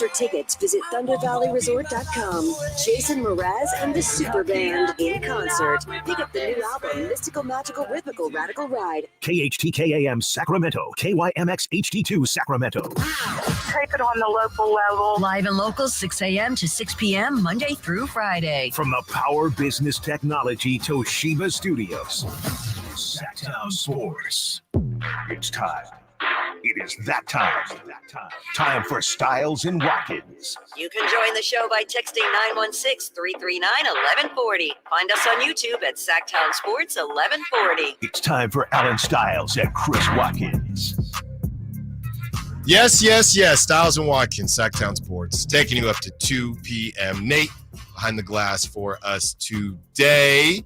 For tickets, visit ThunderValleyResort.com. Jason Mraz and the Super Band in concert. Pick up the new album, Mystical, Magical, Rhythmical, Radical Ride. KHTKAM Sacramento, KYMX HD2 Sacramento. Take it on the local level. Live and local, 6 a.m. to 6 p.m., Monday through Friday. From the Power Business Technology Toshiba Studios. Sacktown Sports. It's time. It is that time. Time for Stiles and Watkins. You can join the show by texting 916-339-1140. Find us on YouTube at Sacktown Sports 1140. It's time for Alan Stiles and Chris Watkins. Yes. Stiles and Watkins, Sacktown Sports, taking you up to 2 p.m. Nate, behind the glass for us today.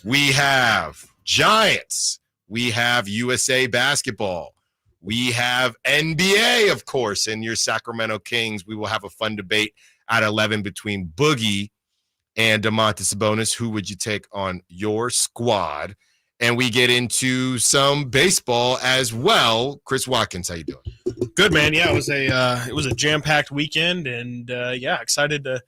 We have Giants. We have USA Basketball. We have NBA, of course, and your Sacramento Kings. We will have a fun debate at 11 between Boogie and Domantas Sabonis. Who would you take on your squad? And we get into some baseball as well. Chris Watkins, how you doing? Good, man. Yeah, it was a jam-packed weekend, and excited to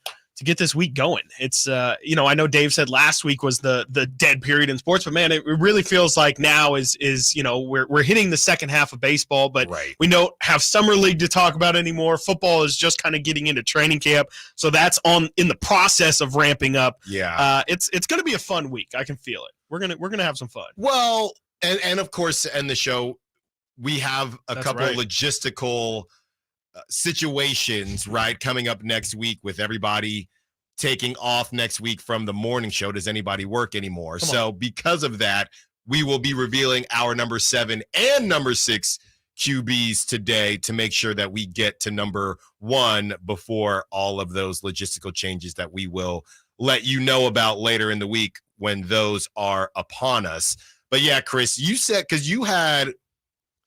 get this week going. It's I know Dave said last week was the dead period in sports, but man, it really feels like now is we're hitting the second half of baseball, but right. We don't have summer league to talk about anymore. Football is just kind of getting into training camp, so that's in the process of ramping up. Yeah, it's going to be a fun week. I can feel it. We're gonna have some fun. Well, and of course, to end the show, we have a couple right. logistical situations, right, coming up next week with everybody taking off next week from the morning show. Does anybody work anymore? So because of that, we will be revealing our number 7 and number 6 QBs today to make sure that we get to number 1 before all of those logistical changes that we will let you know about later in the week when those are upon us. But yeah, Chris, you said, because you had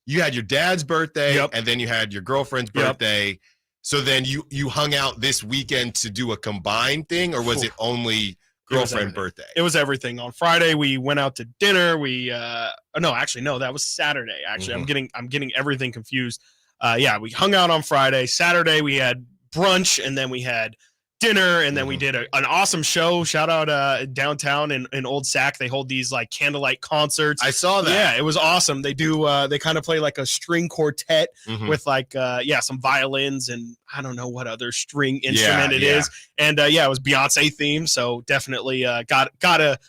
your dad's birthday, yep. and then you had your girlfriend's birthday. Yep. So then you hung out this weekend to do a combined thing, or was it only girlfriend birthday? It was everything. On Friday, we went out to dinner. That was Saturday. Actually, Mm-hmm. I'm getting everything confused. We hung out on Friday. Saturday, we had brunch, and then we had dinner, and then we did an awesome show. Shout out downtown in Old Sac. They hold these like candlelight concerts. I saw that. Yeah, it was awesome. They do they kind of play like a string quartet with like some violins and I don't know what other string instrument it is. And it was Beyonce themed, so definitely got a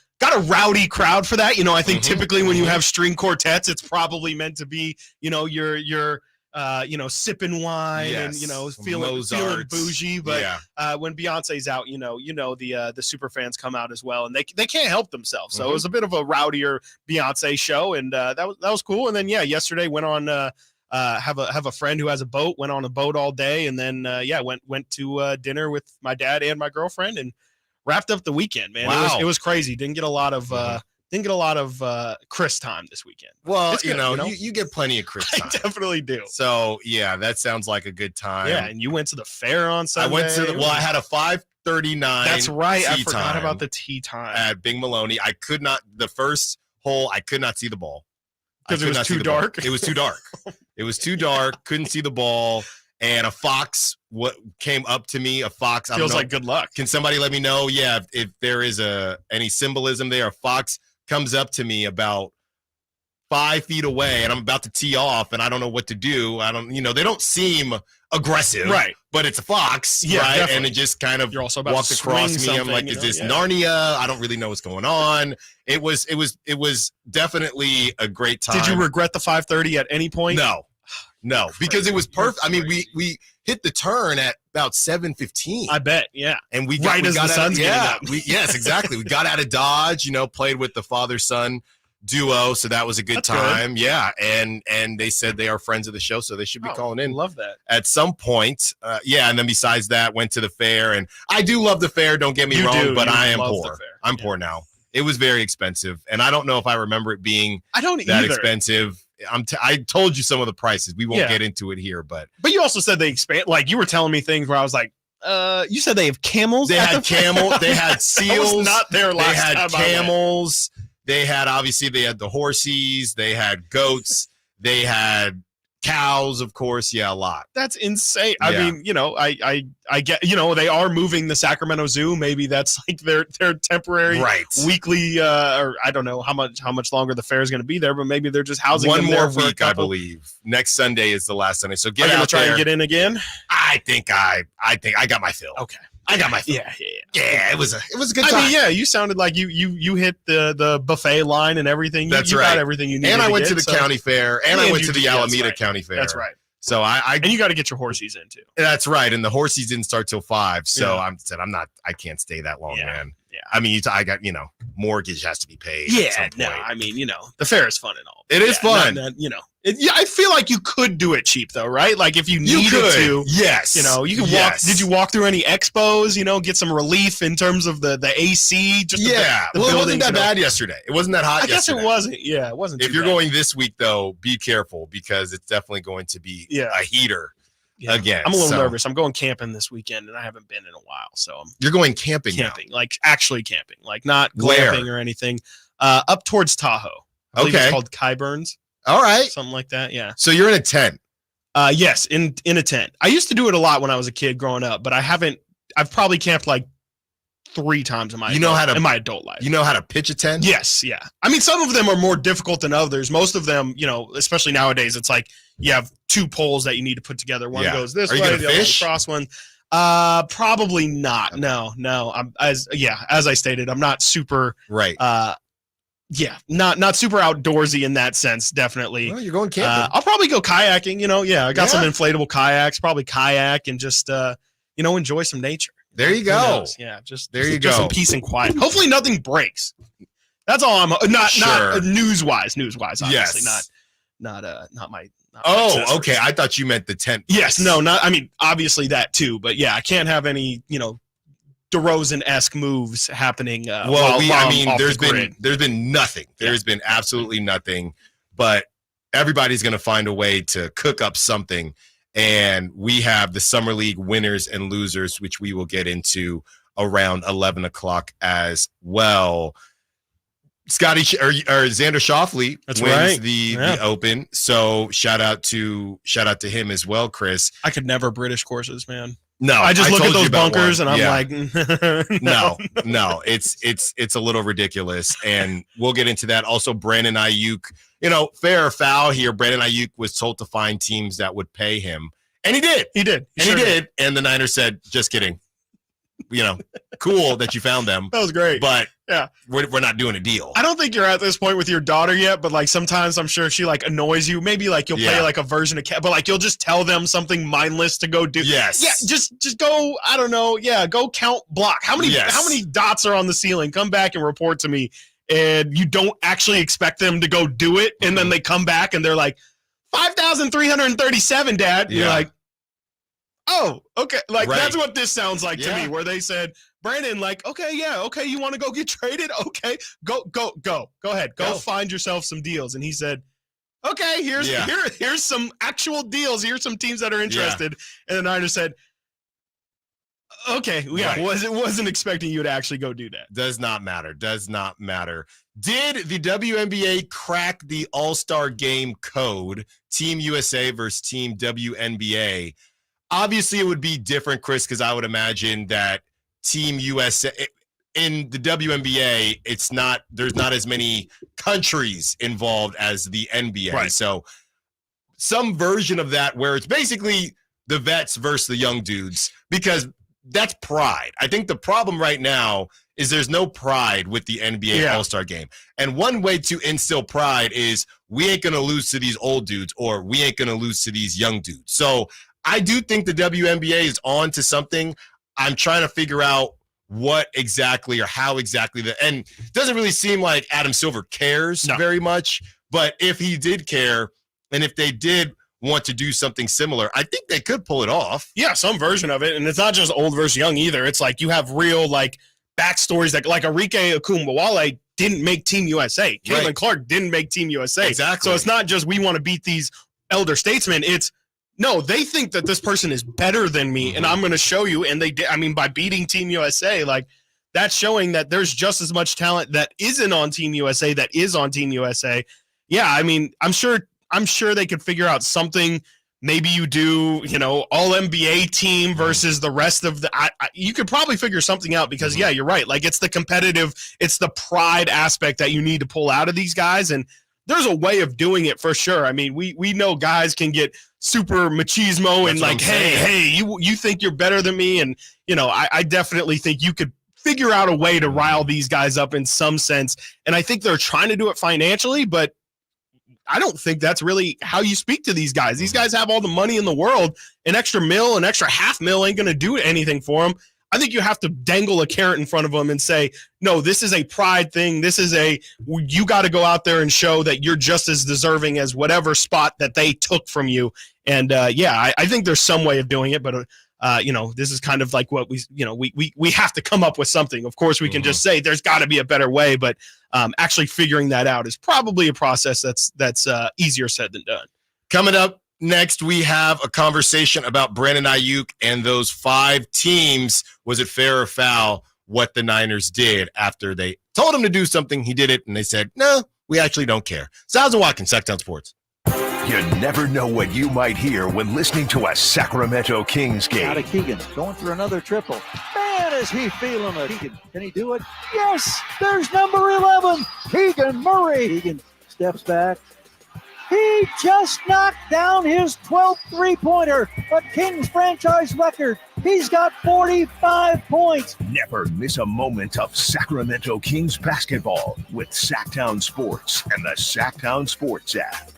rowdy crowd for that. I think typically when you have string quartets, it's probably meant to be, your sipping wine and feeling bougie. But when Beyonce's out, the super fans come out as well, and they can't help themselves. So it was a bit of a rowdier Beyonce show, and that was cool. And then yesterday went on have a friend who has a boat. Went on a boat all day, and then went to dinner with my dad and my girlfriend, and wrapped up the weekend. Man, wow. It was crazy. Didn't get a lot of. Didn't get a lot of Chris time this weekend. Well, you get plenty of Chris time. I definitely do. So, yeah, that sounds like a good time. Yeah, and you went to the fair on Sunday. I went to I had a 5:39. That's right. I forgot time about the tea time. at Bing Maloney. I could not, the first hole, I could not see the ball. Because it was too dark? It was too dark. It was too dark. Couldn't see the ball. And a fox came up to me. A fox. Feels like good luck. Can somebody let me know? Yeah, if there is any symbolism there. A fox comes up to me about 5 feet away, and I'm about to tee off, and I don't know what to do. They don't seem aggressive, right? But it's a fox, yeah, right? Definitely. And it just kind of walked across me. I'm like, is this Narnia? I don't really know what's going on. It was definitely a great time. Did you regret the 5:30 at any point? No, because it was perfect. I mean, we hit the turn at about 7:15. I bet, yeah. And we got, as the sun's getting up. Yes, exactly. We got out of Dodge, played with the father-son duo, so that was a good time. Good. Yeah, and they said they are friends of the show, so they should be calling in. Love that. At some point. And then besides that, went to the fair, and I do love the fair, don't get me wrong, but I am poor. I'm poor now. It was very expensive, and I don't know if I remember it being that expensive. I told you some of the prices. We won't get into it here, but you also said they expand. Like you were telling me things where I was like, you said they have camels. They had camels. They had seals. I was not there last time. They had camels. They had the horses. They had goats. They had Cows, of course. Yeah, a lot. That's insane. Yeah. I mean, I get, they are moving the Sacramento Zoo. Maybe that's like their temporary weekly, or I don't know how much longer the fair is going to be there, but maybe they're just housing one them more there for week, I believe. Next Sunday is the last Sunday. So get out try there. and get in again. I think I got my fill. Okay. I got my fill. Yeah. It was a good time. I mean, yeah, you sounded like you hit the buffet line and everything. That's you right. got everything you needed. And I went to the county fair, and I went to the Alameda County Fair. That's right. So and you got to get your horsies in too. That's right. And the horsies didn't start till 5. So I can't stay that long, man. Yeah. I mean, I got, mortgage has to be paid. Yeah. No, I mean, the fair is fun and all. It is fun. I feel like you could do it cheap though, right? Like if you needed to. Yes. You can walk. Did you walk through any expos, get some relief in terms of the AC? Just it wasn't that bad yesterday. It wasn't that hot yesterday. I guess it wasn't. Yeah, it wasn't. If you're going this week though, be careful because it's definitely going to be a heater. Yeah. Again, I'm a little nervous. I'm going camping this weekend, and I haven't been in a while. So you're going camping now? Like actually camping, like not glamping or anything. Up towards Tahoe. I believe it's called Kyburns. All right, something like that. Yeah. So you're in a tent. Yes, in a tent. I used to do it a lot when I was a kid growing up, but I haven't. I've probably camped like 3 times in my adult life. You know how to pitch a tent? Yes, yeah. I mean, some of them are more difficult than others. Most of them, especially nowadays, it's like you have 2 poles that you need to put together. One goes this way, the other across one. Probably not. No. As I stated, I'm not super not super outdoorsy in that sense. Definitely. Well, you're going camping. I'll probably go kayaking. I got some inflatable kayaks. Probably kayak and just enjoy some nature. There you go. Yeah, just some peace and quiet. Hopefully nothing breaks. That's all I'm not news-wise, obviously. Yes. Not my okay. I thought you meant the tent. Yes, no, not I mean obviously that too, but yeah, I can't have any, DeRozan-esque moves happening. There's been nothing. There's been absolutely nothing, but everybody's going to find a way to cook up something. And we have the Summer League winners and losers, which we will get into around 11 o'clock as well. Xander Schauffele wins the Open. So shout out to him as well, Chris. I could never British courses, man. No, I just look at those bunkers and I'm like, no, it's a little ridiculous. And we'll get into that. Also, Brandon Aiyuk, fair or foul here. Brandon Aiyuk was told to find teams that would pay him. And he did. He did. And the Niners said, just kidding. Cool that you found them. That was great. But we're not doing a deal. I don't think you're at this point with your daughter yet, but like sometimes I'm sure she like annoys you. Maybe like you'll play like a version of but like you'll just tell them something mindless to go do. Yes. Yeah, just go, I don't know. Yeah, go count block. How many dots are on the ceiling? Come back and report to me. And you don't actually expect them to go do it, and then they come back and they're like 5,337, Dad. Yeah. You're like, oh, okay. Like that's what this sounds like to me, where they said, Brandon, like, okay, you want to go get traded? Okay, go ahead. Go find yourself some deals. And he said, okay, here's some actual deals. Here's some teams that are interested. And the Niners said, okay, wasn't expecting you to actually go do that. Does not matter. Did the WNBA crack the All-Star Game code? Team USA versus Team WNBA. Obviously, it would be different, Chris, because I would imagine that Team USA in the WNBA, there's not as many countries involved as the NBA. Right. So some version of that where it's basically the vets versus the young dudes, because that's pride. I think the problem right now is there's no pride with the NBA All-Star Game. And one way to instill pride is we ain't going to lose to these old dudes, or we ain't going to lose to these young dudes. So I do think the WNBA is on to something. I'm trying to figure out what exactly or how exactly and it doesn't really seem like Adam Silver cares very much, but if he did care and if they did want to do something similar, I think they could pull it off. Yeah, some version of it. And it's not just old versus young either. It's like you have real like backstories that like Arike Okunbowale didn't make Team USA. Caitlin Clark didn't make Team USA. Exactly. So it's not just we want to beat these elder statesmen. It's no, they think that this person is better than me, and I'm going to show you. And they did. I mean, by beating Team USA, like that's showing that there's just as much talent that isn't on Team USA that is on Team USA. Yeah, I mean, I'm sure I'm sure they could figure out something. Maybe you do, all NBA team versus the rest of the. You could probably figure something out because, yeah, you're right. Like, it's the competitive, it's the pride aspect that you need to pull out of these guys, and there's a way of doing it for sure. I mean, we know guys can get super machismo and like, hey, you think you're better than me, and I definitely think you could figure out a way to rile these guys up in some sense, and I think they're trying to do it financially, but I don't think that's really how you speak to these guys. These guys have all the money in the world. An extra $1, an extra $500,000 ain't going to do anything for them. I think you have to dangle a carrot in front of them and say, no, this is a pride thing. This is you got to go out there and show that you're just as deserving as whatever spot that they took from you. And I think there's some way of doing it, but this is kind of like what we have to come up with something. Of course, we can just say there's got to be a better way, but actually figuring that out is probably a process that's easier said than done. Coming up next, we have a conversation about Brandon Aiyuk and those 5 teams. Was it fair or foul what the Niners did after they told him to do something? He did it, and they said, no, we actually don't care. Stiles Watkins, Sacktown Sports. You never know what you might hear when listening to a Sacramento Kings game. Out of Keegan, going for another triple. Man, is he feeling it. Can he do it? Yes, there's number 11, Keegan Murray. Keegan steps back. He just knocked down his 12th three-pointer, a Kings franchise record. He's got 45 points. Never miss a moment of Sacramento Kings basketball with Sacktown Sports and the Sacktown Sports app.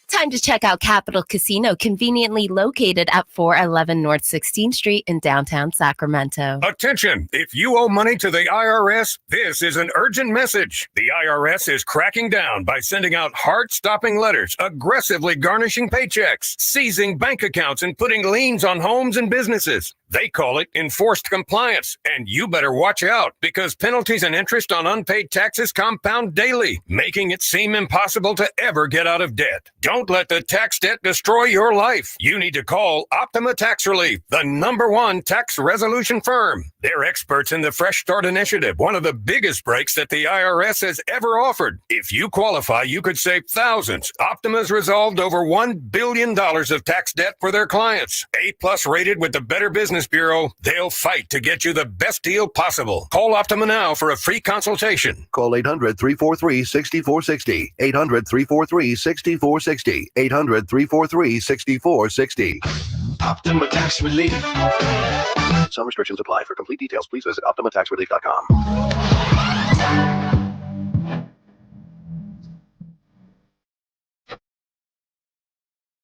Time to check out Capital Casino, conveniently located at 411 North 16th Street in downtown Sacramento. Attention! If you owe money to the IRS, this is an urgent message. The IRS is cracking down by sending out heart-stopping letters, aggressively garnishing paychecks, seizing bank accounts, and putting liens on homes and businesses. They call it enforced compliance, and you better watch out because penalties and interest on unpaid taxes compound daily, making it seem impossible to ever get out of debt. Don't let the tax debt destroy your life. You need to call Optima Tax Relief, the #1 tax resolution firm. They're experts in the Fresh Start Initiative, one of the biggest breaks that the IRS has ever offered. If you qualify, you could save thousands. Optima's resolved over $1 billion of tax debt for their clients. A+ rated with the Better Business Bureau. They'll fight to get you the best deal possible. Call Optima now for a free consultation. Call 800-343-6460. 800-343-6460. 800-343-6460. Optima Tax Relief. Some restrictions apply. For complete details, please visit OptimaTaxRelief.com.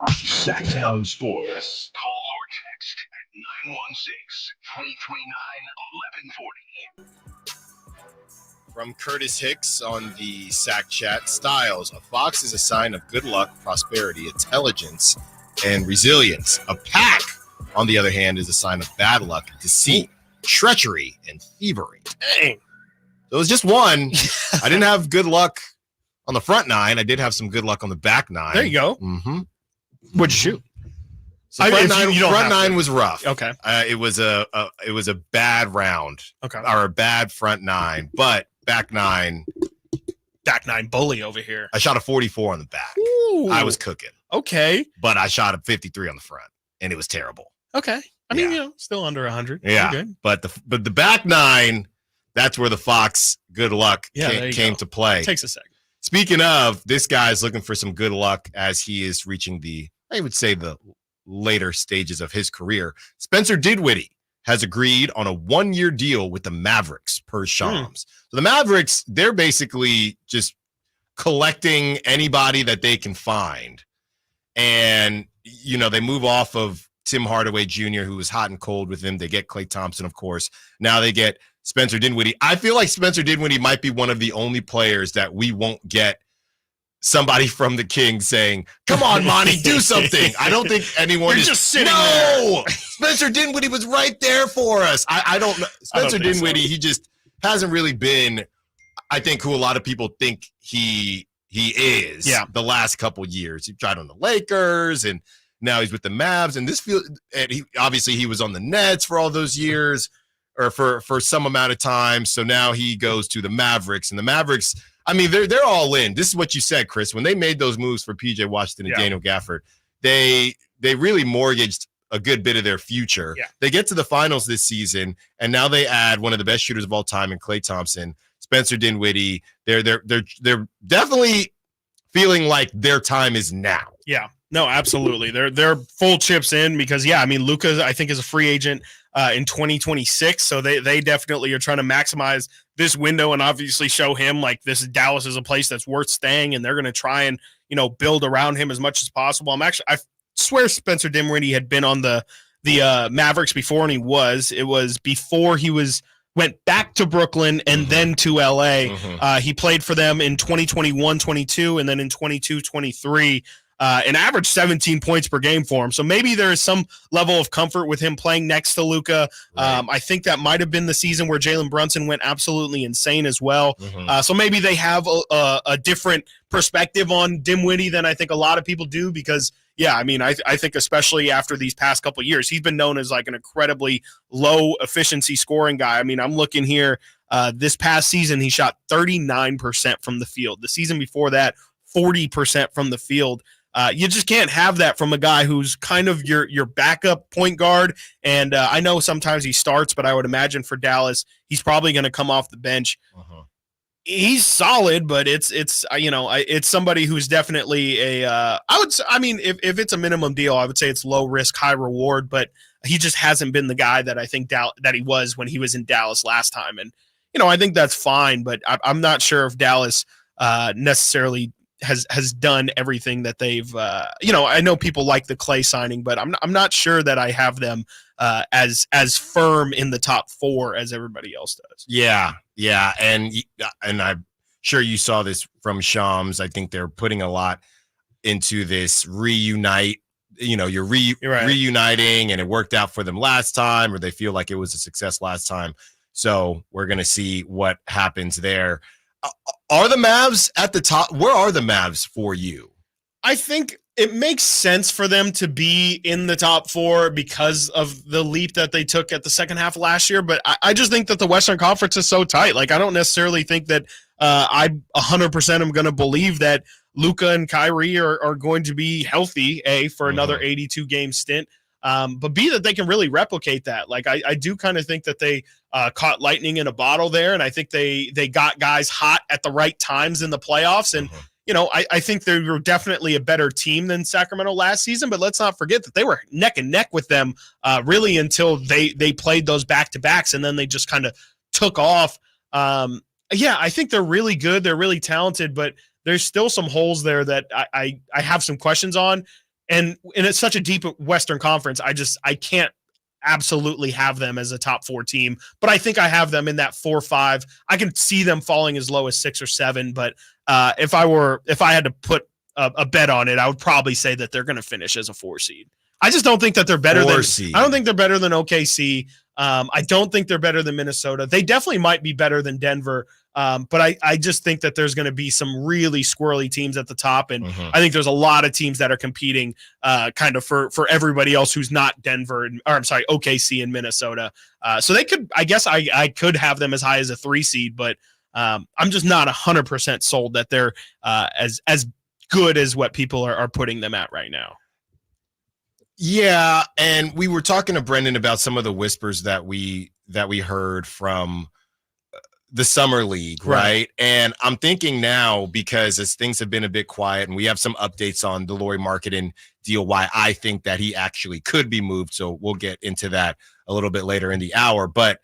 Sacktown Sports. Call or text at 916-329-1140. From Curtis Hicks on the Sack Chat, Styles, a fox is a sign of good luck, prosperity, intelligence, and resilience. A pack, on the other hand, is a sign of bad luck, deceit, treachery, and thievery. Dang. So it was just one. I didn't have good luck on the front 9. I did have some good luck on the back 9. There you go. Mm-hmm. What'd you shoot? So front 9 was rough. Okay. It was a bad round. Okay. Or a bad front 9, but back 9 bully over here. I shot a 44 on the back. Ooh. I was cooking. Okay. But I shot a 53 on the front, and it was terrible. Okay. I mean, still under 100. Yeah. Good. But the back 9, that's where the fox good luck came to play. It takes a second. Speaking of, this guy's looking for some good luck as he is reaching the later stages of his career. Spencer Dinwiddie has agreed on a 1-year deal with the Mavericks per Shams. So the Mavericks, they're basically just collecting anybody that they can find. And, they move off of Tim Hardaway Jr., who was hot and cold with them. They get Klay Thompson, of course. Now they get Spencer Dinwiddie. I feel like Spencer Dinwiddie might be one of the only players that we won't get somebody from the Kings saying, come on, Monty, do something. I don't think anyone is just sitting there. Spencer Dinwiddie was right there for us. I don't know. Spencer Dinwiddie, he just hasn't really been, I think, who a lot of people think he is the last couple years. He tried on the Lakers, and now he's with the Mavs. And he was on the Nets for all those years, or for some amount of time. So now he goes to the Mavericks. And the Mavericks, I mean, they're all in. This is what you said, Chris. When they made those moves for PJ Washington and Daniel Gafford, they really mortgaged a good bit of their future. Yeah. They get to the finals this season, and now they add one of the best shooters of all time in Klay Thompson, Spencer Dinwiddie. They're definitely feeling like their time is now. Yeah. No, absolutely. They're full chips in because, I mean, Luka, I think, is a free agent in 2026. So they definitely are trying to maximize this window and obviously show him like Dallas is a place that's worth staying, and they're going to try and, build around him as much as possible. I swear Spencer Dinwiddie had been on the Mavericks before, and it was before he went back to Brooklyn and then to LA. He played for them in 2021-22 and then in 22-23. And averaged 17 points per game for him. So maybe there is some level of comfort with him playing next to Luka. Right. I think that might have been the season where Jalen Brunson went absolutely insane as well. So maybe they have a different perspective on Dinwiddie than I think a lot of people do because, I mean, I think especially after these past couple of years, he's been known as like an incredibly low efficiency scoring guy. I mean, I'm looking here. This past season, he shot 39% from the field. The season before that, 40% from the field. You just can't have that from a guy who's kind of your backup point guard. And I know sometimes he starts, but I would imagine for Dallas, he's probably going to come off the bench. He's solid, but it's somebody who's definitely if it's a minimum deal, I would say it's low risk, high reward, but he just hasn't been the guy that I think that he was when he was in Dallas last time. And, I think that's fine, but I'm not sure if Dallas necessarily has done everything that they've I know people like the Klay signing, but I'm not sure that I have them as firm in the top 4 as everybody else does. Yeah, and I'm sure you saw this from Shams. I think they're putting a lot into this reunite. You're reuniting, and it worked out for them last time, or they feel like it was a success last time. So we're gonna see what happens there. Are the Mavs at the top? Where are the Mavs for you? I think it makes sense for them to be in the top 4 because of the leap that they took at the second half of last year. But I just think that the Western Conference is so tight. Like, I don't necessarily think that I 100% am going to believe that Luka and Kyrie are going to be healthy, for another 82-game stint. But B, that they can really replicate that. Like, I do kind of think that they caught lightning in a bottle there, and I think they got guys hot at the right times in the playoffs. And, I think they were definitely a better team than Sacramento last season, but let's not forget that they were neck and neck with them really until they played those back-to-backs, and then they just kind of took off. I think they're really good. They're really talented, but there's still some holes there that I have some questions on. And it's such a deep Western Conference, I can't absolutely have them as a top 4 team, but I think I have them in that 4-5. I can see them falling as low as 6 or 7, but if I had to put a bet on it, I would probably say that they're going to finish as a 4 seed. I just don't think that they're better than OKC. I don't think they're better than Minnesota. They definitely might be better than Denver. But I just think that there's going to be some really squirrely teams at the top. And I think there's a lot of teams that are competing kind of for everybody else who's not OKC and Minnesota. So they could, I guess I could have them as high as a 3 seed, but I'm just not 100% sold that they're as good as what people are putting them at right now. Yeah. And we were talking to Brendan about some of the whispers that we heard from the summer league, right? And I'm thinking now, because as things have been a bit quiet and we have some updates on the Lauri Markkanen deal, why I think that he actually could be moved. So we'll get into that a little bit later in the hour. But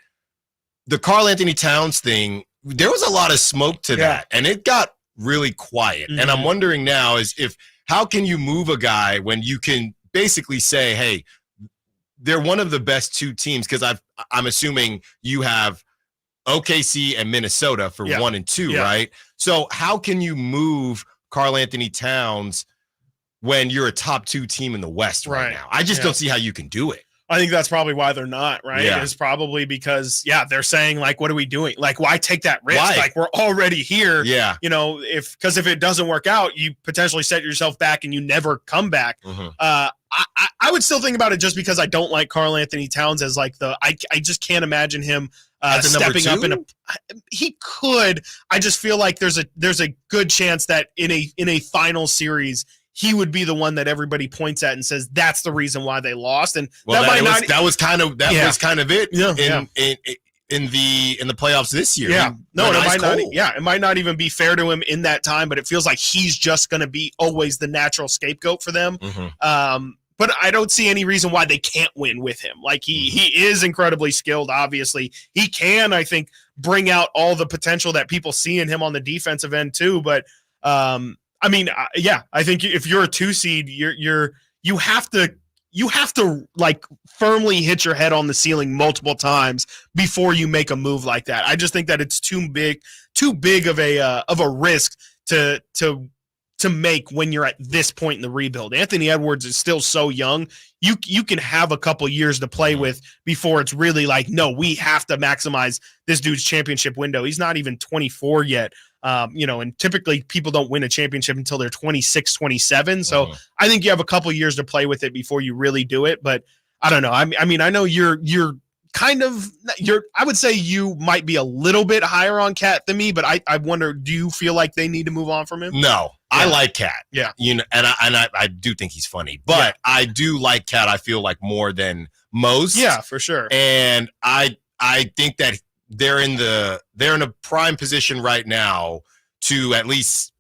the Karl Anthony Towns thing, there was a lot of smoke to that, and it got really quiet. And I'm wondering now how can you move a guy when you can basically say, hey, they're one of the best 2 teams? Because I'm assuming you have OKC and Minnesota for 1 and 2, right? So how can you move Karl Anthony Towns when you're a top 2 team in the West right now? I just don't see how you can do it. I think that's probably why they're not, right? Yeah. It's probably because, they're saying, like, what are we doing? Like, why take that risk? Why? Like, we're already here. Yeah. Because if it doesn't work out, you potentially set yourself back and you never come back. I would still think about it just because I don't like Karl Anthony Towns as like I just can't imagine him stepping up he could. I just feel like there's a good chance that in a final series he would be the one that everybody points at and says that's the reason why they lost. And that was kind of it. In the playoffs this year. Yeah. It might not even be fair to him in that time, but it feels like he's just going to be always the natural scapegoat for them. Mm-hmm. But I don't see any reason why they can't win with him. Like he is incredibly skilled. Obviously he can, I think, bring out all the potential that people see in him on the defensive end too. But I think if you're a 2 seed, you have to like firmly hit your head on the ceiling multiple times before you make a move like that. I just think that it's too big of a risk to make when you're at this point in the rebuild. Anthony Edwards is still so young. You can have a couple years to play with before it's really like, no, we have to maximize this dude's championship window. He's not even 24 yet. And typically people don't win a championship until they're 26, 27. So I think you have a couple years to play with it before you really do it. But I don't know. I know you're I would say you might be a little bit higher on Cat than me, but I wonder, do you feel like they need to move on from him? No, yeah. I like Cat. Yeah. And I do think he's funny, but I do like Cat. I feel like more than most. Yeah, for sure. And I think that they're in a prime position right now to at least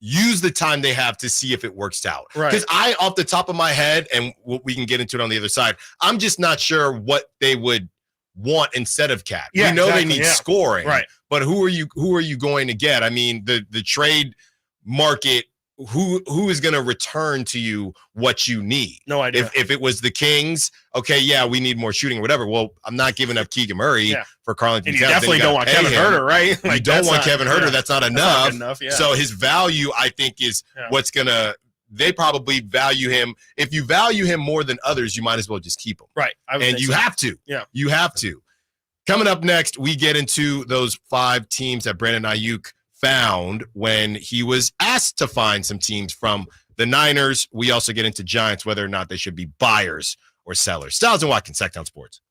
use the time they have to see if it works out. Right. Because off the top of my head, and we can get into it on the other side, I'm just not sure what they would want instead of Cat. Yeah, they need scoring, right? But who are you going to get? I mean, the trade market. Who is going to return to you what you need? No idea. If it was the Kings, okay, yeah, we need more shooting or whatever. Well, I'm not giving up Keegan Murray for Carlton. And you definitely don't want Kevin Herter, right? Like, you don't want Kevin Herter. That's not enough. So his value, I think, is what's going to – they probably value him. If you value him more than others, you might as well just keep him. Right. And you have to. Yeah. You have to. Coming up next, we get into those 5 teams that Brandon Aiyuk found when he was asked to find some teams from the Niners. We also get into Giants, whether or not they should be buyers or sellers. Stiles and Watkins, Sacktown Sports.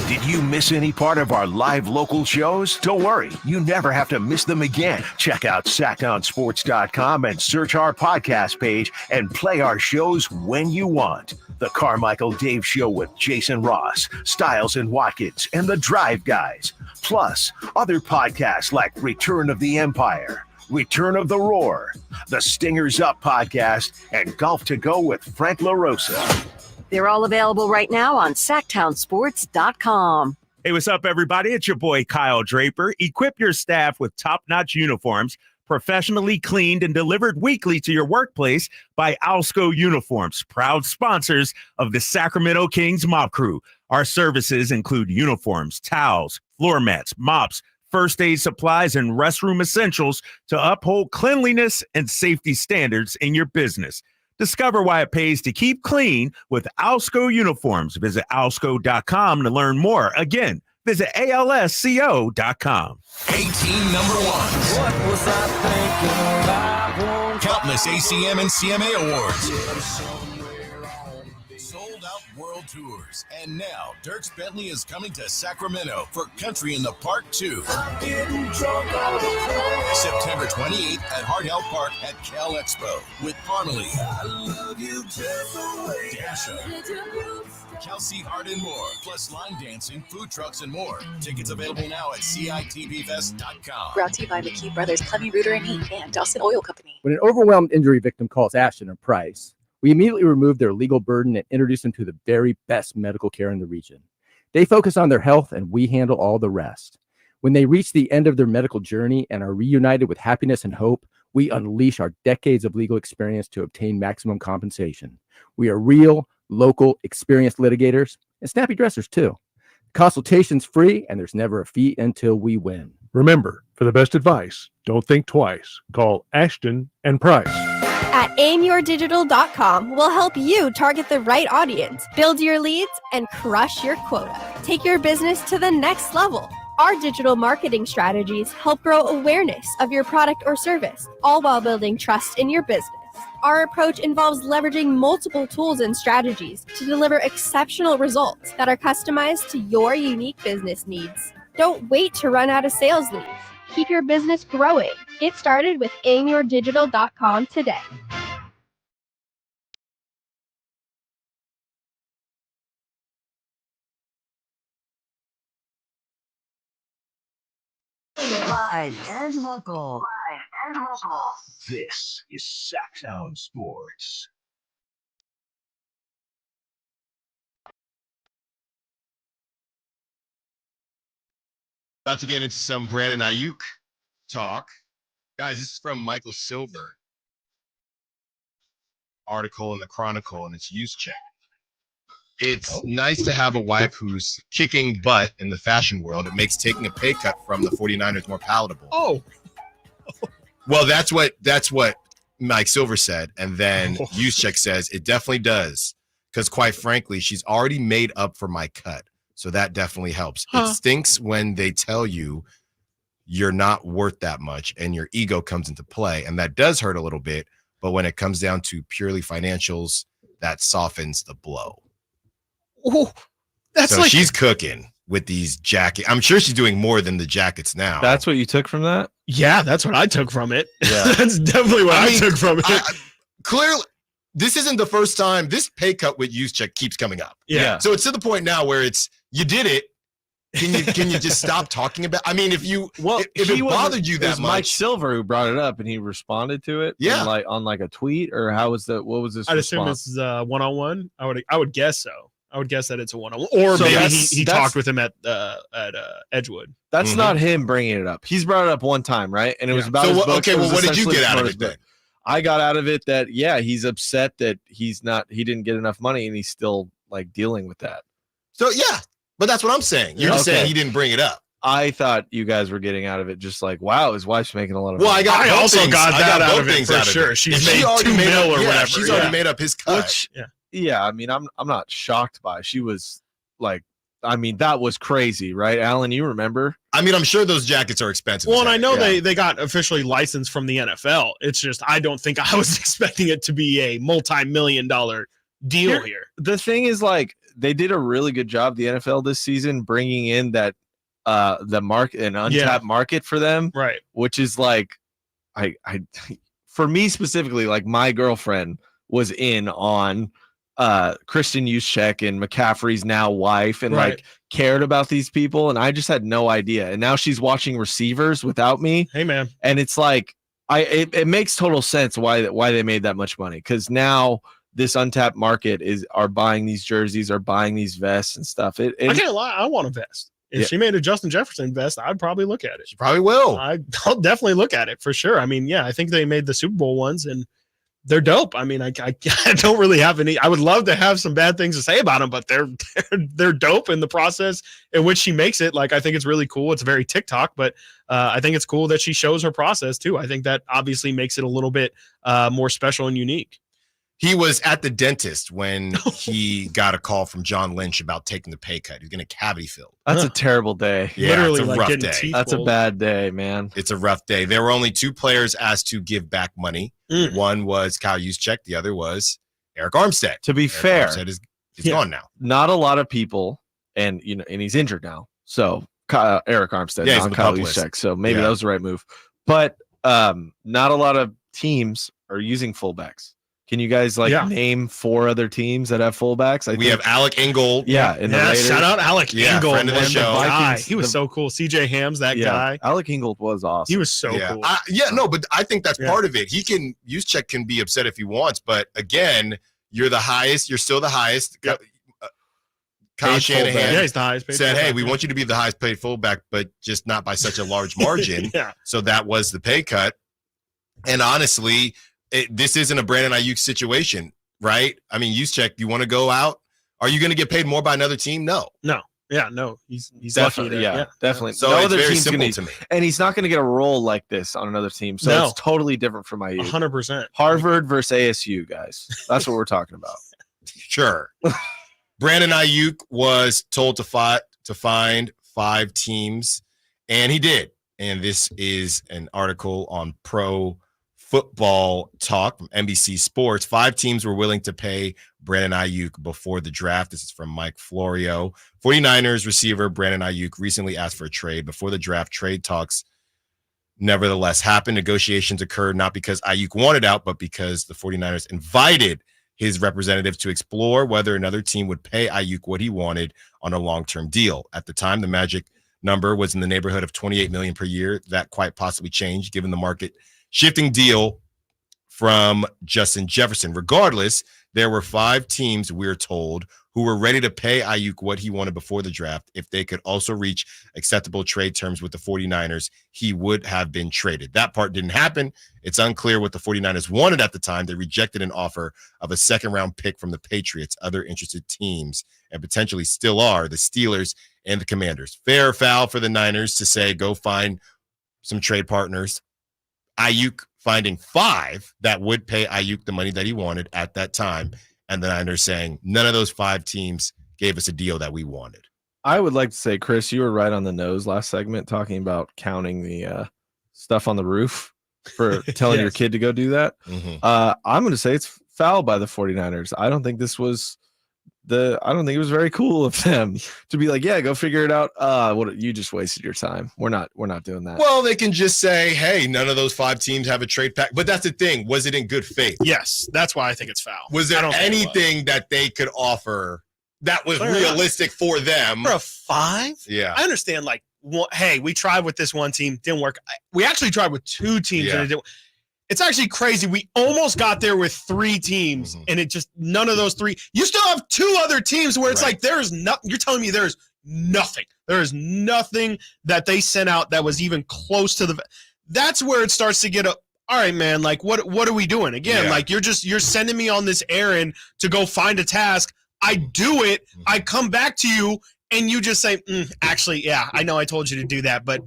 Did you miss any part of our live local shows? Don't worry, you never have to miss them again. Check out sacktownsports.com and search our podcast page and play our shows when you want. The Carmichael Dave Show with Jason Ross, Stiles and Watkins, and The Drive Guys. Plus, other podcasts like Return of the Empire, Return of the Roar, the Stingers Up podcast, and Golf to Go with Frank LaRosa. They're all available right now on sacktownsports.com. Hey, what's up, everybody? It's your boy, Kyle Draper. Equip your staff with top-notch uniforms, professionally cleaned and delivered weekly to your workplace by Alsco Uniforms, proud sponsors of the Sacramento Kings Mop Crew. Our services include uniforms, towels, floor mats, mops, first aid supplies, and restroom essentials to uphold cleanliness and safety standards in your business. Discover why it pays to keep clean with Alsco Uniforms. Visit alsco.com to learn more. Again, visit alsco.com. 18 number ones. What was I thinking? Countless ACM and CMA awards. Sold out world tours. And now, Dierks Bentley is coming to Sacramento for Country in the Park 2. September 28th at Hart Health Park at Cal Expo with Parmalee, Dasha, Kelsey Hart, and more. Plus line dancing, food trucks, and more. Tickets available now at CITVFest.com. Brought to you by McKee Brothers Plumbing, Rooter, and Heat, and Dawson Oil Company. When an overwhelmed injury victim calls Ashton or Price, we immediately remove their legal burden and introduce them to the very best medical care in the region. They focus on their health, and we handle all the rest. When they reach the end of their medical journey and are reunited with happiness and hope, we unleash our decades of legal experience to obtain maximum compensation. We are real, local, experienced litigators and snappy dressers, too. Consultation's free, and there's never a fee until we win. Remember, for the best advice, don't think twice. Call Ashton and Price. At aimyourdigital.com, we'll help you target the right audience, build your leads, and crush your quota. Take your business to the next level. Our digital marketing strategies help grow awareness of your product or service, all while building trust in your business. Our approach involves leveraging multiple tools and strategies to deliver exceptional results that are customized to your unique business needs. Don't wait to run out of sales leads. Keep your business growing. Get started with aimyourdigital.com today. Live and local. This is Sacktown Sports. About to get into some Brandon Aiyuk talk. Guys, this is from Michael Silver. Article in the Chronicle, and it's use check. It's nice to have a wife who's kicking butt in the fashion world. It makes taking a pay cut from the 49ers more palatable. Oh. Well, that's what Mike Silver said. And then Juszczyk says it definitely does. Because quite frankly, she's already made up for my cut. So that definitely helps. It stinks when they tell you you're not worth that much and your ego comes into play. And that does hurt a little bit. But when it comes down to purely financials, that softens the blow. Oh, that's so like she's cooking with these jackets. I'm sure she's doing more than the jackets now. That's what you took from that? Yeah, that's what I took from it. Yeah. That's definitely what I took from it. Clearly, this isn't the first time this pay cut with Juszczyk keeps coming up. Yeah. So it's to the point now where it's you did it. Can you just stop talking about? I mean, if it bothered you that much, Mike Silver who brought it up and he responded to it. Yeah. on a tweet, or how was that? What was this? I'd assume this is one-on-one. I would guess so. I would guess that it's a one-on-one, or so maybe he talked with him at Edgewood. That's not him bringing it up. He's brought it up one time, right? And it was about his book. Okay, well, what did you get out of it then? I got out of it that he's upset that he didn't get enough money and he's still like dealing with that. So yeah, but that's what I'm saying. You're just saying he didn't bring it up. I thought you guys were getting out of it just like, wow, his wife's making a lot of money. money. I also got that out of it for sure. She's made $2 million or whatever. She's already made up his cut. Which, yeah, I mean, I'm not shocked by it. She was like, I mean, that was crazy, right? Alan, you remember? I mean, I'm sure those jackets are expensive. Well, and I know they got officially licensed from the NFL. It's just I don't think I was expecting it to be a multi-million-dollar deal here. The thing is, like, they did a really good job, the NFL this season, bringing in that the market, an untapped market for them, right? Which is like, I for me specifically, like my girlfriend was in on Christian Juszczyk and McCaffrey's now wife, and like cared about these people, and I just had no idea. And now she's watching receivers without me. Hey man, and it's like it makes total sense why they made that much money, because now this untapped market are buying these jerseys, are buying these vests and stuff. I can't lie, I want a vest. If she made a Justin Jefferson vest, I'd probably look at it. She probably will. I'll definitely look at it for sure. I mean, yeah, I think they made the Super Bowl ones and they're dope. I mean, I don't really have any. I would love to have some bad things to say about them, but they're dope in the process in which she makes it. Like, I think it's really cool. It's very TikTok, but I think it's cool that she shows her process too. I think that obviously makes it a little bit more special and unique. He was at the dentist when he got a call from John Lynch about taking the pay cut. He's getting a cavity filled. That's a terrible day. Yeah, literally, it's a rough day. That's a bad day, man. It's a rough day. There were only two players asked to give back money. One was Kyle Juszczyk. The other was Eric Armstead. To be fair, Armstead is gone now. Not a lot of people, and and he's injured now. So Eric Armstead, not Kyle Juszczyk. So maybe that was the right move. But not a lot of teams are using fullbacks. Can you guys name 4 other teams that have fullbacks? We have Alec Ingold. Yeah, in the Raiders. Shout out Alec Ingold, friend of the show. Guy. He was so cool. CJ Ham's that guy. Alec Ingold was awesome. He was so cool. No, but I think that's part of it. Juszczyk can be upset if he wants, but again, you're the highest. You're still the highest. Yep. Kyle Shanahan he's the highest paid said, fullback. "Hey, we want you to be the highest paid fullback, but just not by such a large margin." So that was the pay cut. And honestly, this isn't a Brandon Aiyuk situation, right? I mean, Juszczyk, you want to go out? Are you going to get paid more by another team? No. Yeah, no. He's definitely lucky. Definitely. So no it's other very team's simple gonna, to me. And he's not going to get a role like this on another team. So it's totally different from Aiyuk. 100%. Harvard versus ASU, guys. That's what we're talking about. Sure. Brandon Aiyuk was told to find 5 teams, and he did. And this is an article on Pro football talk from NBC Sports. 5 teams were willing to pay Brandon Aiyuk before the draft. This is from Mike Florio. 49ers receiver Brandon Aiyuk recently asked for a trade before the draft. Trade talks nevertheless happened. Negotiations occurred not because Aiyuk wanted out, but because the 49ers invited his representatives to explore whether another team would pay Aiyuk what he wanted on a long-term deal. At the time, the magic number was in the neighborhood of $28 million per year. That quite possibly changed given the market shifting deal from Justin Jefferson. Regardless, there were 5 teams, we're told, who were ready to pay Aiyuk what he wanted before the draft. If they could also reach acceptable trade terms with the 49ers, he would have been traded. That part didn't happen. It's unclear what the 49ers wanted at the time. They rejected an offer of a second-round pick from the Patriots. Other interested teams, and potentially still are, the Steelers and the Commanders. Fair or foul for the Niners to say, go find some trade partners. Aiyuk finding 5 that would pay Aiyuk the money that he wanted at that time. And the Niners saying none of those 5 teams gave us a deal that we wanted. I would like to say, Chris, you were right on the nose last segment talking about counting the stuff on the roof for telling your kid to go do that. I'm going to say it's foul by the 49ers. I don't think this was I don't think it was very cool of them to be like, yeah, go figure it out. What you just wasted your time. We're not doing that. Well, they can just say, hey, none of those 5 teams have a trade pack. But that's the thing. Was it in good faith? Yes, that's why I think it's foul. Was there anything that they could offer that was realistic for them? For a 5? Yeah. I understand, like, hey, we tried with this one team, didn't work. We actually tried with 2 teams and it didn't. It's actually crazy. We almost got there with 3 teams, and it just none of those 3. You still have 2 other teams where it's like there's nothing. You're telling me there's nothing. There is nothing that they sent out that was even close to the. That's where it starts to get all right, man. Like what are we doing again? Like you're sending me on this errand to go find a task. I do it. I come back to you, and you just say, actually, yeah, I know I told you to do that, but.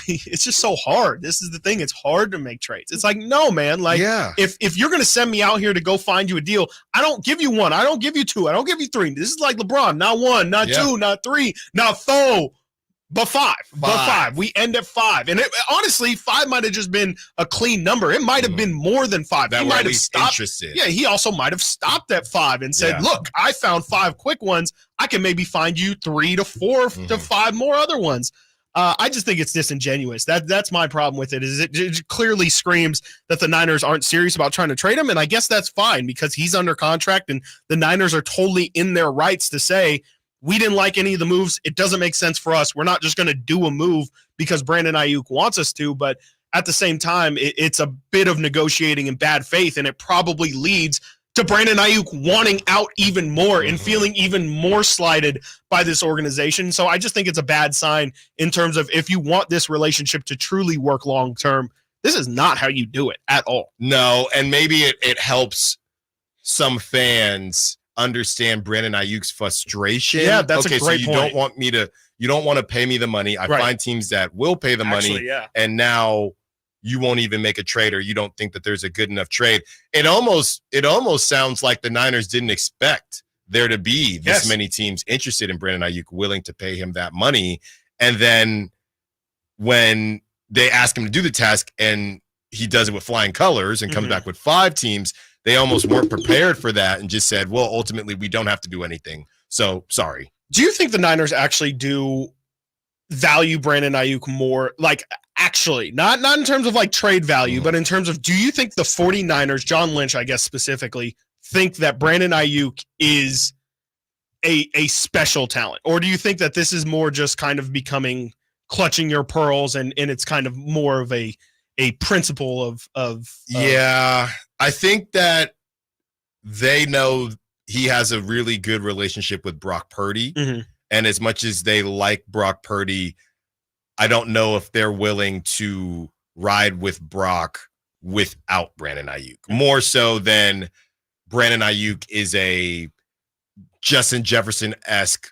It's just so hard. This is the thing. It's hard to make trades. It's like, no, man. Like, if you're going to send me out here to go find you a deal, I don't give you 1. I don't give you 2. I don't give you 3. This is like LeBron. Not 1, not 2, not 3, not 4, but 5. But 5. We end at 5. And honestly, 5 might have just been a clean number. It might have been more than 5. That he might have stopped. Yeah, he also might have stopped at 5 and said, look, I found 5 quick ones. I can maybe find you 3 to 4 to 5 more other ones. I just think it's disingenuous. That's my problem with it. Is it clearly screams that the Niners aren't serious about trying to trade him, and I guess that's fine because he's under contract, and the Niners are totally in their rights to say we didn't like any of the moves. It doesn't make sense for us. We're not just going to do a move because Brandon Aiyuk wants us to, but at the same time, it's a bit of negotiating in bad faith, and it probably leads to Brandon Aiyuk wanting out even more and feeling even more slighted by this organization. So I just think it's a bad sign in terms of if you want this relationship to truly work long term, this is not how you do it at all. No, and maybe it helps some fans understand Brandon Aiyuk's frustration. Yeah, that's a great point. You don't want to pay me the money. I Right. find teams that will pay the money, and now you won't even make a trade, or you don't think that there's a good enough trade. It almost sounds like the Niners didn't expect there to be this many teams interested in Brandon Aiyuk, willing to pay him that money. And then when they ask him to do the task and he does it with flying colors and comes back with 5 teams, they almost weren't prepared for that and just said, well, ultimately we don't have to do anything. So sorry. Do you think the Niners actually do value Brandon Aiyuk more? Like, actually, not in terms of like trade value, but in terms of, do you think the 49ers, John Lynch, I guess specifically, think that Brandon Aiyuk is a special talent? Or do you think that this is more just kind of becoming clutching your pearls and it's kind of more of a principle of Yeah, I think that they know he has a really good relationship with Brock Purdy. And as much as they like Brock Purdy, I don't know if they're willing to ride with Brock without Brandon Aiyuk. More so than Brandon Aiyuk is a Justin Jefferson-esque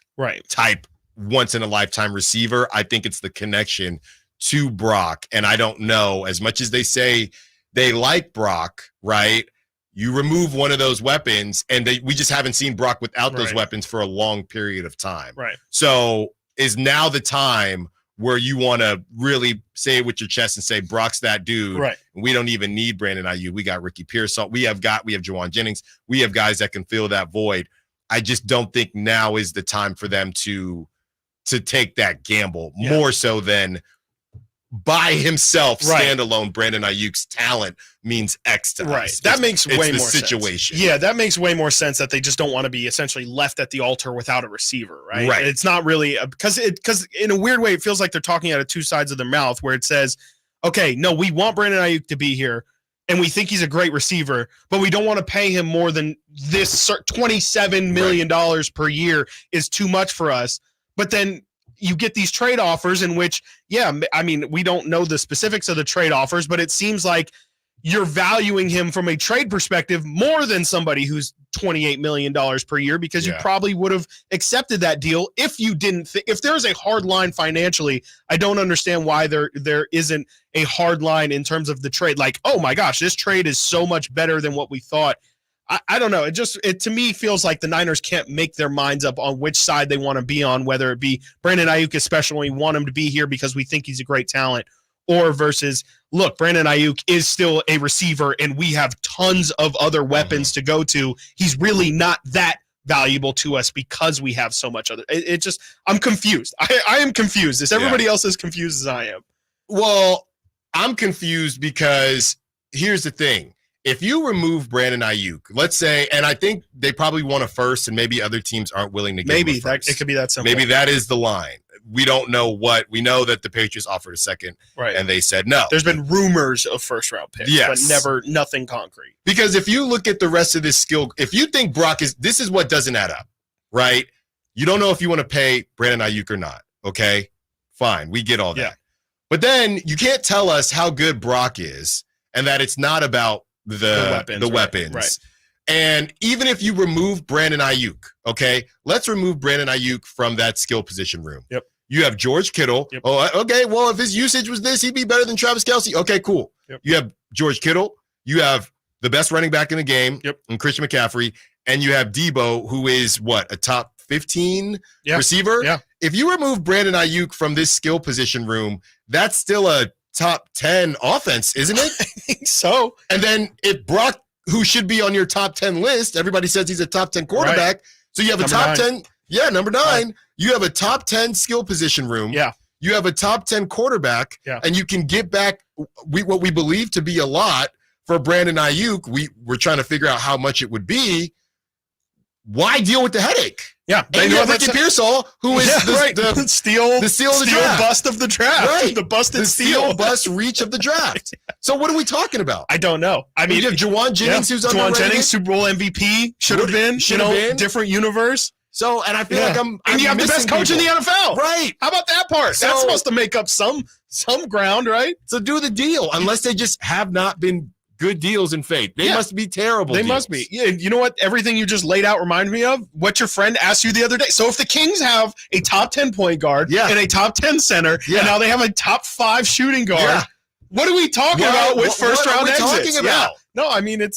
type once-in-a-lifetime receiver. I think it's the connection to Brock. And I don't know, as much as they say they like Brock, right? You remove one of those weapons, and we just haven't seen Brock without those weapons for a long period of time. Right. So is now the time where you want to really say it with your chest and say Brock's that dude. Right. We don't even need Brandon Aiyuk. We got Ricky Pearsall. We have Juwan Jennings. We have guys that can fill that void. I just don't think now is the time for them to take that gamble more so than by himself, standalone. Brandon Ayuk's talent means X to us. That makes way more situation. sense. Yeah, that makes way more sense that they just don't want to be essentially left at the altar without a receiver, right? Right. It's not really because in a weird way it feels like they're talking out of two sides of their mouth, where it says, okay, no, we want Brandon Aiyuk to be here, and we think he's a great receiver, but we don't want to pay him more than this $27 million per year is too much for us. But then you get these trade offers in which, I mean, we don't know the specifics of the trade offers, but it seems like you're valuing him from a trade perspective more than somebody who's $28 million per year, because you probably would have accepted that deal if you didn't. If there's a hard line financially, I don't understand why there isn't a hard line in terms of the trade. Like, oh my gosh, this trade is so much better than what we thought. I don't know. It to me feels like the Niners can't make their minds up on which side they want to be on, whether it be Brandon Aiyuk, especially we want him to be here because we think he's a great talent, or versus, look, Brandon Aiyuk is still a receiver and we have tons of other weapons to go to. He's really not that valuable to us because we have so much other. I'm confused. I am confused. Is everybody else as confused as I am? Well, I'm confused because here's the thing. If you remove Brandon Aiyuk, let's say, and I think they probably want a first, and maybe other teams aren't willing to give him a first. It could be that simple. Maybe that is the line. We don't know what. We know that the Patriots offered a second, and they said no. There's been rumors of first-round picks, but nothing concrete. Because if you look at the rest of this skill, if you think Brock this is what doesn't add up, right? You don't know if you want to pay Brandon Aiyuk or not, okay? Fine, we get all that. Yeah. But then you can't tell us how good Brock is and that it's not about the weapons. Right. And even if you remove Brandon Aiyuk, okay, let's remove Brandon Aiyuk from that skill position room. Yep. You have George Kittle. Yep. Oh, okay, well, if his usage was this, he'd be better than Travis Kelce. Okay, cool. Yep. You have George Kittle. You have the best running back in the game, and Christian McCaffrey, and you have Debo, who is a top 15 receiver? Yeah. If you remove Brandon Aiyuk from this skill position room, that's still a top 10 offense, isn't it? I think so. And then if Brock, who should be on your top 10 list, everybody says he's a top 10 quarterback. Right. So you have a top 10. Yeah, number 9. Right. You have a top 10 skill position room. Yeah. You have a top 10 quarterback. Yeah. And you can get back what we believe to be a lot for Brandon Aiyuk. We're trying to figure out how much it would be. Why deal with the headache? Yeah, they know Ricky Pearsall, who is the steal of the draft. Bust of the draft, right? The busted steal bust reach of the draft. So what are we talking about? I don't know. I mean, you have Juwan Jennings, who's underrated. Juwan Jennings, Super Bowl MVP, should have been. Different universe. So, and I feel like I'm and you have the best coach in the NFL, right? How about that part? That's supposed to make up some ground, right? So do the deal, unless they just have not been good deals in faith. They must be terrible. They must be. Yeah, you know what? Everything you just laid out reminded me of what your friend asked you the other day. So if the Kings have a top 10 point guard and a top 10 center, and now they have a top 5 shooting guard, what are we talking about with first round exits? What are we talking about? No, I mean, I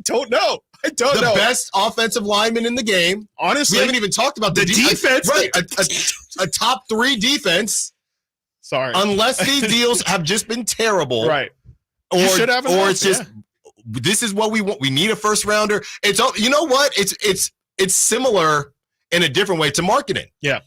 don't know. I don't know. The best offensive lineman in the game. Honestly. We haven't even talked about the defense. Right. A top 3 defense. Sorry. Unless these deals have just been terrible. Right. Or it's just this is what we want. We need a first rounder. It's you know what? It's similar in a different way to marketing. Yeah.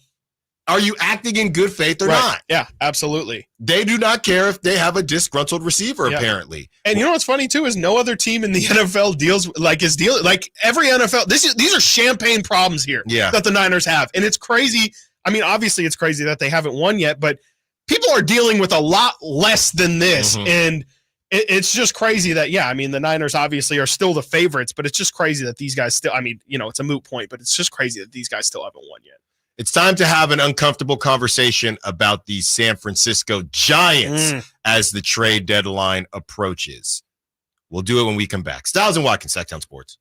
Are you acting in good faith or not? Yeah, absolutely. They do not care if they have a disgruntled receiver, apparently. And you know what's funny too is no other team in the NFL deals like every NFL. These are champagne problems here that the Niners have, and it's crazy. I mean, obviously it's crazy that they haven't won yet, but people are dealing with a lot less than this, and it's just crazy that, I mean, the Niners obviously are still the favorites, but it's just crazy that these guys still, I mean, it's a moot point, but it's just crazy that these guys still haven't won yet. It's time to have an uncomfortable conversation about the San Francisco Giants as the trade deadline approaches. We'll do it when we come back. Stiles and Watkins, Sacktown Sports.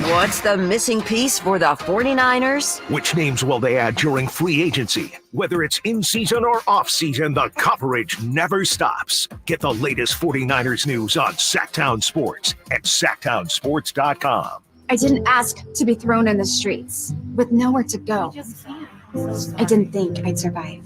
What's the missing piece for the 49ers? Which names will they add during free agency? Whether it's in season or off season, the coverage never stops. Get the latest 49ers news on Sacktown Sports at sacktownsports.com. I didn't ask to be thrown in the streets with nowhere to go. I didn't think I'd survive.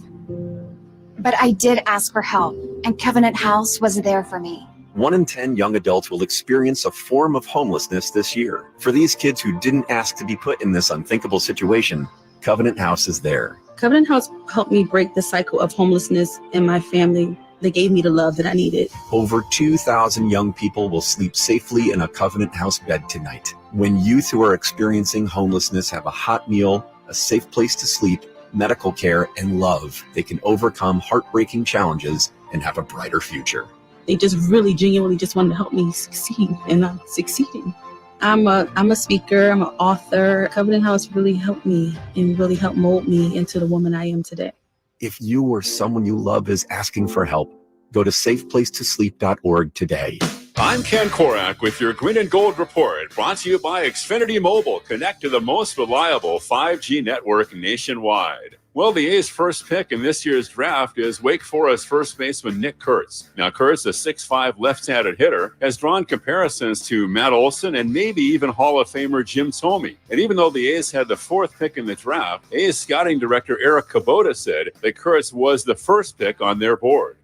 But I did ask for help, and Covenant House was there for me. 1 in 10 young adults will experience a form of homelessness this year. For these kids who didn't ask to be put in this unthinkable situation, Covenant House is there. Covenant House helped me break the cycle of homelessness in my family. They gave me the love that I needed. Over 2,000 young people will sleep safely in a Covenant House bed tonight. When youth who are experiencing homelessness have a hot meal, a safe place to sleep, medical care, and love, they can overcome heartbreaking challenges and have a brighter future. They just really genuinely just wanted to help me succeed, and I'm succeeding. I'm a speaker, I'm an author. Covenant House really helped me and really helped mold me into the woman I am today. If you or someone you love is asking for help, go to safeplacetosleep.org today. I'm Ken Korak with your Green and Gold Report, brought to you by Xfinity Mobile. Connect to the most reliable 5G network nationwide. Well, the A's first pick in this year's draft is Wake Forest first baseman Nick Kurtz. Now, Kurtz, a 6'5" left-handed hitter, has drawn comparisons to Matt Olson and maybe even Hall of Famer Jim Thome. And even though the A's had the fourth pick in the draft, A's scouting director Eric Kubota said that Kurtz was the first pick on their board.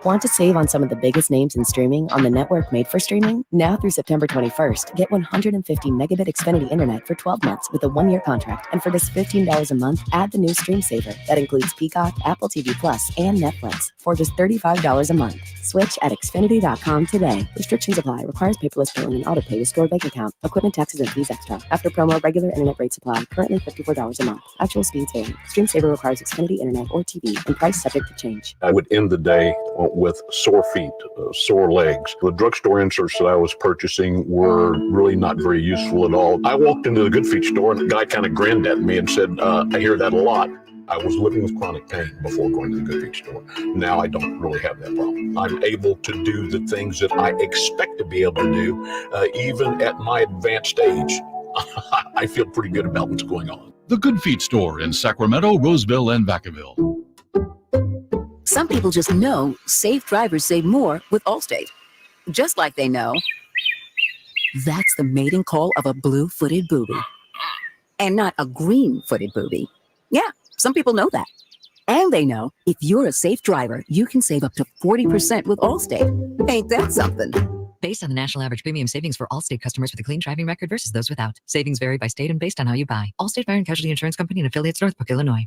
Want to save on some of the biggest names in streaming on the network made for streaming? Now through September 21st, get 150 megabit Xfinity internet for 12 months with a 1-year contract. And for just $15 a month, add the new Stream Saver. That includes Peacock, Apple TV Plus, and Netflix for just $35 a month. Switch at Xfinity.com today. Restrictions apply. Requires paperless billing and auto pay to store bank account. Equipment taxes and fees extra. After promo, regular internet rates apply. Currently $54 a month. Actual speeds vary. Stream Saver requires Xfinity internet or TV and price subject to change. I would end the day with sore feet, sore legs. The drugstore inserts that I was purchasing were really not very useful at all. I walked into the Good Feet store and the guy kind of grinned at me and said, I hear that a lot. I was living with chronic pain before going to the Good Feet store. Now I don't really have that problem. I'm able to do the things that I expect to be able to do, even at my advanced age. I feel pretty good about what's going on. The Good Feet store in Sacramento, Roseville, and Vacaville. Some people just know safe drivers save more with Allstate. Just like they know that's the mating call of a blue-footed booby and not a green-footed booby. Yeah, some people know that. And they know if you're a safe driver, you can save up to 40% with Allstate. Ain't that something? Based on the national average premium savings for Allstate customers with a clean driving record versus those without. Savings vary by state and based on how you buy. Allstate Fire and Casualty Insurance Company and affiliates, Northbrook, Illinois.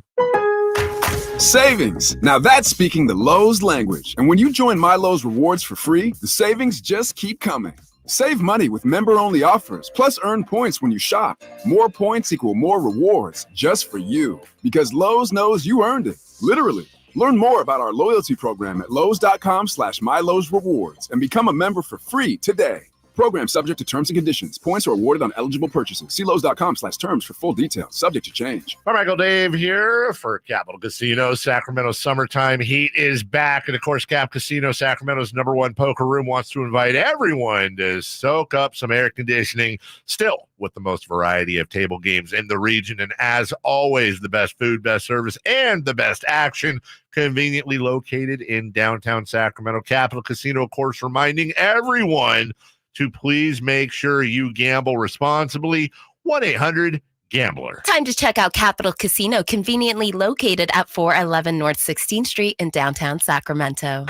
Savings. Now that's speaking the Lowe's language. And when you join My Lowe's Rewards for free, the savings just keep coming. Save money with member-only offers, plus earn points when you shop. More points equal more rewards just for you. Because Lowe's knows you earned it. Literally. Learn more about our loyalty program at lowes.com/MyLowe'sRewards and become a member for free today. Program subject to terms and conditions. Points are awarded on eligible purchases. See Lowe's.com/terms for full details. Subject to change. Hi, Michael Dave here for Capital Casino. Sacramento summertime heat is back. And of course, Cap Casino, Sacramento's #1 poker room, wants to invite everyone to soak up some air conditioning, still with the most variety of table games in the region. And as always, the best food, best service, and the best action, conveniently located in downtown Sacramento. Capital Casino, of course, reminding everyone to please make sure you gamble responsibly. 1-800-GAMBLER. Time to check out Capital Casino, conveniently located at 411 North 16th Street in downtown Sacramento.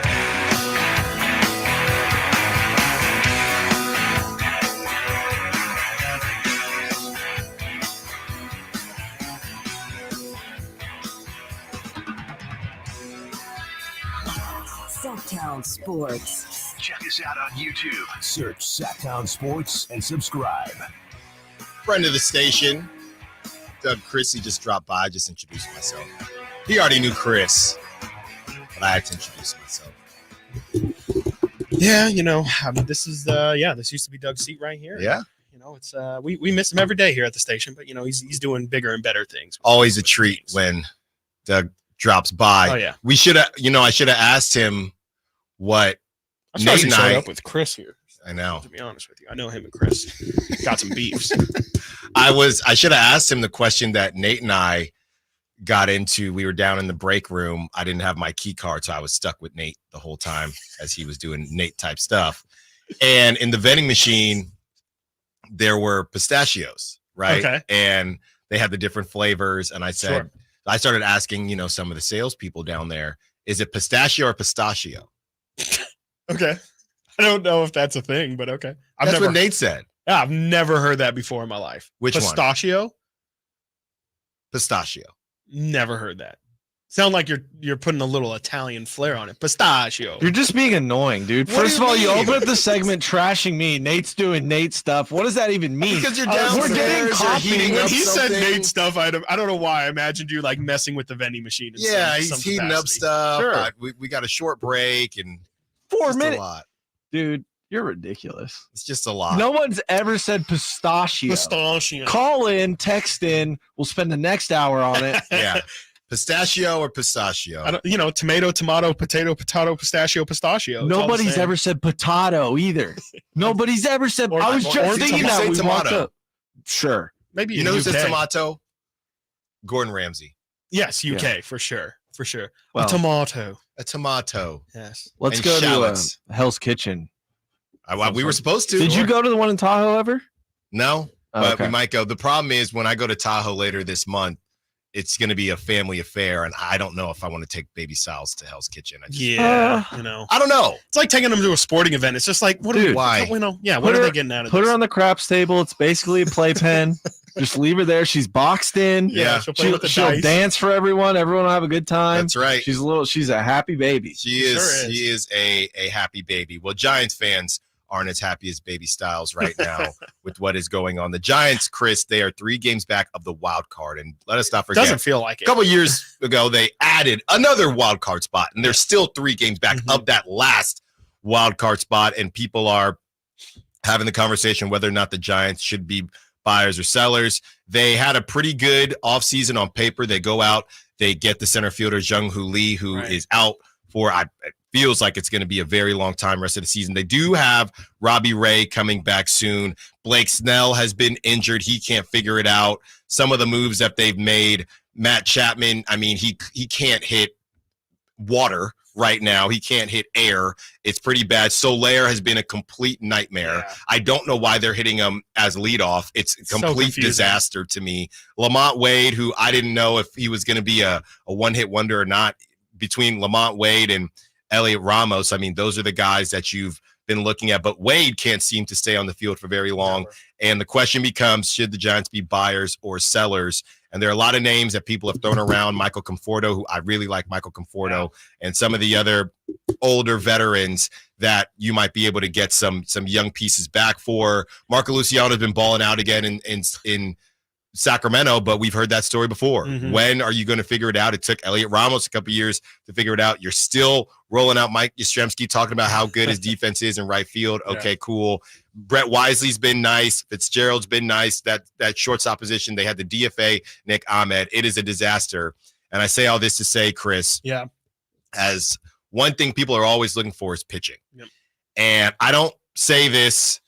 Sacktown Sports. Check us out on YouTube. Search Sacktown Sports and subscribe. Friend of the station, Doug Chrissy, just dropped by. I just introduced myself. He already knew Chris, but I had to introduce myself. Yeah, this is this used to be Doug's seat right here. Yeah. It's we miss him every day here at the station, but he's doing bigger and better things. Always a treat when Doug drops by. Oh yeah. We should have, I should have asked him what Nate and I showed up with Chris here. I know. To be honest with you, I know him and Chris got some beefs. I should have asked him the question that Nate and I got into. We were down in the break room. I didn't have my key card, so I was stuck with Nate the whole time as he was doing Nate type stuff. And in the vending machine, there were pistachios, right? Okay. And they had the different flavors. And I said, I started asking, some of the salespeople down there, Is it pistachio or pistachio? Okay. I don't know if that's a thing, but okay. That's what Nate said. Yeah, I've never heard that before in my life. Which one? Pistachio? Pistachio. Never heard that. Sound like you're putting a little Italian flair on it. Pistachio. You're just being annoying, dude. What First do of you all, you mean? open up the segment trashing me. Nate's doing Nate stuff. What does that even mean? Because you're We're downstairs, getting you're coffee. heating When up he said something. Nate stuff, I don't know why I imagined you like messing with the vending machine. Yeah, he's heating up stuff. Sure. We got a short break and 4 just minutes. a lot. Dude, you're ridiculous. It's just a lot. No one's ever said pistachio. Pistachio. Call in, text in. We'll spend the next hour on it. Yeah. Pistachio or pistachio? I don't, tomato, potato, pistachio. It's all the Nobody's same. ever said potato either. Nobody's ever said. Or- I was or just thinking tomato. that we Say walked tomato. up. Sure. Maybe You know in who UK. says tomato? Gordon Ramsay. Yes, UK Yeah. for sure. Well, a tomato. A tomato. Yes. Let's and go shallots. to Hell's Kitchen. We were supposed to. Did you go to the one in Tahoe ever? No, Oh, but okay. we might go. The problem is when I go to Tahoe later this month, it's going to be a family affair, and I don't know if I want to take baby Stiles to Hell's Kitchen. I just, I don't know. It's like taking them to a sporting event. It's just like, what Dude, are why? What are they getting out of Put this? her on the craps table. It's basically a playpen. Just leave her there. She's boxed in. Yeah. she'll play with the she'll dice. dance for everyone. Everyone will have a good time. That's right. She's a happy baby. She is. Sure is. She is a happy baby. Well, Giants fans aren't as happy as baby Stiles right now with what is going on. The Giants, Chris, they are 3 games back of the wild card, and let us not forget. Doesn't feel like it. A couple years ago, they added another wild card spot, and they're still 3 games back of that last wild card spot. And people are having the conversation whether or not the Giants should be buyers or sellers. They had a pretty good offseason on paper. They go out, they get the center fielder Jung-Hoo Lee, who is out for it feels like it's going to be a very long time rest of the season. They do have Robbie Ray coming back soon. Blake Snell has been injured. He can't figure it out. Some of the moves that they've made, Matt Chapman, I mean, he can't hit water right now. He can't hit air. It's pretty bad. Solaire has been a complete nightmare. Yeah. I don't know why they're hitting him as leadoff. It's a So complete confusing. disaster to me. Lamont Wade, who I didn't know if he was going to be a one-hit wonder or not, between Lamont Wade and Elliot Ramos, I mean, those are the guys that you've been looking at, but Wade can't seem to stay on the field for very long. And the question becomes, should the Giants be buyers or sellers? And there are a lot of names that people have thrown around. Michael Conforto, who I really like Michael Conforto, and some of the other older veterans that you might be able to get some young pieces back for. Marco Luciano has been balling out again in Sacramento, but we've heard that story before. When are you going to figure it out? It took Elliot Ramos a couple years to figure it out. You're still rolling out Mike Yastrzemski, talking about how good his defense is in right field. Okay, cool. Brett Wisely's been nice. Fitzgerald's been nice. That shortstop position, they had the DFA, Nick Ahmed. It is a disaster. And I say all this to say, Chris, as one thing people are always looking for is pitching. And I don't say this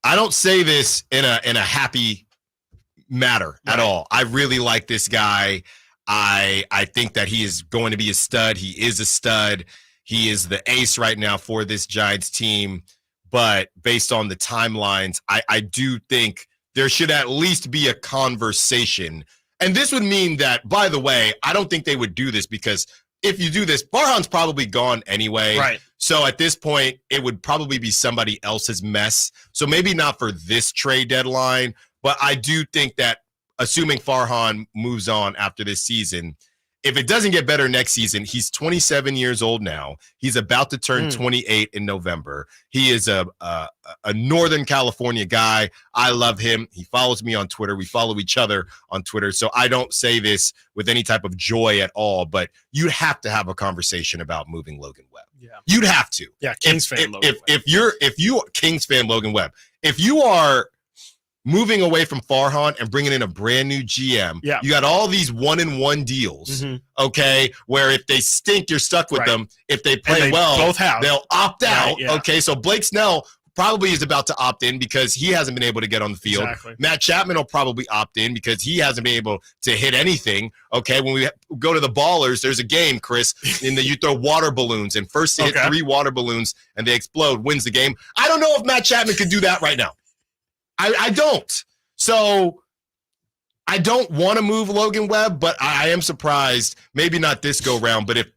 in a happy matter at all. I really like this guy. I think that he is going to be a stud. He is a stud. He is the ace right now for this Giants team. But based on the timelines, I do think there should at least be a conversation. And this would mean that, by the way, I don't think they would do this, because if you do this, Farhan's probably gone anyway. Right. So at this point, it would probably be somebody else's mess. So maybe not for this trade deadline, but I do think that assuming Farhan moves on after this season, if it doesn't get better next season, he's 27 years old now. He's about to turn 28 in November. He is a Northern California guy. I love him. He follows me on Twitter. We follow each other on Twitter. So I don't say this with any type of joy at all, but you'd have to have a conversation about moving Logan Webb. Yeah. You'd have to. Yeah, Kings fan Logan Webb. If you Kings fan Logan Webb, if you are moving away from Farhan and bringing in a brand new GM, you got all these 1-and-1 deals, okay, where if they stink, you're stuck with them. If they play well, they'll opt out, okay? So Blake Snell probably is about to opt in because he hasn't been able to get on the field. Exactly. Matt Chapman will probably opt in because he hasn't been able to hit anything, okay? When we go to the Ballers, there's a game, Chris, and you throw water balloons, and first to hit 3 water balloons and they explode wins the game. I don't know if Matt Chapman could do that right now. I don't. So I don't want to move Logan Webb, but I am surprised, maybe not this go round, but if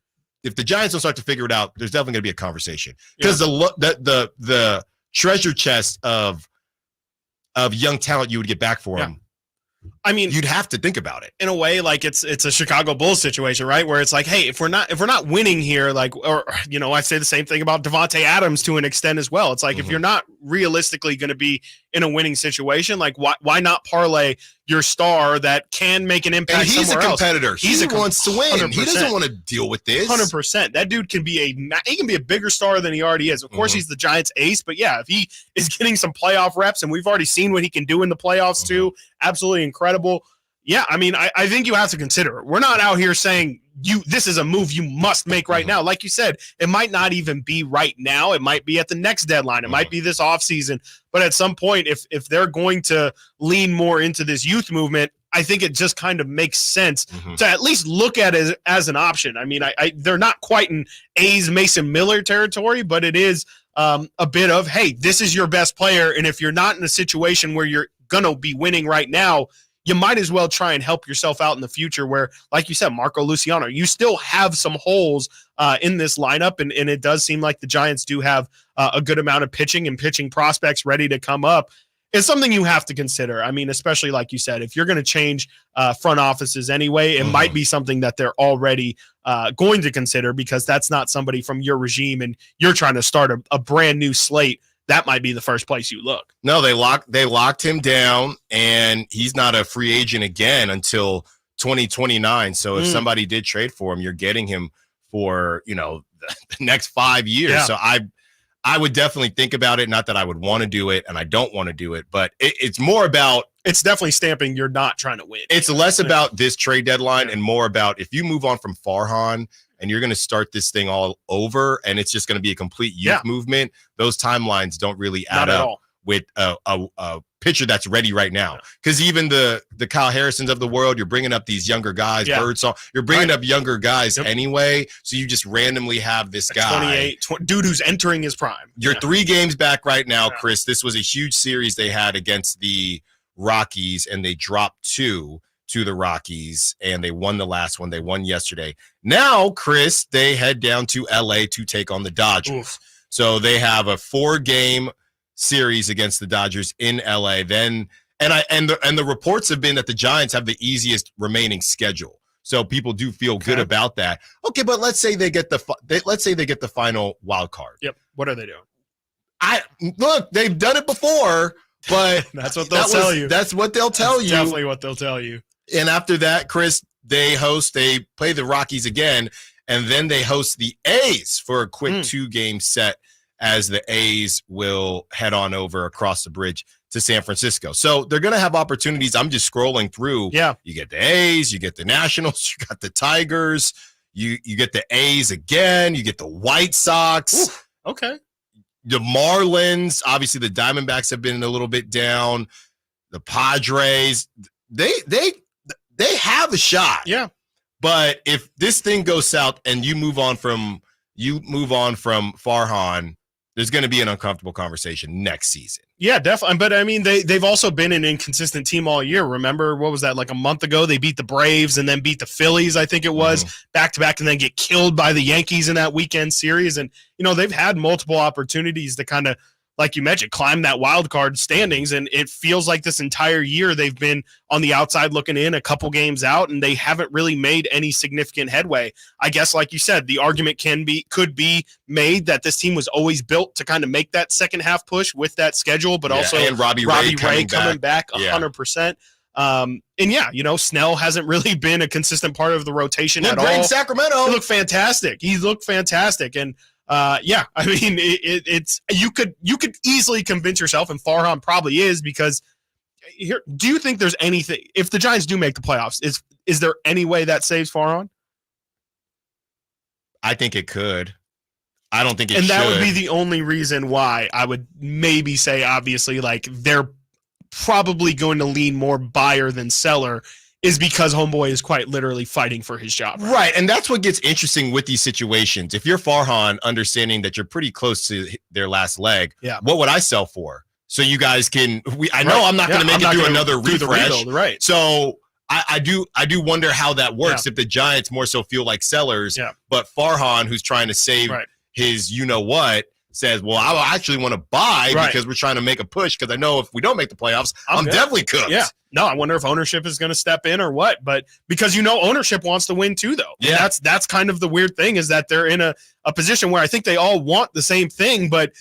if the Giants don't start to figure it out, there's definitely going to be a conversation because the treasure chest of young talent you would get back for him. I mean, you'd have to think about it in a way. Like it's a Chicago Bulls situation, right? Where it's like, hey, if we're not winning here, like, or I say the same thing about Devontae Adams to an extent as well. It's like if you're not realistically going to be in a winning situation, like why not parlay your star that can make an impact? And he's somewhere a competitor. Else? He wants to win. 100%. He doesn't want to deal with this. 100%. That dude can be a bigger star than he already is. Of course, he's the Giants' ace, but yeah, if he is getting some playoff reps, and we've already seen what he can do in the playoffs too, absolutely incredible. Yeah, I mean, I think you have to consider it. We're not out here saying this is a move you must make right now. Like you said, it might not even be right now. It might be at the next deadline. It might be this offseason. But at some point, if they're going to lean more into this youth movement, I think it just kind of makes sense to at least look at it as an option. I mean, they're not quite in A's Mason Miller territory, but it is a bit of, hey, this is your best player. And if you're not in a situation where you're going to be winning right now, you might as well try and help yourself out in the future where, like you said, Marco Luciano, you still have some holes in this lineup. And it does seem like the Giants do have a good amount of pitching and pitching prospects ready to come up. It's something you have to consider. I mean, especially like you said, if you're going to change front offices anyway, it might be something that they're already going to consider because that's not somebody from your regime and you're trying to start a brand new slate. That might be the first place you look. No, they locked him down, and he's not a free agent again until 2029. So if somebody did trade for him, you're getting him for the next 5 years. Yeah. So I would definitely think about it. Not that I would want to do it, and I don't want to do it, but it's more about. It's definitely stamping you're not trying to win. It's less about this trade deadline and more about if you move on from Farhan and you're going to start this thing all over and it's just going to be a complete youth movement, those timelines don't really add up with a pitcher that's ready right now. Because even the Kyle Harrisons of the world, you're bringing up these younger guys, Birdsong, you're bringing up younger guys anyway, so you just randomly have this guy. 28, dude who's entering his prime. You're 3 games back right now, Chris. This was a huge series they had against the Rockies, and they dropped 2 to the Rockies, and they won the last one. They won yesterday. Now, Chris, they head down to LA to take on the Dodgers. Oof. So they have a 4-game series against the Dodgers in LA. Then, and the reports have been that the Giants have the easiest remaining schedule. So people do feel good about that. Okay, but let's say they get the final wild card. Yep. What are they doing? Look, they've done it before, but that's what they'll tell you. That's what they'll tell you. Definitely what they'll tell you. And after that, Chris, they play the Rockies again, and then they host the A's for a quick 2-game set as the A's will head on over across the bridge to San Francisco. So they're going to have opportunities. I'm just scrolling through. Yeah. You get the A's, you get the Nationals, you got the Tigers, you get the A's again, you get the White Sox. Ooh, okay. The Marlins, obviously the Diamondbacks have been a little bit down. The Padres, they have a shot. Yeah. But if this thing goes south and you move on from Farhan, there's going to be an uncomfortable conversation next season. Yeah, definitely. But I mean, they've also been an inconsistent team all year. Remember, what was that, like a month ago? They beat the Braves and then beat the Phillies, I think it was, back-to-back, and then get killed by the Yankees in that weekend series. And, they've had multiple opportunities to kind of, like you mentioned, climb that wild card standings. And it feels like this entire year they've been on the outside looking in, a couple games out, and they haven't really made any significant headway. I guess, like you said, the argument could be made that this team was always built to kind of make that second half push with that schedule, but also and Robbie Ray coming back 100%. And Snell hasn't really been a consistent part of the rotation at all. In Sacramento. He looked fantastic. And I mean, it's you could easily convince yourself, and Farhan probably is, because here, do you think there's anything, if the Giants do make the playoffs, is there any way that saves Farhan? I think it could. I don't think it should. And that would be the only reason why I would maybe say, obviously, like, they're probably going to lean more buyer than seller, is because homeboy is quite literally fighting for his job. Right, and that's what gets interesting with these situations. If you're Farhan, understanding that you're pretty close to their last leg, what would I sell for? So you guys can – I know I'm not going to make it through another refresh. Right. So I do wonder how that works if the Giants more so feel like sellers, but Farhan, who's trying to save his you-know-what, says, well, I actually want to buy because we're trying to make a push because I know if we don't make the playoffs, I'm definitely cooked. Yeah. No, I wonder if ownership is going to step in or what. But because, ownership wants to win too, though. Yeah. And that's kind of the weird thing is that they're in a position where I think they all want the same thing, but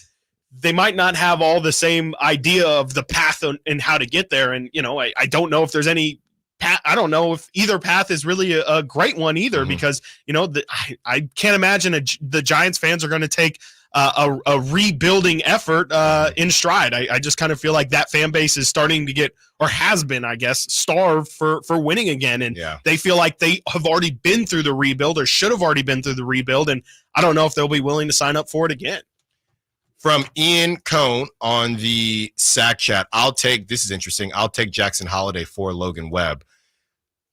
they might not have all the same idea of the path and how to get there. And, I don't know if there's any path. I don't know if either path is really a great one either because, I can't imagine the Giants fans are going to take a rebuilding effort in stride. I just kind of feel like that fan base is starting to get, or has been, I guess, starved for winning again. And they feel like they have already been through the rebuild or should have already been through the rebuild. And I don't know if they'll be willing to sign up for it again. From Ian Cohn on the Sack Chat, this is interesting, I'll take Jackson Holliday for Logan Webb.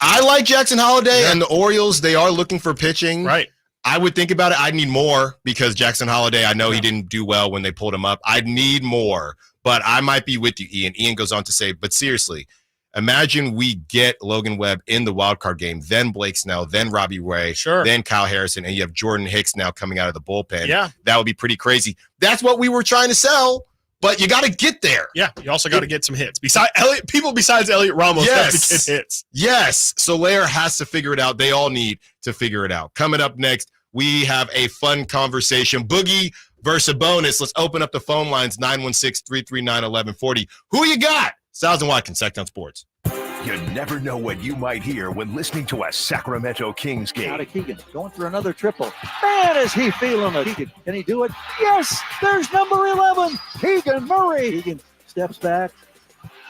I like Jackson Holliday and the Orioles. They are looking for pitching. Right. I would think about it. I'd need more because Jackson Holliday, I know he didn't do well when they pulled him up. I'd need more, but I might be with you, Ian. Ian goes on to say, but seriously, imagine we get Logan Webb in the wild card game, then Blake Snell, then Robbie Ray, then Kyle Harrison, and you have Jordan Hicks now coming out of the bullpen. Yeah. That would be pretty crazy. That's what we were trying to sell. But you got to get there. Yeah, you also got to get some hits. Besides Elliot Ramos have to get hits. Yes, Soler has to figure it out. They all need to figure it out. Coming up next, we have a fun conversation. Boogie versus bonus. Let's open up the phone lines, 916-339-1140. Who you got? Stiles and Watkins, Sacktown Sports. You never know what you might hear when listening to a Sacramento Kings game. Out of Keegan, going for another triple. Man, is he feeling it. Keegan, can he do it? Yes, there's number 11, Keegan Murray. Keegan steps back.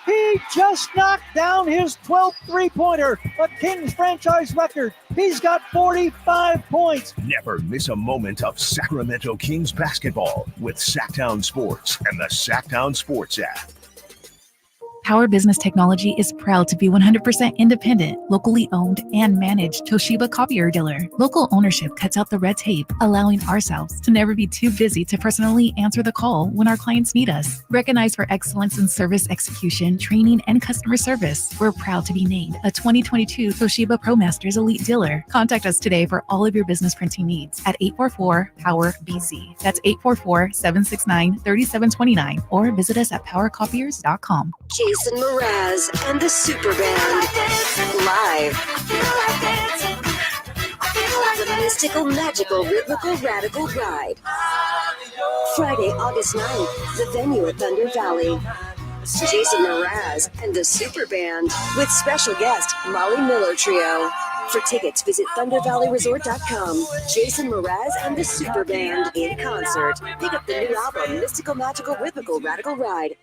He just knocked down his 12th three-pointer, a Kings franchise record. He's got 45 points. Never miss a moment of Sacramento Kings basketball with Sacktown Sports and the Sacktown Sports app. Power Business Technology is proud to be 100% independent, locally owned, and managed Toshiba copier dealer. Local ownership cuts out the red tape, allowing ourselves to never be too busy to personally answer the call when our clients need us. Recognized for excellence in service execution, training, and customer service, we're proud to be named a 2022 Toshiba ProMasters Elite Dealer. Contact us today for all of your business printing needs at 844-POWER-BZ. That's 844-769-3729, or visit us at powercopiers.com. Jason Mraz and the Super Band live. The mystical, magical, rhythmical, radical ride. Friday, August 9th, the venue at Thunder Valley. Jason Mraz and the Super Band with special guest Molly Miller Trio. For tickets, visit ThunderValleyResort.com. Jason Mraz and the Super Band in concert. Pick up the new album, Mystical, Magical, Rhythmical, Radical Ride.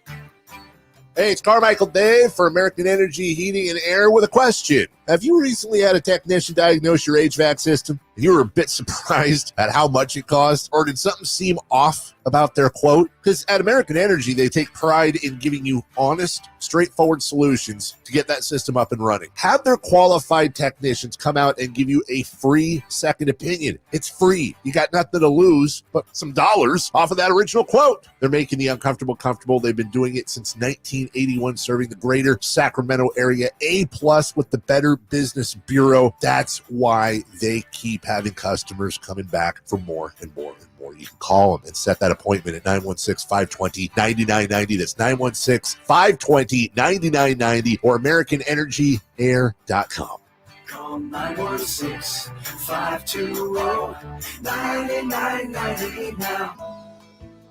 Hey, it's Carmichael Dave for American Energy Heating and Air with a question. Have you recently had a technician diagnose your HVAC system and you were a bit surprised at how much it cost? Or did something seem off about their quote? Because at American Energy, they take pride in giving you honest, straightforward solutions to get that system up and running. Have their qualified technicians come out and give you a free second opinion. It's free. You got nothing to lose but some dollars off of that original quote. They're making the uncomfortable comfortable. They've been doing it since 1981, serving the greater Sacramento area. A+ with the Better Business Bureau. That's why they keep having customers coming back for more and more and more. You can call them and set that appointment at 916-520-9990. That's 916-520-9990 or AmericanEnergyAir.com. Call 916-520-9990 now.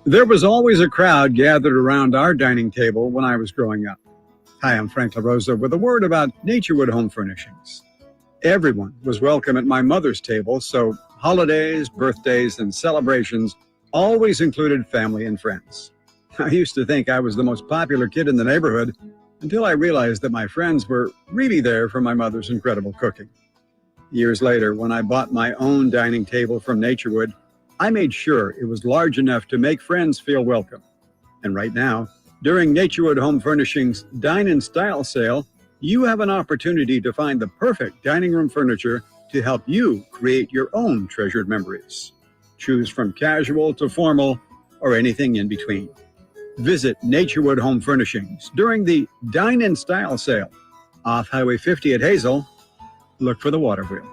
There was always a crowd gathered around our dining table when I was growing up. Hi, I'm Frank LaRosa with a word about Naturewood Home Furnishings. Everyone was welcome at my mother's table, so holidays, birthdays, and celebrations always included family and friends. I used to think I was the most popular kid in the neighborhood until I realized that my friends were really there for my mother's incredible cooking. Years later, when I bought my own dining table from Naturewood, I made sure it was large enough to make friends feel welcome. And right now, during Naturewood Home Furnishings' Dine in Style sale, you have an opportunity to find the perfect dining room furniture to help you create your own treasured memories. Choose from casual to formal or anything in between. Visit Naturewood Home Furnishings during the Dine in Style sale Off Highway 50 at Hazel, look for the water wheel.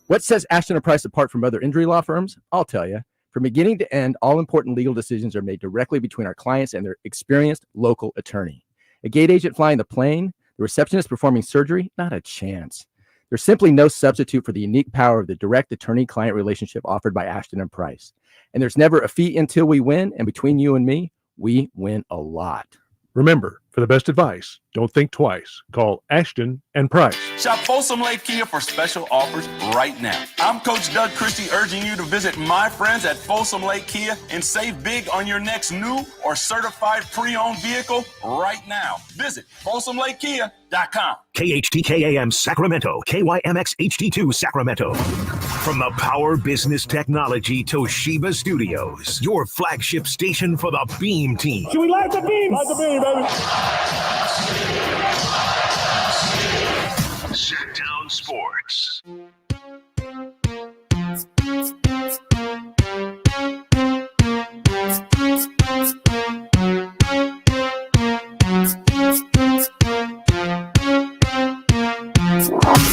What sets Ashton & Price apart from other injury law firms? I'll tell you. From beginning to end, all important legal decisions are made directly between our clients and their experienced local attorney. A gate agent flying the plane, the receptionist performing surgery, not a chance. There's simply no substitute for the unique power of the direct attorney-client relationship offered by Ashton & Price. And there's never a fee until we win, and between you and me, we win a lot. Remember, for the best advice, don't think twice. Call Ashton and Price. Shop Folsom Lake Kia for special offers right now. I'm Coach Doug Christie urging you to visit my friends at Folsom Lake Kia and save big on your next new or certified pre-owned vehicle right now. Visit FolsomLakeKia.com. KHTKAM Sacramento, KYMX HD2 Sacramento. From the Power Business Technology Toshiba Studios, your flagship station for the Beam team. Should we light the beam? Light the beam, baby. Sacktown Sports.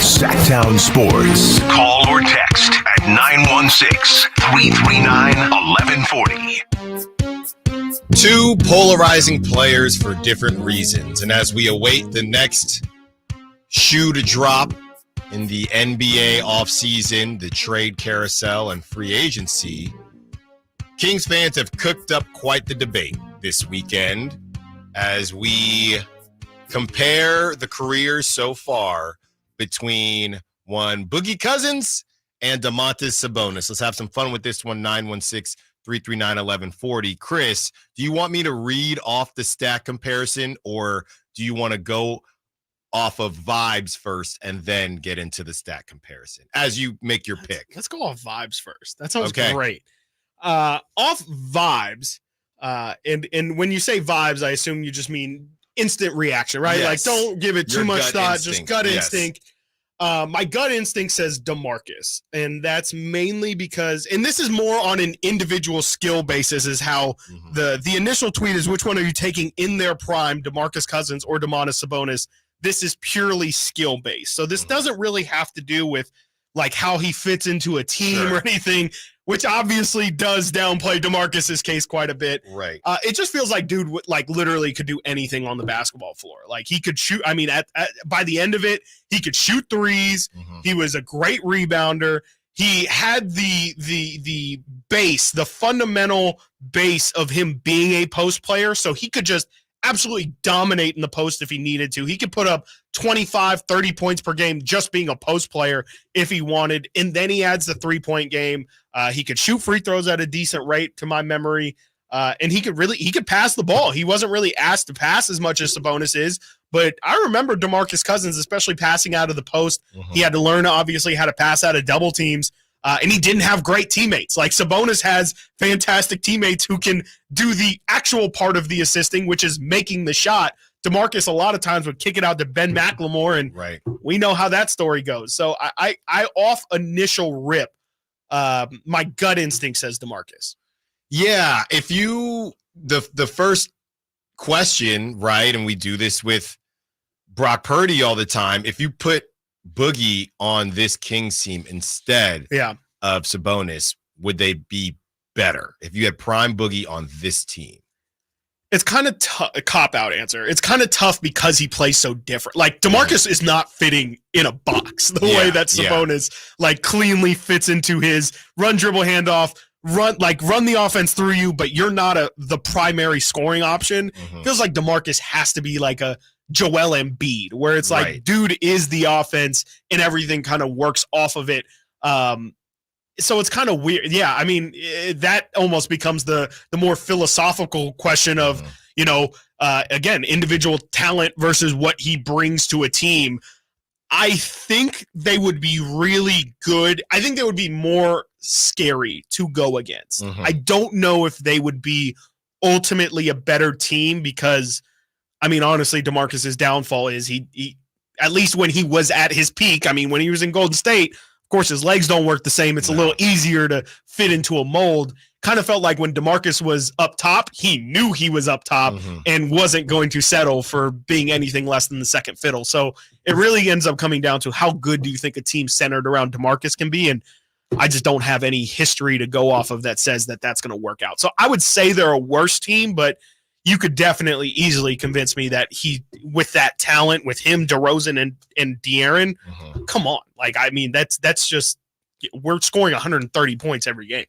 Sacktown Sports. Call or text at 916-339-1140. Two polarizing players for different reasons. And as we await the next shoe to drop in the NBA offseason, the trade carousel, and free agency, Kings fans have cooked up quite the debate this weekend as we compare the careers so far between one Boogie Cousins and Domantas Sabonis. Let's have some fun with this one. 916-339-1140. Chris, do you want me to read off the stat comparison, or do you want to go off of vibes first and then get into the stat comparison as you make your pick? Let's go off vibes first. That sounds great. Off vibes, and when you say vibes, I assume you just mean instant reaction, right? Yes. Like, don't give it too much thought, instinct. just gut Yes. instinct. My gut instinct says DeMarcus, and that's mainly because, and this is more on an individual skill basis, is how the initial tweet is, which one are you taking in their prime, DeMarcus Cousins or Domantas Sabonis? This is purely skill based. So this doesn't really have to do with like how he fits into a team or anything, which obviously does downplay DeMarcus's case quite a bit. Right. It just feels like dude like literally could do anything on the basketball floor. Like he could shoot. I mean, by the end of it, he could shoot threes. He was a great rebounder. He had the base, the fundamental base of him being a post player. So he could just absolutely dominate in the post if he needed to. He could put up 25, 30 points per game just being a post player if he wanted. And then he adds the 3-point game. He could shoot free throws at a decent rate to my memory. And he could pass the ball. He wasn't really asked to pass as much as Sabonis is, but I remember DeMarcus Cousins, especially passing out of the post. He had to learn, obviously, how to pass out of double teams. And he didn't have great teammates. Like Sabonis has fantastic teammates who can do the actual part of the assisting, which is making the shot. DeMarcus a lot of times would kick it out to Ben McLemore, and we know how that story goes. So I off initial rip, my gut instinct says DeMarcus. Yeah, if you the first question, right, and we do this with Brock Purdy all the time, if you put Boogie on this Kings team instead of Sabonis, would they be better if you had prime Boogie on this team? It's kind of a cop-out answer. It's kind of tough because he plays so different. Like, DeMarcus is not fitting in a box the way that Sabonis like cleanly fits into his run, dribble, handoff, run the offense through you, but you're not the primary scoring option. Feels like DeMarcus has to be like a Joel Embiid, where it's like, dude is the offense and everything kind of works off of it. So it's kind of weird. Yeah, I mean, that almost becomes the more philosophical question of, again, individual talent versus what he brings to a team. I think they would be really good. I think they would be more scary to go against. I don't know if they would be ultimately a better team because, I mean, honestly, DeMarcus's downfall is he at least when he was at his peak, I mean, when he was in Golden State, Of course, his legs don't work the same. It's a little easier to fit into a mold. Kind of felt like when DeMarcus was up top, he knew he was up top and wasn't going to settle for being anything less than the second fiddle. So it really ends up coming down to how good do you think a team centered around DeMarcus can be? And I just don't have any history to go off of that says that that's going to work out. So I would say they're a worse team, but you could definitely easily convince me that he, with that talent, with him, DeRozan and De'Aaron, come on. Like, I mean, that's just, we're scoring 130 points every game.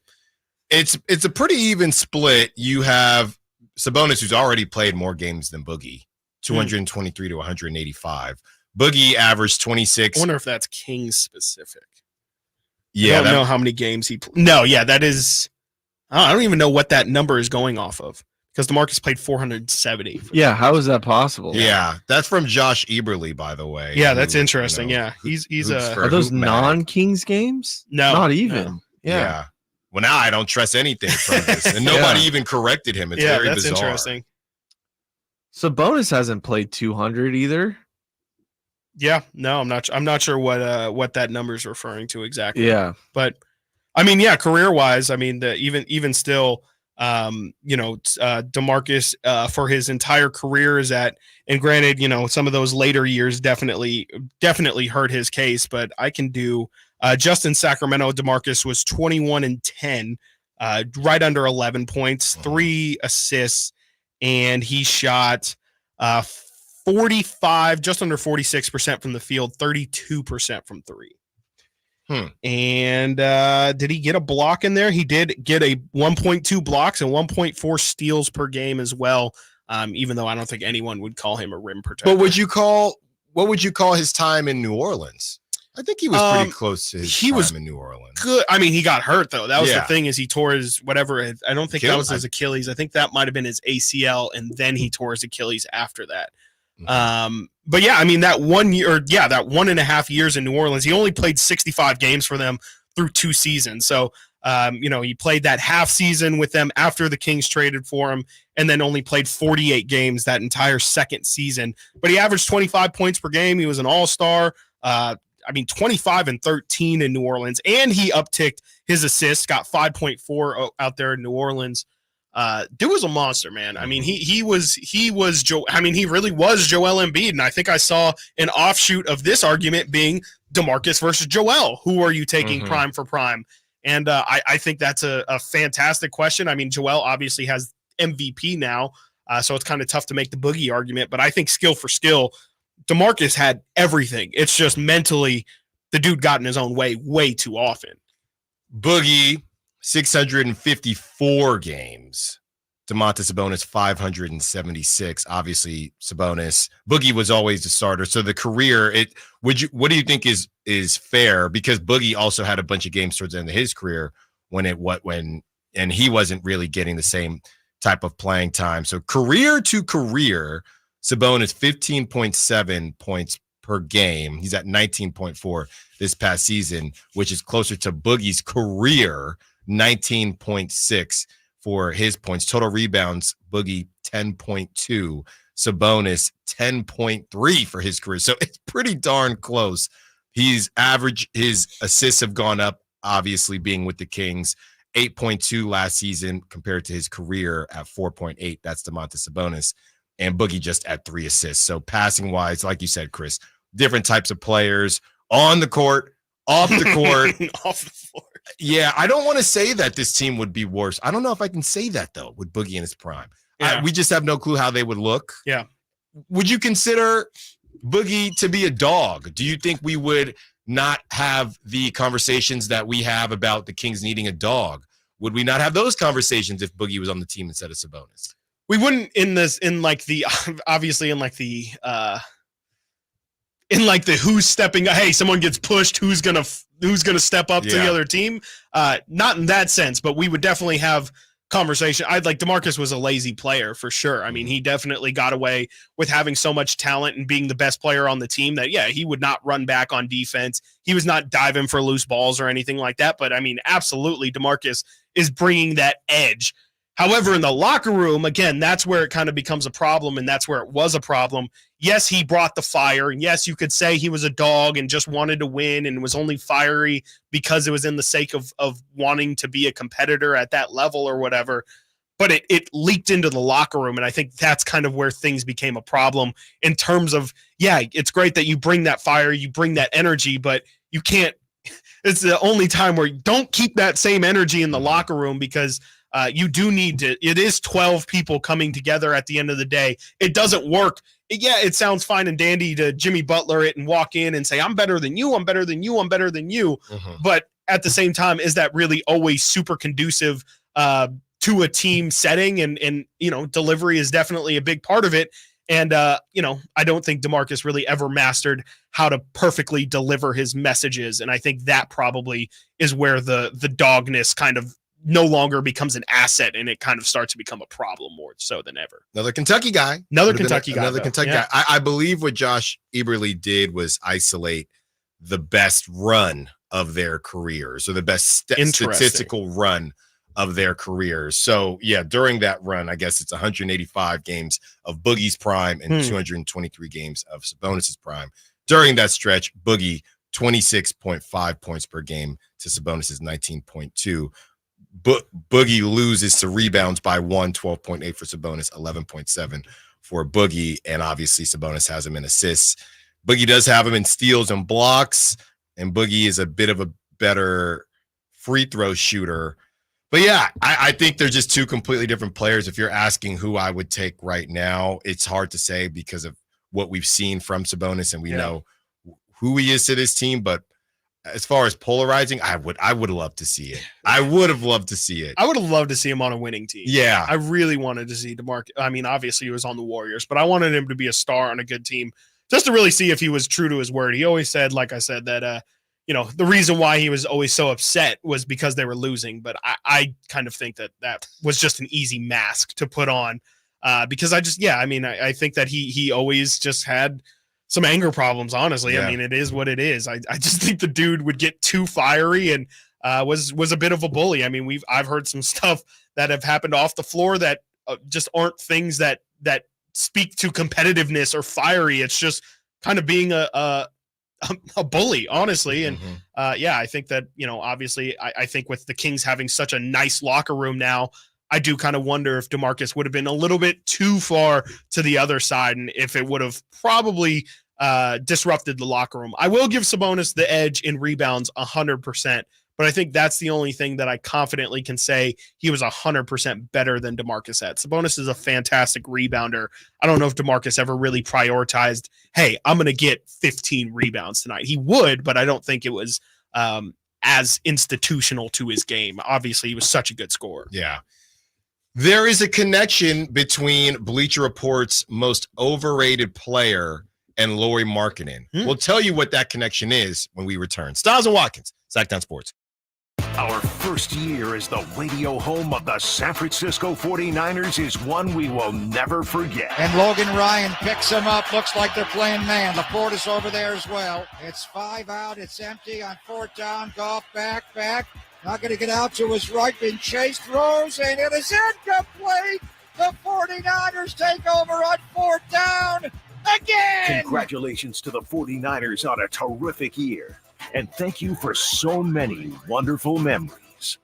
It's a pretty even split. You have Sabonis, who's already played more games than Boogie, 223 to 185. Boogie averaged 26. I wonder if that's Kings specific. Yeah, I don't know how many games he played. No, yeah, that is. I don't even know what that number is going off of because DeMarcus played 470. Yeah, how is that possible? Yeah, that's from Josh Eberle, by the way. Yeah, that's interesting. Yeah, he's Are those non-Kings games? No, not even. No. Yeah. Well, now I don't trust anything from this, and nobody even corrected him. It's very that's bizarre. Interesting. Sabonis hasn't played 200 either. Yeah, no, I'm not sure what that number is referring to exactly. Yeah, but I mean, yeah, career wise, I mean, even still, DeMarcus for his entire career is at, and granted, some of those later years definitely hurt his case, but I can do. Just in Sacramento, DeMarcus was 21-10, right under 11 points, 3 assists, and he shot 45, just under 46% from the field, 32% from three. And did he get a block in there? He did get a 1.2 blocks and 1.4 steals per game as well. Even though I don't think anyone would call him a rim protector. But what would you call his time in New Orleans? I think he was pretty close to his time in New Orleans. Good. I mean, he got hurt though. That was the thing, is he tore his whatever. I don't think that was his Achilles. I think that might have been his ACL, and then he tore his Achilles after that. But yeah, I mean, that 1 year, that 1.5 years in New Orleans, he only played 65 games for them through 2 seasons. So, he played that half season with them after the Kings traded for him, and then only played 48 games that entire second season. But he averaged 25 points per game. He was an all-star. 25 and 13 in New Orleans, and he upticked his assists, got 5.4 out there in New Orleans. Dude was a monster, man. I mean, he really was Joel Embiid, and I think I saw an offshoot of this argument being DeMarcus versus Joel. Who are you taking prime for prime? And I think that's a fantastic question. I mean, Joel obviously has MVP now, so it's kind of tough to make the Boogie argument, but I think skill for skill, DeMarcus had everything. It's just mentally the dude got in his own way too often. Boogie, 654 games. Domantas Sabonis, 576. Obviously, Boogie was always the starter. So the career, what do you think is fair? Because Boogie also had a bunch of games towards the end of his career and he wasn't really getting the same type of playing time. So career to career, Sabonis 15.7 points per game. He's at 19.4 this past season, which is closer to Boogie's career, 19.6 for his points. Total rebounds, Boogie 10.2, Sabonis 10.3 for his career. So it's pretty darn close. His assists have gone up, obviously being with the Kings, 8.2 last season compared to his career at 4.8. That's Domantas Sabonis. And Boogie just at 3 assists. So passing wise, like you said, Chris, different types of players on the court, off the court. Off the floor. Yeah, I don't want to say that this team would be worse. I don't know if I can say that, though, with Boogie in his prime. Yeah. We just have no clue how they would look. Yeah. Would you consider Boogie to be a dog? Do you think we would not have the conversations that we have about the Kings needing a dog? Would we not have those conversations if Boogie was on the team instead of Sabonis? We wouldn't in the who's stepping, hey, someone gets pushed, who's gonna step up to the other team. Not in that sense, but we would definitely have conversation. DeMarcus was a lazy player for sure. I mean, he definitely got away with having so much talent and being the best player on the team that, he would not run back on defense. He was not diving for loose balls or anything like that. But I mean, absolutely, DeMarcus is bringing that edge. However, in the locker room, again, that's where it kind of becomes a problem, and that's where it was a problem. Yes, he brought the fire, and yes, you could say he was a dog and just wanted to win and was only fiery because it was in the sake of wanting to be a competitor at that level or whatever. But it leaked into the locker room, and I think that's kind of where things became a problem in terms of, yeah, it's great that you bring that fire, you bring that energy, but you can't – it's the only time where you don't keep that same energy in the locker room because – you do need to, it is 12 people coming together at the end of the day. It doesn't work. Yeah, it sounds fine and dandy to Jimmy Butler it and walk in and say, I'm better than you, I'm better than you, I'm better than you. But at the same time, is that really always super conducive to a team setting? And delivery is definitely a big part of it. And, I don't think DeMarcus really ever mastered how to perfectly deliver his messages. And I think that probably is where the dogness kind of no longer becomes an asset, and it kind of starts to become a problem more so than ever. Another Kentucky guy. Another Kentucky guy. I believe what Josh Eberle did was isolate the best run of their careers, or the best statistical run of their careers. So, yeah, during that run, I guess it's 185 games of Boogie's prime and 223 games of Sabonis' prime. During that stretch, Boogie, 26.5 points per game to Sabonis' 19.2. Boogie loses to rebounds by 12.8 for Sabonis, 11.7 for Boogie, and obviously Sabonis has him in assists. Boogie does have him in steals and blocks, and Boogie is a bit of a better free throw shooter. But yeah, I think they're just two completely different players. If you're asking who I would take right now, it's hard to say because of what we've seen from Sabonis, and we know who he is to this team, but as far as polarizing, I would love to see it. I would have loved to see it. I would have loved to see him on a winning team. Yeah. I really wanted to see DeMarcus. I mean, obviously he was on the Warriors, but I wanted him to be a star on a good team just to really see if he was true to his word. He always said, like I said, that, the reason why he was always so upset was because they were losing. But I kind of think that was just an easy mask to put on because I think that he always just had some anger problems, honestly. Yeah. I mean, it is what it is. I just think the dude would get too fiery and was a bit of a bully. I mean, I've heard some stuff that have happened off the floor that just aren't things that speak to competitiveness or fiery. It's just kind of being a bully, honestly. And I think that, obviously I think with the Kings having such a nice locker room now, I do kind of wonder if DeMarcus would have been a little bit too far to the other side and if it would have probably disrupted the locker room. I will give Sabonis the edge in rebounds 100%, but I think that's the only thing that I confidently can say he was 100% better than DeMarcus at. Sabonis is a fantastic rebounder. I don't know if DeMarcus ever really prioritized, hey, I'm going to get 15 rebounds tonight. He would, but I don't think it was as institutional to his game. Obviously, he was such a good scorer. Yeah. There is a connection between Bleacher Report's most overrated player and Lauri Markkanen. We'll tell you what that connection is when we return. Stiles and Watkins, Sacktown Sports. Our first year as the radio home of the San Francisco 49ers is one we will never forget. And Logan Ryan picks him up. Looks like they're playing man. Laporta's over there as well. It's 5 out. It's empty on 4th down. Goff back. Not going to get out to his right. Being chased, throws, and it is incomplete. The 49ers take over on 4th down again. Congratulations to the 49ers on a terrific year. And thank you for so many wonderful memories.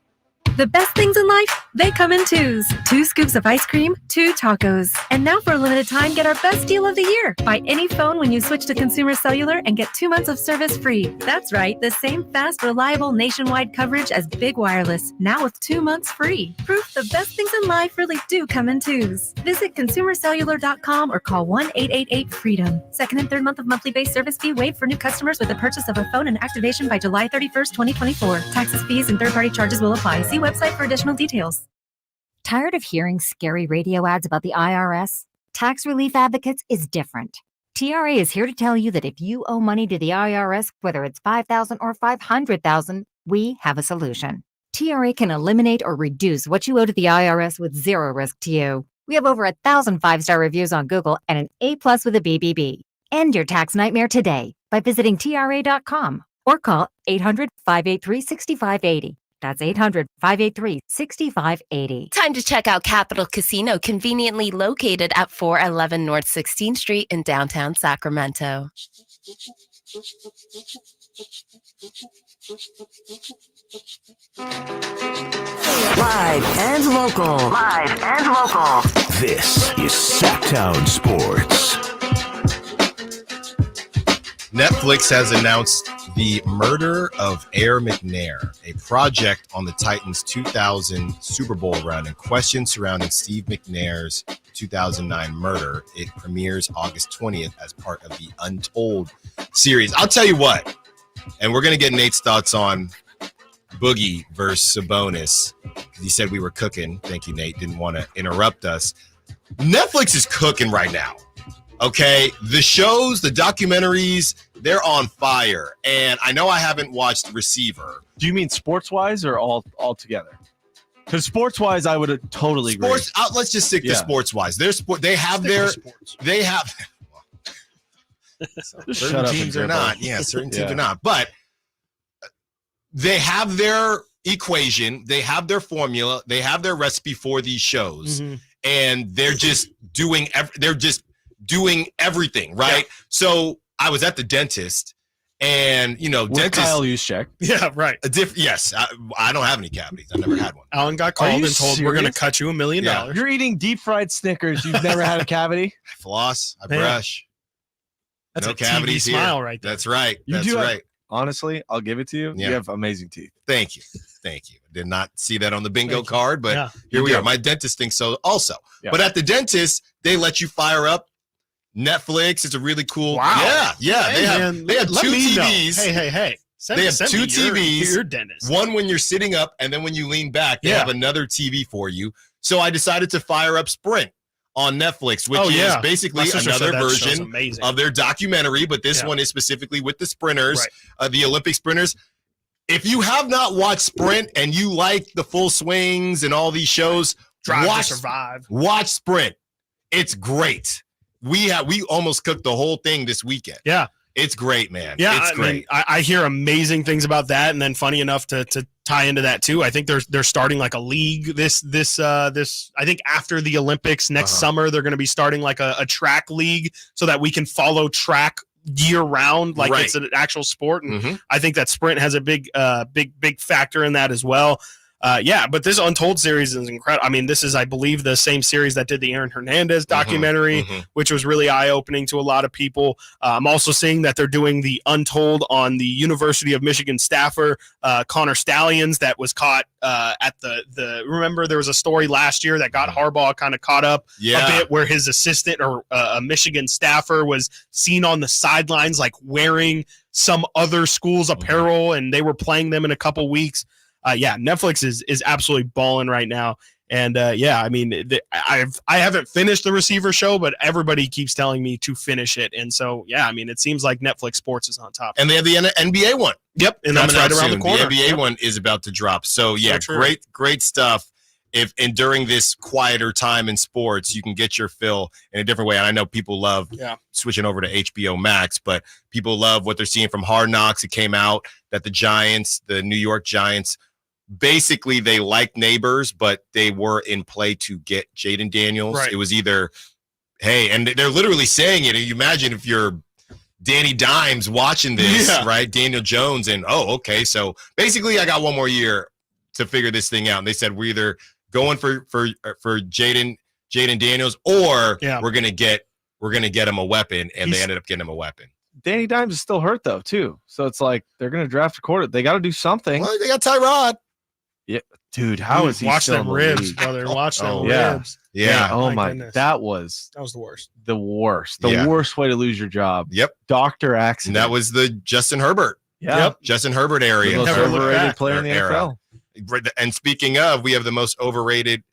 The best things in life, they come in twos. 2 scoops of ice cream, 2 tacos. And now for a limited time, get our best deal of the year. Buy any phone when you switch to Consumer Cellular and get 2 months of service free. That's right, the same fast, reliable nationwide coverage as Big Wireless, now with 2 months free. Proof the best things in life really do come in twos. Visit consumercellular.com or call 1-888-FREEDOM. Second and third month of monthly base service fee waived for new customers with the purchase of a phone and activation by July 31st, 2024. Taxes, fees, and third-party charges will apply. See website for additional details. Tired of hearing scary radio ads about the IRS? Tax Relief Advocates is different. TRA is here to tell you that if you owe money to the IRS, whether it's $5,000 or $500,000, we have a solution. TRA can eliminate or reduce what you owe to the IRS with zero risk to you. We have over 1,000 5-star reviews on Google and an A+ with a BBB. End your tax nightmare today by visiting TRA.com or call 800-583-6580. That's 800-583-6580. Time to check out Capital Casino, conveniently located at 411 North 16th Street in downtown Sacramento. Live and local. This is Sacktown Sports. Netflix has announced the murder of Air McNair, a project on the Titans' 2000 Super Bowl run and questions surrounding Steve McNair's 2009 murder. It premieres August 20th as part of the Untold series. I'll tell you what, and we're going to get Nate's thoughts on Boogie versus Sabonis. He said we were cooking. Thank you, Nate. Didn't want to interrupt us. Netflix is cooking right now. Okay, the shows, the documentaries, they're on fire. And I know I haven't watched Receiver. Do you mean sports-wise or all together? Because sports-wise, I would totally agree. Let's just stick to sports-wise. They have certain teams are not. Yeah, certain teams are not. But they have their equation. They have their formula. They have their recipe for these shows. Mm-hmm. And they're just doing everything, right? Yeah. So I was at the dentist, and with Kyle Juszczyk. Yeah, right. Yes, I don't have any cavities. I've never had one. Alan got called and told we're going to cut you $1 million. You're eating deep fried Snickers. You've never had a cavity. I floss. I brush. That's no a cavities TV smile right there. That's right. Honestly, I'll give it to you. Yeah. You have amazing teeth. Thank you. Did not see that on the bingo card, but here we are. My dentist thinks so also. Yeah. But at the dentist, they let you fire up Netflix. It's a really cool. Wow. Yeah. Hey, they have two TVs. Hey. They have two TVs. Your dentist. One when you're sitting up, and then when you lean back, they have another TV for you. So I decided to fire up Sprint on Netflix, which is basically another version of their documentary, but this one is specifically with the sprinters, the Olympic sprinters. If you have not watched Sprint and you like the Full Swings and all these shows, Drive to Survive. Watch Sprint. It's great. We almost cooked the whole thing this weekend. Yeah. It's great, man. Yeah, it's great. I hear amazing things about that, and then funny enough to tie into that too. I think they're starting like a league this I think after the Olympics next summer they're going to be starting like a track league so that we can follow track year round like it's an actual sport, and I think that Sprint has a big factor in that as well. But this Untold series is incredible. I mean, this is, I believe, the same series that did the Aaron Hernandez documentary, which was really eye-opening to a lot of people. I'm also seeing that they're doing the Untold on the University of Michigan staffer, Connor Stallions, that was caught at the remember there was a story last year that got Harbaugh kind of caught up a bit where his assistant or a Michigan staffer was seen on the sidelines like wearing some other school's apparel, and they were playing them in a couple weeks. Netflix is absolutely balling right now. And I mean, I haven't finished the Receiver show, but everybody keeps telling me to finish it. And so, I mean, it seems like Netflix Sports is on top. And they have the NBA one. Yep. And that's right around the corner. The NBA one is about to drop. So, great stuff. And during this quieter time in sports, you can get your fill in a different way. And I know people love switching over to HBO Max, but people love what they're seeing from Hard Knocks. It came out that the New York Giants, basically they like Neighbors, but they were in play to get Jaden Daniels. It was either, hey, and they're literally saying it. You imagine if you're Danny Dimes watching this, right? Daniel Jones, and okay. So basically I got one more year to figure this thing out. And they said we're either going for Jaden Daniels, or we're gonna get him a weapon, and they ended up getting him a weapon. Danny Dimes is still hurt though, too. So it's like they're gonna draft a quarter. They got to do something. Well, they got Tyrod. Yeah, dude, how is he? Watch still them ribs, brother. Watch them ribs. Yeah. Oh my, goodness. that was the worst. The worst way to lose your job. Yep. Doctor accident. And that was the Justin Herbert. Yep. Justin Herbert area. The most overrated player in the NFL. And speaking of, we have the most overrated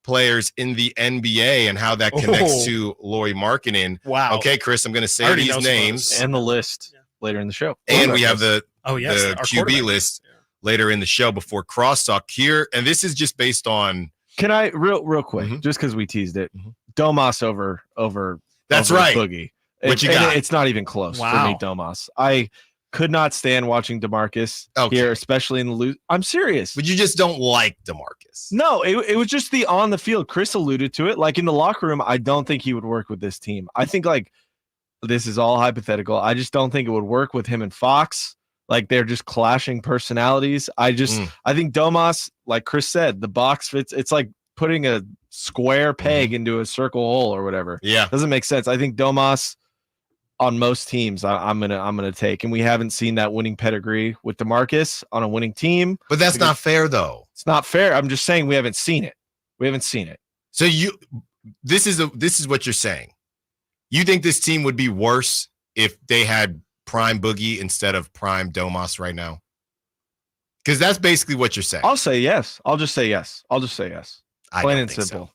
players in the NBA and how that connects to Lauri Markkanen. Wow. Okay, Chris, I'm going to say these names and the list later in the show. And we have the QB list later in the show before crosstalk here. And this is just based on. Can I real quick, just because we teased it, Domas over that's right. Boogie. What you got? It's not even close for me, Domas. Could not stand watching DeMarcus here, especially in the lose. I'm serious. But you just don't like DeMarcus. No, it was just the on the field. Chris alluded to it. Like in the locker room, I don't think he would work with this team. I think like this is all hypothetical. I just don't think it would work with him and Fox. Like they're just clashing personalities. I think Domas, like Chris said, the box fits. It's like putting a square peg into a circle hole or whatever. Yeah. Doesn't make sense. I think Domas on most teams I'm gonna take, and we haven't seen that winning pedigree with DeMarcus on a winning team. But that's not fair though. It's not fair. I'm just saying we haven't seen it. So this is what you're saying. You think this team would be worse if they had prime Boogie instead of prime Domas right now? Because that's basically what you're saying. I'll say yes. I'll just say yes. Plain and simple.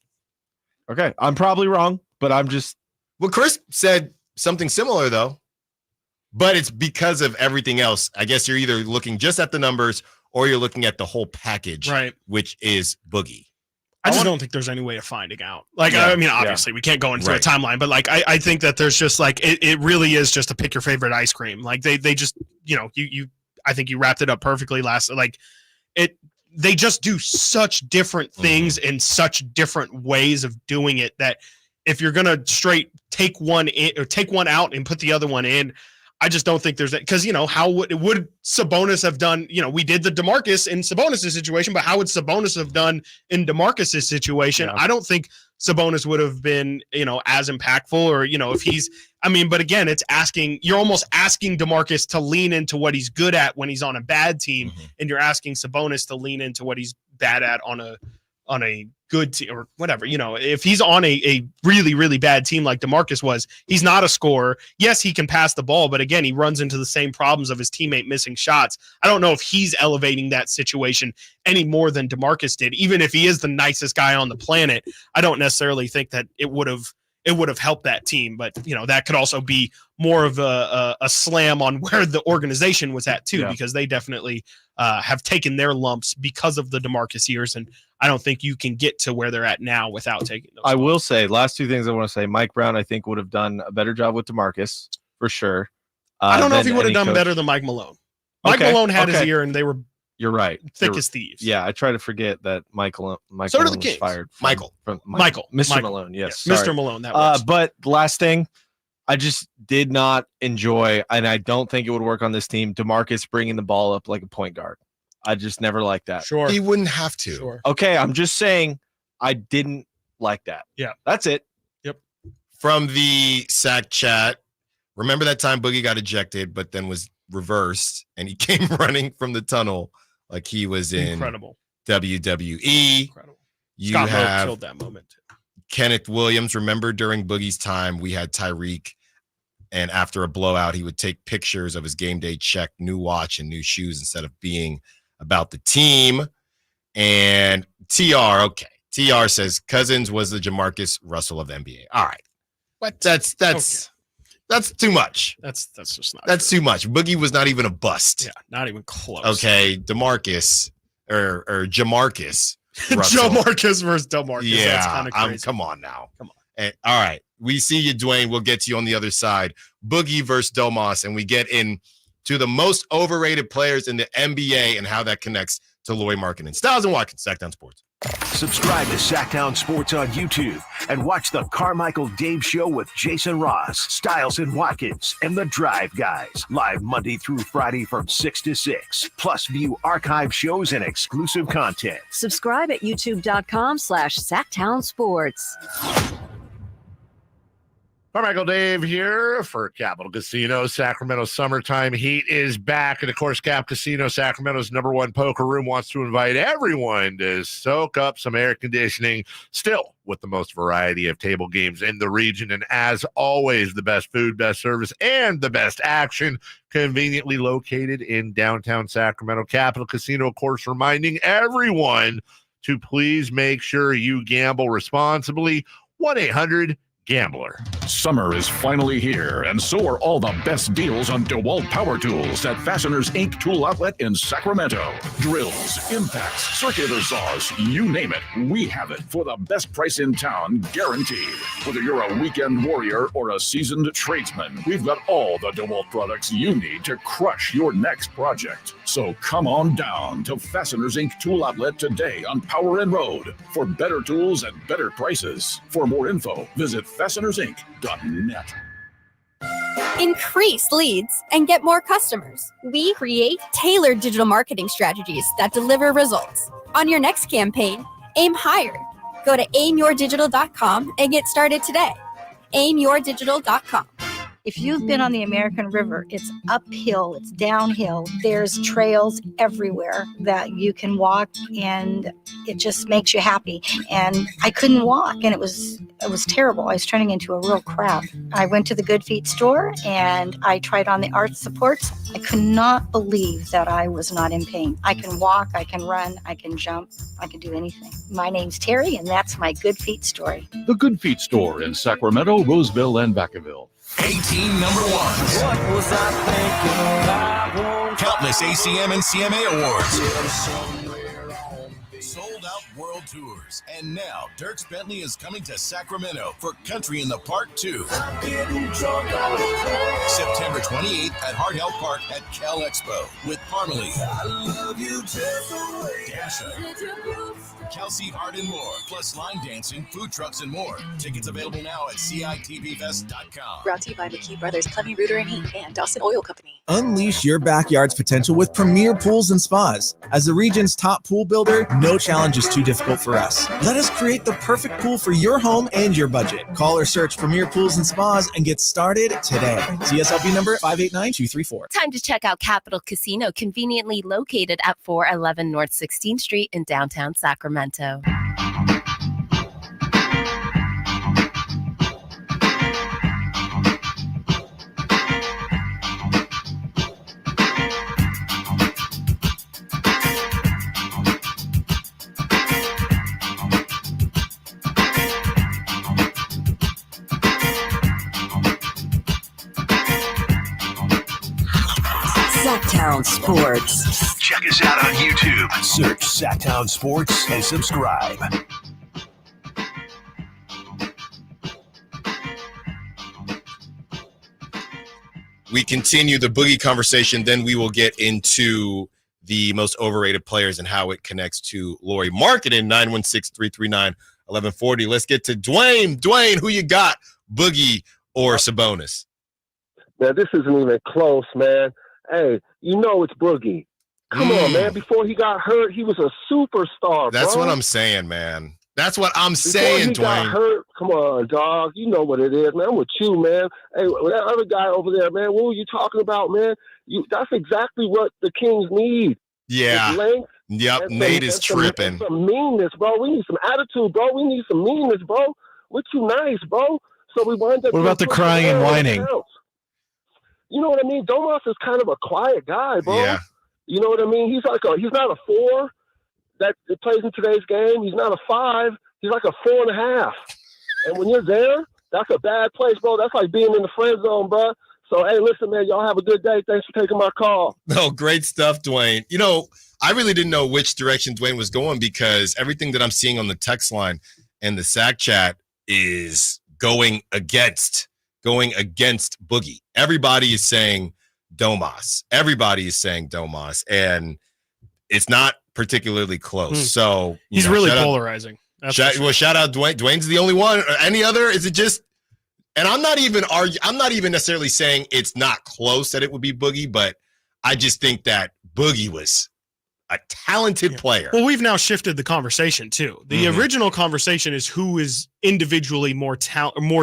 So. Okay. I'm probably wrong, but I'm just. Well, Chris said something similar, though. But it's because of everything else. I guess you're either looking just at the numbers or you're looking at the whole package, right? Which is Boogie. I just don't think there's any way of finding out. Like, I mean, obviously we can't go into a timeline, but like, I think that there's just like, it really is just a pick your favorite ice cream. Like they just, I think you wrapped it up perfectly they just do such different things in such different ways of doing it that if you're going to straight take one in or take one out and put the other one in, I just don't think there's that, because how would Sabonis have done? We did the DeMarcus in Sabonis' situation, but how would Sabonis have done in DeMarcus' situation? Yeah. I don't think Sabonis would have been as impactful, or if he's. I mean, but again, you're almost asking DeMarcus to lean into what he's good at when he's on a bad team, and you're asking Sabonis to lean into what he's bad at on a good team or whatever. If he's on a really, really bad team like DeMarcus was, he's not a scorer. Yes, he can pass the ball, but again, he runs into the same problems of his teammate missing shots. I don't know if he's elevating that situation any more than DeMarcus did. Even if he is the nicest guy on the planet, I don't necessarily think that it would have helped that team. But that could also be more of a slam on where the organization was at too, because they definitely have taken their lumps because of the DeMarcus years, and I don't think you can get to where they're at now without taking those. I will say last two things I want to say. Mike Brown, I think, would have done a better job with DeMarcus for sure. I don't know if he would have done better than Mike Malone. Mike Malone had his year, and they were. You're right. Thick as thieves. Yeah, I try to forget that Michael so Malone was fired. Michael. Mr. Malone. Yes, yeah, Mr. Malone. That works. But last thing, I just did not enjoy, and I don't think it would work on this team, DeMarcus bringing the ball up like a point guard. I just never liked that. Sure. He wouldn't have to. Sure. Okay, I'm just saying I didn't like that. Yeah. That's it. Yep. From the SAC chat, remember that time Boogie got ejected, but then was reversed, and he came running from the tunnel like he was in incredible WWE. Incredible. You Scott have Moe killed that moment too. Kenneth Williams. Remember during Boogie's time, we had Tyreek, and after a blowout, he would take pictures of his game day check, new watch, and new shoes instead of being about the team. And TR says Cousins was the Jamarcus Russell of the NBA. All right, but that's too much. That's just not. That's too much. Boogie was not even a bust. Yeah, not even close. Okay, DeMarcus or Jamarcus. Jamarcus versus DeMarcus. Yeah, that's kind of crazy. Come on now. Come on. And, all right, we see you, Dwayne. We'll get to you on the other side. Boogie versus Domas, and we get into the most overrated players in the NBA and how that connects to Lloyd Markkinen. Stiles and Watkins, Sacktown Sports. Subscribe to Sacktown Sports on YouTube and watch the Carmichael Dave Show with Jason Ross, Stiles and Watkins, and the Drive Guys. Live Monday through Friday from 6 to 6. Plus view archive shows and exclusive content. Subscribe at youtube.com/Sacktown Sports. Carmichael Dave here for Capital Casino. Sacramento Summertime Heat is back. And of course, Cap Casino, Sacramento's #1 poker room, wants to invite everyone to soak up some air conditioning, still with the most variety of table games in the region. And as always, the best food, best service, and the best action, conveniently located in downtown Sacramento. Capital Casino, of course, reminding everyone to please make sure you gamble responsibly. 1-800 Gambler. Summer is finally here, and so are all the best deals on DeWalt power tools at Fasteners Inc. Tool Outlet in Sacramento. Drills, impacts, circular saws, you name it, we have it for the best price in town, guaranteed. Whether you're a weekend warrior or a seasoned tradesman, we've got all the DeWalt products you need to crush your next project. So come on down to Fasteners Inc. Tool Outlet today on Power and Road for better tools at better prices. For more info, visit FastenersInc.net. Increase leads and get more customers. We create tailored digital marketing strategies that deliver results. On your next campaign, aim higher. Go to aimyourdigital.com and get started today. aimyourdigital.com. If you've been on the American River, it's uphill, it's downhill. There's trails everywhere that you can walk, and it just makes you happy. And I couldn't walk, and it was terrible. I was turning into a real crab. I went to the Good Feet store and I tried on the arch supports. I could not believe that I was not in pain. I can walk, I can run, I can jump, I can do anything. My name's Terry, and that's my Good Feet story. The Good Feet store in Sacramento, Roseville, and Vacaville. 18 number ones. What was I thinking? Countless ACM and CMA awards. Sold out world tours. And now Dierks Bentley is coming to Sacramento for Country in the Park 2. September 28th at Hart Health Park at Cal Expo with Parmalee, Dasha, Kelsey Hart, and more. Plus line dancing, food trucks, and more. Tickets available now at CITVFest.com. Brought to you by McKee Brothers Plumbing, Rooter and Heat, and Dawson Oil Company. Unleash your backyard's potential with Premier Pools and Spas. As the region's top pool builder, no challenge is too difficult for us. Let us create the perfect pool for your home and your budget. Call or search Premier Pools and Spas and get started today. CSLB number 589234. Time to check out Capital Casino, conveniently located at 411 North 16th Street in downtown Sacramento. Sacktown Sports. Check us out on YouTube. Search Sacktown Sports and subscribe. We continue the boogie conversation, then we will get into the most overrated players and how it connects to Lori Marketing. 916-339-1140. Let's get to Dwayne. Dwayne, who you got? Boogie or Sabonis? Man, this isn't even close, man. Hey, you know it's Boogie. Come on, man. Before he got hurt, he was a superstar, That's bro. what I'm saying, man. That's what I'm Before saying, he got Dwayne. hurt, come on, dog. You know what it is, man. I'm with you, man. Hey, that other guy over there, man, what were you talking about, man? That's exactly what the Kings need. Yeah. It's length. Yep, and Nate some- is and some- tripping. and some meanness, bro. We need some attitude, bro. We need some meanness, bro. We're too nice, bro. So we wind up. What about the pushing crying and around whining? accounts. You know what I mean? Domas is kind of a quiet guy, bro. Yeah. You know what I mean? He's not a 4 that plays in today's game. He's not a 5. He's like a 4.5. And when you're there, that's a bad place, bro. That's like being in the friend zone, bro. So, hey, listen, man, y'all have a good day. Thanks for taking my call. No, great stuff, Dwayne. You know, I really didn't know which direction Dwayne was going because everything that I'm seeing on the text line and the Sack chat is going against Boogie. Everybody is saying Domas. Everybody is saying Domas, and it's not particularly close. So He's really polarizing. That's for sure. Shout out Dwayne. Dwayne's the only one. Or any other? Is it just? And I'm not even necessarily saying it's not close that it would be Boogie, but I just think that Boogie was a talented player. Well, we've now shifted the conversation too. The original conversation is who is individually more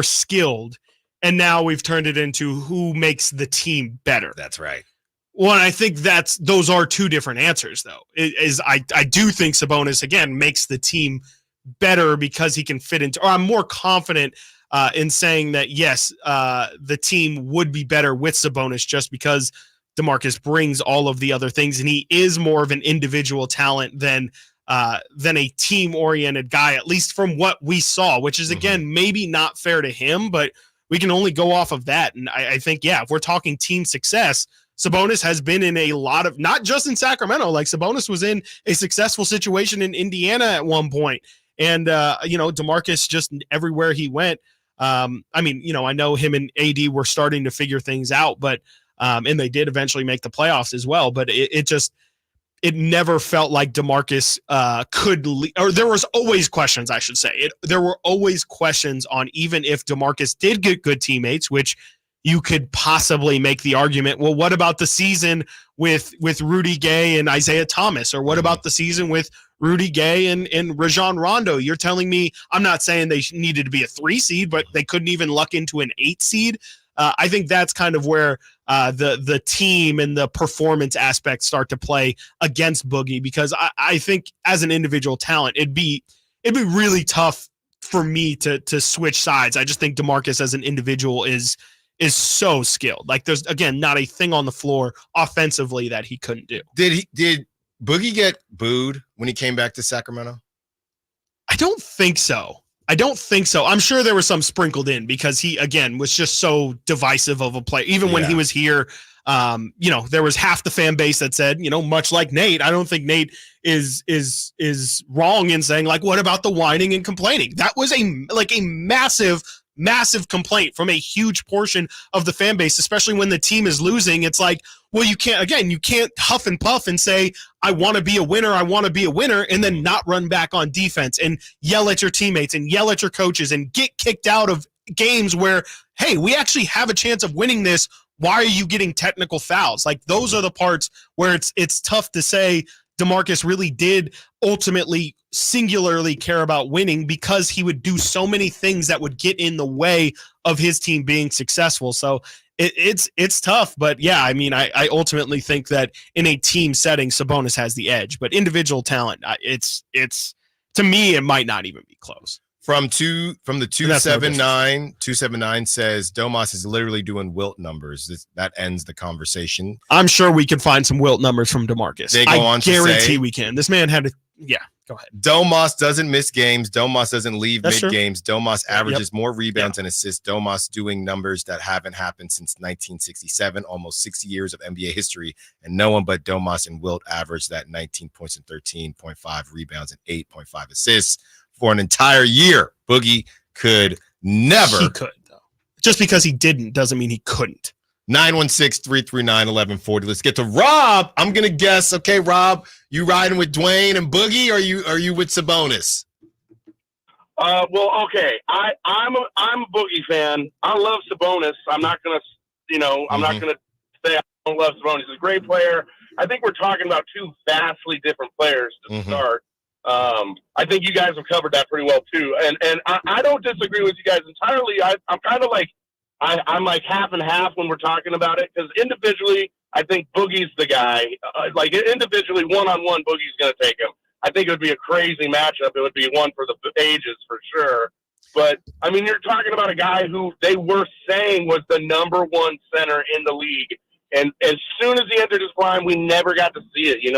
skilled, and now we've turned it into who makes the team better. That's right. Well, and I think those are two different answers, though. I do think Sabonis again makes the team better because he can fit into. Or I'm more confident in saying that yes, the team would be better with Sabonis just because DeMarcus brings all of the other things, and he is more of an individual talent than a team-oriented guy, at least from what we saw, which is, again, maybe not fair to him, but we can only go off of that. And I think, if we're talking team success, Sabonis has been in a lot of, not just in Sacramento, like Sabonis was in a successful situation in Indiana at one point. And, DeMarcus just everywhere he went. I know him and AD were starting to figure things out, but and they did eventually make the playoffs as well. But it never felt like DeMarcus could or there was always questions, I should say. There were always questions on even if DeMarcus did get good teammates, which you could possibly make the argument, well, what about the season with Rudy Gay and Isaiah Thomas? Or what about the season with Rudy Gay and Rajon Rondo? You're telling me, I'm not saying they needed to be a 3 seed, but they couldn't even luck into an 8 seed. I think that's kind of where the team and the performance aspects start to play against Boogie, because I think as an individual talent, it'd be really tough for me to switch sides. I just think DeMarcus as an individual is so skilled. Like, there's, again, not a thing on the floor offensively that he couldn't do. Did Boogie get booed when he came back to Sacramento? I don't think so. I'm sure there was some sprinkled in because he, again, was just so divisive of a player. Even when he was here, there was half the fan base that said, much like Nate, I don't think Nate is wrong in saying, like, what about the whining and complaining? That was a massive complaint from a huge portion of the fan base, especially when the team is losing. It's like, well, you can't huff and puff and say, I want to be a winner, and then not run back on defense and yell at your teammates and yell at your coaches and get kicked out of games where, hey, we actually have a chance of winning this. Why are you getting technical fouls? Like, those are the parts where it's tough to say DeMarcus really did ultimately singularly care about winning, because he would do so many things that would get in the way of his team being successful. So it's tough, but I ultimately think that in a team setting, Sabonis has the edge, but individual talent, it's to me, it might not even be close. From the 279 says Domas is literally doing Wilt numbers. That ends the conversation. I'm sure we can find some Wilt numbers from DeMarcus. They go on to guarantee we can. This man had go ahead. Domas doesn't miss games. Domas doesn't leave mid-games. Domas averages more rebounds and assists. Domas doing numbers that haven't happened since 1967, almost 60 years of NBA history, and no one but Domas and Wilt averaged that 19 points and 13.5 rebounds and 8.5 assists for an entire year. Boogie could never. He could, though. Just because he didn't doesn't mean he couldn't. 916-339-1140. Let's get to Rob. I'm gonna guess. Okay, Rob, you riding with Dwayne and Boogie, or are you with Sabonis? Well, okay. I'm a Boogie fan. I love Sabonis. I'm not gonna say I don't love Sabonis. He's a great player. I think we're talking about two vastly different players to start. I think you guys have covered that pretty well too, and I don't disagree with you guys entirely. I'm kind of like I'm like half and half when we're talking about it, because individually I think Boogie's the guy. Like individually, one-on-one, Boogie's going to take him. I think it would be a crazy matchup. It would be one for the ages for sure. But I mean, you're talking about a guy who they were saying was the number one center in the league, and as soon as he entered his prime, we never got to see it. He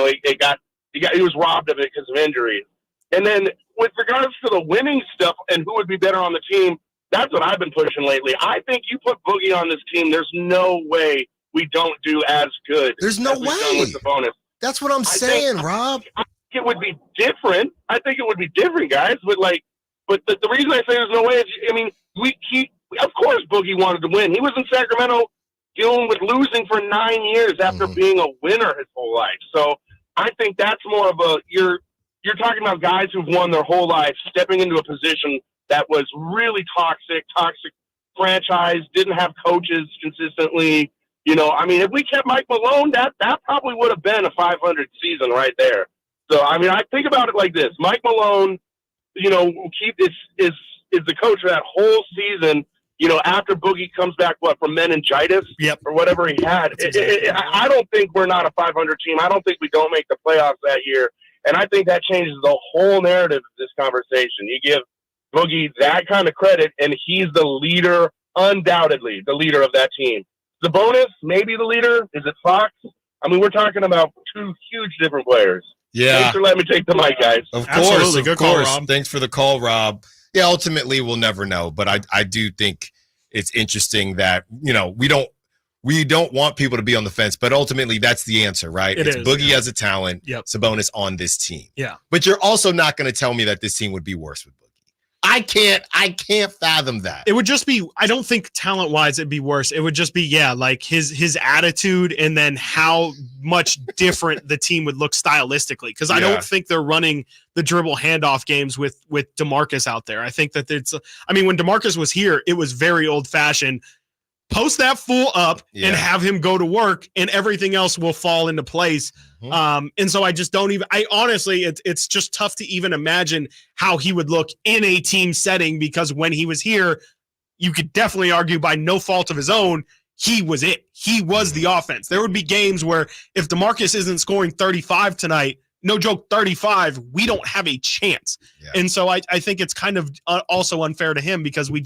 was robbed of it because of injuries. And then with regards to the winning stuff and who would be better on the team, that's what I've been pushing lately. I think you put Boogie on this team, there's no way we don't do as good. There's no way. With the bonus. That's what I'm saying, Rob. I think it would be different. Guys. But the reason I say there's no way is, I mean, of course Boogie wanted to win. He was in Sacramento dealing with losing for 9 years after being a winner his whole life. So I think that's more of you're talking about guys who've won their whole life stepping into a position that was really toxic franchise, didn't have coaches consistently. I mean, if we kept Mike Malone, that probably would have been a 500 season right there. So, I mean, I think about it like this. Mike Malone, is the coach for that whole season, after Boogie comes back, from meningitis or whatever he had. I don't think we're not a 500 team. I don't think we don't make the playoffs that year. And I think that changes the whole narrative of this conversation. You give Boogie that kind of credit, and he's the leader, undoubtedly the leader of that team. The bonus, maybe the leader. Is it Fox? I mean, we're talking about two huge different players. Yeah. Thanks for letting me take the mic, guys. Of Absolutely. course, of Good call, course. Rob. Thanks for the call, Rob. Yeah, ultimately we'll never know, but I do think it's interesting that, we don't want people to be on the fence, but ultimately that's the answer, right? It it's is, Boogie yeah. as a talent, Yep. Sabonis on this team. Yeah. But you're also not going to tell me that this team would be worse with Boogie. I can't fathom that. It would just be, I don't think talent-wise it'd be worse. It would just be, like his attitude and then how much different the team would look stylistically. Because I don't think they're running the dribble handoff games with DeMarcus out there. I think that when DeMarcus was here, it was very old-fashioned. Post that fool up and have him go to work, and everything else will fall into place. And so I just don't even. I honestly, it's just tough to even imagine how he would look in a team setting, because when he was here, you could definitely argue by no fault of his own, he was it. He was the offense. There would be games where if DeMarcus isn't scoring 35 tonight, no joke, 35, we don't have a chance. And so I think it's kind of also unfair to him, because we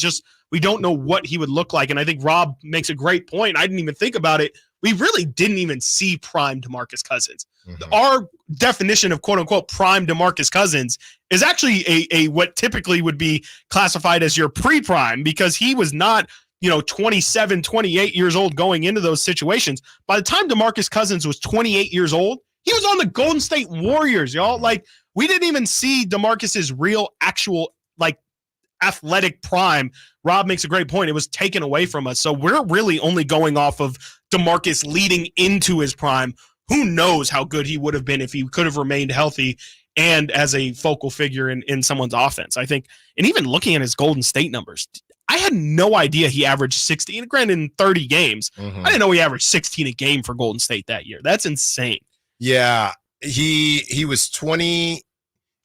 don't know what he would look like. And I think Rob makes a great point. I didn't even think about it. We really didn't even see prime DeMarcus Cousins. Our definition of quote unquote prime DeMarcus Cousins is actually a what typically would be classified as your pre-prime, because he was not 27, 28 years old going into those situations. By the time DeMarcus Cousins was 28 years old, he was on the Golden State Warriors, y'all. Like, we didn't even see DeMarcus's real, actual, athletic prime. Rob makes a great point. It was taken away from us. So we're really only going off of DeMarcus leading into his prime. Who knows how good he would have been if he could have remained healthy and as a focal figure in someone's offense. I think, and even looking at his Golden State numbers, I had no idea he averaged 16, granted in 30 games. I didn't know he averaged 16 a game for Golden State that year. That's insane. Yeah, he was 20.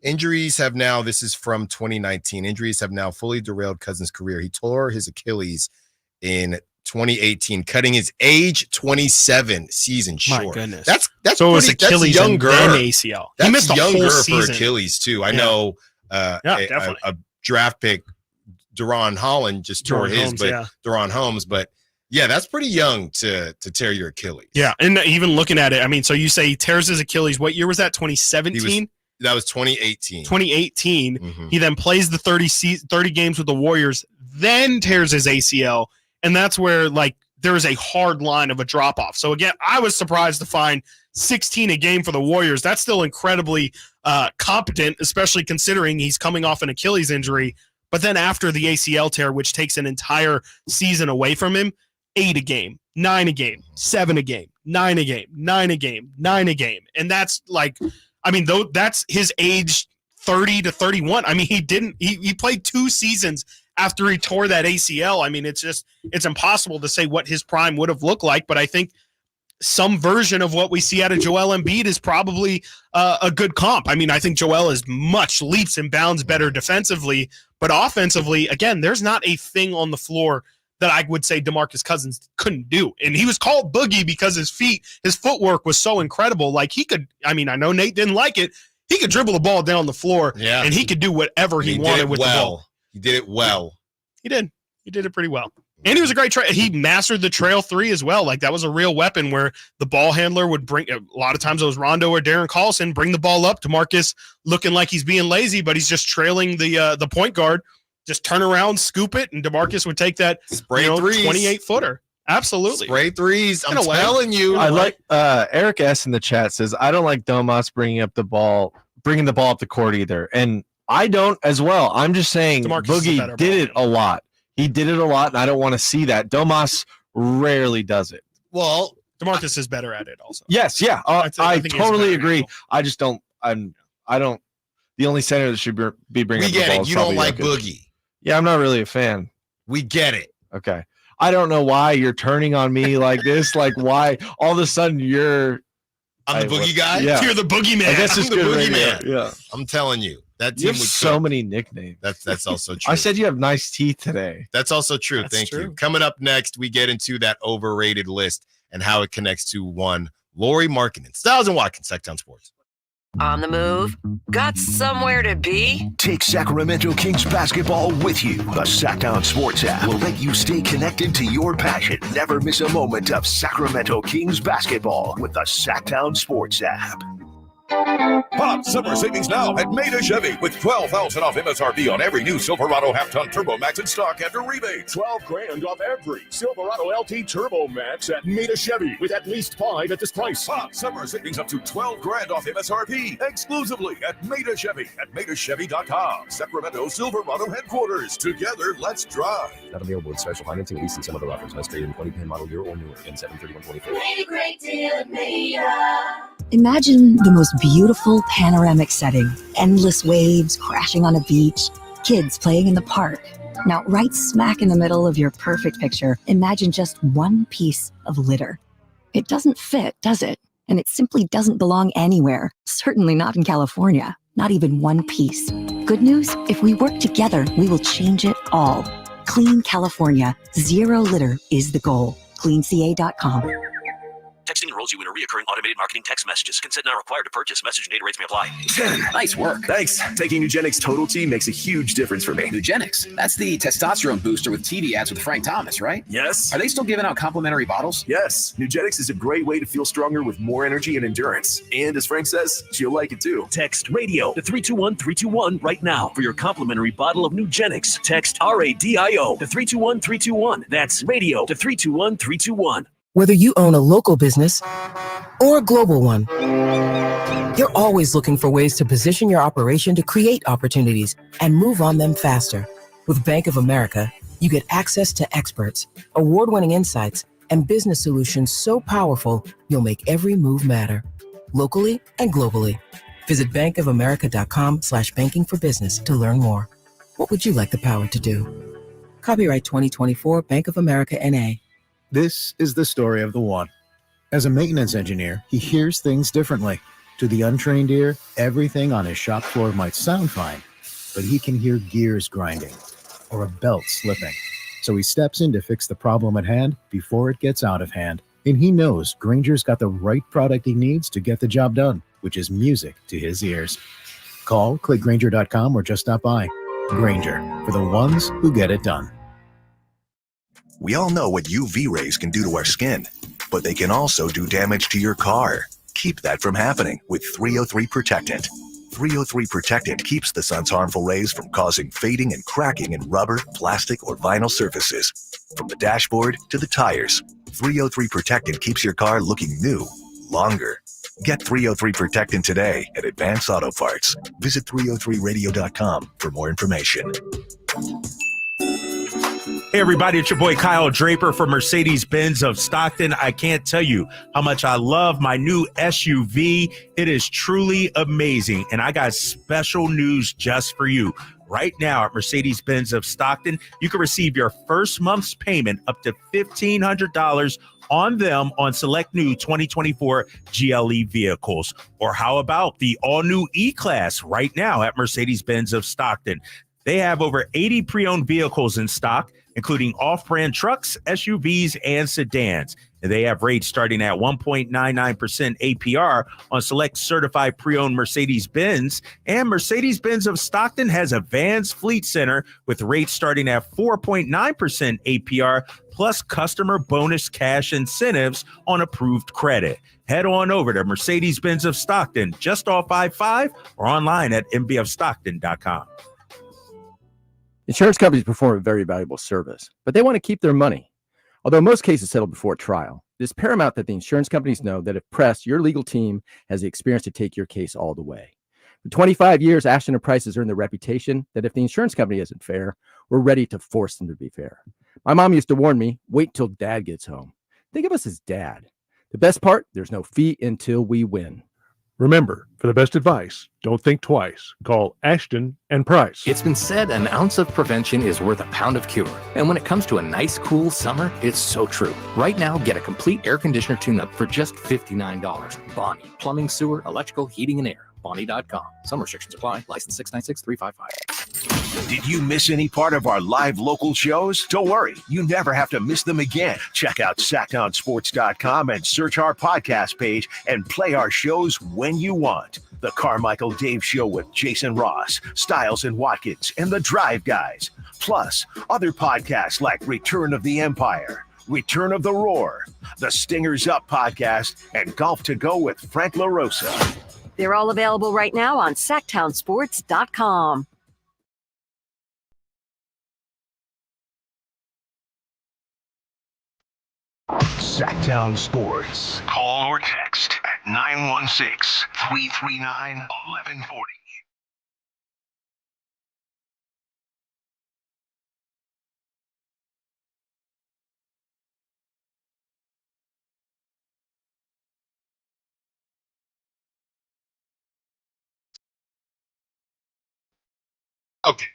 Injuries have now, this is from 2019, injuries have now fully derailed Cousins' career. He tore his Achilles in 2018, cutting his age 27 season short. My goodness. That's so it was Achilles that's younger. and then ACL. That's he missed a younger whole for season. Achilles too. I know definitely. a draft pick, Deron Holland, just tore his, but Deron Holmes, but yeah, that's pretty young to tear your Achilles. Yeah, and even looking at it, so you say he tears his Achilles. What year was that? 2017? That was 2018. 2018. He then plays the 30 games with the Warriors, then tears his ACL, and that's where there is a hard line of a drop off. So again, I was surprised to find 16 a game for the Warriors. That's still incredibly competent, especially considering he's coming off an Achilles injury. But then after the ACL tear, which takes an entire season away from him, 8 a game, 9 a game, 7 a game, 9 a game, 9 a game, 9 a game. And that's that's his age 30 to 31. He played 2 seasons after he tore that ACL. It's impossible to say what his prime would have looked like, but I think some version of what we see out of Joel Embiid is probably a good comp. I think Joel is much leaps and bounds better defensively, but offensively, again, there's not a thing on the floor that I would say DeMarcus Cousins couldn't do. And he was called Boogie because his footwork was so incredible. He could, I know Nate didn't like it. He could dribble the ball down the floor and he could do whatever he wanted with the ball. He did it well. He did it pretty well. And he was a great he mastered the trail 3 as well. That was a real weapon where the ball handler would bring, a lot of times it was Rondo or Darren Collison, bring the ball up to Marcus looking like he's being lazy, but he's just trailing the point guard. Just turn around, scoop it, and DeMarcus would take that spray 28-footer. Absolutely. Spray threes. I'm telling you. I like Eric S. in the chat says, I don't like Domas bringing the ball up the court either. And I don't as well. I'm just saying DeMarcus Boogie did it a lot. He did it a lot, and I don't want to see that. Domas rarely does it. Well, DeMarcus is better at it also. Yes, yeah. I totally agree. I just don't. I don't. The only center that should be bringing the ball. You don't like Boogie. Yeah, I'm not really a fan. We get it. Okay. I don't know why you're turning on me like this. Why all of a sudden you're... I'm the boogie guy? Yeah. You're the boogeyman. I guess it's I'm the good boogeyman. Yeah. I'm telling you. That team you have so many nicknames. That's also true. I said you have nice teeth today. That's also true. Thank you. Coming up next, we get into that overrated list and how it connects to one Lauri Markkanen. Stiles and Watkins, Sacktown Sports. On the move? Got somewhere to be? Take Sacramento Kings basketball with you. The Sacktown Sports app will let you stay connected to your passion. Never miss a moment of Sacramento Kings basketball with the Sacktown Sports app. Hot summer savings now at Maida Chevy with $12,000 off MSRP on every new Silverado half-ton Turbo Max in stock after rebates. $12,000 off every Silverado LT Turbo Max at Maida Chevy with at least 5 at this price. Hot summer savings up to $12,000 off MSRP exclusively at Maida Chevy at MaidaChevy.com. Sacramento Silverado headquarters. Together, let's drive. Not available with special financing, lease, and some other offers. Must trade in 2010 model year or newer in 7/31/24. Made a great deal at Maida. Imagine the most beautiful panoramic setting, endless waves crashing on a beach, kids playing in the park. Now, right smack in the middle of your perfect picture, imagine just one piece of litter. It doesn't fit, does it? And it simply doesn't belong anywhere, certainly not in California, not even one piece. Good news, if we work together, we will change it all. Clean California, zero litter is the goal. CleanCA.com. Texting enrolls you in a recurring automated marketing text messages. Consent not required to purchase. Message and data rates may apply. 10. Nice work. Thanks. Taking Nugenix Total T makes a huge difference for me. Nugenix? That's the testosterone booster with TV ads with Frank Thomas, right? Yes. Are they still giving out complimentary bottles? Yes. Nugenix is a great way to feel stronger with more energy and endurance. And as Frank says, she'll like it too. Text radio to 321-321 right now for your complimentary bottle of Nugenix. Text RADIO to 321-321. That's radio to 321-321. Whether you own a local business or a global one, you're always looking for ways to position your operation to create opportunities and move on them faster. With Bank of America, you get access to experts, award-winning insights, and business solutions so powerful, you'll make every move matter, locally and globally. Visit bankofamerica.com/banking for business to learn more. What would you like the power to do? Copyright 2024 Bank of America NA. This is the story of the one. As a maintenance engineer, he hears things differently. To the untrained ear, everything on his shop floor might sound fine, but he can hear gears grinding or a belt slipping. So he steps in to fix the problem at hand before it gets out of hand. And he knows Grainger's got the right product he needs to get the job done, which is music to his ears. Call, click Grainger.com, or just stop by. Grainger, for the ones who get it done. We all know what UV rays can do to our skin, but they can also do damage to your car. Keep that from happening with 303 Protectant. 303 Protectant keeps the sun's harmful rays from causing fading and cracking in rubber, plastic, or vinyl surfaces. From the dashboard to the tires, 303 Protectant keeps your car looking new longer. Get 303 Protectant today at Advanced Auto Parts. Visit 303radio.com for more information. Hey everybody, it's your boy Kyle Draper from Mercedes-Benz of Stockton. I can't tell you how much I love my new SUV. It is truly amazing, and I got special news just for you. Right now at Mercedes-Benz of Stockton, you can receive your first month's payment up to $1,500 on them on select new 2024 GLE vehicles. Or how about the all-new E-Class right now at Mercedes-Benz of Stockton? They have over 80 pre-owned vehicles in stock, including off-brand trucks, SUVs, and sedans. And they have rates starting at 1.99% APR on select certified pre-owned Mercedes-Benz. And Mercedes-Benz of Stockton has a Vans Fleet Center with rates starting at 4.9% APR plus customer bonus cash incentives on approved credit. Head on over to Mercedes-Benz of Stockton, just off I-5, or online at mbfstockton.com. Insurance companies perform a very valuable service, but they want to keep their money. Although most cases settle before trial, it is paramount that the insurance companies know that if pressed, your legal team has the experience to take your case all the way. For 25 years, Ashton & Price has earned the reputation that if the insurance company isn't fair, we're ready to force them to be fair. My mom used to warn me, wait till dad gets home. Think of us as dad. The best part, there's no fee until we win. Remember, for the best advice, don't think twice. Call Ashton and Price. It's been said an ounce of prevention is worth a pound of cure. And when it comes to a nice, cool summer, it's so true. Right now, get a complete air conditioner tune-up for just $59. Bonnie, plumbing, sewer, electrical, heating, and air. Bonnie.com. Some restrictions apply. License 696-355. Did you miss any part of our live local shows? Don't worry, you never have to miss them again. Check out SacktownSports.com and search our podcast page and play our shows when you want. The Carmichael Dave Show with Jason Ross, Stiles and Watkins, and The Drive Guys. Plus, other podcasts like Return of the Empire, Return of the Roar, The Stingers Up podcast, and Golf to Go with Frank LaRosa. They're all available right now on sacktownsports.com. Sacktown Sports. Call or text at 916-339-1140. Okay.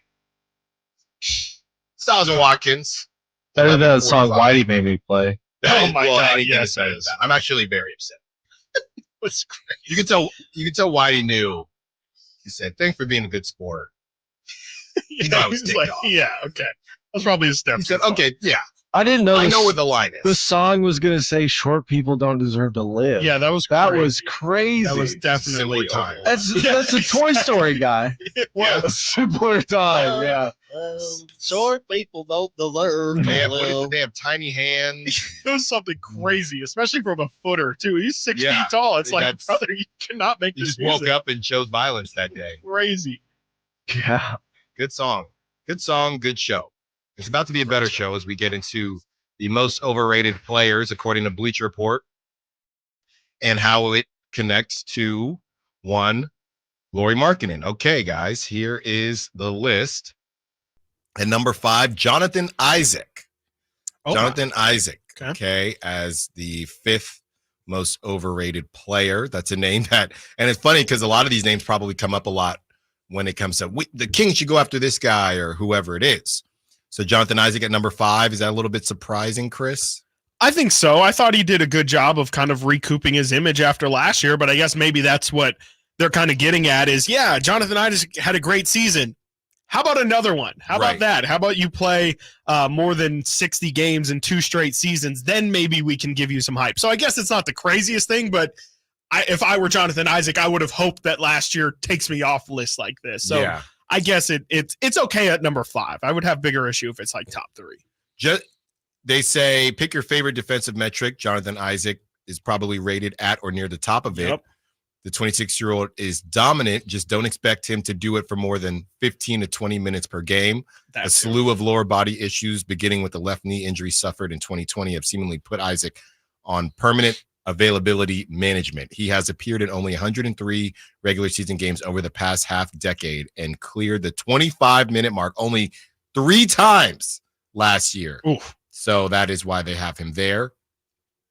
Stiles Watkins. Better than the song Whitey made me play. Oh my God, anything yes, is better it than is. that. I'm actually very upset. What's great? You can tell Whitey knew. He said, "Thanks for being a good sport." You know I was He's ticked like, off. yeah, okay. That's probably a step. He said, "Okay, yeah." I didn't know. I know where the line is. The song was gonna say "Short people don't deserve to live." Yeah, that was crazy. That was definitely time. That's a Toy Story guy. It A was. simpler time. Yeah. Short people don't deserve They to live. have tiny hands. It was something crazy, especially from a footer too. He's 6 Yeah, feet tall. It's like, that's- brother, you cannot make He this just woke music. up and chose violence that day. Crazy. Yeah. Good song. Good song. Good show. It's about to be a better show as we get into the most overrated players according to Bleacher Report and how it connects to one Lauri Markkanen. Okay, guys, here is the list. At number 5, Jonathan Isaac. Oh, Jonathan Isaac, okay, as the 5th most overrated player. That's a name that, and it's funny because a lot of these names probably come up a lot when it comes to the Kings should go after this guy or whoever it is. So Jonathan Isaac at number 5, is that a little bit surprising, Chris? I think so. I thought he did a good job of kind of recouping his image after last year, but I guess maybe that's what they're kind of getting at is, yeah, Jonathan Isaac had a great season. How about another one? How about that? How about you play more than 60 games in 2 straight seasons? Then maybe we can give you some hype. So I guess it's not the craziest thing, but if I were Jonathan Isaac, I would have hoped that last year takes me off lists like this. So Yeah. I guess it's okay at number 5. I would have bigger issue if it's like top 3. They say pick your favorite defensive metric. Jonathan Isaac is probably rated at or near the top of it. Yep. The 26-year-old is dominant. Just don't expect him to do it for more than 15 to 20 minutes per game. A slew of lower body issues, beginning with the left knee injury suffered in 2020, have seemingly put Isaac on permanent availability management. He has appeared in only 103 regular season games over the past half decade and cleared the 25-minute mark only 3 times last year. Oof. So that is why they have him there.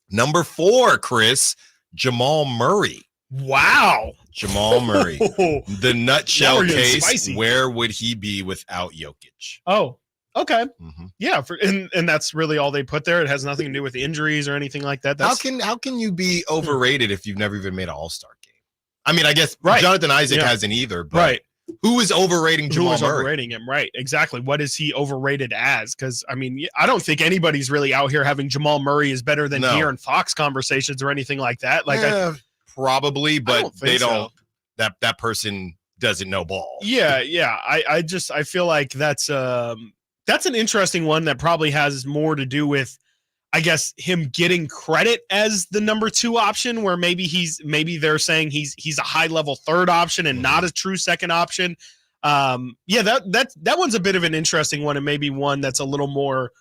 Number 4, Chris, Jamal Murray. Wow. Jamal Murray. The nutshell case, spicy. where would he be without Jokic? Oh, okay. Mm-hmm. Yeah, and that's really all they put there. It has nothing to do with injuries or anything like that. How can you be overrated if you've never even made an All-Star game? I mean, I guess Jonathan Isaac hasn't either, but who is overrating Jamal Murray? Who is overrating him? Right, exactly. What is he overrated as? Because, I mean, I don't think anybody's really out here having Jamal Murray is better than De'Aaron Fox conversations or anything like that. Like, probably, but they don't. So. That person doesn't know ball. Yeah. I feel like that's an interesting one that probably has more to do with, I guess, him getting credit as the number 2 option, where maybe they're saying he's a high level 3rd option and not a true 2nd option. That one's a bit of an interesting one, and maybe one that's a little more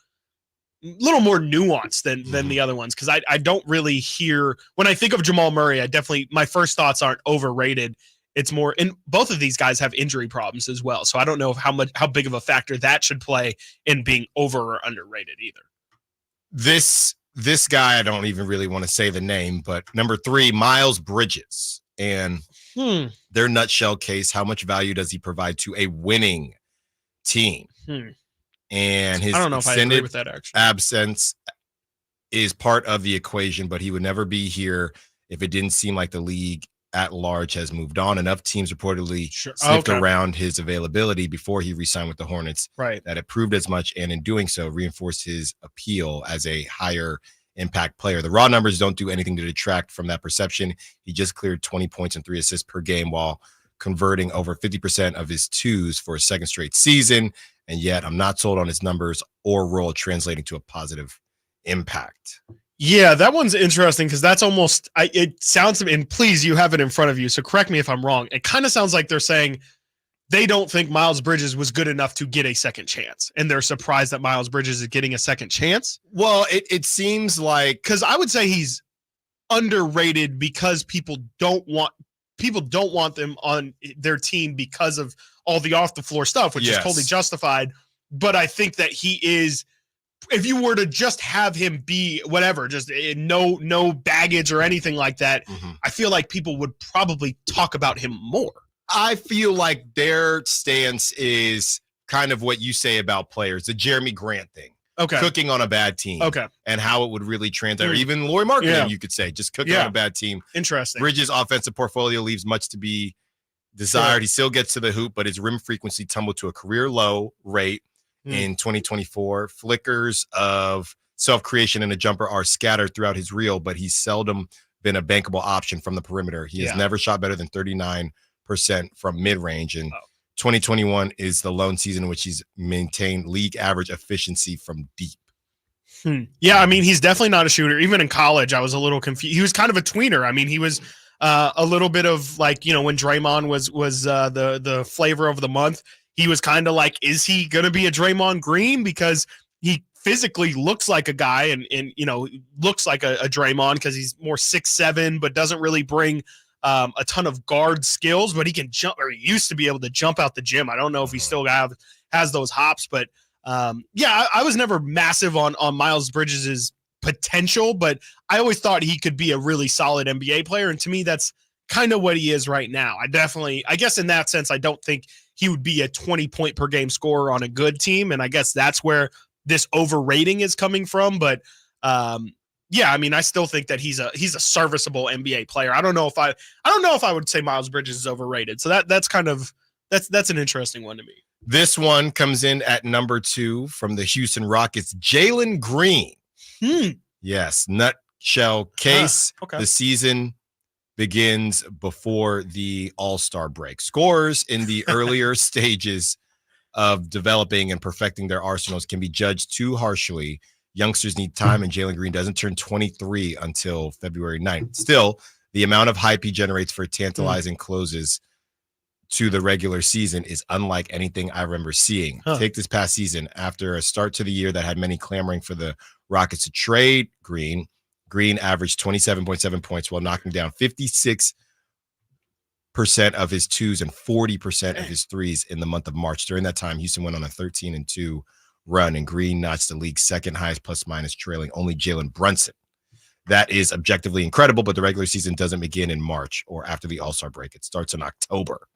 nuanced than the other ones, because I don't really hear, when I think of Jamal Murray, my first thoughts aren't overrated. It's more, and both of these guys have injury problems as well, so I don't know how big of a factor that should play in being over or underrated either. This guy, I don't even really want to say the name, but number 3, Miles Bridges, and their nutshell case, how much value does he provide to a winning team? And his I don't know if I agree with that, actually. absence is part of the equation, but he would never be here if it didn't seem like the league at large has moved on. Enough teams reportedly sniffed around his availability before he re-signed with the Hornets that it proved as much, and in doing so reinforced his appeal as a higher impact player. The raw numbers don't do anything to detract from that perception. He just cleared 20 points and 3 assists per game while converting over 50% of his 2s for a 2nd straight season. And yet I'm not sold on his numbers or role translating to a positive impact. Yeah, that one's interesting because that's almost. It sounds, and please, you have it in front of you, so correct me if I'm wrong. It kind of sounds like they're saying they don't think Miles Bridges was good enough to get a second chance, and they're surprised that Miles Bridges is getting a second chance. Well, it seems like, because I would say he's underrated because people don't want them on their team because of all the off the floor stuff, which is totally justified. But I think that he is. If you were to just have him be whatever, just no baggage or anything like that, I feel like people would probably talk about him more. I feel like their stance is kind of what you say about players, the Jeremy Grant thing. Okay. Cooking on a bad team. Okay. And how it would really translate. Or even Lauri Markkanen, you could say, just cooking on a bad team. Interesting. Bridges' offensive portfolio leaves much to be desired. Sure. He still gets to the hoop, but his rim frequency tumbled to a career low rate in 2024. Flickers of self-creation and a jumper are scattered throughout his reel, but he's seldom been a bankable option from the perimeter. He has never shot better than 39% from mid-range, and 2021 is the lone season in which he's maintained league average efficiency from deep. Yeah, I mean, he's definitely not a shooter. Even in college, I was a little confused. He was kind of a tweener. I mean, he was a little bit of like, when Draymond was the flavor of the month, he was kind of like, is he going to be a Draymond Green? Because he physically looks like a guy and looks like a Draymond because he's more 6'7", but doesn't really bring a ton of guard skills, but he can jump, or he used to be able to jump out the gym. I don't know if he still has those hops, but I was never massive on Miles Bridges' potential, but I always thought he could be a really solid NBA player. And to me, that's kind of what he is right now. I guess in that sense, I don't think he would be a 20-point per game scorer on a good team. And I guess that's where this overrating is coming from. But I mean, I still think that he's a serviceable NBA player. I don't know if I would say Miles Bridges is overrated. So that's an interesting one to me. This one comes in at number 2 from the Houston Rockets, Jalen Green. Yes, nutshell case. Okay. The season begins before the All-Star break. Scorers in the earlier stages of developing and perfecting their arsenals can be judged too harshly. Youngsters need time, and Jalen Green doesn't turn 23 until February 9th. Still, the amount of hype he generates for tantalizing closes to the regular season is unlike anything I remember seeing. Take this past season. After a start to the year that had many clamoring for the Rockets to trade Green, Green averaged 27.7 points while knocking down 56% of his twos and 40% of his threes in the month of March. During that time, Houston went on a 13-2 run, and Green notched the league's second highest plus-minus, trailing only Jalen Brunson. That is objectively incredible, but the regular season doesn't begin in March or after the All-Star break. It starts in October.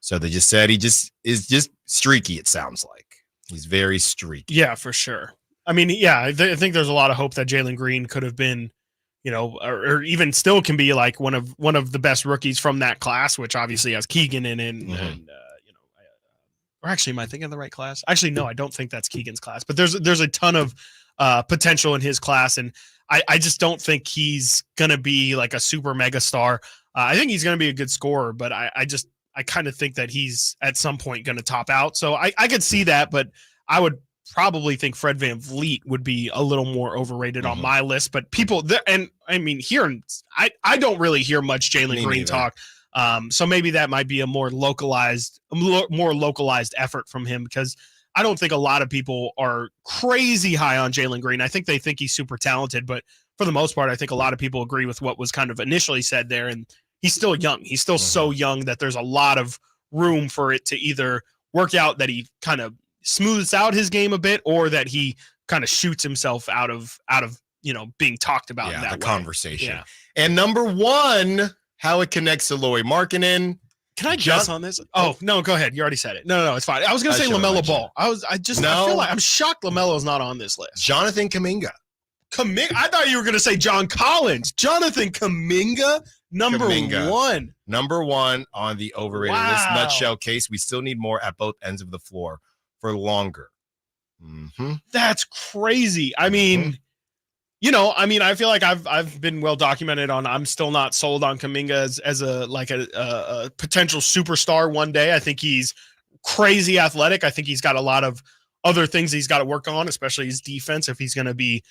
So they just said he is just streaky, it sounds like. He's very streaky. Yeah, for sure. I mean, I think there's a lot of hope that Jalen Green could have been, or even still can be like one of the best rookies from that class, which obviously has Keegan in it. And or actually, am I thinking of the right class? Actually, no, I don't think that's Keegan's class, but there's a ton of potential in his class. And I just don't think he's going to be like a super mega star. I think he's going to be a good scorer, but I kind of think that he's at some point going to top out. So I could see that, but I would probably think Fred VanVleet would be a little more overrated on my list. But people, and I mean, I don't really hear much Jalen Green talk. So maybe that might be a more localized effort from him, because I don't think a lot of people are crazy high on Jalen Green. I think they think he's super talented, but for the most part, I think a lot of people agree with what was kind of initially said there. And he's still young. He's still so young that there's a lot of room for it to either work out that he kind of smooths out his game a bit, or that he kind of shoots himself out of being talked about in that way. Conversation. Yeah. And number 1, how it connects to Lauri Markkanen. Can I guess on this? Oh, no, go ahead. You already said it. No, it's fine. I was going to say LaMelo Ball. I feel like I'm shocked LaMelo's not on this list. Jonathan Kuminga. I thought you were going to say John Collins. Jonathan Kuminga, number 1. Number 1 on the overrated list. Nutshell case. We still need more at both ends of the floor for longer. That's crazy. I mean, I feel like I've been well documented on. I'm still not sold on Kuminga as a potential superstar one day. I think he's crazy athletic. I think he's got a lot of other things he's got to work on, especially his defense, if he's going to be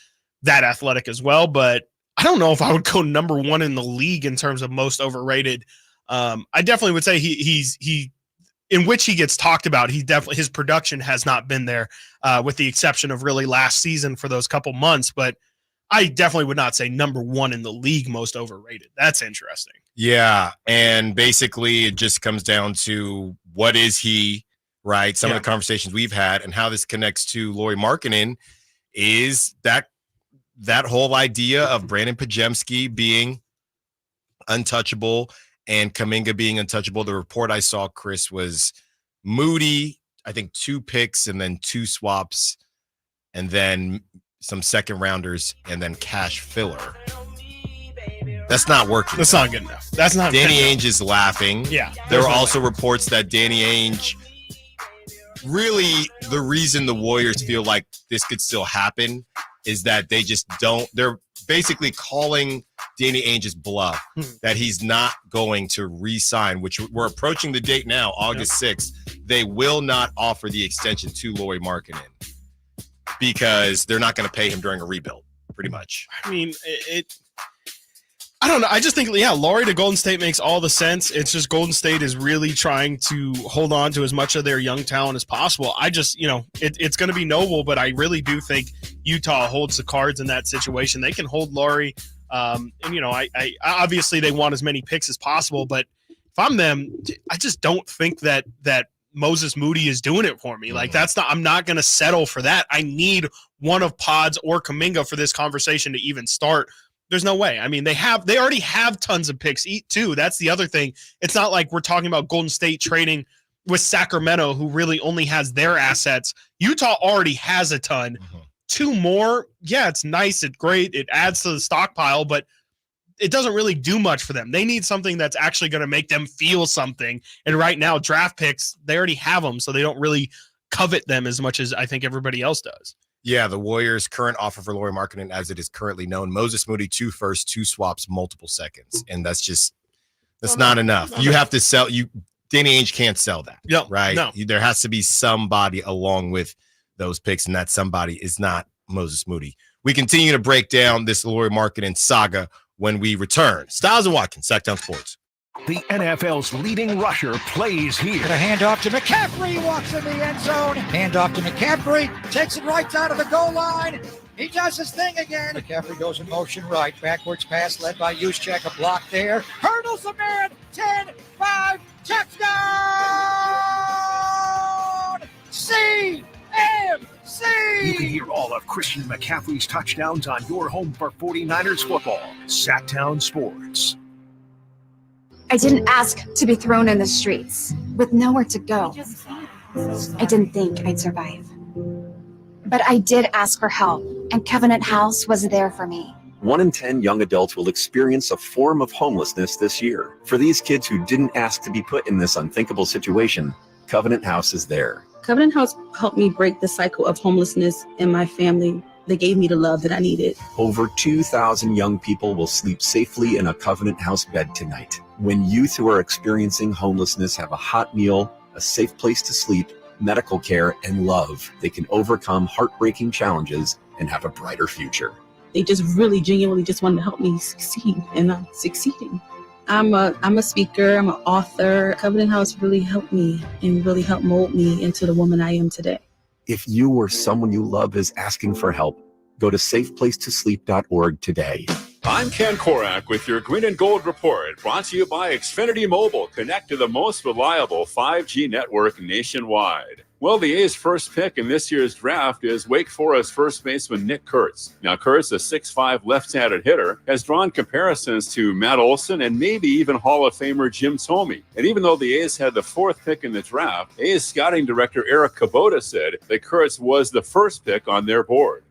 that athletic as well. But I don't know if I would go number one in the league in terms of most overrated. I definitely would say he in which he gets talked about. His production has not been there, with the exception of really last season for those couple months. But I definitely would not say number one in the league most overrated. That's interesting. Yeah, and basically it just comes down to what is he, right? Some of the conversations we've had and how this connects to Lauri Markkanen is that whole idea of Brandon Pajemski being untouchable and Kuminga being untouchable. The report I saw, Chris, was Moody, I think 2 picks and then 2 swaps and then some second rounders and then cash filler. That's not working. That's not good enough. That's not Danny Ainge is laughing. Yeah. There are also reports that Danny Ainge, really the reason the Warriors feel like this could still happen is that they just don't. They're basically calling Danny Ainge's bluff that he's not going to re-sign, which we're approaching the date now, August 6th. They will not offer the extension to Lauri Markkanen because they're not going to pay him during a rebuild, pretty much. I mean, I don't know. I just think, Lauri to Golden State makes all the sense. It's just Golden State is really trying to hold on to as much of their young talent as possible. I just, it's going to be noble, but I really do think Utah holds the cards in that situation. They can hold Lauri. I obviously they want as many picks as possible, but if I'm them, I just don't think that Moses Moody is doing it for me. Like I'm not going to settle for that. I need one of Pods or Kuminga for this conversation to even start. There's no way. I mean, they already have tons of picks too. That's the other thing. It's not like we're talking about Golden State trading with Sacramento, who really only has their assets. Utah already has a ton. 2 more. Yeah, it's nice. It's great. It adds to the stockpile, but it doesn't really do much for them. They need something that's actually going to make them feel something. And right now, draft picks, they already have them, so they don't really covet them as much as I think everybody else does. Yeah, the Warriors' current offer for Lauri Markkanen, as it is currently known, Moses Moody 2 firsts, 2 swaps, multiple seconds, and that's not enough. You have to sell. Danny Ainge can't sell that. Right? No. There has to be somebody along with those picks, and that somebody is not Moses Moody. We continue to break down this Lauri Markkanen saga when we return. Stiles and Watkins, Sacktown Sports. The NFL's leading rusher plays here. Got a handoff to McCaffrey, walks in the end zone. Handoff to McCaffrey, takes it right down to the goal line. He does his thing again. McCaffrey goes in motion right. Backwards pass led by Juszczyk, a block there. Hurdles the man, 10, 5, touchdown! CMC! You can hear all of Christian McCaffrey's touchdowns on your home for 49ers football. Sacktown Sports. I didn't ask to be thrown in the streets with nowhere to go. I didn't think I'd survive. But I did ask for help, and Covenant House was there for me. 1 in 10 young adults will experience a form of homelessness this year. For these kids who didn't ask to be put in this unthinkable situation, Covenant House is there. Covenant House helped me break the cycle of homelessness in my family. They gave me the love that I needed. Over 2,000 young people will sleep safely in a Covenant House bed tonight. When youth who are experiencing homelessness have a hot meal, a safe place to sleep, medical care, and love, they can overcome heartbreaking challenges and have a brighter future. They just really genuinely just wanted to help me succeed, and I'm succeeding. I'm a speaker, I'm an author. Covenant House really helped me and really helped mold me into the woman I am today. If you or someone you love is asking for help, go to safeplacetosleep.org today. I'm Ken Korak with your Green and Gold Report, brought to you by Xfinity Mobile. Connect to the most reliable 5G network nationwide. Well, the A's first pick in this year's draft is Wake Forest first baseman Nick Kurtz. Now, Kurtz, a 6'5" left-handed hitter, has drawn comparisons to Matt Olson and maybe even Hall of Famer Jim Thome. And even though the A's had the 4th pick in the draft, A's scouting director Eric Kubota said that Kurtz was the first pick on their board.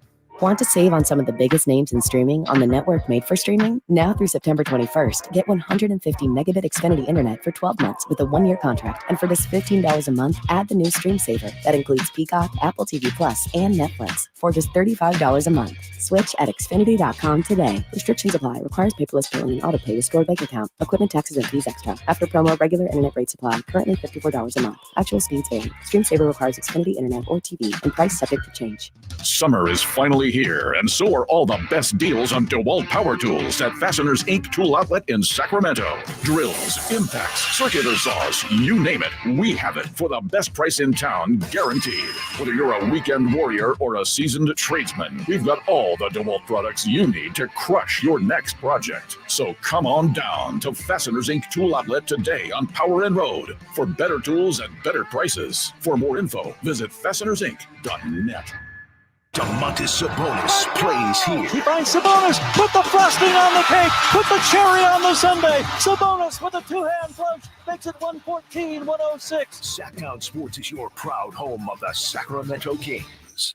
Want to save on some of the biggest names in streaming on the network made for streaming? Now through September 21st, get 150 megabit Xfinity internet for 12 months with a 1-year contract. And for just $15 a month, add the new Stream Saver that includes Peacock, Apple TV Plus, and Netflix for just $35 a month. Switch at Xfinity.com today. Restrictions apply. Requires paperless billing and auto pay with stored bank account. Equipment taxes and fees extra. After promo, regular internet rate supply. Currently $54 a month. Actual speeds vary. Stream Saver requires Xfinity internet or TV and price subject to change. Summer is finally finally here, and so are all the best deals on DeWalt power tools at Fasteners Inc. Tool Outlet in Sacramento. Drills, impacts, circular saws, you name it, we have it for the best price in town, guaranteed. Whether you're a weekend warrior or a seasoned tradesman, we've got all the DeWalt products you need to crush your next project. So come on down to Fasteners Inc. Tool Outlet today on Power and Road for better tools and better prices. For more info, visit fastenersinc.net. Domantas Sabonis plays here. He finds Sabonis, put the frosting on the cake, put the cherry on the sundae. Sabonis with a two-hand flush makes it 114-106. Sacktown Sports is your proud home of the Sacramento Kings.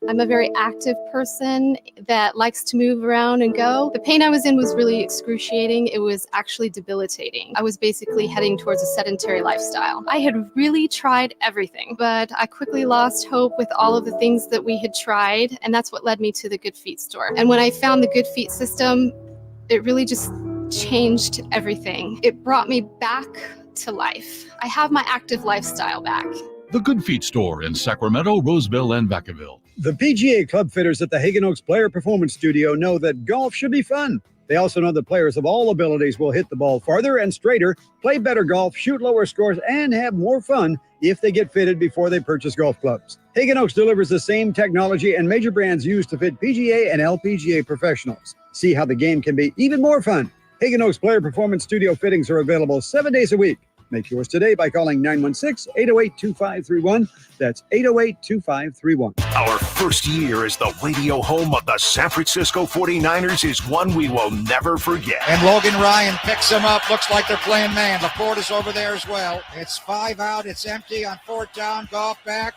I'm a very active person that likes to move around and go. The pain I was in was really excruciating. It was actually debilitating. I was basically heading towards a sedentary lifestyle. I had really tried everything, but I quickly lost hope with all of the things that we had tried, and that's what led me to the Good Feet store. And when I found the Good Feet system, it really just changed everything. It brought me back to life. I have my active lifestyle back. The Good Feet store in Sacramento, Roseville, and Vacaville. The PGA club fitters at the Hagen Oaks Player Performance Studio know that golf should be fun. They also know that players of all abilities will hit the ball farther and straighter, play better golf, shoot lower scores, and have more fun if they get fitted before they purchase golf clubs. Hagen Oaks delivers the same technology and major brands used to fit PGA and LPGA professionals. See how the game can be even more fun. Hagen Oaks Player Performance Studio fittings are available 7 days a week. Make yours today by calling 916-808-2531. That's 808-2531. Our first year as the radio home of the San Francisco 49ers is one we will never forget. And Logan Ryan picks him up. Looks like they're playing man. LaPorte is over there as well. It's 5 out. It's empty on 4th down. Goff back.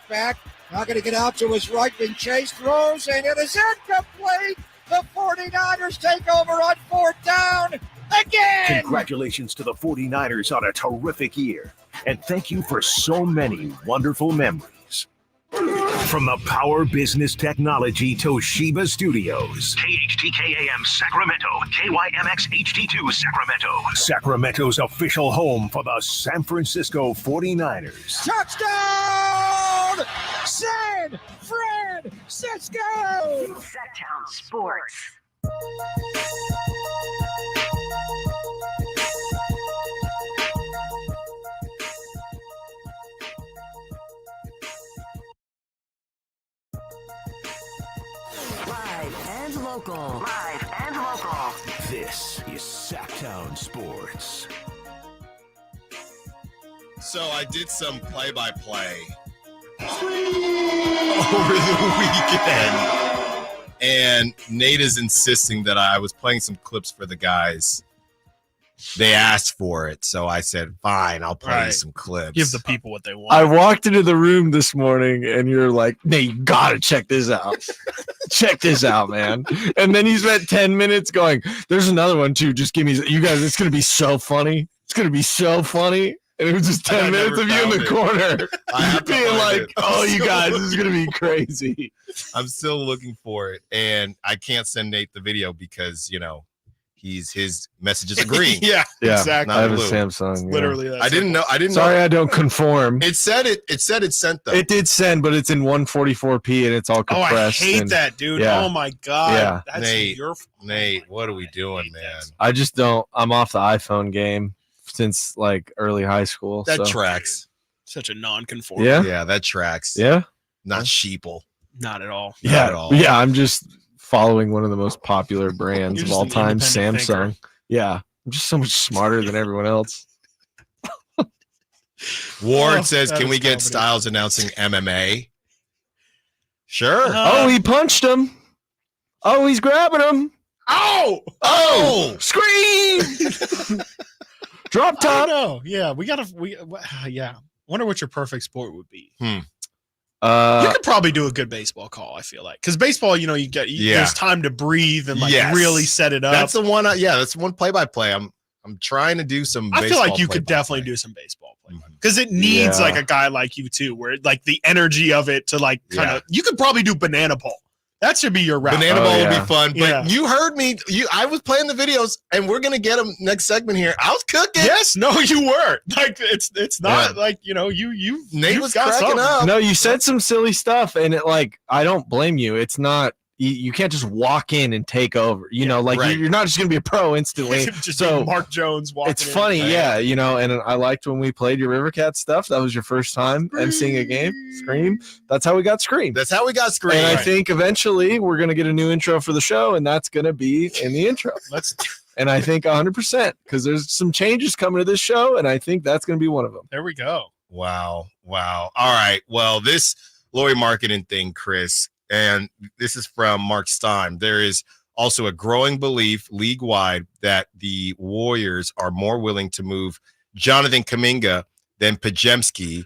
Not going to get out to his right. Being chased, throws, and it is incomplete. The 49ers take over on 4th down. Again! Congratulations to the 49ers on a terrific year. And thank you for so many wonderful memories. From the Power Business Technology Toshiba Studios. KHTK-AM Sacramento, KYMX HD2 Sacramento. Sacramento's official home for the San Francisco 49ers. Touchdown! San Francisco! Sacktown Sports. Live and local. This is Sacktown Sports. So I did some play-by-play over the weekend, and Nate is insisting that I was playing some clips for the guys. They asked for it, so I said, fine, I'll play some clips. Give the people what they want. I walked into the room this morning and you're like, Nate, you gotta check this out. Check this out, man. And then you spent 10 minutes going, there's another one too. Just give me, you guys, it's gonna be so funny. It's gonna be so funny. And it was just 10 minutes of you in the corner being like, oh, you guys, this is gonna be crazy. I'm still looking for it, and I can't send Nate the video because, you know, his messages are green. yeah, exactly. I have blue. a Samsung. Literally, I didn't know. Sorry, I don't conform. It said it sent though. It did send, but it's in 144p and it's all compressed. Oh, I hate that, dude. Yeah. Oh my god. Yeah. That's Nate, what are we doing, man? I just don't. I'm off the iPhone game since like early high school. That tracks. Such a non-conforming. Yeah, that tracks. Yeah, not sheeple. Not at all. Yeah, Not at all. Yeah, I'm just following one of the most popular brands You're of just all an time, independent Samsung. thinker. Yeah, I'm just so much smarter than everyone else. Ward says, that "Can is we get comedy. Stiles announcing MMA?" Sure. Oh, he punched him. Oh, he's grabbing him. Oh! Scream! Drop I top. don't know. Yeah, yeah. Wonder what your perfect sport would be. You could probably do a good baseball call, I feel like. Because baseball, you know, there's time to breathe and really set it up. That's the one. That's one play-by-play. I'm trying to do some. I feel like baseball you could play-by-play. definitely do some baseball play because it needs like a guy like you too, where like the energy of it to like kind of. You could probably do banana ball. That should be your route. Banana ball would be fun, but Yeah. you heard me. I was playing the videos, and we're gonna get them next segment here. I was cooking. Yes, no, you were. Like it's not like you know Nate you've was got cracking something. up. No, you said some silly stuff, and it like I don't blame you. It's not you can't just walk in and take over. You know, like you're not just going to be a pro instantly. Just so Mark Jones walking it's funny, in. you know, and I liked when we played your River Cat stuff. That was your first time emceeing a game. Scream. That's how we got Scream. That's how we got Scream. And I think eventually we're going to get a new intro for the show, and that's going to be in the intro. And I think 100% because there's some changes coming to this show, and I think that's going to be one of them. There we go. Wow. All right. Well, this Lauri Markkanen thing, Chris, and this is from Mark Stein. There is also a growing belief league-wide that the Warriors are more willing to move Jonathan Kuminga than Podziemski.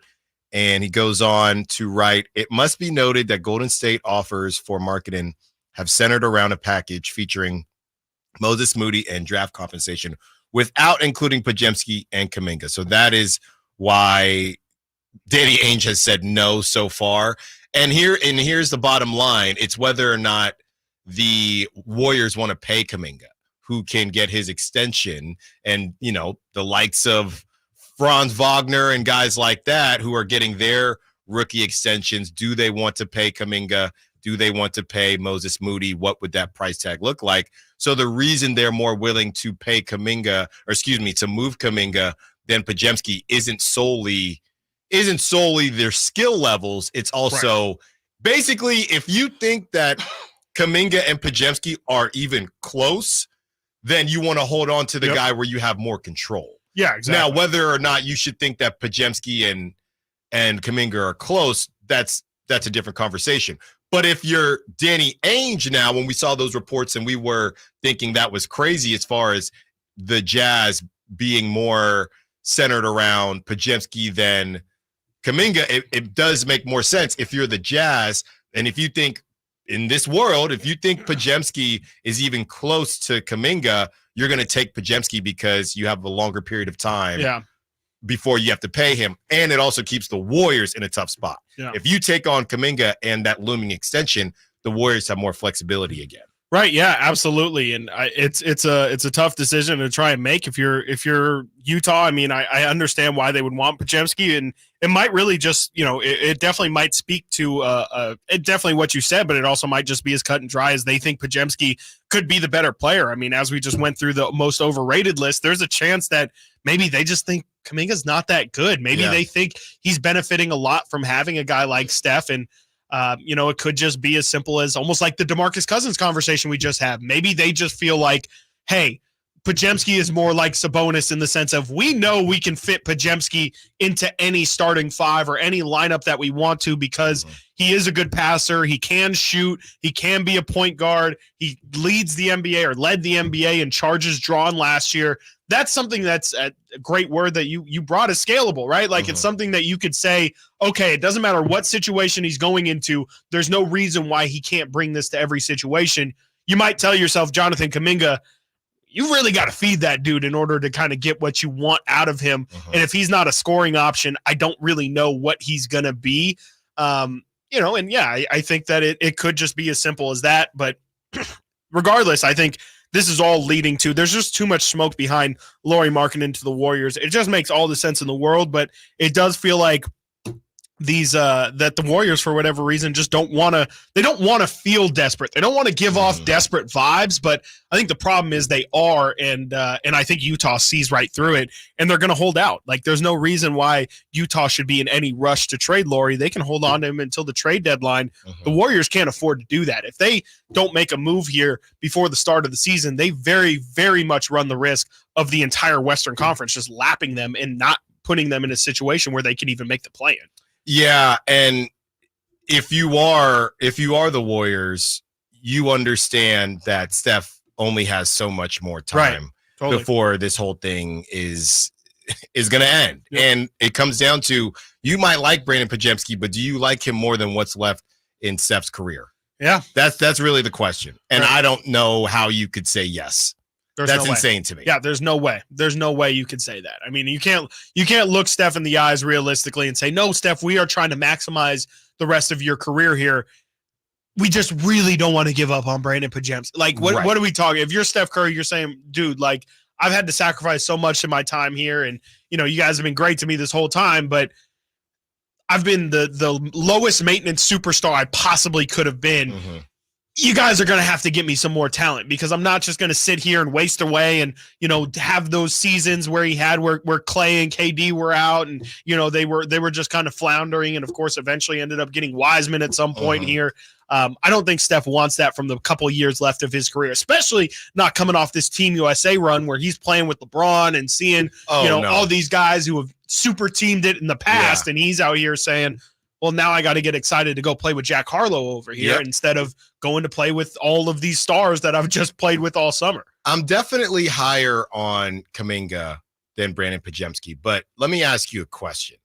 And he goes on to write, it must be noted that Golden State offers for Markkanen have centered around a package featuring Moses Moody and draft compensation without including Podziemski and Kuminga. So that is why Danny Ainge has said no so far. And here's the bottom line. It's whether or not the Warriors want to pay Kuminga, who can get his extension, and, you know, the likes of Franz Wagner and guys like that who are getting their rookie extensions. Do they want to pay Kuminga? Do they want to pay Moses Moody? What would that price tag look like? So the reason they're more willing to pay Kuminga, to move Kuminga than Podziemski isn't solely their skill levels. It's also basically, if you think that Kuminga and Podziemski are even close, then you want to hold on to the guy where you have more control. Yeah, exactly. Now, whether or not you should think that Podziemski and Kuminga are close, that's a different conversation. But if you're Danny Ainge now, when we saw those reports and we were thinking that was crazy as far as the Jazz being more centered around Podziemski than Kuminga, it does make more sense if you're the Jazz. And if you think in this world, if you think Podziemski is even close to Kuminga, you're going to take Podziemski because you have a longer period of time before you have to pay him. And it also keeps the Warriors in a tough spot. Yeah. If you take on Kuminga and that looming extension, the Warriors have more flexibility again. Right. Yeah, absolutely. And it's a tough decision to try and make if you're Utah. I mean, I understand why they would want Podziemski, and it might really just, you know, it definitely might speak to it definitely what you said, but it also might just be as cut and dry as they think Podziemski could be the better player. I mean, as we just went through the most overrated list, there's a chance that maybe they just think Kuminga's not that good. Maybe they think he's benefiting a lot from having a guy like Steph, and you know, it could just be as simple as almost like the DeMarcus Cousins conversation we just had. Maybe they just feel like, hey, Podziemski is more like Sabonis in the sense of we know we can fit Podziemski into any starting five or any lineup that we want to because he is a good passer. He can shoot. He can be a point guard. He leads the NBA or led the NBA in charges drawn last year. That's something that's a great word that you brought is scalable, right? Like it's something that you could say, okay, it doesn't matter what situation he's going into. There's no reason why he can't bring this to every situation. You might tell yourself, Jonathan Kuminga, you really got to feed that dude in order to kind of get what you want out of him. And if he's not a scoring option, I don't really know what he's going to be. You know, and yeah, I think that it could just be as simple as that. But regardless, I think this is all leading to, there's just too much smoke behind Lauri Markkanen to the Warriors. It just makes all the sense in the world, but it does feel like that the Warriors, for whatever reason, just don't want to feel desperate. They don't want to give off desperate vibes, but I think the problem is they are, and I think Utah sees right through it, and they're going to hold out. Like, there's no reason why Utah should be in any rush to trade Lauri. They can hold on to him until the trade deadline. The Warriors can't afford to do that. If they don't make a move here before the start of the season, they very, very much run the risk of the entire Western Conference just lapping them and not putting them in a situation where they can even make the play-in. Yeah, and if you are the Warriors, you understand that Steph only has so much more time before this whole thing is going to end. And it comes down to, you might like Brandon Podziemski, but do you like him more than what's left in Steph's career? Yeah. That's really the question. And I don't know how you could say yes. That's insane to me. Yeah, there's no way. There's no way you could say that. I mean, you can't look Steph in the eyes realistically and say, no, Steph, we are trying to maximize the rest of your career here. We just really don't want to give up on Brandon Podziemski. Like, what are we talking? If you're Steph Curry, you're saying, dude, like, I've had to sacrifice so much in my time here, and, you know, you guys have been great to me this whole time, but I've been the lowest maintenance superstar I possibly could have been. you guys are going to have to get me some more talent, because I'm not just going to sit here and waste away and, have those seasons where he had where Clay and KD were out and, they were just kind of floundering. And of course, eventually ended up getting Wiseman at some point here. I don't think Steph wants that from the couple years left of his career, especially not coming off this Team USA run where he's playing with LeBron and seeing, all these guys who have super teamed it in the past. And he's out here saying, well, now I got to get excited to go play with Jack Harlow over here instead of going to play with all of these stars that I've just played with all summer. I'm definitely higher on Kuminga than Brandon Pajemski, but let me ask you a question.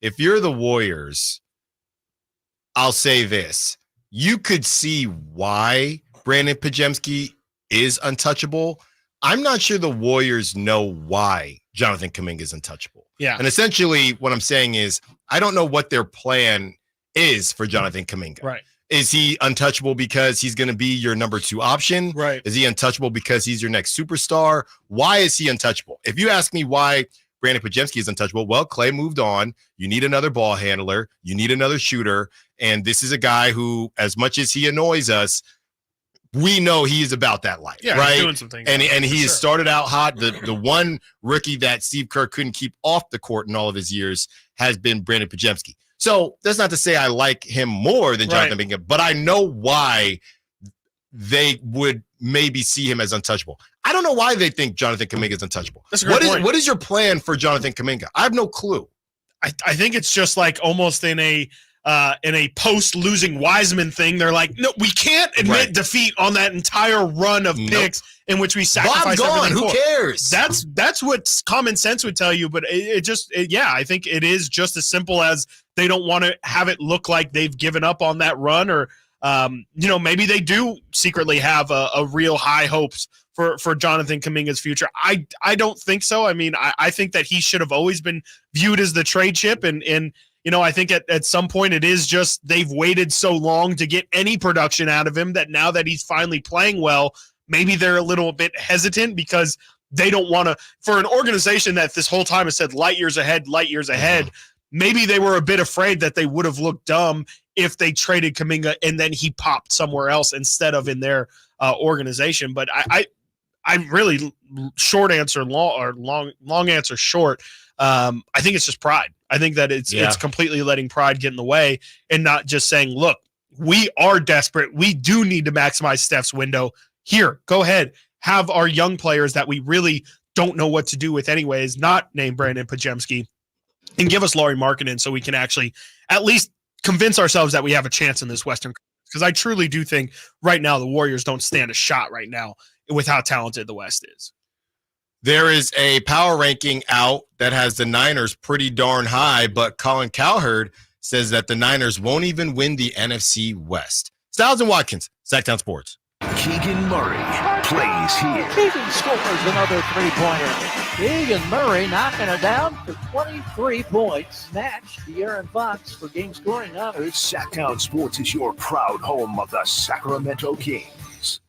If you're the Warriors, I'll say this. You could see why Brandon Pajemski is untouchable. I'm not sure the Warriors know why Jonathan Kuminga is untouchable. Yeah. And essentially what I'm saying is I don't know what their plan is for Jonathan Kuminga. Right. Is he untouchable because he's going to be your number 2 option? Right. Is he untouchable because he's your next superstar? Why is he untouchable? If you ask me why Brandon Pajemski is untouchable, well, Clay moved on. You need another ball handler. You need another shooter. And this is a guy who, as much as he annoys us, we know he's about that life, right? He's doing some things. And he has started out hot. The one rookie that Steve Kerr couldn't keep off the court in all of his years has been Brandon Pajemski. So that's not to say I like him more than Jonathan Kuminga, but I know why they would maybe see him as untouchable. I don't know why they think Jonathan Kuminga is untouchable. That's a great point. What is your plan for Jonathan Kuminga? I have no clue. I think it's just like almost in a post-losing Wiseman thing. They're like, no, we can't admit defeat on that entire run of picks in which we sacrificed Bob's gone. Who cares? That's what common sense would tell you. But I think it is just as simple as they don't want to have it look like they've given up on that run, or maybe they do secretly have a real high hopes for Jonathan Kuminga's future. I don't think so. I mean, I think that he should have always been viewed as the trade chip, and I think at some point it is just they've waited so long to get any production out of him that now that he's finally playing well, maybe they're a little bit hesitant because they don't want to, for an organization that this whole time has said light years ahead, maybe they were a bit afraid that they would have looked dumb if they traded Kuminga and then he popped somewhere else instead of in their organization. But I really, short answer, long answer short, I think it's just pride. I think that it's completely letting pride get in the way and not just saying, look, we are desperate. We do need to maximize Steph's window. Here, go ahead. Have our young players that we really don't know what to do with anyways, not name Brandon Pajemski, and give us Lauri Markkanen so we can actually at least convince ourselves that we have a chance in this Western Conference. Because I truly do think right now the Warriors don't stand a shot right now with how talented the West is. There is a power ranking out that has the Niners pretty darn high, but Colin Cowherd says that the Niners won't even win the NFC West. Stiles and Watkins, Sacktown Sports. Keegan Murray plays here. Keegan scores another three-pointer. Keegan Murray knocking it down for 23 points. Match De'Aaron Fox for game scoring honors. Sacktown Sports is your proud home of the Sacramento Kings.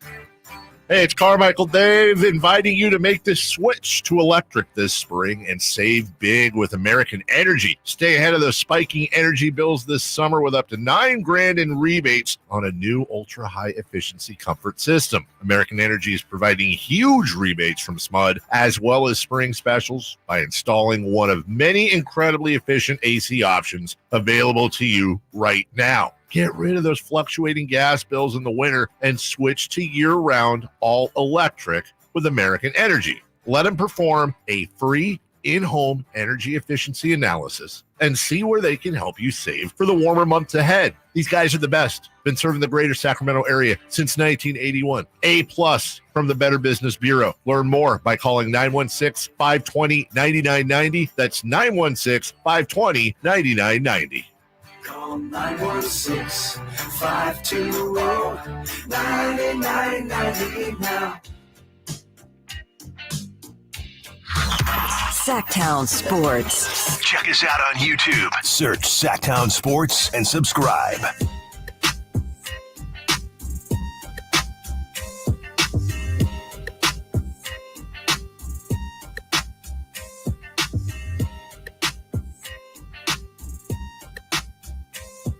Hey, it's Carmichael Dave inviting you to make the switch to electric this spring and save big with American Energy. Stay ahead of the spiking energy bills this summer with up to $9,000 in rebates on a new ultra-high efficiency comfort system. American Energy is providing huge rebates from SMUD as well as spring specials by installing one of many incredibly efficient AC options available to you right now. Get rid of those fluctuating gas bills in the winter and switch to year-round all-electric with American Energy. Let them perform a free in-home energy efficiency analysis and see where they can help you save for the warmer months ahead. These guys are the best. Been serving the greater Sacramento area since 1981. A+ from the Better Business Bureau. Learn more by calling 916-520-9990. That's 916-520-9990. Call 916-520-9990 now. Sacktown Sports. Check us out on YouTube. Search Sacktown Sports and subscribe.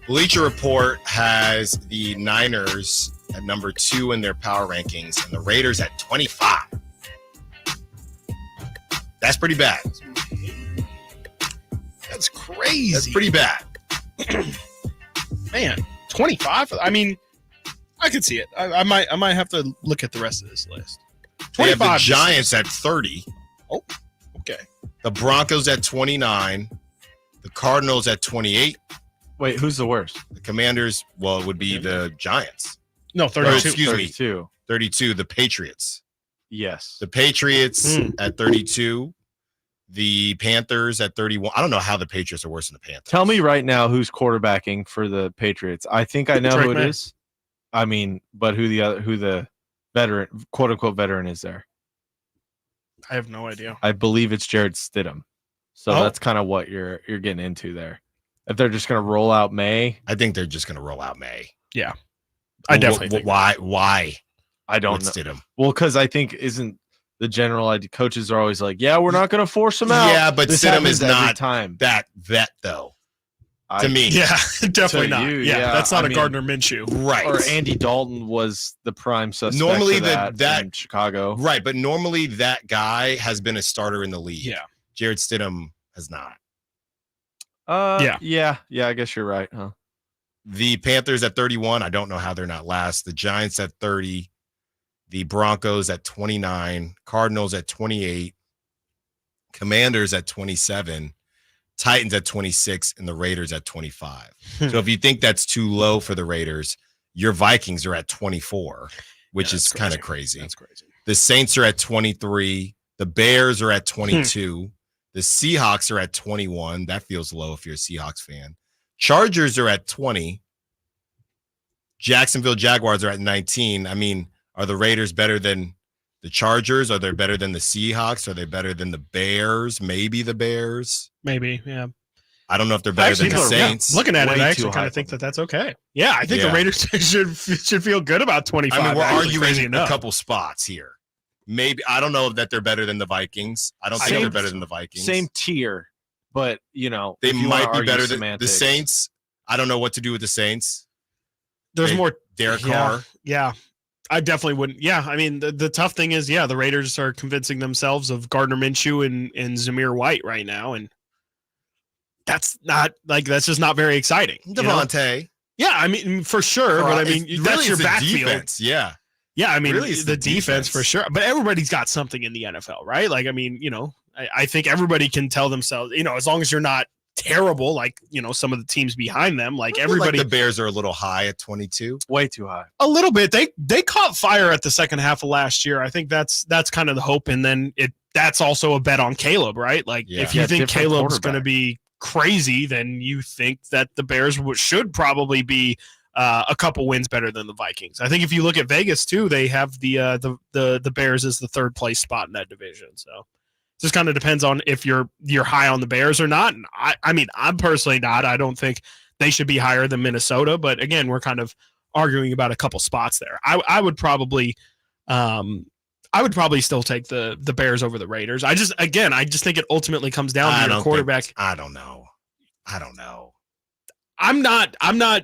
Bleacher Report has the Niners at number 2 in their power rankings, and the Raiders at 25. That's pretty bad. That's crazy. That's pretty bad. Man, 25. I mean, I could see it. I might have to look at the rest of this list. 25. They have the Giants at 30. Oh, okay. The Broncos at 29. The Cardinals at 28. Wait, who's the worst? The Commanders, well, it would be the Giants. No, 32. Or, excuse 32. me. 32. The Patriots. Yes. The Patriots at 32. The Panthers at 31. I don't know how the Patriots are worse than the Panthers. Tell me right now who's quarterbacking for the Patriots. I think I know Drake who it May. is. I mean, but who the veteran, quote unquote veteran is there? I have no idea. I believe it's Jared Stidham. So Oh. that's kind of what you're getting into there. If they're just going to roll out May, I think they're just going to roll out May. Yeah. I definitely think Why? I don't With know. Stidham? Well, because I think isn't the general idea, coaches are always like, yeah, we're not going to force him out. Yeah, but This Stidham happens is every not time. that vet, though. I- To me. Yeah, definitely To not. you, yeah, that's not I a mean, Gardner Minshew. Right. Or Andy Dalton was the prime suspect. Normally of that in Chicago. Right, but normally that guy has been a starter in the league. Yeah. Jared Stidham has not. Yeah. I guess you're right, huh? The Panthers at 31. I don't know how they're not last. The Giants at 30. The Broncos at 29. Cardinals at 28. Commanders at 27. Titans at 26. And the Raiders at 25. So if you think that's too low for the Raiders, your Vikings are at 24, which is kind of crazy. That's crazy. The Saints are at 23. The Bears are at 22. The Seahawks are at 21. That feels low if you're a Seahawks fan. Chargers are at 20. Jacksonville Jaguars are at 19. I mean, are the Raiders better than the Chargers? Are they better than the Seahawks? Are they better than the Bears? Maybe the Bears. Maybe, yeah. I don't know if they're better than the Saints. Looking at it, Way I too actually high kind of for think them. that that's okay. Yeah, I think Yeah. the Raiders should feel good about 25. I mean, we're actually, crazy arguing a enough. couple spots here. Maybe I don't know that they're better than the Vikings. I don't think Same- they're better than the Vikings. Same tier, but They if you wanna might be argue better than the semantics. Saints. I don't know what to do with the Saints. There's more. Derek Yeah, Carr. yeah. I definitely wouldn't. Yeah, I mean, the tough thing is, the Raiders are convincing themselves of Gardner Minshew and Zamir White right now, and that's just not very exciting. you know? Devontae. Yeah, I mean, for sure, but I mean, It's- that's really your it's the backfield. defense. Yeah. Yeah, I mean, Really, it's the the defense for defense. sure. But everybody's got something in the NFL, right? Like, I mean, I think everybody can tell themselves, as long as you're not terrible, like, some of the teams behind them, like everybody. Like the Bears are a little high at 22. Way too high. A little bit. They caught fire at the second half of last year. I think that's kind of the hope, and then that's also a bet on Caleb, right? Like Yeah. if you Yeah, think different Caleb's going to quarterback. be crazy, then you think that the Bears should probably be a couple wins better than the Vikings. I think if you look at Vegas too, they have the Bears as the third place spot in that division. So it just kind of depends on if you're high on the Bears or not. And I mean, I'm personally not. I don't think they should be higher than Minnesota. But again, we're kind of arguing about a couple spots there. I would probably still take the Bears over the Raiders. I just think it ultimately comes down to your quarterback. I don't know. I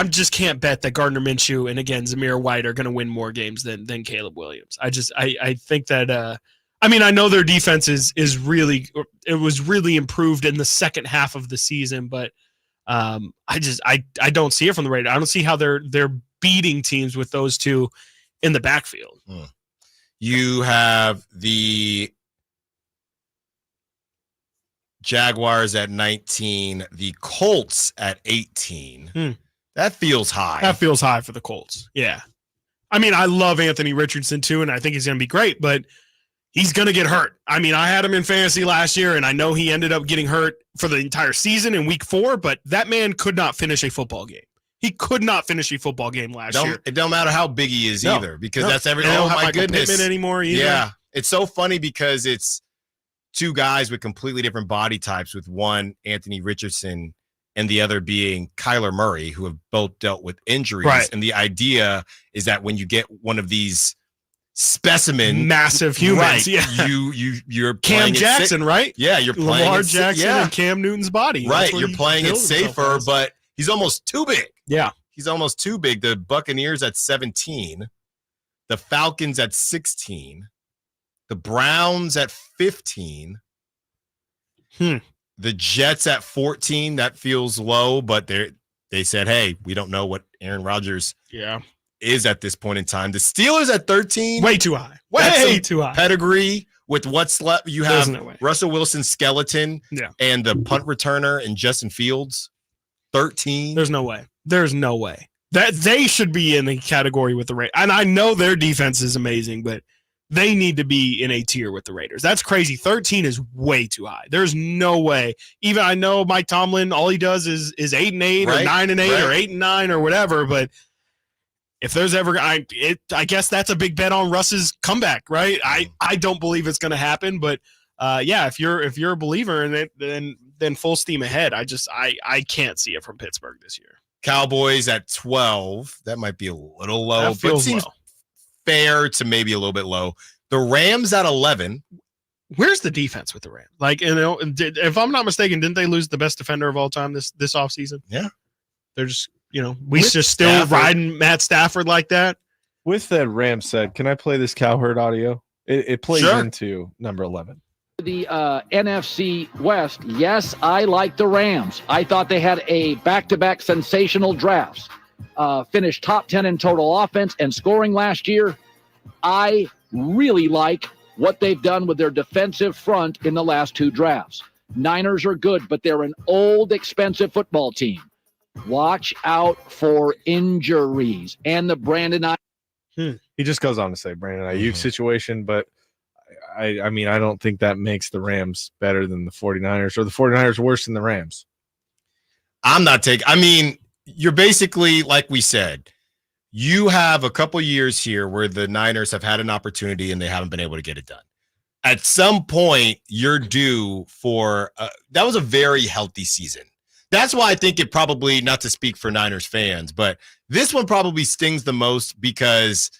just can't bet that Gardner Minshew and again Zamir White are going to win more games than Caleb Williams. I think that I know their defense is really improved in the second half of the season, but I don't see it from the Raiders. I don't see how they're beating teams with those two in the backfield. You have the Jaguars at 19, the Colts at 18. That feels high. That feels high for the Colts. Yeah. I mean, I love Anthony Richardson too, and I think he's going to be great, but he's going to get hurt. I mean, I had him in fantasy last year, and I know he ended up getting hurt for the entire season in week 4, but that man could not finish a football game. He could not finish a football game last year. It don't matter how big he is either, because that's They don't oh have my Michael goodness. Pittman anymore either. Yeah. It's so funny because it's two guys with completely different body types, with one Anthony Richardson and the other being Kyler Murray, who have both dealt with injuries. Right. And the idea is that when you get one of these specimen Massive humans, right, yeah. you're Cam playing it Jackson, safe. right? Yeah, you're playing Lamar it sa- Jackson yeah. and Cam Newton's body. That's Right, what you're he playing it built himself safer, as. but he's almost too big. Yeah. He's almost too big. The Buccaneers at 17. The Falcons at 16. The Browns at 15. The Jets at 14. That feels low, but they said, hey, we don't know what Aaron Rodgers is at this point in time. The Steelers at 13. Way too high. Way too high. Pedigree with what's left. You have no way. Russell Wilson's skeleton and the punt returner and Justin Fields. 13. There's no way. There's no way. That they should be in the category with the Raiders. And I know their defense is amazing, but they need to be in a tier with the Raiders. That's crazy. 13 is way too high. There's no way. Even I know Mike Tomlin, all he does is 8-8 or 9-8 or 8-9 or whatever. But if there's ever, I guess that's a big bet on Russ's comeback, right? I don't believe it's going to happen, but if you're a believer in it, then full steam ahead. I can't see it from Pittsburgh this year. Cowboys at 12. That might be a little low, That feels but seems low. Fair to maybe a little bit low. The Rams at 11. Where's the defense with the Rams? Like, if I'm not mistaken, didn't they lose the best defender of all time this offseason? Yeah. They're just, just still riding Matt Stafford like that. With that Rams said, can I play this Cowherd audio? It plays into number 11. The NFC West, yes, I like the Rams. I thought they had a back-to-back sensational drafts. Finished top 10 in total offense and scoring last year. I really like what they've done with their defensive front in the last 2 drafts. Niners are good, but they're an old, expensive football team. Watch out for injuries. And the Brandon He just goes on to say Brandon Aiyuk situation, but I mean, I don't think that makes the Rams better than the 49ers or the 49ers worse than the Rams. You're basically, like we said, you have a couple years here where the Niners have had an opportunity and they haven't been able to get it done. At some point, you're due for that was a very healthy season. That's why I think it probably, not to speak for Niners fans, but this one probably stings the most because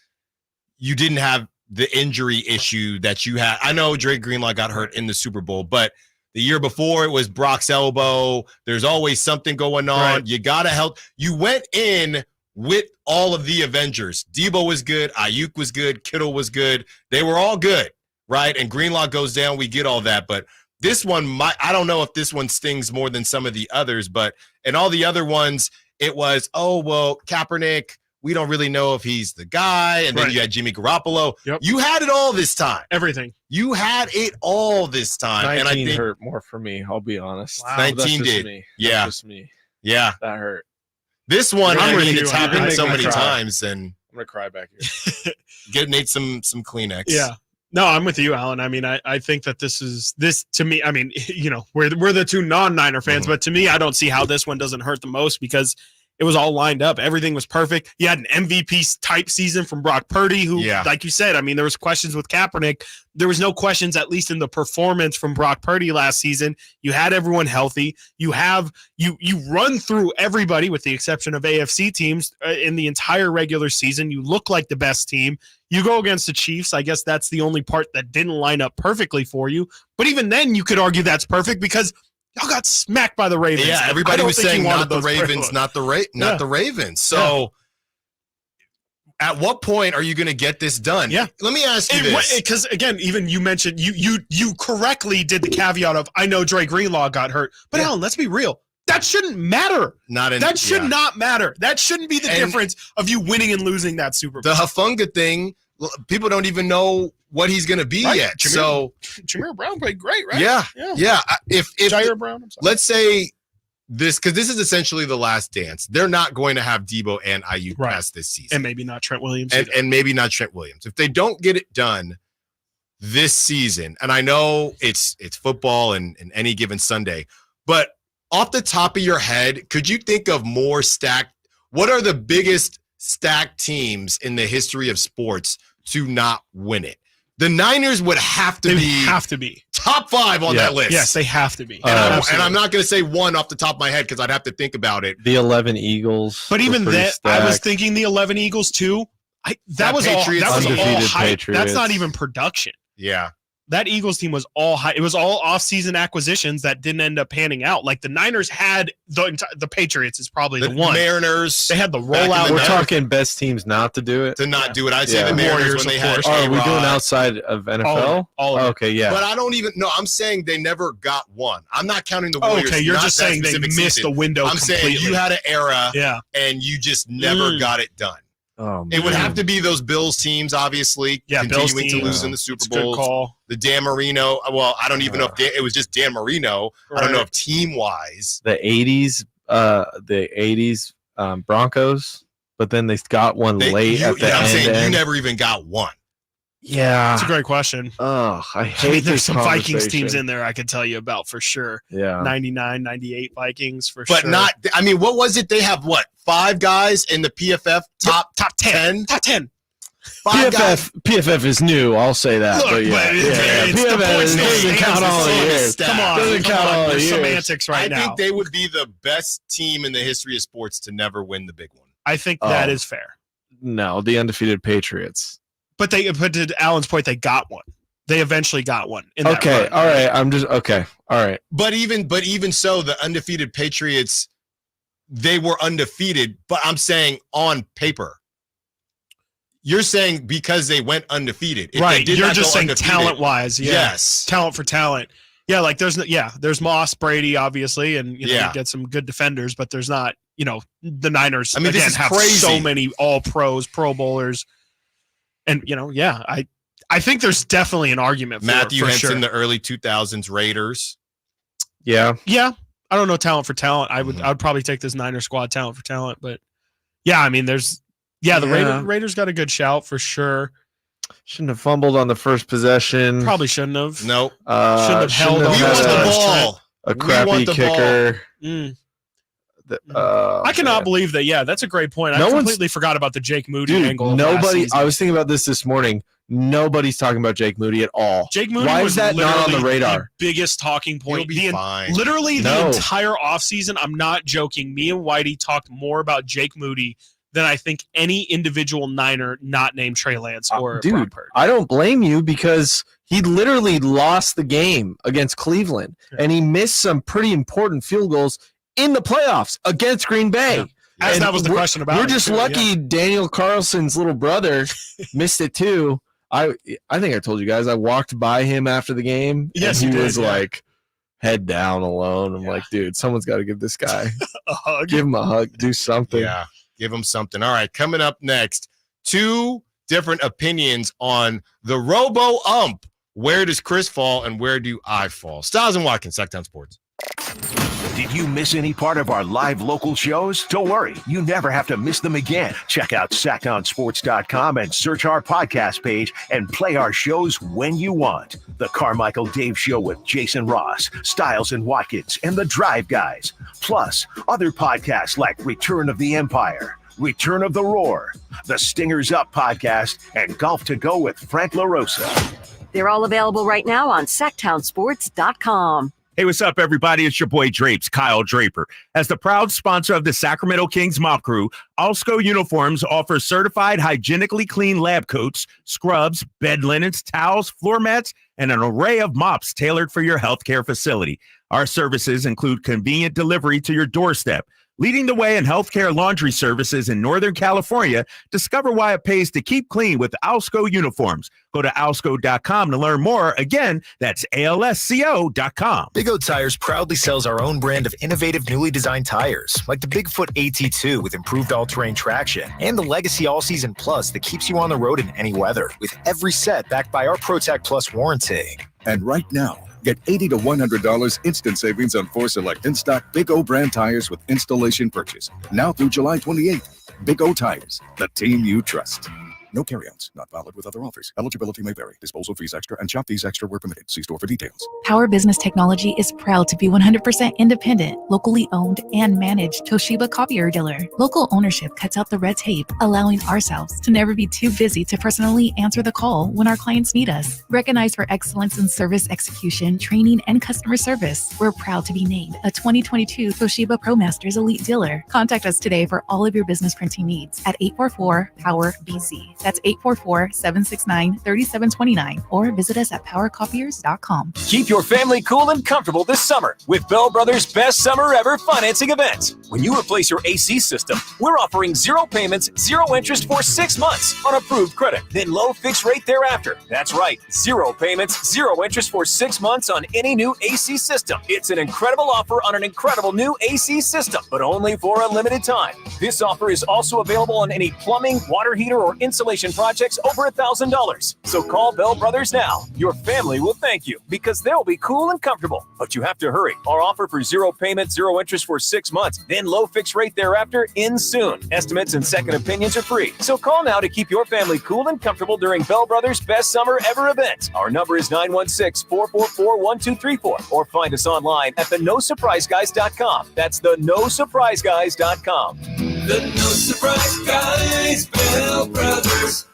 you didn't have the injury issue that you had. I know Drake Greenlaw got hurt in the Super Bowl, but the year before it was Brock's elbow. There's always something going on. Right. You got to help. You went in with all of the Avengers. Debo was good. Aiyuk was good. Kittle was good. They were all good, right? And Greenlaw goes down. We get all that. But this one, I don't know if this one stings more than some of the others, but in all the other ones, it was, Kaepernick, we don't really know if he's the guy. And then you had Jimmy Garoppolo. Yep. You had it all this time. Everything. You had it all this time. 19 and I think hurt more for me, I'll be honest. Wow. 19 did. Me. Yeah. That's just me. Yeah. That hurt. This one, it's happened so many times. And I'm going to cry back here. Get Nate some Kleenex. Yeah. No, I'm with you, Alan. I mean, I think that this to me, I mean, we're the two non-Niner fans, but to me, I don't see how this one doesn't hurt the most because it was all lined up. Everything was perfect. You had an MVP type season from Brock Purdy, who, like you said, I mean, there was questions with Kaepernick. There was no questions, at least in the performance from Brock Purdy last season. You had everyone healthy. You run through everybody with the exception of AFC teams in the entire regular season. You look like the best team. You go against the Chiefs. I guess that's the only part that didn't line up perfectly for you. But even then, you could argue that's perfect because y'all got smacked by the Ravens. Yeah, everybody was saying not the Ravens, not the Ravens. So at what point are you going to get this done? Yeah. Let me ask you this. Because, again, even you mentioned, you correctly did the caveat of, I know Dre Greenlaw got hurt. But, Alan, let's be real. That shouldn't matter. That should not matter. That shouldn't be the difference of you winning and losing that Super Bowl. The Hufanga thing, people don't even know what he's going to be yet. Jameer Brown played great, right? Yeah. If Jair Brown, I'm sorry. Let's say this, because this is essentially the last dance. They're not going to have Debo and Aiyuk past this season. And maybe not Trent Williams. And maybe not Trent Williams. If they don't get it done this season, and I know it's football and any given Sunday, but off the top of your head, could you think of more stacked? What are the biggest stacked teams in the history of sports to not win it? The Niners would have to be top 5 on that list. Yes, they have to be. And I'm not going to say one off the top of my head because I'd have to think about it. The 11 Eagles. But even that, I was thinking the 11 Eagles too. That was all hype. Patriots. That's not even production. Yeah. that Eagles team was all high. It was all off-season acquisitions that didn't end up panning out. Like the Niners had the Patriots is probably the one. Mariners. They had the rollout. We're talking best teams not to do it. To not do it. I'd say the Mariners Warriors, when they of had. course. Oh, are we doing outside of NFL? All of it. Okay, yeah. But I don't even. No, I'm saying they never got one. I'm not counting the Warriors. Okay, you're not just that saying they specific missed season. the window. I'm saying you had an era, and you just never got it done. Oh, it would have to be those Bills teams, obviously, continuing to lose in the Super Bowl. Good call. The Dan Marino. Well, I don't even know if it was just Dan Marino. I don't know if team-wise. The 80s Broncos, but then they got one late at the end. I'm saying you never even got one. Yeah. That's a great question. Oh, I hate there's this some Vikings conversation. teams in there I could tell you about for sure. Yeah. 99, 98 Vikings for sure. But not, I mean, what was it? They have what? 5 guys in the PFF top 10? Top 10. PFF is new. I'll say that. Look, but yeah, it's the PFF points doesn't count all the years. Come on. Doesn't count all the There's years. semantics right now. I think they would be the best team in the history of sports to never win the big one. I think that is fair. No, the undefeated Patriots. But to Alan's point, they got one. They eventually got one. In that Okay, run. all right. I'm just okay. All right. But even so, the undefeated Patriots, they were undefeated. But I'm saying on paper, you're saying because they went undefeated, if Right. they did You're not just go saying undefeated, talent-wise. Yeah. Yes. Talent for talent. Yeah, like there's Moss, Brady, obviously, and you get some good defenders, but there's not, the Niners. I mean, this is have crazy. so many all pros, Pro Bowlers, and I think there's definitely an argument for Matthew for Henson, sure. the early 2000s Raiders. Yeah. Yeah, I don't know talent for talent. I would probably take this Niner squad talent for talent, but yeah, I mean, the Raiders got a good shout for sure. Shouldn't have fumbled on the first possession. Probably shouldn't have. Nope. Shouldn't have held on. We want the ball. A crappy kicker. I cannot believe that. Yeah, that's a great point. I completely forgot about the Jake Moody angle. Nobody. I was thinking about this morning. Nobody's talking about Jake Moody at all. Jake Moody Why was is that not on the radar? The biggest talking point. He'll be fine. Literally the entire offseason, I'm not joking. Me and Whitey talked more about Jake Moody than I think any individual Niner not named Trey Lance or Brock Purdy. I don't blame you because he literally lost the game against Cleveland, and he missed some pretty important field goals in the playoffs against Green Bay. As that was the question about We're it, just too, lucky Daniel Carlson's little brother missed it too. I think I told you guys I walked by him after the game. Yes, and you he did, was like head down alone. I'm like, dude, someone's got to give this guy a hug. Give him a hug. Do something. Yeah, give him something. All right, coming up next, 2 different opinions on the robo-ump. Where does Chris fall and where do I fall? Stiles and Watkins, Sacktown Sports. Did you miss any part of our live local shows? Don't worry, you never have to miss them again. Check out sacktownsports.com and search our podcast page and play our shows when you want. The Carmichael Dave Show with Jason Ross, Stiles and Watkins, and the Drive Guys. Plus, other podcasts like Return of the Empire, Return of the Roar, the Stingers Up podcast, and Golf to Go with Frank LaRosa. They're all available right now on sacktownsports.com. Hey, what's up, everybody? It's your boy Drapes, Kyle Draper. As the proud sponsor of the Sacramento Kings Mop Crew, Alsco Uniforms offers certified hygienically clean lab coats, scrubs, bed linens, towels, floor mats, and an array of mops tailored for your healthcare facility. Our services include convenient delivery to your doorstep. Leading the way in healthcare laundry services in Northern California, discover why it pays to keep clean with Alsco Uniforms. Go to alsco.com to learn more. Again, that's ALSCO.com. Big O Tires proudly sells our own brand of innovative, newly designed tires, like the Bigfoot AT2 with improved all-terrain traction, and the Legacy All-Season Plus that keeps you on the road in any weather, with every set backed by our ProTech Plus warranty. And right now, get $80 to $100 instant savings on 4 select in-stock Big O brand tires with installation purchase. Now through July 28th. Big O Tires, the team you trust. No carry-outs, not valid with other offers. Eligibility may vary. Disposal fees extra and shop fees extra where permitted. See store for details. Power Business Technology is proud to be 100% independent, locally owned, and managed Toshiba copier dealer. Local ownership cuts out the red tape, allowing ourselves to never be too busy to personally answer the call when our clients need us. Recognized for excellence in service execution, training, and customer service, we're proud to be named a 2022 Toshiba ProMasters Elite Dealer. Contact us today for all of your business printing needs at 844-POWER-BZ. That's 844-769-3729 or visit us at powercopiers.com. Keep your family cool and comfortable this summer with Bell Brothers' best summer ever financing event. When you replace your AC system, we're offering 0 payments, 0 interest for 6 months on approved credit, then low fixed rate thereafter. That's right, 0 payments, 0 interest for 6 months on any new AC system. It's an incredible offer on an incredible new AC system, but only for a limited time. This offer is also available on any plumbing, water heater, or insulation projects over $1,000. So call Bell Brothers now. Your family will thank you because they'll be cool and comfortable. But you have to hurry. Our offer for 0 payment, 0 interest for 6 months, then low fixed rate thereafter ends soon. Estimates and second opinions are free. So call now to keep your family cool and comfortable during Bell Brothers' best summer ever event. Our number is 916-444-1234 or find us online at theNoSurpriseGuys.com. That's theNoSurpriseGuys.com. The No Surprise Guys, Bell Brothers.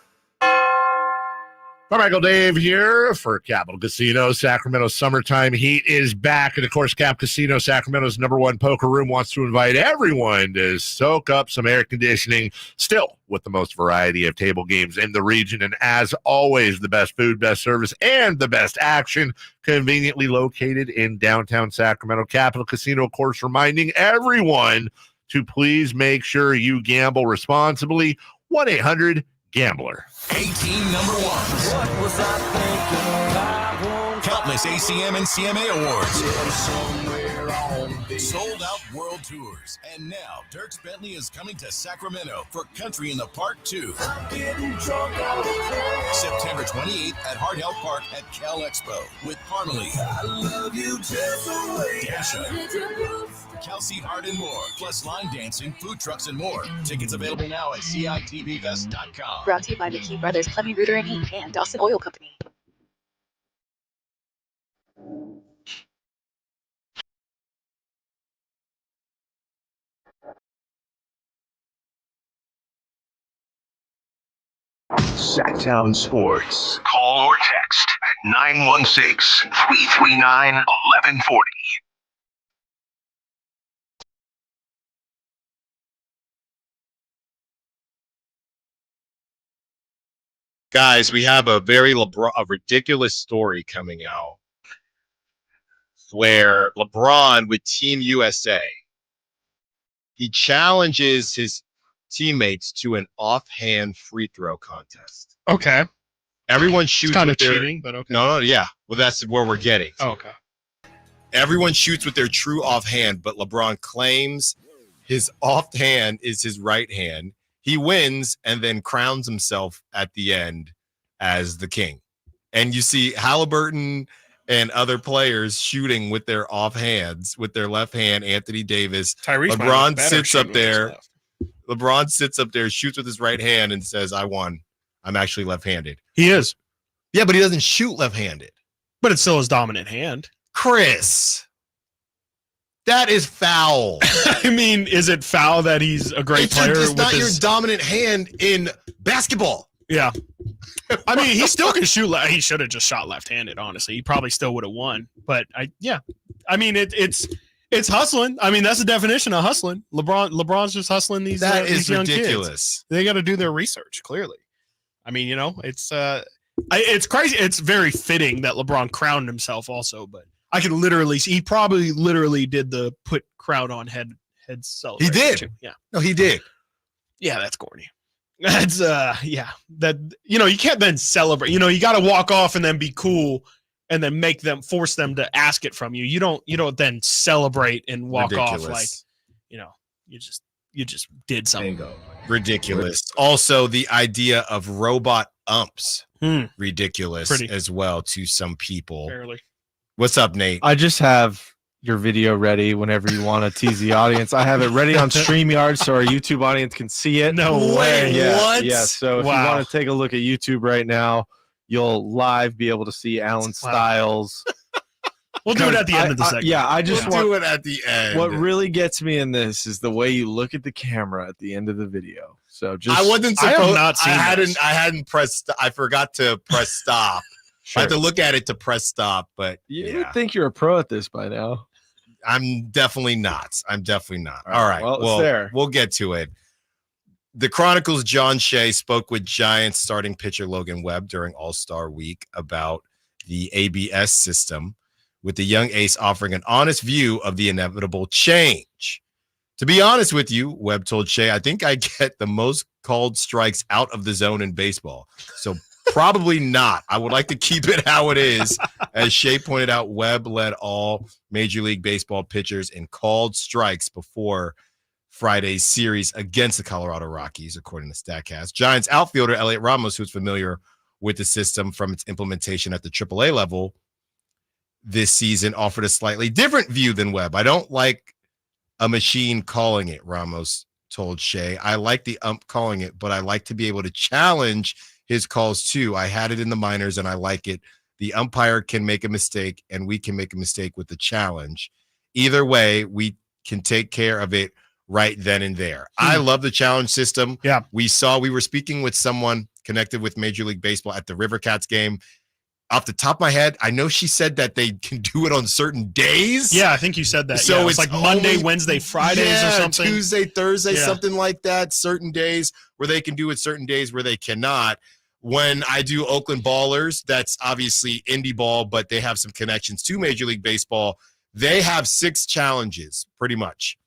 Michael Dave here for Capital Casino. Sacramento Summertime Heat is back. And, of course, Cap Casino, Sacramento's #1 poker room, wants to invite everyone to soak up some air conditioning, still with the most variety of table games in the region. And, as always, the best food, best service, and the best action, conveniently located in downtown Sacramento. Capital Casino, of course, reminding everyone to please make sure you gamble responsibly. 1-800-GAMBLER. 18 number ones. What was I thinking? Countless ACM and CMA awards. Sold out world tours. And now Dierks Bentley is coming to Sacramento for Country in the Park 2. September 28th at Hart Health Park at Cal Expo with Parmalee, I love you just the way Dasha, Kelsey Hart, and more. Plus line dancing, food trucks, and more. Tickets available now at CITVFest.com. Brought to you by McKee Brothers, Clemmy Reuter and Heat, and Dawson Oil Company. Sacktown Sports. Call or text 916-339-1140. Guys, we have a a ridiculous story coming out where LeBron with Team USA, he challenges his teammates to an offhand free throw contest. Okay. Everyone shoots kind of with their, cheating, but okay. No, yeah. Well, that's where we're getting. Oh, okay. Everyone shoots with their true offhand, but LeBron claims his offhand is his right hand. He wins and then crowns himself at the end as the king. And you see Halliburton and other players shooting with their offhands, with their left hand. Anthony Davis. Tyrese LeBron sits up there. LeBron sits up there, shoots with his right hand, and says, I won. I'm actually left-handed. He is. Yeah, but he doesn't shoot left-handed. But it's still his dominant hand. Chris, that is foul. I mean, is it foul that he's a great player? It's not your dominant hand in basketball. Yeah. I mean, he still can shoot. He should have just shot left-handed, honestly. He probably still would have won. But, I mean, it's hustling. I mean, that's the definition of hustling. LeBron's just hustling these young ridiculous. Kids. They got to do their research, clearly. I mean, it's crazy. It's very fitting that LeBron crowned himself also, but I could literally see, he probably literally did the put crown on head celebration. He did. Too. Yeah. No, he did. Yeah, that's corny. That's you can't then celebrate. You got to walk off and then be cool and then force them to ask it from you. You don't then celebrate and walk off like, you just did something. Ridiculous. Also, the idea of robot umps, ridiculous as well to some people. Barely. What's up, Nate? I just have your video ready whenever you want to tease the audience. I have it ready on StreamYard so our YouTube audience can see it. No way. Yeah, What? Yeah. So if you want to take a look at YouTube right now, you'll live be able to see Alan Stiles. We'll do it at the end of the segment. I just want do it at the end. What really gets me in this is the way you look at the camera at the end of the video. So just I wasn't supposed. I have not seen I hadn't pressed. I forgot to press stop. Sure. I had to look at it to press stop, but you would think you're a pro at this by now. I'm definitely not. All right. Well, it's there. We'll get to it. The Chronicle's John Shea spoke with Giants starting pitcher Logan Webb during All-Star Week about the ABS system, with the young ace offering an honest view of the inevitable change. To be honest with you, Webb told Shea, I think I get the most called strikes out of the zone in baseball. So probably not. I would like to keep it how it is. As Shea pointed out, Webb led all Major League Baseball pitchers in called strikes before Friday's series against the Colorado Rockies, according to StatCast. Giants outfielder Elliot Ramos, who's familiar with the system from its implementation at the AAA level this season, offered a slightly different view than Webb. I don't like a machine calling it, Ramos told Shea. I like the ump calling it, but I like to be able to challenge his calls too. I had it in the minors and I like it. The umpire can make a mistake and we can make a mistake with the challenge. Either way, we can take care of it right then and there. I love the challenge system. Yeah. We were speaking with someone connected with Major League Baseball at the River Cats game. Off the top of my head, I know she said that they can do it on certain days. Yeah, I think you said that. So yeah, it's like Monday, only, Wednesday, Fridays or something. Tuesday, Thursday, something like that. Certain days where they can do it, certain days where they cannot. When I do Oakland Ballers, that's obviously indie ball, but they have some connections to Major League Baseball. They have 6 challenges, pretty much.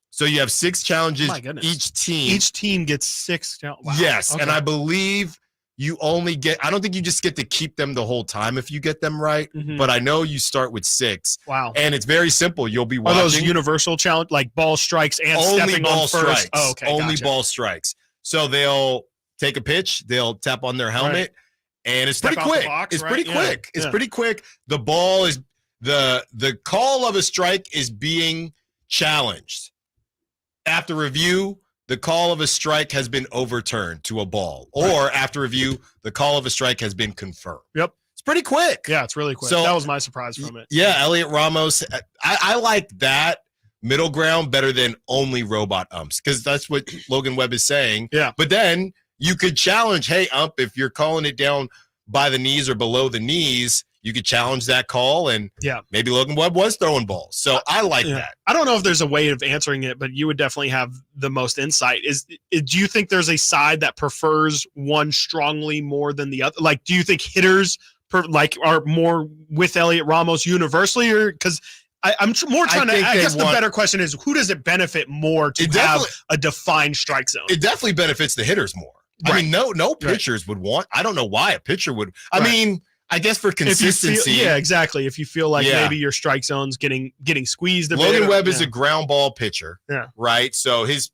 So you have 6 challenges each team. Each team gets 6 challenges. Wow. Yes, Okay. and I believe you only get, I don't think you just get to keep them the whole time if you get them right, but I know you start with 6. Wow. And it's very simple. You'll be watching. Are those universal challenge, like ball strikes and only stepping ball on first? strikes. Oh, okay. Only gotcha. ball strikes. So they'll take a pitch, they'll tap on their helmet, and it's Step pretty out the quick. box, It's right? pretty Yeah. quick. It's Yeah. pretty quick. The ball is the call of a strike is being challenged. After review, the call of a strike has been overturned to a ball, or after review, the call of a strike has been confirmed. Yep. It's pretty quick. Yeah, it's really quick. So- that was my surprise from it. Yeah, Elliot Ramos. I like that middle ground better than only robot umps, because that's what Logan Webb is saying. Yeah. But then you could challenge, hey, ump, if you're calling it down by the knees or below the knees, you could challenge that call, and maybe Logan Webb was throwing balls. So I like that. I don't know if there's a way of answering it, but you would definitely have the most insight. Do you think there's a side that prefers one strongly more than the other? Like, do you think hitters are more with Elliot Ramos universally, or because I'm more trying to? I guess the better question is, who does it benefit more to have a defined strike zone? It definitely benefits the hitters more. Right. I mean, no pitchers would want. I don't know why a pitcher would. I mean, I guess for consistency. Yeah, exactly. If you feel like maybe your strike zone's getting squeezed a bit. Logan Webb is a ground ball pitcher. Yeah. Right. So his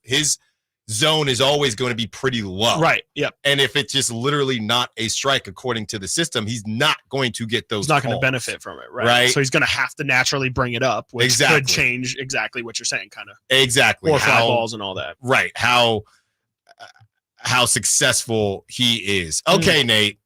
zone is always going to be pretty low. Right. Yep. And if it's just literally not a strike according to the system, he's not going to get those. He's not going to calls. benefit from it. Right. Right. So he's going to have to naturally bring it up, which could change exactly what you're saying, kind of. Exactly. Or fly balls and all that. Right. How successful he is. Okay, Nate.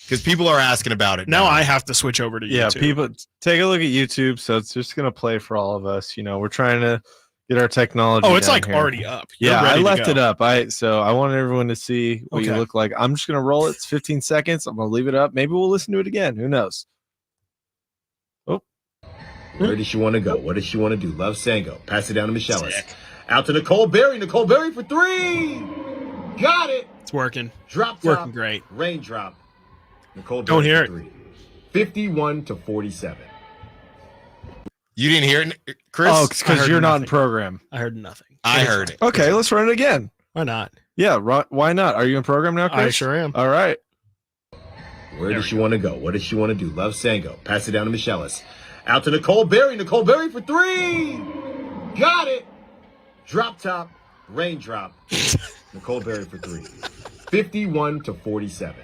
Because people are asking about it now. I have to switch over to YouTube. Yeah, people take a look at YouTube. So it's just gonna play for all of us. You know, we're trying to get our technology. Oh, it's down like here. already up. You're Yeah, I ready to left go. it up. So I want everyone to see what you Okay. look like. I'm just gonna roll it. It's 15 seconds. I'm gonna leave it up. Maybe we'll listen to it again. Who knows? Where does she want to go? What does she want to do? Love Sango. Pass it down to Michellis. Out to Nicole Berry. Nicole Berry for 3. Got it. It's working. Drop top. Working great. Raindrop. Nicole Berry Don't hear for it. 3. 51-47. You didn't hear it, Chris? Oh, because you're not in program. I heard nothing. I heard it. Okay, let's run it again. Why not? Yeah, why not? Are you in program now, Chris? I sure am. All right. Where does she want to go? What does she want to do? Love Sango. Pass it down to Michellis. Out to Nicole Berry. Nicole Berry for 3. Got it. Drop top. Raindrop. Nicole Berry for 3. 51-47.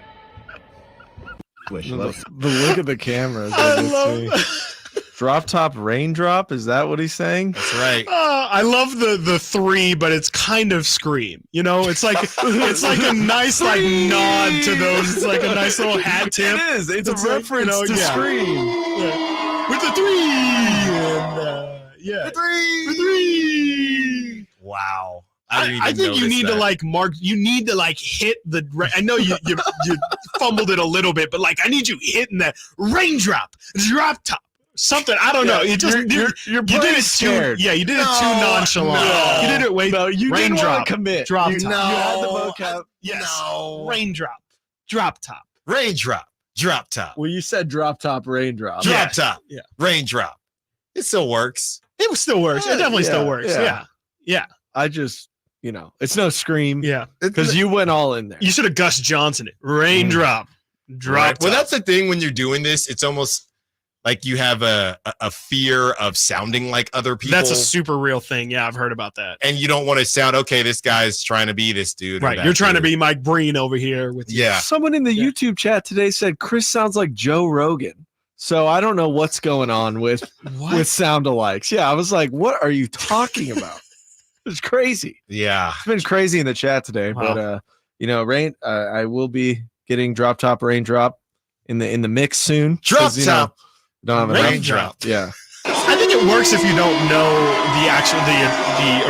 The look at the camera. I love Drop top raindrop. Is that what he's saying? That's right. I love the 3, but it's kind of Scream. You know, it's like a nice like nod to those. It's like a nice little hat tip. It is. It's a like, reference to Scream. Yeah. With the 3. And, For 3. Wow. I think you need to like mark. You need to like hit the. I know you fumbled it a little bit, but like I need you hitting that raindrop, drop top, something. I don't know. It just you did it scared. too. Yeah, you did it too nonchalant. No. You did it way. No, you didn't want to commit. Drop You top. had the vocab. Yes. No. Raindrop. Drop top. Raindrop. Drop top. Well, you said drop top, raindrop. Drop top. Yeah. Raindrop. It still works. It still works. It definitely still works. Yeah. I just, it's no scream. Yeah. Because you went all in there. You should have Gus Johnson it. Raindrop. Drop Right. top. Well, that's the thing when you're doing this. It's almost like you have a fear of sounding like other people. That's a super real thing. Yeah, I've heard about that. And you don't want to sound, okay, this guy's trying to be this dude. Right. You're trying to be Mike Breen over here with you. Yeah. Someone in the YouTube chat today said Chris sounds like Joe Rogan. So I don't know what's going on with sound alikes. Yeah, I was like, what are you talking about? It's crazy. Yeah. It's been crazy in the chat today. Wow. But I will be getting drop top raindrop in the mix soon. Drop top. Don't have a raindrop. Yeah. I think it works if you don't know the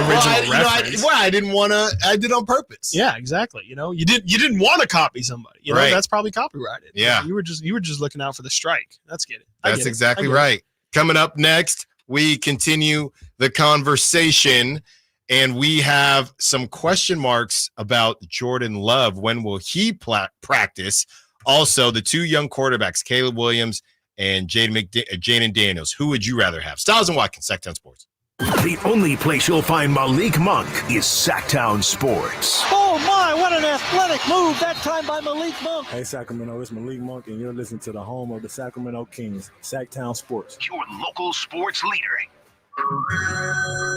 original reference. I didn't want to. I did it on purpose. Yeah, exactly. You didn't want to copy somebody. Right. That's probably copyrighted. Yeah. You were just looking out for the strike. That's get it. That's exactly right. Coming up next, we continue the conversation, and we have some question marks about Jordan Love. When will he practice? Also, the two young quarterbacks, Caleb Williams and Jaden Daniels. Who would you rather have? Stiles and Watkins, Sacktown Sports. The only place you'll find Malik Monk is Sacktown Sports. Oh my, what an athletic move that time by Malik Monk. Hey Sacramento, it's Malik Monk and you're listening to the home of the Sacramento Kings, Sacktown Sports. Your local sports leader.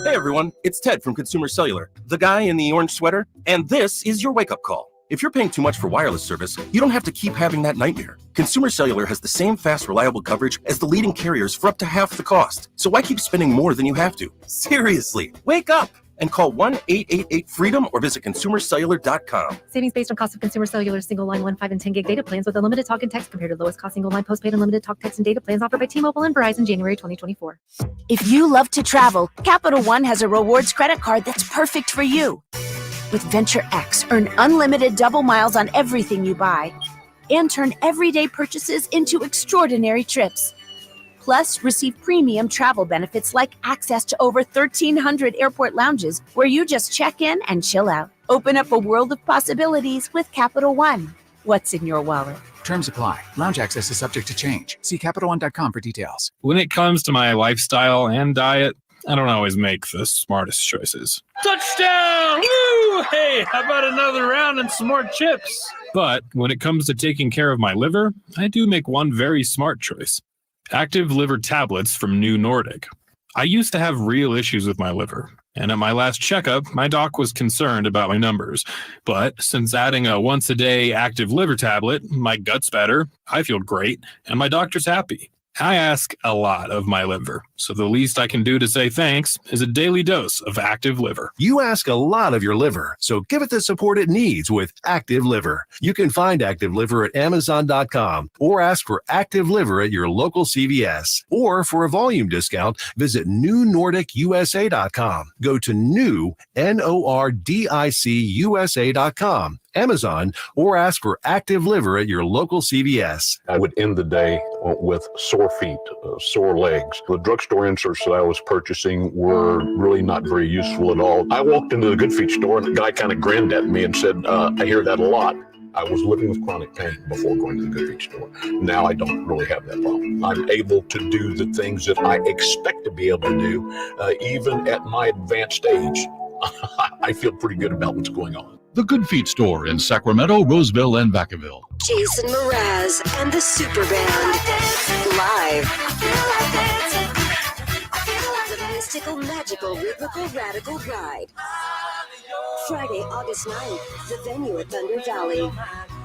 Hey everyone, it's Ted from Consumer Cellular, the guy in the orange sweater, and this is your wake-up call. If you're paying too much for wireless service, you don't have to keep having that nightmare. Consumer Cellular has the same fast, reliable coverage as the leading carriers for up to half the cost. So why keep spending more than you have to? Seriously, wake up and call 1-888-FREEDOM or visit consumercellular.com. Savings based on cost of Consumer Cellular single line 1, 5, and 10 gig data plans with unlimited talk and text compared to lowest cost single line postpaid unlimited talk, text, and data plans offered by T-Mobile and Verizon January 2024. If you love to travel, Capital One has a rewards credit card that's perfect for you. With Venture X, earn unlimited double miles on everything you buy and turn everyday purchases into extraordinary trips. Plus, receive premium travel benefits like access to over 1,300 airport lounges where you just check in and chill out. Open up a world of possibilities with Capital One. What's in your wallet? Terms apply. Lounge access is subject to change. See CapitalOne.com for details. When it comes to my lifestyle and diet, I don't always make the smartest choices. Touchdown! Woo! Hey, how about another round and some more chips? But when it comes to taking care of my liver, I do make one very smart choice. Active liver tablets from New Nordic. I used to have real issues with my liver, and at my last checkup, my doc was concerned about my numbers. But since adding a once-a-day active liver tablet, my gut's better, I feel great, and my doctor's happy. I ask a lot of my liver, so the least I can do to say thanks is a daily dose of Active Liver. You ask a lot of your liver, so give it the support it needs with Active Liver. You can find Active Liver at Amazon.com or ask for Active Liver at your local CVS. Or for a volume discount, visit NewNordicUSA.com. Go to new, NORDICUSA.com. Amazon, or ask for Active Liver at your local CVS. I would end the day with sore feet, sore legs. The drugstore inserts that I was purchasing were really not very useful at all. I walked into the Good Feet store and the guy kind of grinned at me and said, I hear that a lot. I was living with chronic pain before going to the Good Feet store. Now I don't really have that problem. I'm able to do the things that I expect to be able to do, even at my advanced age. I feel pretty good about what's going on. The Good Feet store in Sacramento, Roseville, and Vacaville. Jason Mraz and the Super Band live. The mystical, magical, rhythmical, radical ride. Friday, August 9th, the venue at Thunder Valley.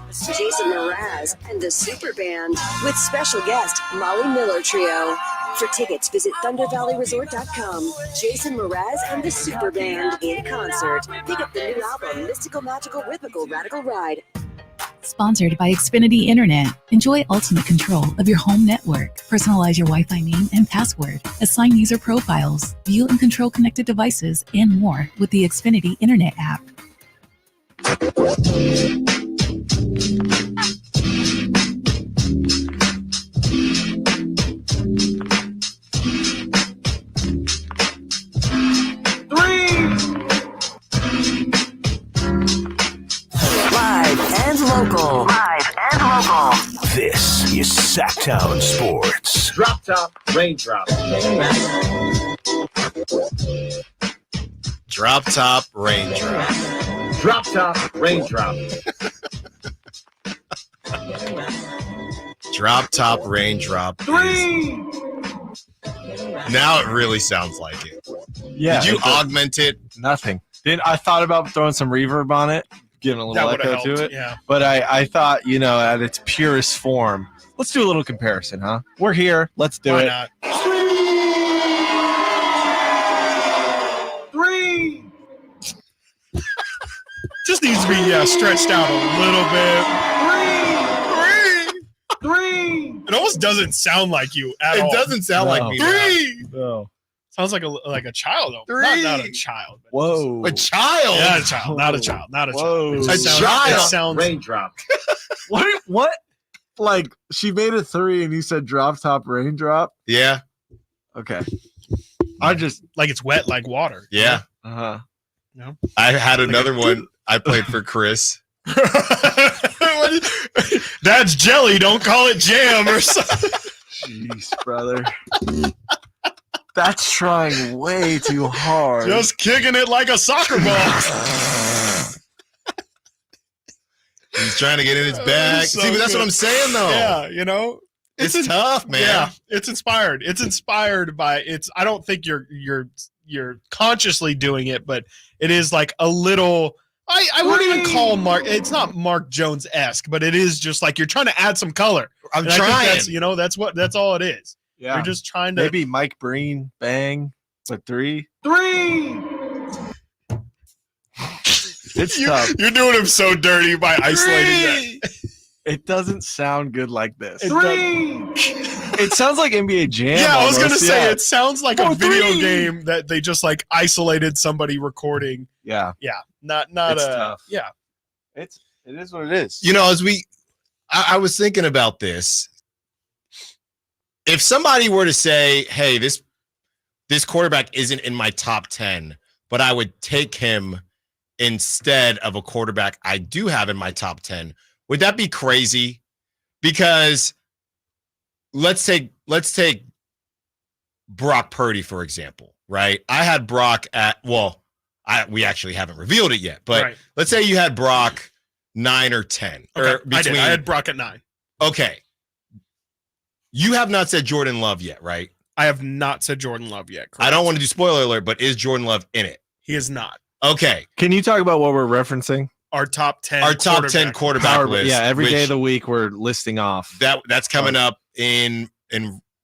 Jason Mraz and the Super Band with special guest Molly Miller Trio. For tickets, visit ThunderValleyResort.com. Jason Mraz and the Super Band in concert. Pick up the new album, Mystical, Magical, Rhythmical, Radical Ride. Sponsored by Xfinity Internet. Enjoy ultimate control of your home network. Personalize your Wi-Fi name and password. Assign user profiles. View and control connected devices and more with the Xfinity Internet app. is Sacktown Sports. Drop top, raindrop. Drop top, raindrop. Drop top, raindrop. Drop top, raindrop. 3. Now it really sounds like it. Yeah. Did you augment it? Nothing. I thought about throwing some reverb on it, giving a little echo to it. Yeah. But I thought, at its purest form, let's do a little comparison, huh? We're here. Let's do Why it. not? 3. Just needs to be stretched out a little bit. 3. It almost doesn't sound like you at all. It doesn't sound like me. 3. No. Sounds like a child. Not a child. But Whoa. A child? Yeah, a child. Not a child. Not a Whoa. child. A child. It sounds. Raindrop. What? Like, she made a 3 and you said drop top raindrop? Yeah. Okay. I just like it's wet like water. Yeah. Uh-huh. No. I had another one. I played for Chris. That's jelly. Don't call it jam or something. Jeez, brother. That's trying way too hard. Just kicking it like a soccer ball. He's trying to get in his bag. So See, but that's good. what I'm saying, though. Yeah, It's tough, man. Yeah, it's inspired. It's inspired by it's. I don't think you're consciously doing it, but it is like a little. I wouldn't even call Mark. It's not Mark Jones-esque, but it is just like you're trying to add some color. I'm And I trying. think that's all it is. Yeah. You're just trying to Maybe Mike Breen, bang, but 3. 3. It's tough. You're doing him so dirty by isolating that. It doesn't sound good like this. 3. It sounds like NBA Jam. Yeah, I was almost. gonna say Yeah. it sounds like a video game that they just like isolated somebody recording. Yeah. Yeah, not It's a tough. yeah. It is what it is. As I was thinking about this. If somebody were to say, hey, this quarterback isn't in my top 10, but I would take him instead of a quarterback I do have in my top 10, would that be crazy? Because let's take Brock Purdy, for example, right? I had Brock we actually haven't revealed it yet, but Right. let's say you had Brock 9 or 10. Okay, Or between, I had Brock at 9. Okay. You have not said Jordan Love yet, right? I have not said Jordan Love yet. I don't want to do spoiler alert, but is Jordan Love in it? He is not. Okay. Can you talk about what we're referencing? Our top 10. Our top 10 quarterback list. Yeah, every day which of the week we're listing off. that's coming up in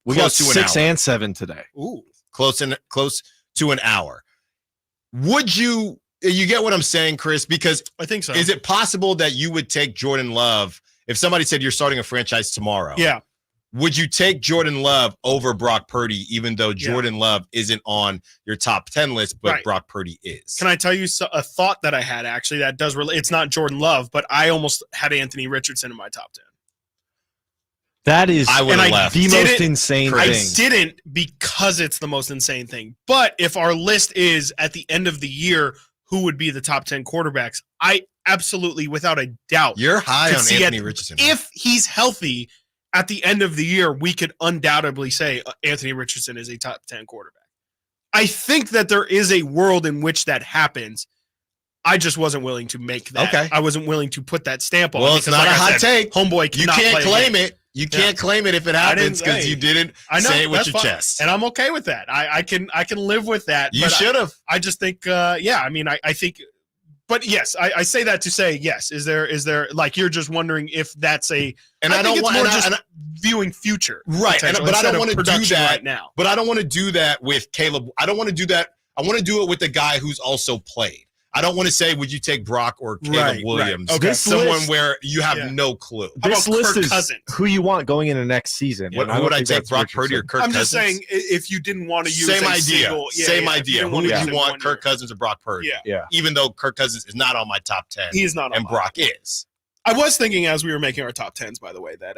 We got close to an 6 hour. and 7 today. Ooh. Close to an hour. Would you get what I'm saying, Chris? Because I think so. Is it possible that you would take Jordan Love if somebody said you're starting a franchise tomorrow? Yeah. Would you take Jordan Love over Brock Purdy, even though Jordan Love isn't on your top 10 list, but Right. Brock Purdy is? Can I tell you a thought that I had actually that does relate? It's not Jordan Love, but I almost had Anthony Richardson in my top 10. That is I would have left. the most insane I thing. didn't because it's the most insane thing. But if our list is at the end of the year, who would be the top 10 quarterbacks? I absolutely, without a doubt, You're high could on see Anthony Richardson. If he's healthy at the end of the year, we could undoubtedly say Anthony Richardson is a top 10 quarterback. I think that there is a world in which that happens. I just wasn't willing to make that. Okay. I wasn't willing to put that stamp on it. Well, it's because, not like a I hot said, take. Homeboy You cannot can't play claim again. it. You can't claim it if it happens because you didn't say it with that's your fine. chest. And I'm okay with that. I can live with that. You but should have. I just think, I think, but yes, I say that to say yes. Is there like you're just wondering if that's a? And I I think don't want- it's more and I- just and I- viewing future, Right, potential but I instead don't of want to do production that right now. But I don't want to do that with Caleb. I don't want to do that. I want to do it with the guy who's also played. I don't want to say, would you take Brock or Caleb Right, Williams? right. Okay. This Someone list- where you have no clue. How This about list Kirk is Cousins? who you want going into next season. What, And who would I don't take, think that's Brock Purdy or Richardson. Kirk I'm Cousins? just saying if you didn't want to use Same a idea. single, Same if idea. you didn't Who wanna would use you it want, one Kirk year. Cousins or Brock Purdy? Yeah. Even though Kirk Cousins is not on my top 10. He is not on and mine. Brock is. I was thinking as we were making our top 10s, by the way, that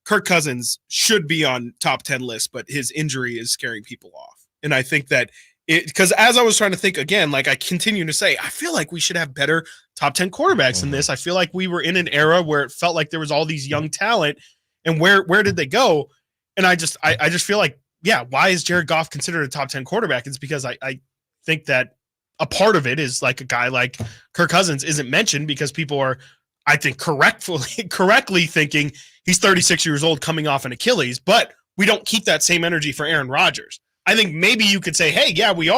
Kirk Cousins should be on top 10 lists, but his injury is scaring people off. And I think that because as I was trying to think again, like I continue to say, I feel like we should have better top 10 quarterbacks than this. I feel like we were in an era where it felt like there was all these young talent. and where did they go? And I just feel like, yeah, why is Jared Goff considered a top 10 quarterback? It's because I think that a part of it is like a guy like Kirk Cousins isn't mentioned because people are, I think, correctly thinking he's 36 years old coming off an Achilles, but we don't keep that same energy for Aaron Rodgers. I think maybe you could say, hey, yeah, we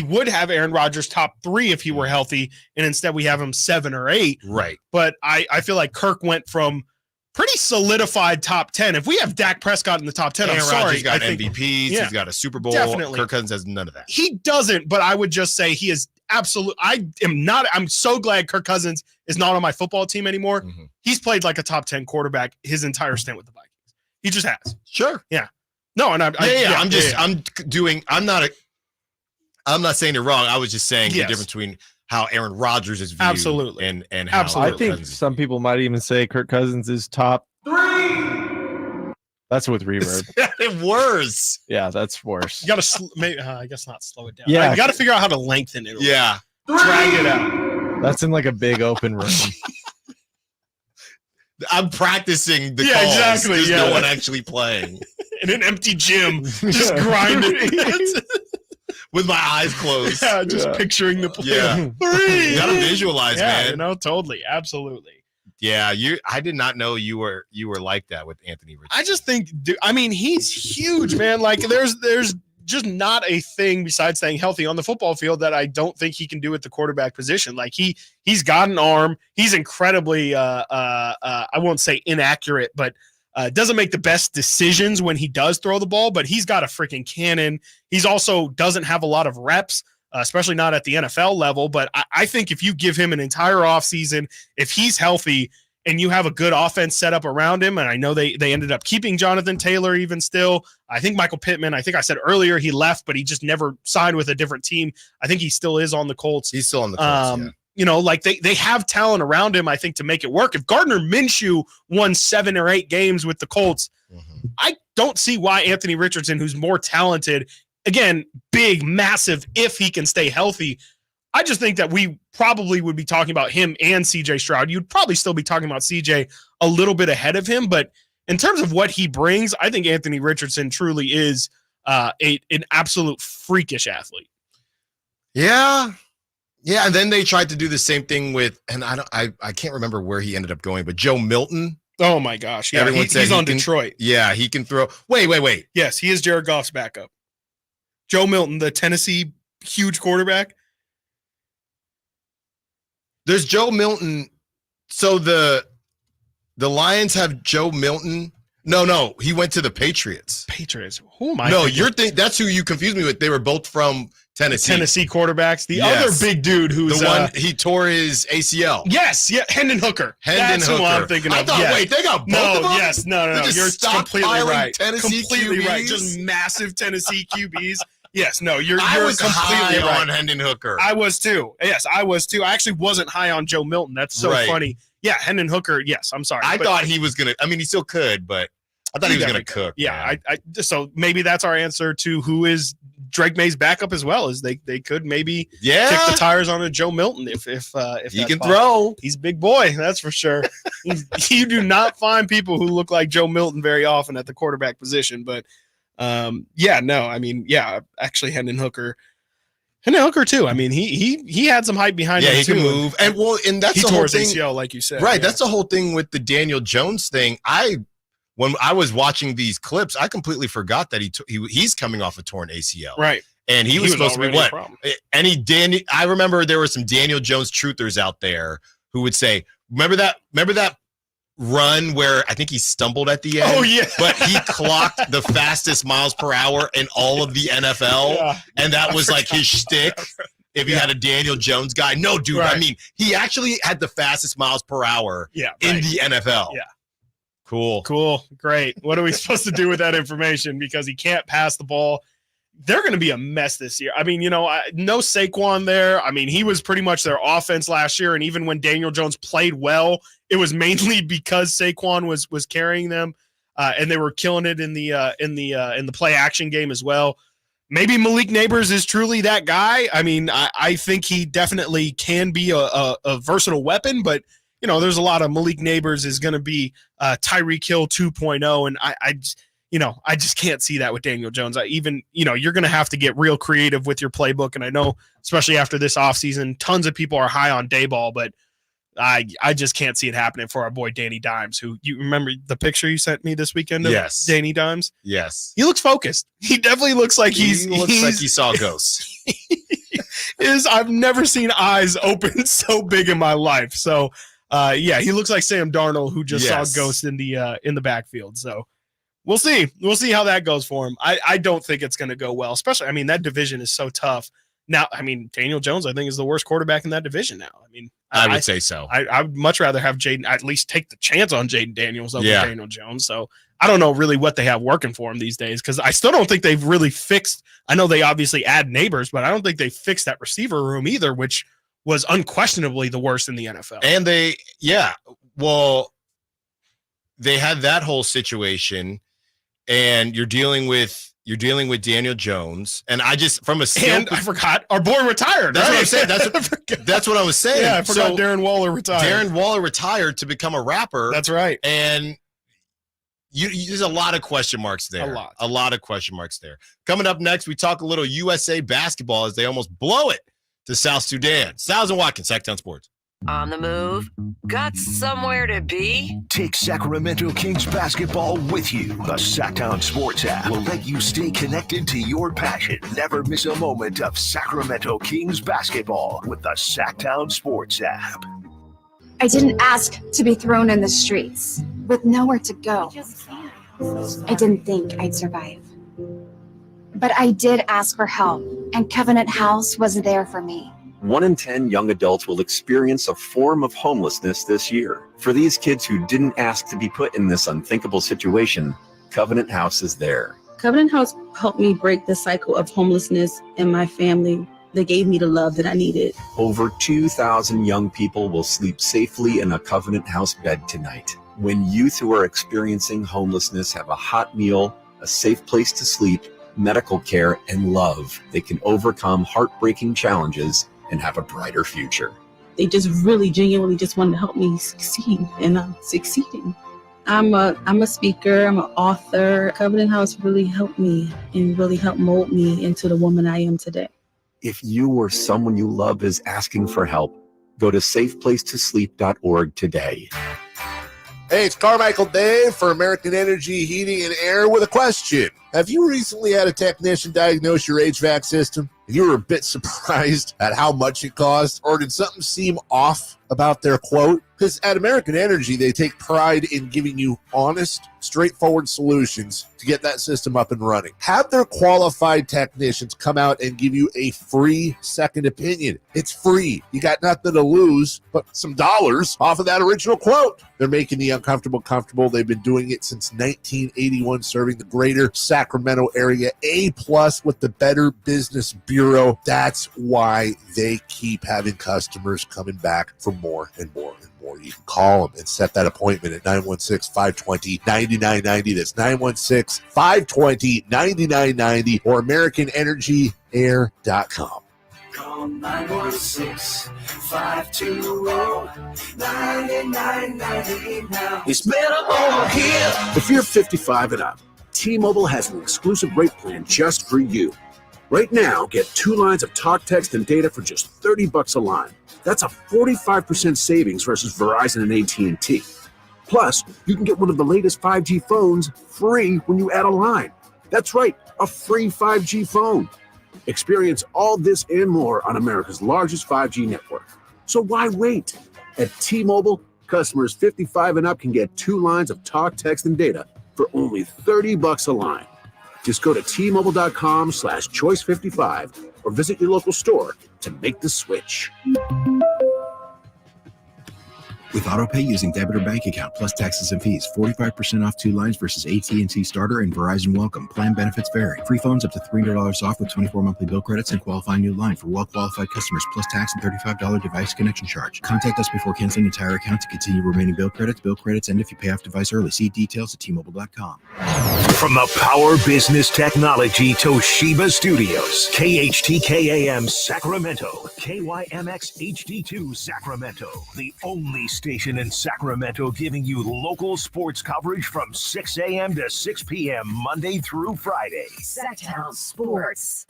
would have Aaron Rodgers top 3 if he were healthy, and instead we have him 7 or 8. Right. But I feel like Kirk went from pretty solidified top 10. If we have Dak Prescott in the top 10, Aaron I'm sorry. Rodgers got I think, MVPs. yeah, he's got a Super Bowl. definitely. Kirk Cousins has none of that. He doesn't, but I would just say he is absolute. I'm so glad Kirk Cousins is not on my football team anymore. Mm-hmm. He's played like a top 10 quarterback his entire stint with the Vikings. He just has. Sure. Yeah. No, and I'm not saying it wrong. I was just saying the difference between how Aaron Rodgers is viewed absolutely and how I think some people might even say Kirk Cousins is top 3. That's with reverb. Worse. Yeah, that's worse. You got to maybe I guess not slow it down. Yeah. You got to figure out how to lengthen it. Yeah. Drag it out. That's in like a big open room. I'm practicing the Yeah, calls. exactly, There's yeah. no one actually playing. In an empty gym, just grinding. With my eyes closed. Yeah, just picturing the play. Yeah. 3. You gotta visualize, man. Totally. Absolutely. Yeah, I did not know you were like that with Anthony Richardson. I just think, he's huge, man. Like there's just not a thing besides staying healthy on the football field that I don't think he can do at the quarterback position. Like he's got an arm. He's incredibly, I won't say inaccurate, but doesn't make the best decisions when he does throw the ball, but he's got a freaking cannon. He's also doesn't have a lot of reps, especially not at the NFL level. But I think if you give him an entire offseason, if he's healthy and you have a good offense set up around him, and I know they ended up keeping Jonathan Taylor even still. I think Michael Pittman, I think I said earlier he left, but he just never signed with a different team. I think he still is on the Colts. He's still on the Colts, Like they have talent around him, I think, to make it work. If Gardner Minshew won 7 or 8 games with the Colts, I don't see why Anthony Richardson, who's more talented, again, big, massive, if he can stay healthy, I just think that we probably would be talking about him and CJ Stroud. You'd probably still be talking about CJ a little bit ahead of him, but in terms of what he brings, I think Anthony Richardson truly is an absolute freakish athlete. Yeah. Yeah, and then they tried to do the same thing with, and I can't remember where he ended up going, but Joe Milton. Oh my gosh. Yeah, he's on Detroit. Yeah, he can throw. Wait. Yes, he is Jared Goff's backup. Joe Milton, the Tennessee huge quarterback. There's Joe Milton. So the Lions have Joe Milton. No, he went to the Patriots. Who am I? No, that's who you confused me with. They were both from Tennessee. Tennessee quarterbacks. The other big dude who's the one he tore his ACL. Yes, yeah, Hendon Hooker. That's who I'm thinking of. Wait, they got both of them? Yes, no. You're completely right. Tennessee completely QBs? right. Just massive Tennessee QBs. Yes, no, you're was completely high right. on Hendon Hooker. I was too. Yes, I was too. I actually wasn't high on Joe Milton. That's so funny. Yeah, Hendon Hooker. Yes, I'm sorry. I thought he was gonna. I mean, he still could, but I thought he was gonna cook. Yeah, so maybe that's our answer to who is Drake May's backup as well. Is they could maybe kick the tires on a Joe Milton if he can throw. He's a big boy, that's for sure. You do not find people who look like Joe Milton very often at the quarterback position, but. Actually Hendon Hooker too. I mean, he had some hype behind him. Yeah, he can move. And that's he the tore whole his thing. ACL, like you said. Right. Yeah. That's the whole thing with the Daniel Jones thing. When I was watching these clips, I completely forgot that he's coming off a torn ACL. Right. And he was supposed to be what? I remember there were some Daniel Jones truthers out there who would say, remember that run where I think he stumbled at the end. Oh yeah, but he clocked the fastest miles per hour in all of the NFL, and that was like his shtick. If you had a Daniel Jones guy, no, dude. Right. I mean, he actually had the fastest miles per hour in the NFL. Yeah, cool, great. What are we supposed to do with that information? Because he can't pass the ball. They're going to be a mess this year. I mean, no Saquon there. I mean, he was pretty much their offense last year, and even when Daniel Jones played well, it was mainly because Saquon was carrying them, and they were killing it in the play action game as well. Maybe Malik Neighbors is truly that guy. I mean, I think he definitely can be a versatile weapon, but there's a lot of Malik Neighbors is going to be Tyreek Hill 2.0, and I just can't see that with Daniel Jones. You're going to have to get real creative with your playbook, and I know, especially after this offseason, tons of people are high on Dayball, but I just can't see it happening for our boy Danny Dimes, who you remember the picture you sent me this weekend of Danny Dimes? Yes. He looks focused. He definitely looks like he saw ghosts. I've never seen eyes open so big in my life. So he looks like Sam Darnold, who just saw ghosts in the backfield. So we'll see. We'll see how that goes for him. I don't think it's going to go well, especially, that division is so tough. Now, Daniel Jones, I think, is the worst quarterback in that division now. I would say so. I would much rather have Jaden at least take the chance on Jaden Daniels over Daniel Jones. So I don't know really what they have working for him these days, because I still don't think they've really fixed. I know they obviously add Neighbors, but I don't think they fixed that receiver room either, which was unquestionably the worst in the NFL. And they had that whole situation, and you're dealing with Daniel Jones, and I forgot our boy retired. That's what I'm saying. That's what I was saying. Yeah, I forgot Darren Waller retired. Darren Waller retired to become a rapper. That's right. And there's a lot of question marks there. A lot of question marks there. Coming up next, we talk a little USA basketball as they almost blow it to South Sudan. Stiles and Watkins, Sacktown Sports. On the move? Got somewhere to be? Take Sacramento Kings basketball with you. The Sacktown Sports app will let you stay connected to your passion. Never miss a moment of Sacramento Kings basketball with the Sacktown Sports app. I didn't ask to be thrown in the streets with nowhere to go. I didn't think I'd survive. But I did ask for help, and Covenant House was there for me. 1 in 10 young adults will experience a form of homelessness this year. For these kids who didn't ask to be put in this unthinkable situation, Covenant House is there. Covenant House helped me break the cycle of homelessness in my family. They gave me the love that I needed. Over 2,000 young people will sleep safely in a Covenant House bed tonight. When youth who are experiencing homelessness have a hot meal, a safe place to sleep, medical care, and love, they can overcome heartbreaking challenges and have a brighter future. They just really genuinely just wanted to help me succeed, and I'm succeeding. I'm a speaker, I'm an author. Covenant House really helped me and really helped mold me into the woman I am today. If you or someone you love is asking for help, go to safeplacetosleep.org today. Hey, it's Carmichael Dave for American Energy Heating and Air with a question. Have you recently had a technician diagnose your HVAC system and you were a bit surprised at how much it cost? Or did something seem off about their quote? Because at American Energy, they take pride in giving you honest, straightforward solutions to get that system up and running. Have their qualified technicians come out and give you a free second opinion. It's free. You got nothing to lose but some dollars off of that original quote. They're making the uncomfortable comfortable. They've been doing it since 1981, serving the greater Sacramento area. A+ with the Better Business Bureau. That's why they keep having customers coming back for more and more and more. You can call them and set that appointment at 916-520-9990. That's 916-520-9990 or AmericanEnergyAir.com. Call 916-520-9990 now. It's better over here. If you're 55 and up, T-Mobile has an exclusive rate plan just for you. Right now, get 2 lines of talk, text, and data for just $30 a line. That's a 45% savings versus Verizon and AT&T. Plus, you can get one of the latest 5G phones free when you add a line. That's right, a free 5G phone. Experience all this and more on America's largest 5G network. So why wait? At T-Mobile, customers 55 and up can get 2 lines of talk, text, and data for only $30 a line. Just go to T-Mobile.com/choice55 or visit your local store to make the switch. With AutoPay using debit or bank account plus taxes and fees, 45% off 2 lines versus AT&T Starter and Verizon Welcome. Plan benefits vary. Free phones up to $300 off with 24 monthly bill credits and qualifying new line for well-qualified customers plus tax and $35 device connection charge. Contact us before canceling entire account to continue remaining bill credits end if you pay off device early. See details at T-Mobile.com. From the Power Business Technology Toshiba Studios, KHTKAM Sacramento, KYMX HD2 Sacramento, the only station station in Sacramento, giving you local sports coverage from 6 a.m. to 6 p.m. Monday through Friday. Sacktown Sports.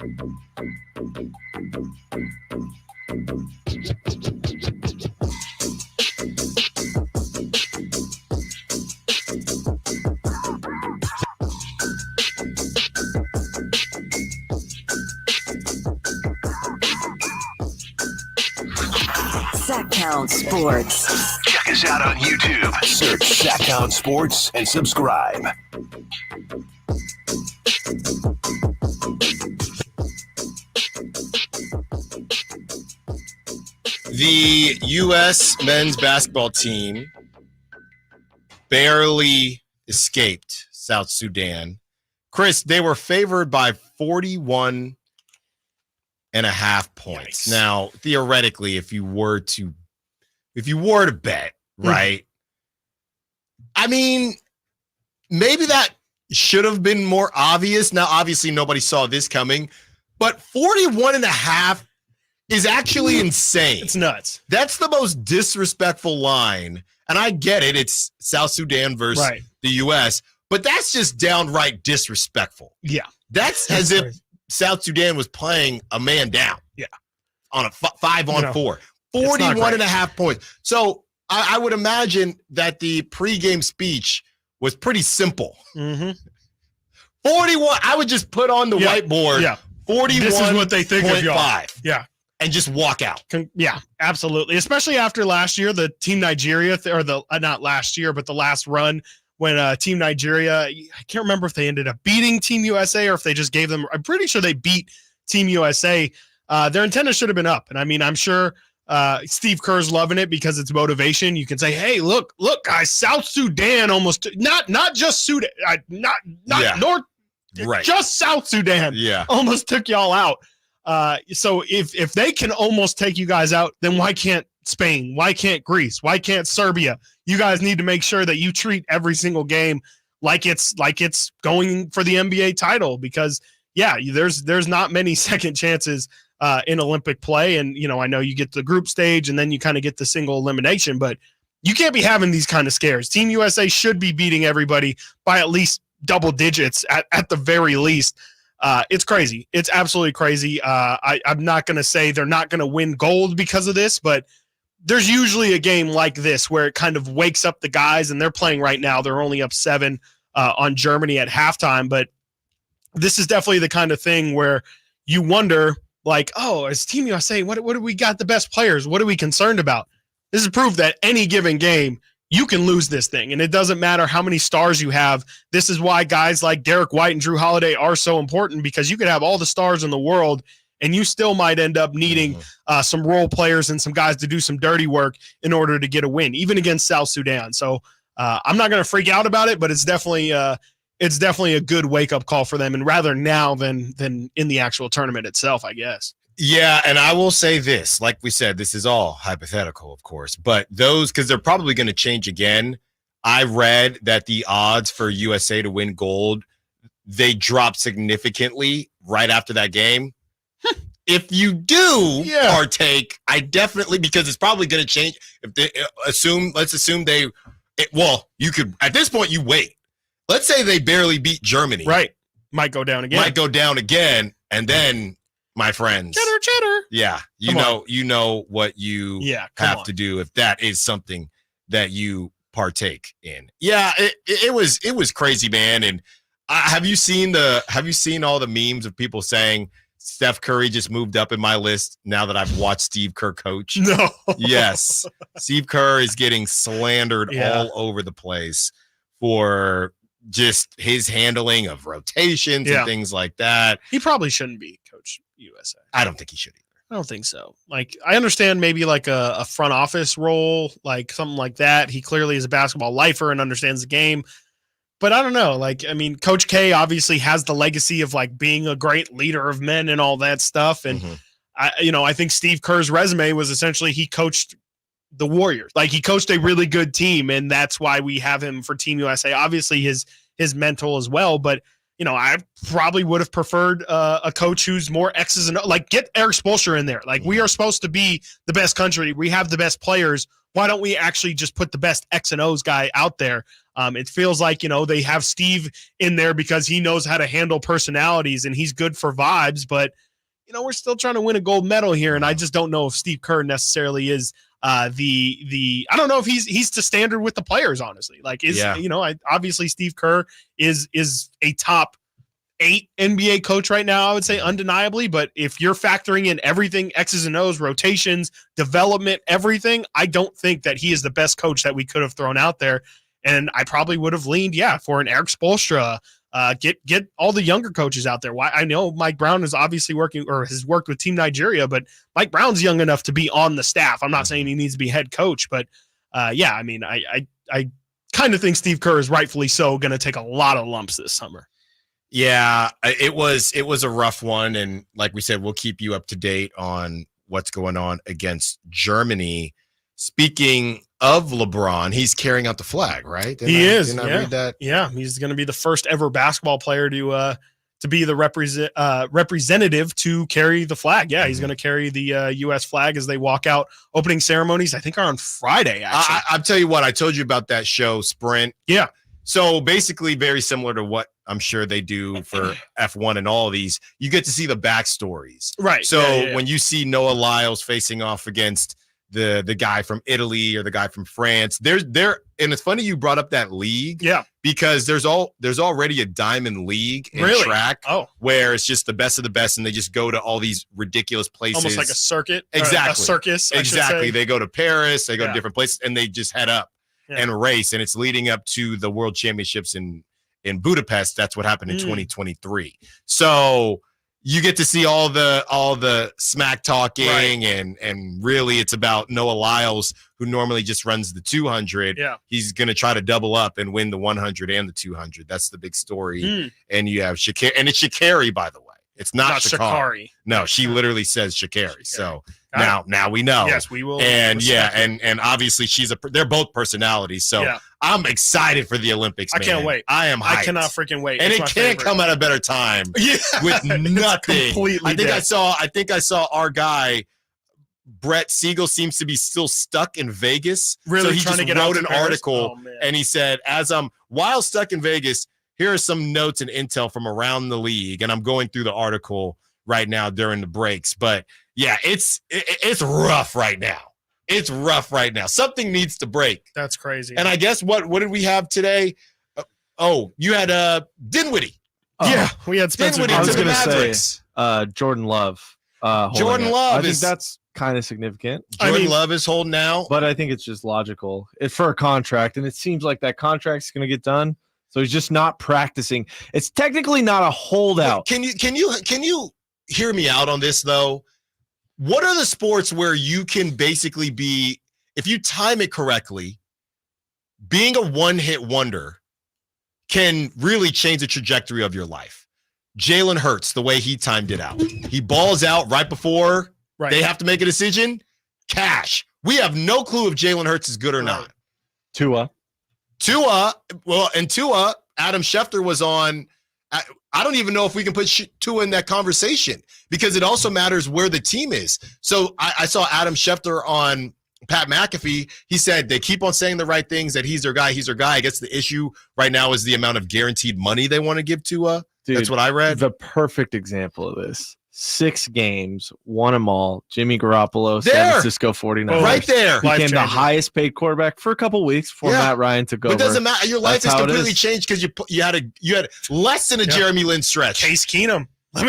Sacktown Sports. Check us out on YouTube. Search Sacktown Sports and subscribe. The U.S. men's basketball team barely escaped South Sudan. Chris, they were favored by 41 and a half points. Yikes. Now, theoretically, if you were to bet, right? I mean, maybe that should have been more obvious. Now, obviously, nobody saw this coming, but 41 and a half is actually insane. It's nuts. That's the most disrespectful line. And I get it. It's South Sudan versus the U.S., but that's just downright disrespectful. Yeah. That's as if South Sudan was playing a man down. Yeah. On a 5-on-4. 41 and a half points. So I would imagine that the pregame speech was pretty simple. 41. I would just put on the whiteboard. Yeah. 41. This is what they think of y'all. Yeah. And just walk out. Yeah, absolutely. Especially after last year, the Team Nigeria, or the not last year, but the last run when Team Nigeria, I can't remember if they ended up beating Team USA or if they just gave them, I'm pretty sure they beat Team USA. Their antenna should have been up. And I mean, I'm sure Steve Kerr's loving it because it's motivation. You can say, hey, look, guys, South Sudan almost, not just Sudan, not North, just South Sudan almost took y'all out. So if they can almost take you guys out, then why can't Spain? Why can't Greece? Why can't Serbia? You guys need to make sure that you treat every single game like it's going for the NBA title, because there's not many second chances in Olympic play. And, I know you get the group stage and then you kind of get the single elimination, but you can't be having these kind of scares. Team USA should be beating everybody by at least double digits at the very least. It's crazy. It's absolutely crazy. I'm not going to say they're not going to win gold because of this, but there's usually a game like this where it kind of wakes up the guys, and they're playing right now. They're only up 7 on Germany at halftime, but this is definitely the kind of thing where you wonder, like, oh, as Team USA, what do we got the best players? What are we concerned about? This is proof that any given game, you can lose this thing, and it doesn't matter how many stars you have. This is why guys like Derek White and Drew Holiday are so important, because you could have all the stars in the world, and you still might end up needing some role players and some guys to do some dirty work in order to get a win, even against South Sudan. So I'm not going to freak out about it, but it's definitely a good wake-up call for them, and rather now than in the actual tournament itself, I guess. Yeah, and I will say this, like we said, this is all hypothetical, of course, but those, because they're probably going to change again. I read that the odds for USA to win gold, they dropped significantly right after that game. If you do partake, I definitely, because it's probably going to change. If they let's assume you could, at this point, you wait. Let's say they barely beat Germany. Right. Might go down again. And then, my friends. Cheddar. Yeah. You know what you have to do if that is something that you partake in. Yeah, it was crazy, man. And have you seen all the memes of people saying Steph Curry just moved up in my list now that I've watched Steve Kerr coach? No. Yes. Steve Kerr is getting slandered all over the place for just his handling of rotations and things like that. He probably shouldn't be coach USA. I don't think he should either. I don't think so. Like, I understand maybe like a front office role, like something like that. He clearly is a basketball lifer and understands the game. But I don't know. Like, I mean, Coach K obviously has the legacy of like being a great leader of men and all that stuff. And I think Steve Kerr's resume was essentially he coached the Warriors. Like, he coached a really good team, and that's why we have him for Team USA. Obviously his mental as well, but I probably would have preferred a coach who's more X's and O's. Like, get Eric Spoelstra in there. Like, we are supposed to be the best country. We have the best players. Why don't we actually just put the best X and O's guy out there? It feels like, they have Steve in there because he knows how to handle personalities and he's good for vibes. But, we're still trying to win a gold medal here. And I just don't know if Steve Kerr necessarily is I don't know if he's to standard with the players, honestly. Like, obviously Steve Kerr is a top 8 NBA coach right now, I would say, undeniably. But if you're factoring in everything, X's and O's, rotations, development, everything, I don't think that he is the best coach that we could have thrown out there. And I probably would have leaned, for an Eric Spoelstra. Get all the younger coaches out there. Why? I know Mike Brown is obviously working or has worked with Team Nigeria, but Mike Brown's young enough to be on the staff. I'm not saying he needs to be head coach, but I kind of think Steve Kerr is rightfully so going to take a lot of lumps this summer. Yeah, it was a rough one, and like we said, we'll keep you up to date on what's going on against Germany. Speaking of LeBron, he's carrying out the flag, right? Didn't I read that? Yeah, he's going to be the first ever basketball player to be the representative to carry the flag. Yeah, he's going to carry the U.S. flag as they walk out. Opening ceremonies, I think, are on Friday, actually. I'll tell you what, I told you about that show, Sprint. Yeah. So basically very similar to what I'm sure they do for F1 and all of these. You get to see the backstories. Right. So when you see Noah Lyles facing off against the guy from Italy or the guy from France, and it's funny you brought up that league. Yeah. Because there's already a diamond league in track where it's just the best of the best, and they just go to all these ridiculous places. Almost like a circuit. Exactly. A circus. Exactly. They go to Paris, they go to different places, and they just head up and race. And it's leading up to the World Championships in Budapest. That's what happened in 2023. So you get to see all the smack talking, and really it's about Noah Lyles, who normally just runs the 200. Yeah. He's going to try to double up and win the 100 and the 200. That's the big story. And you have Sha'Carri, and it's Sha'Carri, by the way. It's not Sha'Carri. No, she literally says Sha'Carri. So now we know. Yes, we will. And and obviously they're both personalities. So I'm excited for the Olympics. I can't wait. I am hyped. I cannot freaking wait. And it can't come at a better time. With nothing. Completely I think I saw our guy Brett Siegel seems to be still stuck in Vegas. Really so he trying just to get wrote out an to Paris? article and he said, while stuck in Vegas, here are some notes and intel from around the league. And I'm going through the article right now during the breaks. But yeah, it's rough right now. It's rough right now. Something needs to break. That's crazy. And I guess what did we have today? You had Dinwiddie. Yeah, we had Spencer. Dinwiddie I was to the going to Mavericks. say Jordan Love. Jordan Love I think that's kind of significant. Jordan Love is holding out. But I think it's just logical. It's for a contract, and it seems like that contract's going to get done. So he's just not practicing. It's technically not a holdout. Can you hear me out on this though? What are the sports where you can basically be, if you time it correctly, being a one-hit wonder can really change the trajectory of your life? Jalen Hurts, the way he timed it out. He balls out right before they have to make a decision. Cash. We have no clue if Jalen Hurts is good or not. Tua, Adam Schefter was on. I don't even know if we can put Tua in that conversation because it also matters where the team is. So I saw Adam Schefter on Pat McAfee. He said they keep on saying the right things, that he's their guy. I guess the issue right now is the amount of guaranteed money they want to give Tua. Dude, that's what I read. The perfect example of this. 6 games, won them all. Jimmy Garoppolo, San Francisco 49ers. Right there. Became the highest paid quarterback for a couple weeks before Matt Ryan took over. But it doesn't matter. Your life has completely changed because you had less than a Jeremy Lin stretch. Case Keenum. Let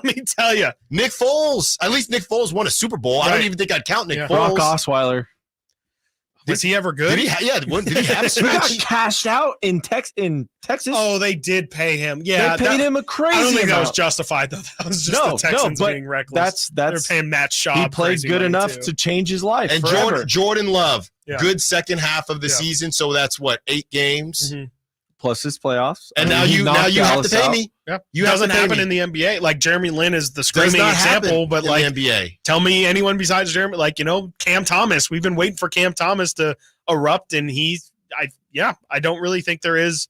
me tell you. Nick Foles. At least Nick Foles won a Super Bowl. I don't even think I'd count Nick Foles. Brock Osweiler. Was he ever good? Did he have a stretch? He got cashed out in Texas. Oh, they did pay him. Yeah, they paid him a crazy I don't think amount. that was justified, though. That was just the Texans being reckless. They're paying Matt Schaub. He played good enough to change his life. And forever. Jordan Love, good second half of the season. So that's 8 games. Mm-hmm. Plus his playoffs. And now you have to pay me. Yeah. You doesn't happen in the NBA. Like Jeremy Lin is the screaming example, but like in the NBA. Tell me anyone besides Jeremy, Cam Thomas. We've been waiting for Cam Thomas to erupt, and I don't really think there is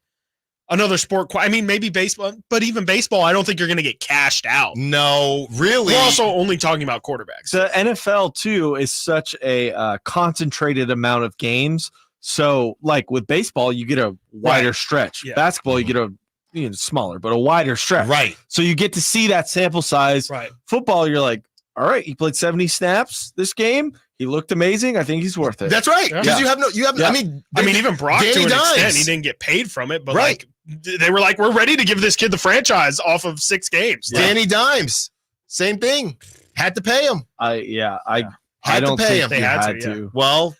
another sport. I mean, maybe baseball, but even baseball, I don't think you're going to get cashed out. No, really. We're also only talking about quarterbacks. The NFL too is such a concentrated amount of games. So, like with baseball, you get a wider stretch. Yeah. Basketball, you get a smaller, but a wider stretch. Right. So you get to see that sample size. Right. Football, you're like, all right, he played 70 snaps this game. He looked amazing. I think he's worth it. That's right. Because you have Yeah. I mean, even Brock to Danny an Dimes. extent, he didn't get paid from it, but Right. like they were like, we're ready to give this kid the franchise off of 6 games. Danny Dimes, same thing. Had to pay him. I Had don't to pay think him. they had to. Well,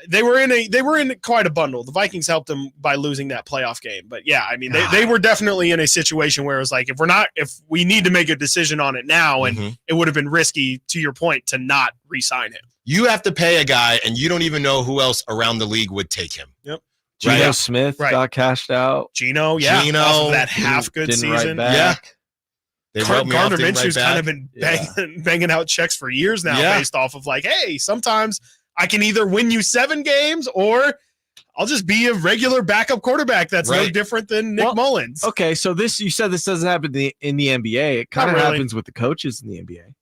they were in quite a bundle. The Vikings helped them by losing that playoff game. But yeah, I mean, they were definitely in a situation where it was like, if we need to make a decision on it now, and it would have been risky, to your point, to not re-sign him. you have to pay a guy, and you don't even know who else around the league would take him. Yep. Geno Smith got cashed out. Geno, off of that half good didn't write season. back. They wrote me off, Gardner didn't write Minshew's kind of back. been banging out checks for years now, Yeah. based off of like, hey, sometimes I can either win you 7 games or I'll just be a regular backup quarterback that's no Right. different than Nick Mullins. Okay, so you said this doesn't happen in the NBA. It kind of Not really. happens with the coaches in the NBA.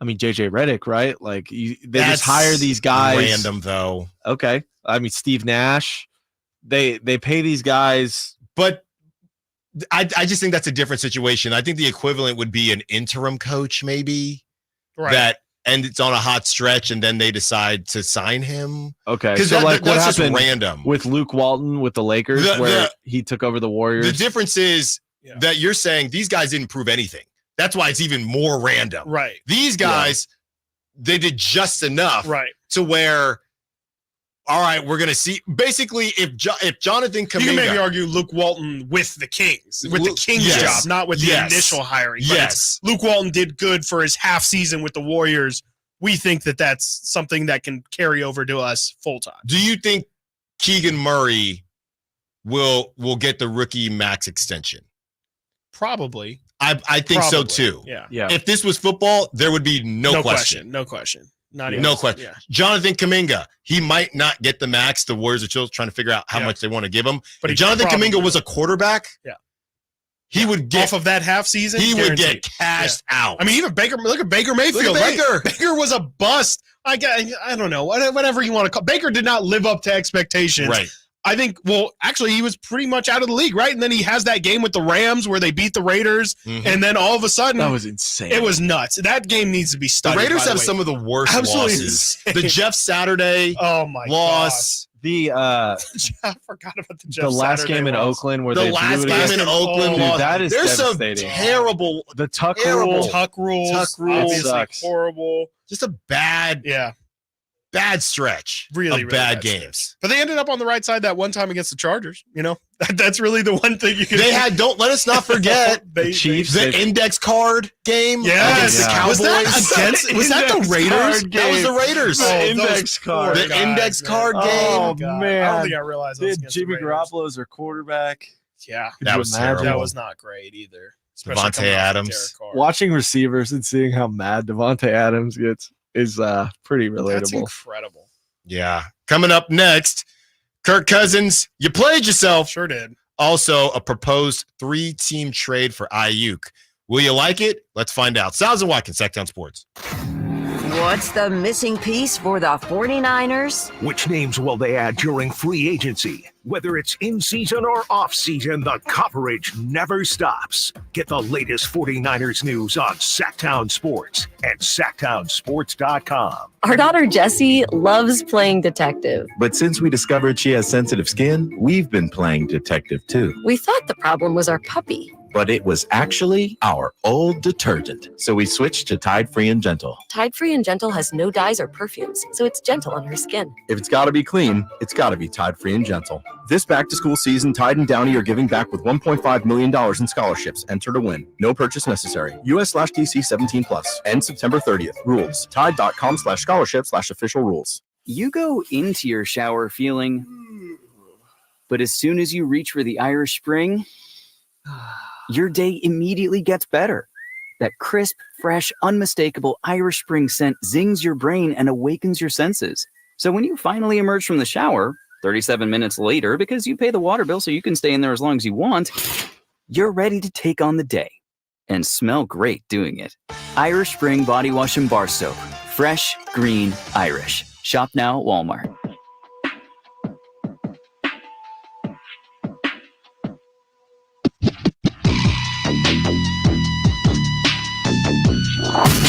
I mean, JJ Redick, right? Like they That's just hire these guys. Random though. Okay, I mean Steve Nash. They pay these guys, but I just think that's a different situation. I think the equivalent would be an interim coach, maybe Right. that, and it's on a hot stretch, and then they decide to sign him. Okay, 'Cause so that- like what that's just happened random. with Luke Walton with the Lakers, where he took over the Warriors? The difference is that you're saying these guys didn't prove anything. That's why it's even more random. Right. These guys, they did just enough Right. to where, all right, we're going to see. Basically, if Jonathan Kuminga. You can maybe argue Luke Walton with the Kings, with the Kings Yes. job, not with the Yes. initial hiring. But Yes. it's Luke Walton did good for his half season with the Warriors. We think that that's something that can carry over to us full time. Do you think Keegan Murray will get the rookie max extension? Probably. I think so Probably. too. Yeah. If this was football, there would be no question. No question. Not even. No question. Yeah. Jonathan Kuminga, he might not get the max. The Warriors are still trying to figure out how much they want to give him. But But he if Jonathan probably Kuminga was a quarterback, he would get off of that half season. he would guaranteed. get cashed out. I mean, even Baker. Look at Baker Mayfield. Look at Baker. Right? Baker was a bust. I don't know. Whatever you want to call. Baker did not live up to expectations. Right. I think. Well, actually, he was pretty much out of the league, right? And then he has that game with the Rams where they beat the Raiders, and then all of a sudden, That was insane. It was nuts. That game needs to be The studied. Raiders by have way. some of the worst Absolutely losses. insane. The Jeff Saturday loss. The I forgot about the Jeff the last Saturday game in loss. Oakland where The they last blew it game again. in Oakland Dude, loss. that is There's some devastating. terrible, The Tuck terrible rule. Tuck rules. Tuck rules. Obviously Sucks. horrible. just a bad stretch Really of bad stretch. games. But they ended up on the right side that one time against the Chargers. You know, that's really the one thing you can. They had. Don't let us not forget the Chiefs. the index card game Yes. against the Was Cowboys. that was that the Index Raiders? card That was the game. Raiders. The index card. The index card Oh, game. I man. don't think I realized that was Did against the Jimmy Raiders. Garoppolo as their quarterback? Yeah, Could That you was imagine? terrible. that was not great either. Especially Devontae coming off of Adams. Derek Carr. Watching receivers and seeing how mad Devontae Adams gets is pretty That's relatable. incredible. Yeah. Coming up next, Kirk Cousins. You played yourself. Sure did. Also, a proposed 3-team trade for Aiyuk. Will you like it? Let's find out. Stiles Watkins, Sacktown Sports. What's the missing piece for the 49ers? Which names will they add during free agency? Whether it's in season or off season, the coverage never stops. Get the latest 49ers news on Sacktown Sports and SacktownSports.com. Our daughter Jessie loves playing detective. But since we discovered she has sensitive skin, we've been playing detective too. We thought the problem was our puppy. But it was actually our old detergent. So we switched to Tide Free and Gentle. Tide Free and Gentle has no dyes or perfumes, so it's gentle on her skin. If it's got to be clean, it's got to be Tide Free and Gentle. This back-to-school season, Tide and Downy are giving back with $1.5 million in scholarships. Enter to win. No purchase necessary. US/DC 17+. End September 30th. Rules. Tide.com/scholarship/official rules. You go into your shower feeling, but as soon as you reach for the Irish Spring, your day immediately gets better. That crisp, fresh, unmistakable Irish Spring scent zings your brain and awakens your senses. So when you finally emerge from the shower, 37 minutes later, because you pay the water bill so you can stay in there as long as you want, you're ready to take on the day and smell great doing it. Irish Spring Body Wash and Bar Soap. Fresh, green, Irish. Shop now at Walmart.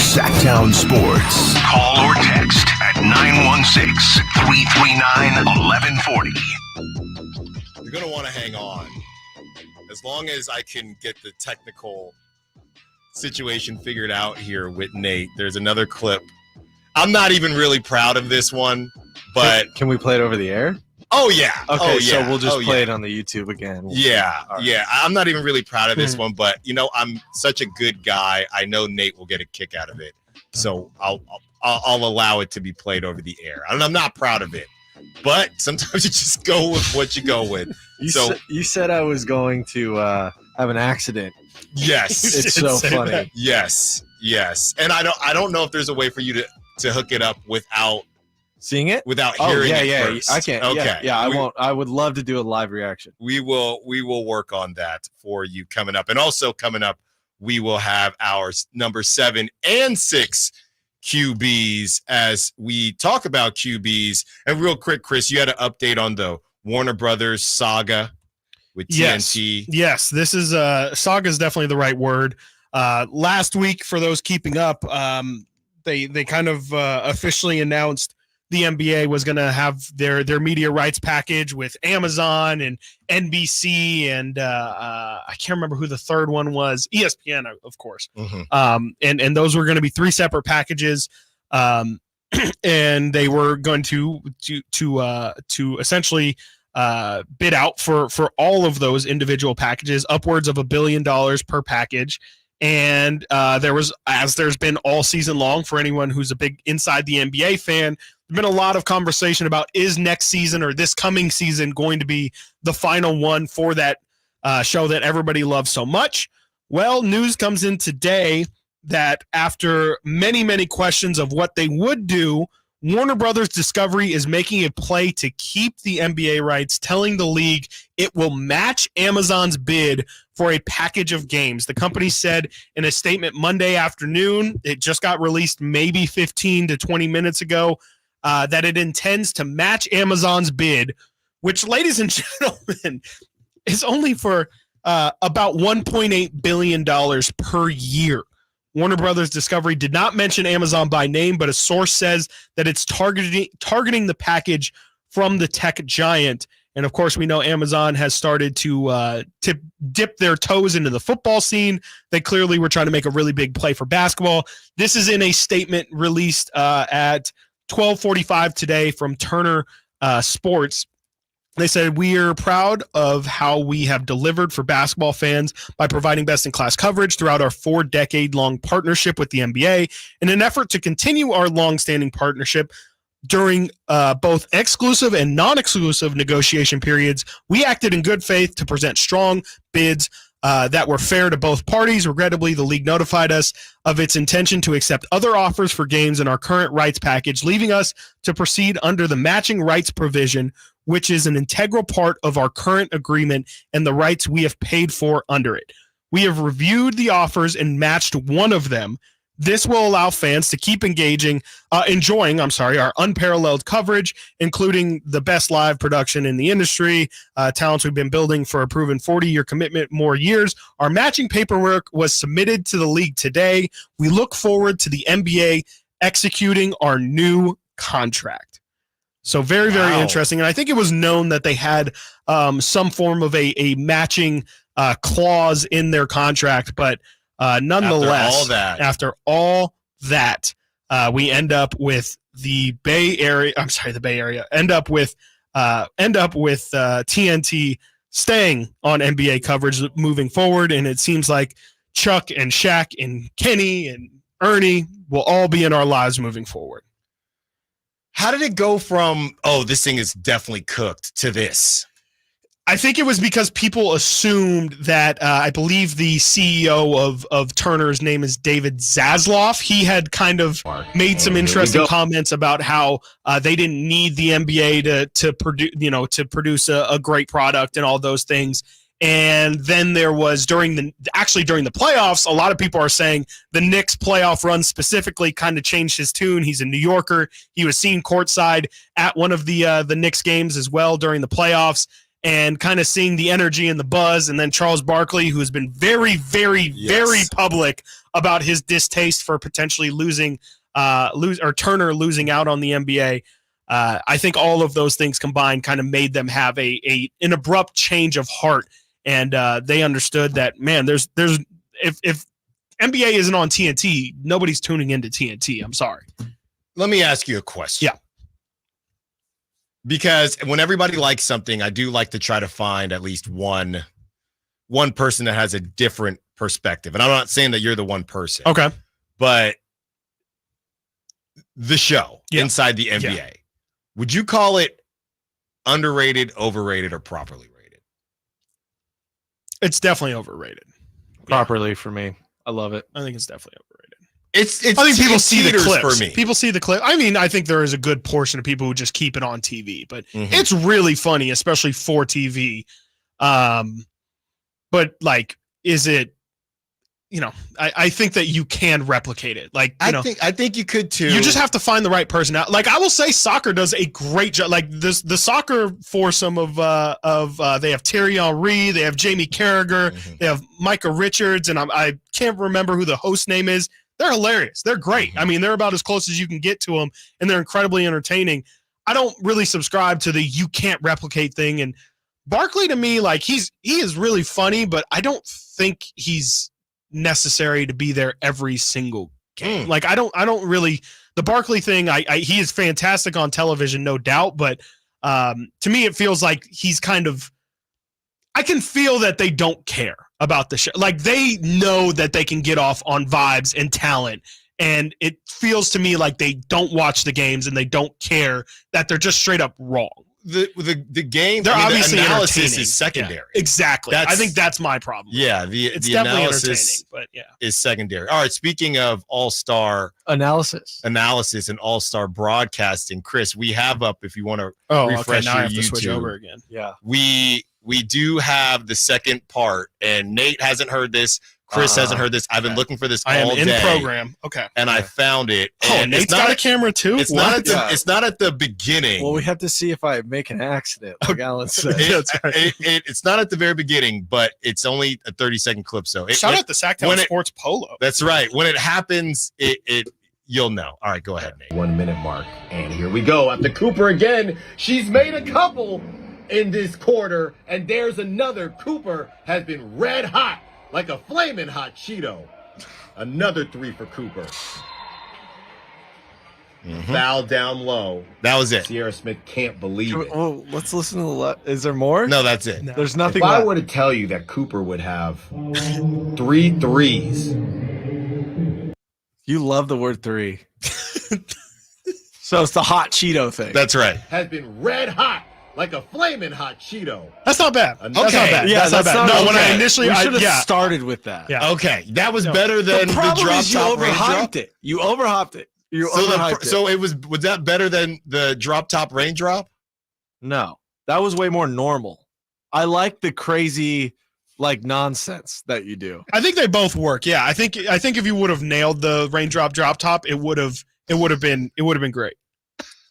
Sacktown Sports. Call or text at 916-339-1140. You're going to want to hang on. As long as I can get the technical situation figured out here with Nate, there's another clip. I'm not even really proud of this one, but... Can we play it over the air? Oh, yeah. Okay, oh, yeah. so we'll just play it on the YouTube again. Yeah, All right. yeah. I'm not even really proud of this one, but, I'm such a good guy. I know Nate will get a kick out of it. So I'll allow it to be played over the air. And I'm not proud of it, but sometimes you just go with what you go with. You said I was going to have an accident. Yes. It's so funny. That. Yes. And I don't know if there's a way for you to hook it up without seeing it, without hearing it first. I can't. Okay. Yeah, I won't. I would love to do a live reaction. We will work on that for you coming up. And also coming up, we will have our number 7 and 6 QBs as we talk about QBs. And real quick, Chris, you had an update on the Warner Brothers saga with TNT. Yes, this is saga is definitely the right word. Last week, for those keeping up, they kind of officially announced the NBA was going to have their media rights package with Amazon and NBC and I can't remember who the third one was, ESPN, of course. Mm-hmm. And those were going to be 3 separate packages, and they were going to essentially bid out for all of those individual packages, upwards of $1 billion per package. And there's been all season long, for anyone who's a big Inside the NBA fan, there's been a lot of conversation about, is next season or this coming season going to be the final one for that show that everybody loves so much? Well, news comes in today that after many, many questions of what they would do, Warner Brothers Discovery is making a play to keep the NBA rights, telling the league it will match Amazon's bid for a package of games. The company said in a statement Monday afternoon, it just got released maybe 15 to 20 minutes ago, that it intends to match Amazon's bid, which, ladies and gentlemen, is only for about $1.8 billion per year. Warner Brothers Discovery did not mention Amazon by name, but a source says that it's targeting the package from the tech giant. And of course, we know Amazon has started to dip their toes into the football scene. They clearly were trying to make a really big play for basketball. This is in a statement released at 12:45 today from Turner Sports. They said, "We are proud of how we have delivered for basketball fans by providing best-in-class coverage throughout our 4-decade-long partnership with the NBA. In an effort to continue our long-standing partnership during both exclusive and non-exclusive negotiation periods, we acted in good faith to present strong bids that were fair to both parties. Regrettably, the league notified us of its intention to accept other offers for games in our current rights package, leaving us to proceed under the matching rights provision, which is an integral part of our current agreement and the rights we have paid for under it. We have reviewed the offers and matched one of them. This will allow fans to keep enjoying our unparalleled coverage, including the best live production in the industry, talents we've been building for a proven 40-year commitment, more years. Our matching paperwork was submitted to the league today. We look forward to the NBA executing our new contract." So very, very interesting. And I think it was known that they had some form of a matching clause in their contract, but nonetheless, after all that, we end up with the Bay Area. End up with TNT staying on NBA coverage moving forward, and it seems like Chuck and Shaq and Kenny and Ernie will all be in our lives moving forward. How did it go from, oh, this thing is definitely cooked, to this? I think it was because people assumed that I believe the CEO of Turner's name is David Zasloff. He had kind of made some interesting comments about how they didn't need the NBA to produce a great product and all those things. And then there was during the playoffs, a lot of people are saying the Knicks playoff run specifically kind of changed his tune. He's a New Yorker. He was seen courtside at one of the Knicks games as well during the playoffs, and kind of seeing the energy and the buzz. And then Charles Barkley, who has been very, very, very public about his distaste for potentially Turner losing out on the NBA. I think all of those things combined kind of made them have an abrupt change of heart. And they understood that, man, if NBA isn't on TNT, nobody's tuning into TNT. I'm sorry. Let me ask you a question. Yeah. Because when everybody likes something, I do like to try to find at least one person that has a different perspective. And I'm not saying that you're the one person. Okay. But the show inside the NBA, would you call it underrated, overrated, or properly rated? It's definitely overrated. Properly for me. I love it. I think it's definitely overrated. I think people see the clips. For me. People see the clip. I mean, I think there is a good portion of people who just keep it on TV, but it's really funny, especially for TV. But like, is it? I think that you can replicate it. Like, I think you could too. You just have to find the right person out. Like, I will say, soccer does a great job. Like the soccer foursome of they have Thierry Henry, they have Jamie Carragher, they have Micah Richards, and I can't remember who the host name is. They're hilarious. They're great. I mean, they're about as close as you can get to them, and they're incredibly entertaining. I don't really subscribe to the you can't replicate thing. And Barkley, to me, like he is really funny, but I don't think he's necessary to be there every single game. Like I don't really, the Barkley thing, he is fantastic on television, no doubt, but to me it feels like he's kind of, I can feel that they don't care about the show. Like they know that they can get off on vibes and talent, and it feels to me like they don't watch the games and they don't care, that they're just straight up wrong. The game, they're obviously the analysis entertaining. is secondary. Yeah, exactly. I think that's my problem. Yeah, it's the definitely analysis entertaining, but is secondary. All right, speaking of all-star analysis and all-star broadcasting, Chris, we have up, if you want to refresh now I have your to switch YouTube. over again. Yeah. We do have the second part, and Nate hasn't heard this. Chris hasn't heard this. I've been looking for this all day. I am in program. Okay. And I found it. Oh, Nate's got a camera too? It's not at the beginning. Well, we have to see if I make an accident, like Alan said. It's not at the very beginning, but it's only a 30-second clip. So shout out the Sacktown Sports Polo. That's right. When it happens, you'll know. All right, go ahead, Nate. 1 minute mark. And here we go. After Cooper again. She's made a couple in this quarter, and there's another. Cooper has been red hot, like a flaming hot Cheeto. Another 3 for Cooper. Foul down low. That was it. Sierra Smith can't believe it. Oh, let's listen to is there more? No, that's it. No. There's nothing If I left. were to tell you that Cooper would have 3 threes. You love the word 3. So it's the hot Cheeto thing. That's right. Has been red hot, like a flaming hot Cheeto. That's not bad. That's not bad. Yeah, that's not bad. No, when I initially, we should have started with that. Yeah. Okay, that was better than the problem drop is you top overhyped it. You overhyped it. So it was that better than the drop top raindrop? No, that was way more normal. I like the crazy, like nonsense that you do. I think they both work. Yeah, I think if you would have nailed the raindrop drop top, it would have been great.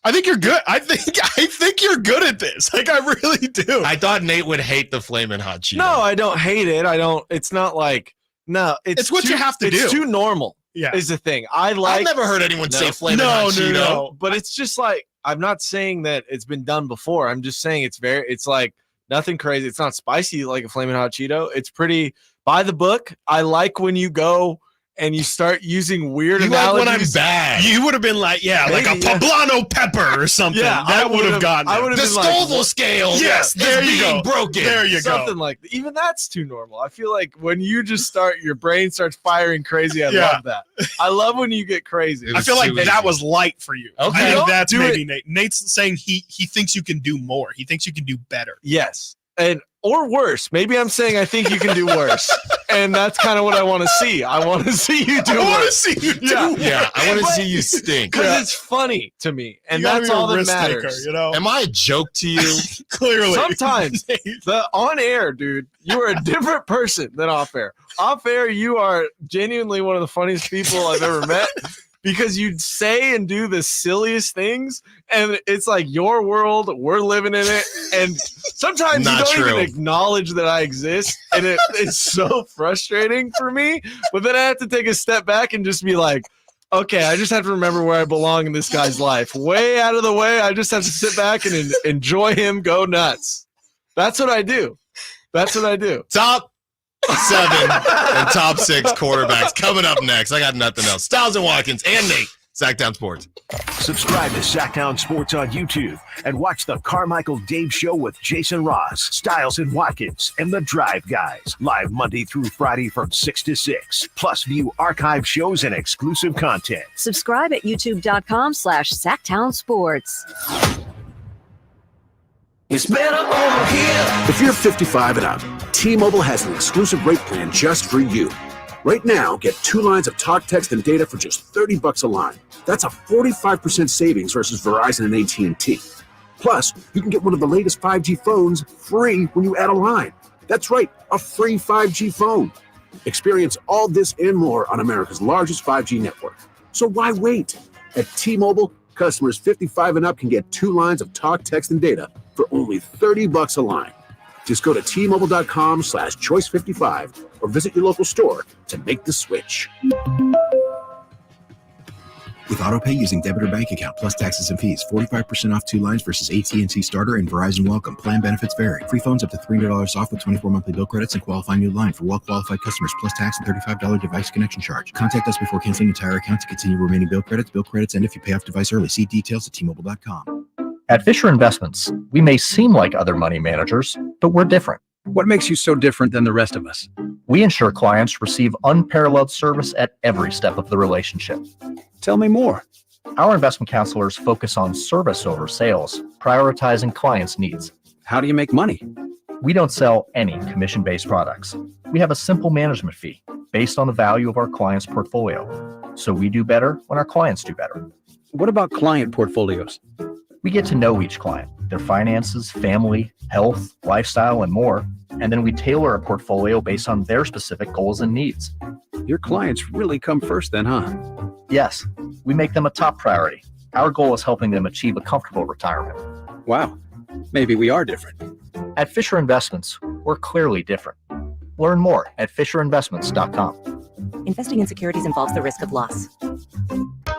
I think you're good. I think you're good at this. Like I really do. I thought Nate would hate the flaming hot Cheeto. No, I don't hate it. It's not like it's what you have to do. It's too normal. Yeah, is the thing. I've never heard anyone say flaming hot Cheeto. No, but it's just like, I'm not saying that it's been done before. I'm just saying it's like nothing crazy. It's not spicy like a flaming hot Cheeto. It's pretty by the book. I like when you go and you start using weird analogies. Like when I'm bad. You would have been like, like a poblano pepper or something. Yeah, that would have gotten the Scoville scale. Yes, there you go. Broken. There you go. Something like that. Even that's too normal. I feel like when you just your brain starts firing crazy. I love that. I love when you get crazy. I feel like that was light for you. Okay. I think that's maybe Nate. Nate's saying he thinks you can do more. He thinks you can do better. Yes. And or worse. Maybe I'm saying I think you can do worse. And that's kind of what I want to see. I want to see you do worse. Yeah, I want to see you stink. Because it's funny to me. And that's all that matters. Am I a joke to you? Clearly. Sometimes on air, dude, you are a different person than off air. Off air, you are genuinely one of the funniest people I've ever met. Because you say and do the silliest things, and it's like your world, we're living in it, and sometimes you don't even acknowledge that I exist, and it's so frustrating for me. But then I have to take a step back and just be like, okay, I just have to remember where I belong in this guy's life. Way out of the way, I just have to sit back and enjoy him go nuts. That's what I do. Top 7 and top 6 quarterbacks coming up next. I got nothing else. Stiles and Watkins and Nate, Sacktown Sports. Subscribe to Sacktown Sports on YouTube and watch the Carmichael Dave Show with Jason Ross, Stiles and Watkins, and the Drive Guys. Live Monday through Friday from 6 to 6. Plus view archive shows and exclusive content. Subscribe at youtube.com/Sacktown Sports. It's better over here. If you're 55 and up, T-Mobile has an exclusive rate plan just for you. Right now, get 2 lines of talk, text, and data for just $30 a line. That's a 45% savings versus Verizon and AT&T. Plus, you can get one of the latest 5G phones free when you add a line. That's right, a free 5G phone. Experience all this and more on America's largest 5G network. So why wait? At T-Mobile, customers 55 and up can get 2 lines of talk, text, and data for only $30 a line. Just go to T-Mobile.com/choice55 or visit your local store to make the switch. With AutoPay using debit or bank account plus taxes and fees, 45% off 2 lines versus AT&T Starter and Verizon Welcome. Plan benefits vary. Free phones up to $300 off with 24 monthly bill credits and qualifying new line for well-qualified customers plus tax and $35 device connection charge. Contact us before canceling entire account to continue remaining bill credits, and if you pay off device early. See details at T-Mobile.com. At Fisher Investments, we may seem like other money managers, but we're different. What makes you so different than the rest of us? We ensure clients receive unparalleled service at every step of the relationship. Tell me more. Our investment counselors focus on service over sales, prioritizing clients' needs. How do you make money? We don't sell any commission-based products. We have a simple management fee based on the value of our client's portfolio. So we do better when our clients do better. What about client portfolios? We get to know each client, their finances, family, health, lifestyle, and more, and then we tailor a portfolio based on their specific goals and needs. Your clients really come first then, huh? Yes, we make them a top priority. Our goal is helping them achieve a comfortable retirement. Wow, maybe we are different. At Fisher Investments, we're clearly different. Learn more at FisherInvestments.com. Investing in securities involves the risk of loss.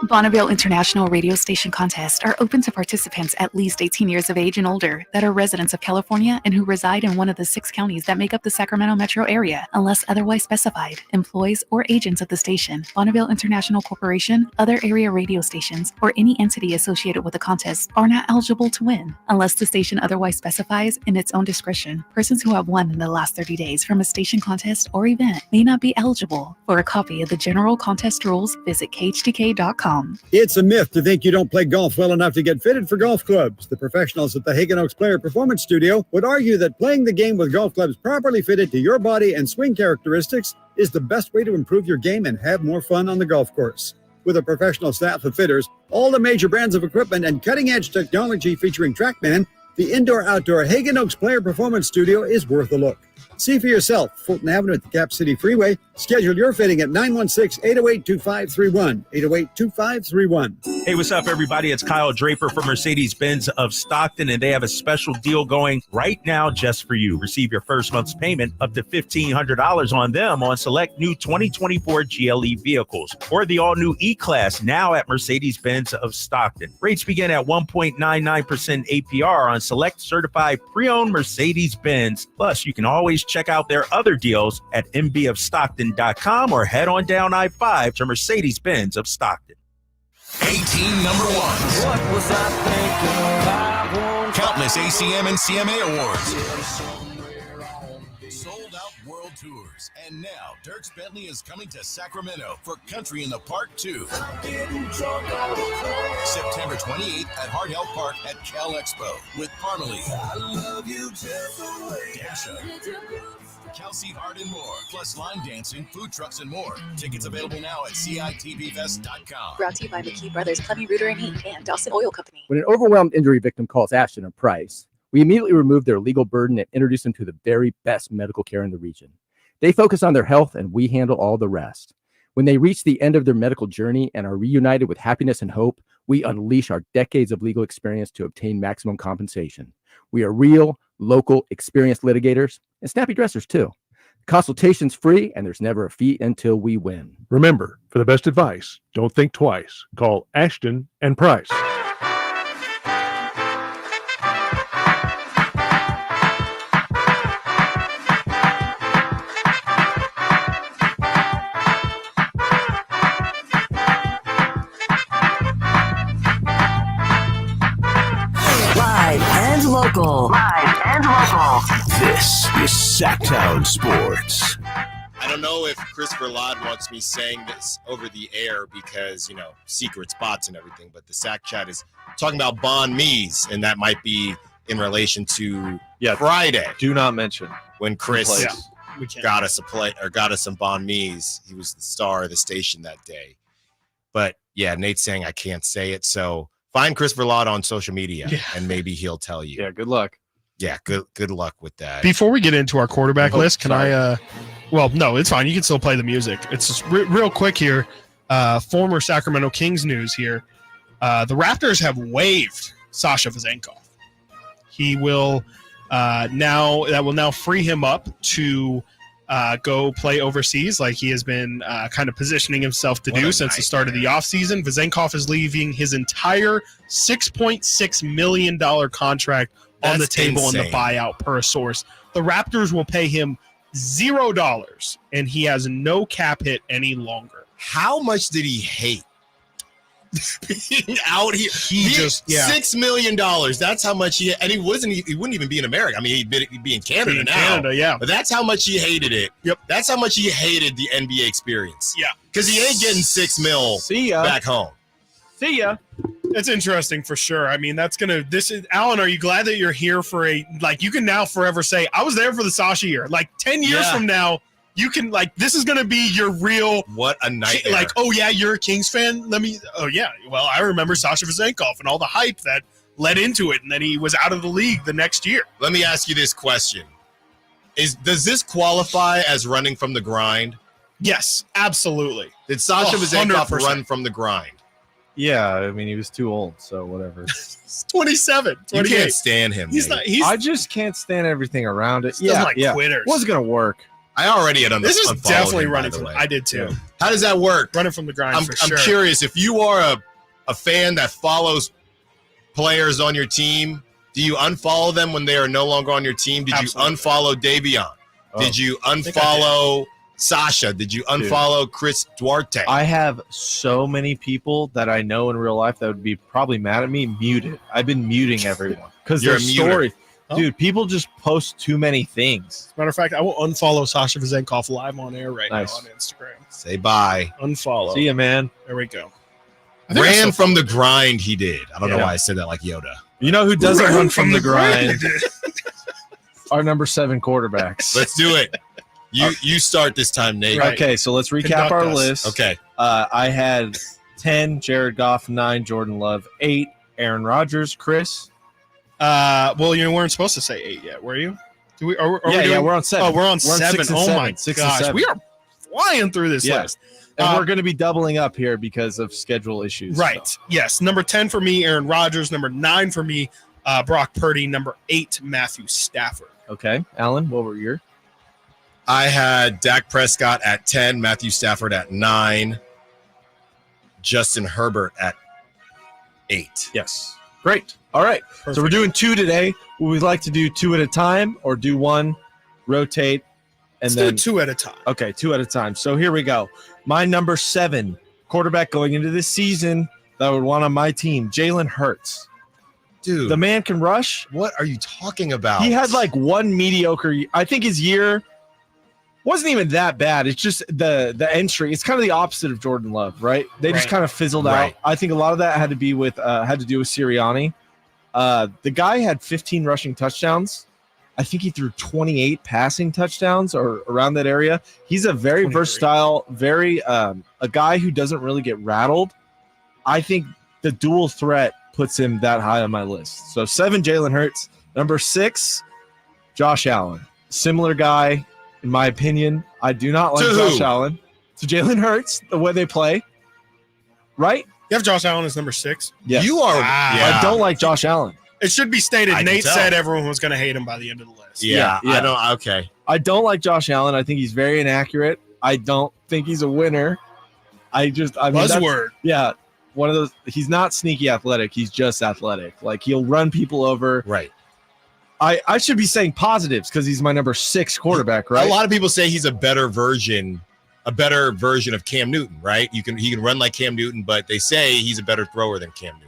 Bonneville International Radio Station contests are open to participants at least 18 years of age and older that are residents of California and who reside in one of the 6 counties that make up the Sacramento metro area, unless otherwise specified. Employees or agents of the station, Bonneville International Corporation, other area radio stations, or any entity associated with the contest are not eligible to win, unless the station otherwise specifies in its own discretion. Persons who have won in the last 30 days from a station contest or event may not be eligible. For a copy of the general contest rules, visit KHTK.com. It's a myth to think you don't play golf well enough to get fitted for golf clubs. The professionals at the Hagen Oaks Player Performance Studio would argue that playing the game with golf clubs properly fitted to your body and swing characteristics is the best way to improve your game and have more fun on the golf course. With a professional staff of fitters, all the major brands of equipment, and cutting-edge technology featuring TrackMan, the indoor-outdoor Hagen Oaks Player Performance Studio is worth a look. See for yourself, Fulton Avenue at the Cap City Freeway. Schedule your fitting at 916-808-2531, 808-2531. Hey, what's up, everybody? It's Kyle Draper from Mercedes-Benz of Stockton, and they have a special deal going right now just for you. Receive your first month's payment up to $1,500 on them on select new 2024 GLE vehicles or the all-new E-Class now at Mercedes-Benz of Stockton. Rates begin at 1.99% APR on select certified pre-owned Mercedes-Benz. Plus, you can always check out their other deals at mbofstockton.com or head on down I-5 to Mercedes-Benz of Stockton. 18 number ones. What was I thinking? Countless ACM and CMA awards. Sold out world tours. Sports. And now, Dierks Bentley is coming to Sacramento for Country in the Park 2. September 28th at Hart Health Park at Cal Expo with Parmalee, Dasha, Kelsey Hart, and more. Plus line dancing, food trucks, and more. Tickets available now at CITVFest.com. Brought to you by McKee Brothers, Clemmy Reuter and Heat, and Dawson Oil Company. When an overwhelmed injury victim calls Ashton or Price, we immediately remove their legal burden and introduce them to the very best medical care in the region. They focus on their health, and we handle all the rest. When they reach the end of their medical journey and are reunited with happiness and hope, we unleash our decades of legal experience to obtain maximum compensation. We are real, local, experienced litigators and snappy dressers too. Consultation's free, and there's never a fee until we win. Remember, for the best advice, don't think twice. Call Ashton and Price. Local. Live and local. This is Sacktown Sports. I don't know if Christopher Ladd wants me saying this over the air because, secret spots and everything, but the Sack Chat is talking about banh mi's, and that might be in relation to Friday. Do not mention. When Chris got us some banh mi's. He was the star of the station that day. But, Nate's saying I can't say it, so find Christopher Ladd on social media, and maybe he'll tell you. Yeah, good luck. Yeah, good luck with that. Before we get into our quarterback list, can I well, no, it's fine. You can still play the music. It's just real quick here. Former Sacramento Kings news here. The Raptors have waived Sasha Vezenkov. He will now free him up to go play overseas like he has been kind of positioning himself to do since the start of the offseason. Vezenkov is leaving his entire $6.6 million contract on the table in the buyout per a source. The Raptors will pay him $0, and he has no cap hit any longer. How much did he hate being out here? $6 million. That's how much he, and he wouldn't even be in America. I mean, he'd be in Canada now. But that's how much he hated it. Yep. That's how much he hated the NBA experience. Yeah. Because he ain't getting $6 million back home. See ya. It's interesting for sure. I mean, Alan, are you glad that you're here for you can now forever say, I was there for the Sasha year. 10 years from now, you can this is going to be your real. What a nightmare. You're a Kings fan. Well, I remember Sasha Vezenkov and all the hype that led into it. And then he was out of the league the next year. Let me ask you this question. Does this qualify as running from the grind? Yes, absolutely. Did Sasha Vezenkov run from the grind? Yeah, I mean, he was too old, so whatever. He's 27, 28. You can't stand him. I just can't stand everything around it. Quitters. Wasn't going to work. I already had This is definitely him, running from. I did too. How does that work? Running from the grind. I'm curious. If you are a fan that follows players on your team, do you unfollow them when they are no longer on your team? Did you unfollow Davion? Did you unfollow Sasha? Did you unfollow Chris Duarte? I have so many people that I know in real life that would be probably mad at me muted. I've been muting everyone because their story. Dude, people just post too many things. As a matter of fact, I will unfollow Sasha Vezenkov live on air right now on Instagram. Say bye. Unfollow. See ya, man. There we go. Ran from the grind, he did. I don't know why I said that like Yoda. You know who doesn't run from the grind? Our number 7 quarterbacks. Let's do it. You start this time, Nate. Right. Okay, so let's recap our list. Okay. I had 10, Jared Goff, 9, Jordan Love, 8, Aaron Rodgers, Chris. Well, you weren't supposed to say 8 yet, were you? We're on 7. Oh, we're on 7. Oh my gosh, we are flying through this list. And we're going to be doubling up here because of schedule issues. Right. So. Yes. Number 10 for me, Aaron Rodgers. Number 9 for me, Brock Purdy. Number 8, Matthew Stafford. Okay. Alan, what were your? I had Dak Prescott at 10, Matthew Stafford at 9, Justin Herbert at 8. Yes. Great. All right. Perfect. So we're doing 2 today. Would we like to do 2 at a time or do 1, rotate, and then do 2 at a time? Okay, 2 at a time. So here we go. My number 7 quarterback going into this season that I would want on my team, Jalen Hurts. Dude, the man can rush. What are you talking about? He had one mediocre. I think his year wasn't even that bad. It's just the entry. It's kind of the opposite of Jordan Love, right? They just kind of fizzled out. I think a lot of that had to do with Sirianni. The guy had 15 rushing touchdowns. I think he threw 28 passing touchdowns or around that area. He's a very versatile, very a guy who doesn't really get rattled. I think the dual threat puts him that high on my list. So 7, Jalen Hurts. Number 6, Josh Allen. Similar guy, in my opinion. I do not like Josh Allen. So Jalen Hurts, the way they play, right? You have Josh Allen as number 6? Yes. You are. I don't like Josh Allen. It should be stated, I Nate can tell. said everyone was going to hate him by the end of the list. Yeah. I don't. Okay. I don't like Josh Allen. I think he's very inaccurate. I don't think he's a winner. Buzzword. Yeah. One of those. He's not sneaky athletic. He's just athletic. Like, he'll run people over. Right. I should be saying positives because he's my number 6 quarterback, right? A lot of people say he's a better version of Cam Newton, right? He can run like Cam Newton, but they say he's a better thrower than Cam Newton.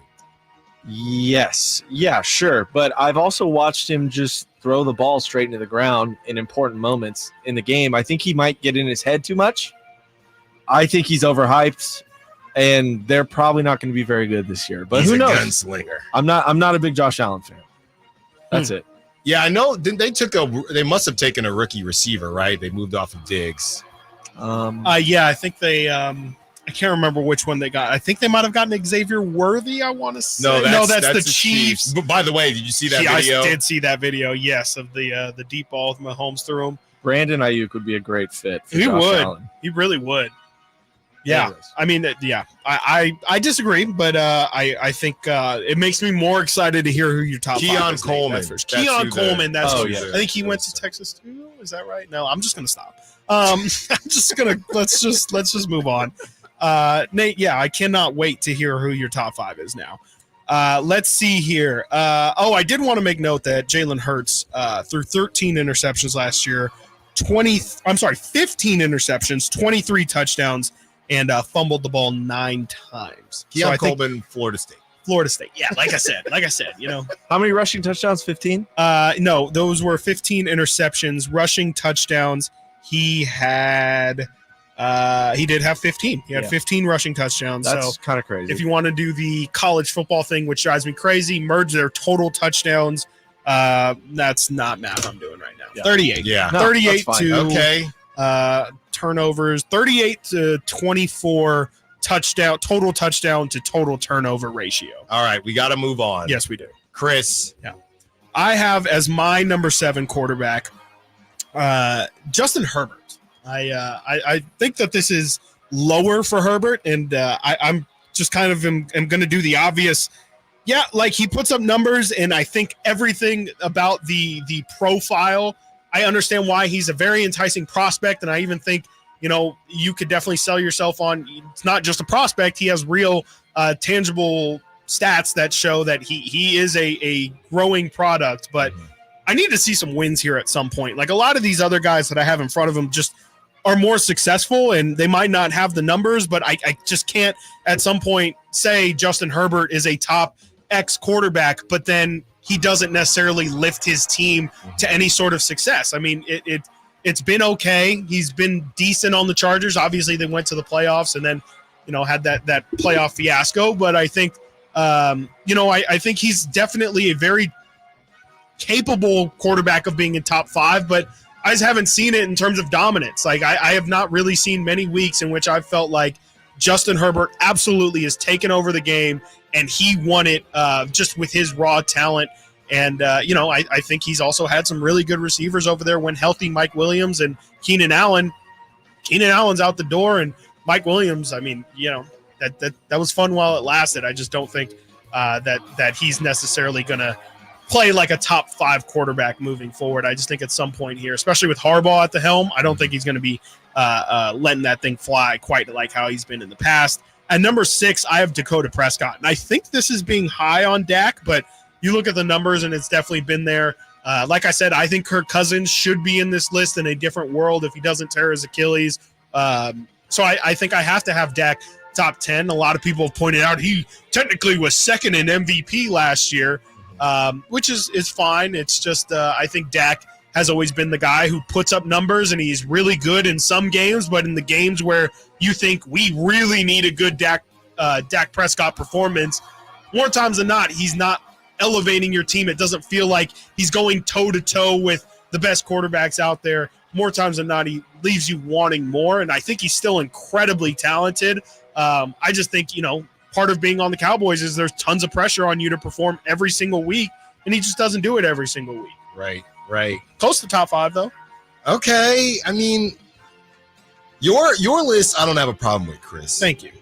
Yes. Yeah, sure. But I've also watched him just throw the ball straight into the ground in important moments in the game. I think he might get in his head too much. I think he's overhyped, and they're probably not going to be very good this year. But He's who a knows? gunslinger. I'm not a big Josh Allen fan. That's it. Yeah, I know. They must have taken a rookie receiver, right? They moved off of Diggs. Yeah, I think they. I can't remember which one they got. I think they might have gotten Xavier Worthy. I want to say. No, that's the Chiefs. But by the way, did you see that video? I did see that video. Yes, of the deep ball with Mahomes through him. Brandon Aiyuk would be a great fit for He Josh would. Allen. He really would. Yeah, Anyways. I mean, yeah, I disagree, but I think it makes me more excited to hear who your top Keon 5 is. Coleman. That's first. That's Keon who Coleman. That's oh, who- yeah. I think he went to Texas too. Is that right? No, I'm just gonna stop. I'm just gonna let's just move on. Nate, yeah, I cannot wait to hear who your top 5 is now. Let's see here. I did want to make note that Jalen Hurts threw 13 interceptions last year, 15 interceptions, 23 touchdowns, and fumbled the ball 9 times. Keon I think Coleman, Florida State. Florida State. Yeah, like I said, you know. How many rushing touchdowns? 15? No, those were 15 interceptions, rushing touchdowns. He had he did have 15. He had 15 rushing touchdowns. That's so kind of crazy. if you want to do the college football thing, which drives me crazy, merge their total touchdowns. That's not math I'm doing right now. Yeah. 38. Yeah. No, 38 that's fine. to Okay. turnovers, 38 to 24 total touchdown to total turnover ratio. All right, we got to move on. Yes, we do. Chris. Yeah. I have as my number 7 quarterback Justin Herbert. I think that this is lower for Herbert, and I'm just kind of am going to do the obvious. Yeah, like he puts up numbers, and I think everything about the profile, I understand why he's a very enticing prospect, and I even think, you know, you could definitely sell yourself on. It's not just a prospect; he has real, tangible stats that show that he is a growing product. But I need to see some wins here at some point. Like a lot of these other guys that I have in front of him just are more successful, and they might not have the numbers, but I just can't at some point say Justin Herbert is a top X quarterback, but then he doesn't necessarily lift his team to any sort of success. I mean, it's been okay. He's been decent on the Chargers. Obviously, they went to the playoffs and then, you know, had that playoff fiasco. But I think, I think he's definitely a very capable quarterback of being in top 5, but I just haven't seen it in terms of dominance. Like I have not really seen many weeks in which I felt like Justin Herbert absolutely has taken over the game, and he won it just with his raw talent. And, I think he's also had some really good receivers over there when healthy. Mike Williams and Keenan Allen. Keenan Allen's out the door, and Mike Williams, I mean, that was fun while it lasted. I just don't think that he's necessarily going to play like a top 5 quarterback moving forward. I just think at some point here, especially with Harbaugh at the helm, I don't think he's going to be letting that thing fly quite like how he's been in the past. At number 6, I have Dakota Prescott. And I think this is being high on Dak, but you look at the numbers and it's definitely been there. Like I said, I think Kirk Cousins should be in this list in a different world if he doesn't tear his Achilles. So I think I have to have Dak top 10. A lot of people have pointed out he technically was second in MVP last year, which is fine. It's just I think Dak has always been the guy who puts up numbers, and he's really good in some games, but in the games where you think we really need a good Dak Prescott performance, more times than not, he's not elevating your team. It doesn't feel like he's going toe-to-toe with the best quarterbacks out there. More times than not, he leaves you wanting more, and I think he's still incredibly talented. I just think, part of being on the Cowboys is there's tons of pressure on you to perform every single week, and he just doesn't do it every single week. Right. Close to top 5, though. Okay. I mean, your list, I don't have a problem with, Chris. Thank you.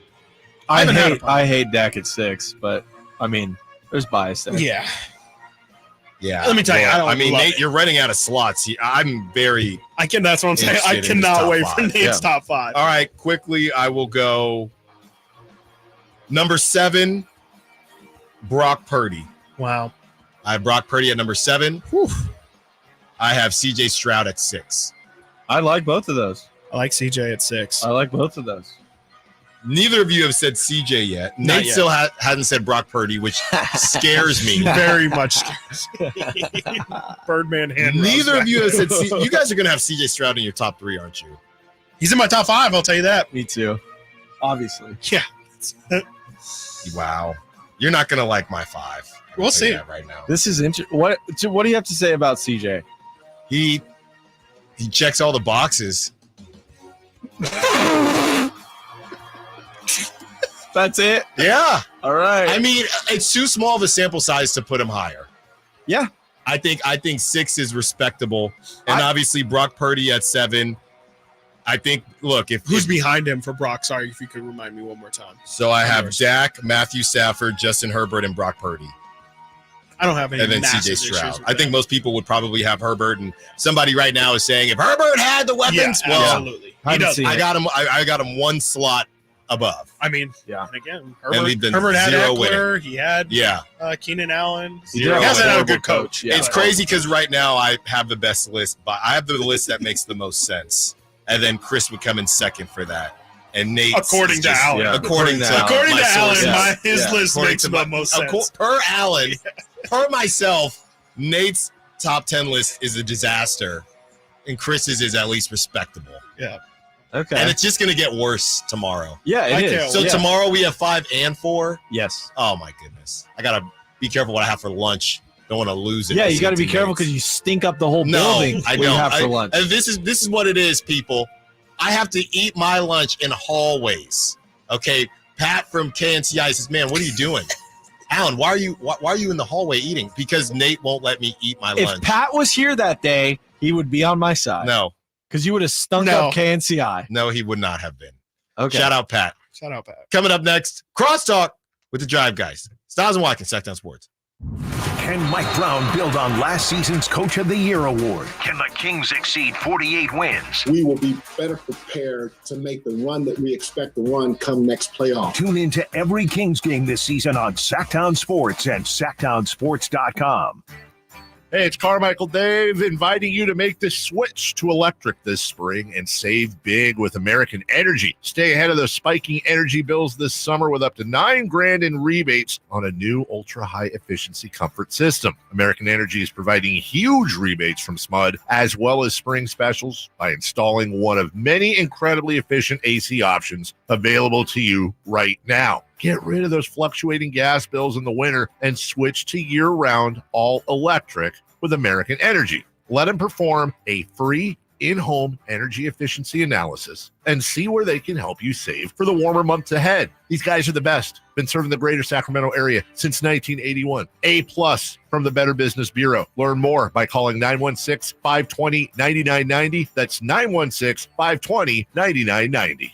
I hate Dak at 6, but I mean, there's bias there. Yeah. Yeah. Let me tell you, Nate, you're running out of slots. That's what I'm saying. I cannot wait for Nate's top 5. All right, quickly, I will go number 7, Brock Purdy. Wow. I have Brock Purdy at number 7. Whew. I have CJ Stroud at 6. I like both of those. I like CJ at 6. I like both of those. Neither of you have said CJ yet. Nate still hasn't said Brock Purdy, which scares me. Very much scares me. Birdman hand. Neither of you have said CJ. You guys are going to have CJ Stroud in your top 3, aren't you? He's in my top 5, I'll tell you that. Me too. Obviously. Yeah. Wow. You're not going to like my 5. We'll see. Right now. This is interesting. What do you have to say about CJ? He checks all the boxes. That's it? Yeah. All right. I mean, it's too small of a sample size to put him higher. Yeah. I think 6 is respectable. And obviously Brock Purdy at 7. I think, look, who's behind him for Brock? Sorry, if you could remind me one more time. So I have Dak, Matthew Stafford, Justin Herbert, and Brock Purdy. I don't have any. And then CJ Stroud. I think most people would probably have Herbert, and somebody right now is saying if Herbert had the weapons, absolutely. He does. I got him one slot above. I mean, yeah. And again, Herbert had zero Eckler. winner. He had Keenan Allen. He hasn't had a good coach. Yeah. It's crazy because right now I have the best list, but I have the list that makes the most sense, and then Chris would come in second for that. And Nate, according to Allen, according to Allen, his list makes the most sense. Per Allen, per myself, Nate's top 10 list is a disaster, and Chris's is at least respectable. Yeah. Okay. And it's just going to get worse tomorrow. Yeah, it is. So tomorrow we have 5 and 4. Yes. Oh my goodness! I gotta be careful what I have for lunch. Don't want to lose it. Yeah, you got to be careful because you stink up the whole building. I what don't. You have for lunch. And this is what it is, people. I have to eat my lunch in hallways. Okay, Pat from KNCI says, "Man, what are you doing, Alan? Why are you in the hallway eating?" Because Nate won't let me eat my lunch. If Pat was here that day, he would be on my side. No, because you would have stunk up KNCI. No, he would not have been. Okay. Shout out Pat. Coming up next, Crosstalk with the Drive Guys. Stiles and Watkins, Sacktown Sports. Can Mike Brown build on last season's Coach of the Year award? Can the Kings exceed 48 wins? We will be better prepared to make the run that we expect to run come next playoff. Tune into every Kings game this season on Sacktown Sports and SacktownSports.com. Hey, it's Carmichael Dave inviting you to make the switch to electric this spring and save big with American Energy. Stay ahead of those spiking energy bills this summer with up to $9,000 in rebates on a new ultra-high efficiency comfort system. American Energy is providing huge rebates from SMUD as well as spring specials by installing one of many incredibly efficient AC options available to you right now. Get rid of those fluctuating gas bills in the winter and switch to year-round all-electric with American Energy. Let them perform a free in-home energy efficiency analysis and see where they can help you save for the warmer months ahead. These guys are the best. Been serving the greater Sacramento area since 1981. A+ from the Better Business Bureau. Learn more by calling 916-520-9990. That's 916-520-9990.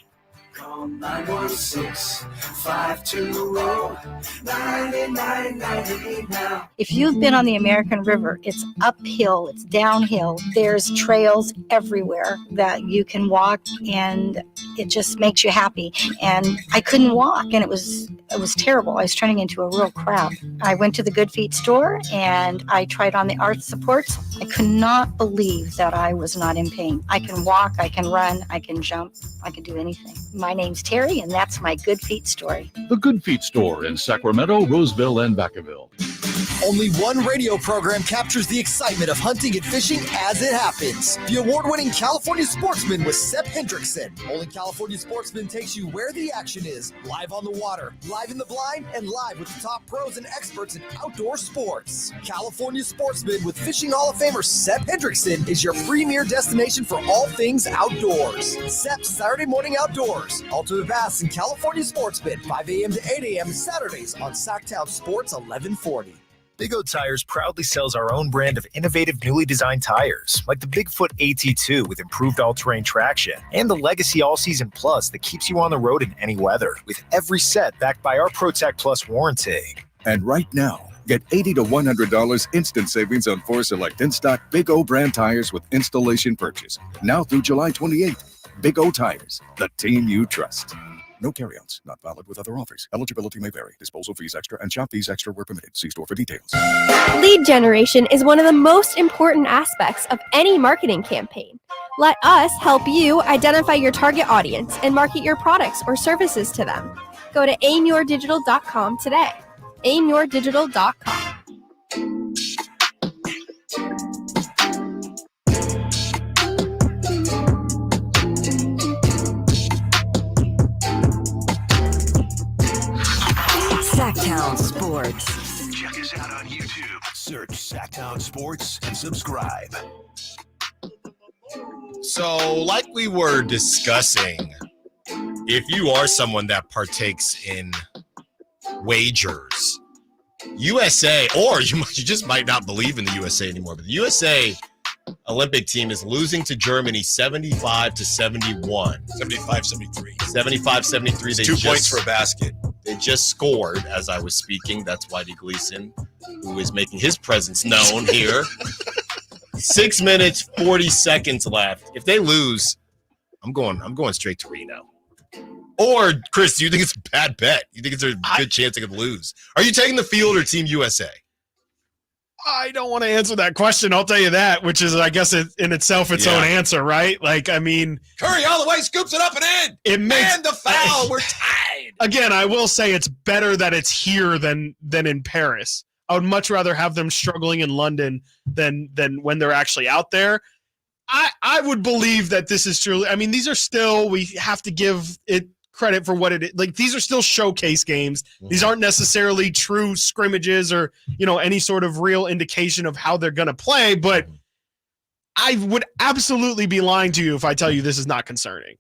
Call 916-520-9990 now. If you've been on the American River, it's uphill, it's downhill. There's trails everywhere that you can walk, and it just makes you happy. And I couldn't walk, and it was terrible. I was turning into a real crowd. I went to the Good Feet store, and I tried on the arch supports. I could not believe that I was not in pain. I can walk, I can run, I can jump, I can do anything. My name's Terry, and that's my Good Feet story. The Good Feet store in Sacramento, Roseville, and Vacaville. Only one radio program captures the excitement of hunting and fishing as it happens. The award-winning California Sportsman with Sep Hendrickson. Only California Sportsman takes you where the action is, live on the water, live in the blind, and live with the top pros and experts in outdoor sports. California Sportsman with Fishing Hall of Famer Sep Hendrickson is your premier destination for all things outdoors. Sep's Saturday Morning Outdoors. Ultimate Bass and California Sportsman, 5 a.m. to 8 a.m. Saturdays on Sacktown Sports 1140. Big O Tires proudly sells our own brand of innovative, newly designed tires, like the Bigfoot AT2 with improved all-terrain traction, and the Legacy All-Season Plus that keeps you on the road in any weather, with every set backed by our ProTech Plus warranty. And right now, get $80 to $100 instant savings on 4 select in-stock Big O brand tires with installation purchase. Now through July 28th. Big O Tires, the team you trust. No carry-outs, not valid with other offers. Eligibility may vary. Disposal fees extra and shop fees extra where permitted. See store for details. Lead generation is one of the most important aspects of any marketing campaign. Let us help you identify your target audience and market your products or services to them. Go to aimyourdigital.com today. aimyourdigital.com. Sacktown Sports. Check us out on YouTube. Search Sacktown Sports and subscribe. So, like we were discussing, if you are someone that partakes in wagers, USA, or you just might not believe in the USA anymore, but the USA Olympic team is losing to Germany 75-71. 75-73. 75-73. 2 points for a basket. They just scored as I was speaking. That's Whitey Gleason, who is making his presence known here. 6 minutes, 40 seconds left. If they lose, I'm going straight to Reno. Or, Chris, do you think it's a bad bet? You think it's a good chance they could lose? Are you taking the field or Team USA? I don't want to answer that question. I'll tell you that, which is, I guess, in itself its own answer, right? Like, I mean, Curry all the way, scoops it up and in. It makes the foul. We're tied. Again, I will say it's better that it's here than in Paris. I would much rather have them struggling in London than when they're actually out there. I would believe that this is true. I mean, these are still, we have to give it credit for what it is. Like, these are still showcase games. These aren't necessarily true scrimmages or, any sort of real indication of how they're going to play, but I would absolutely be lying to you if I tell you this is not concerning.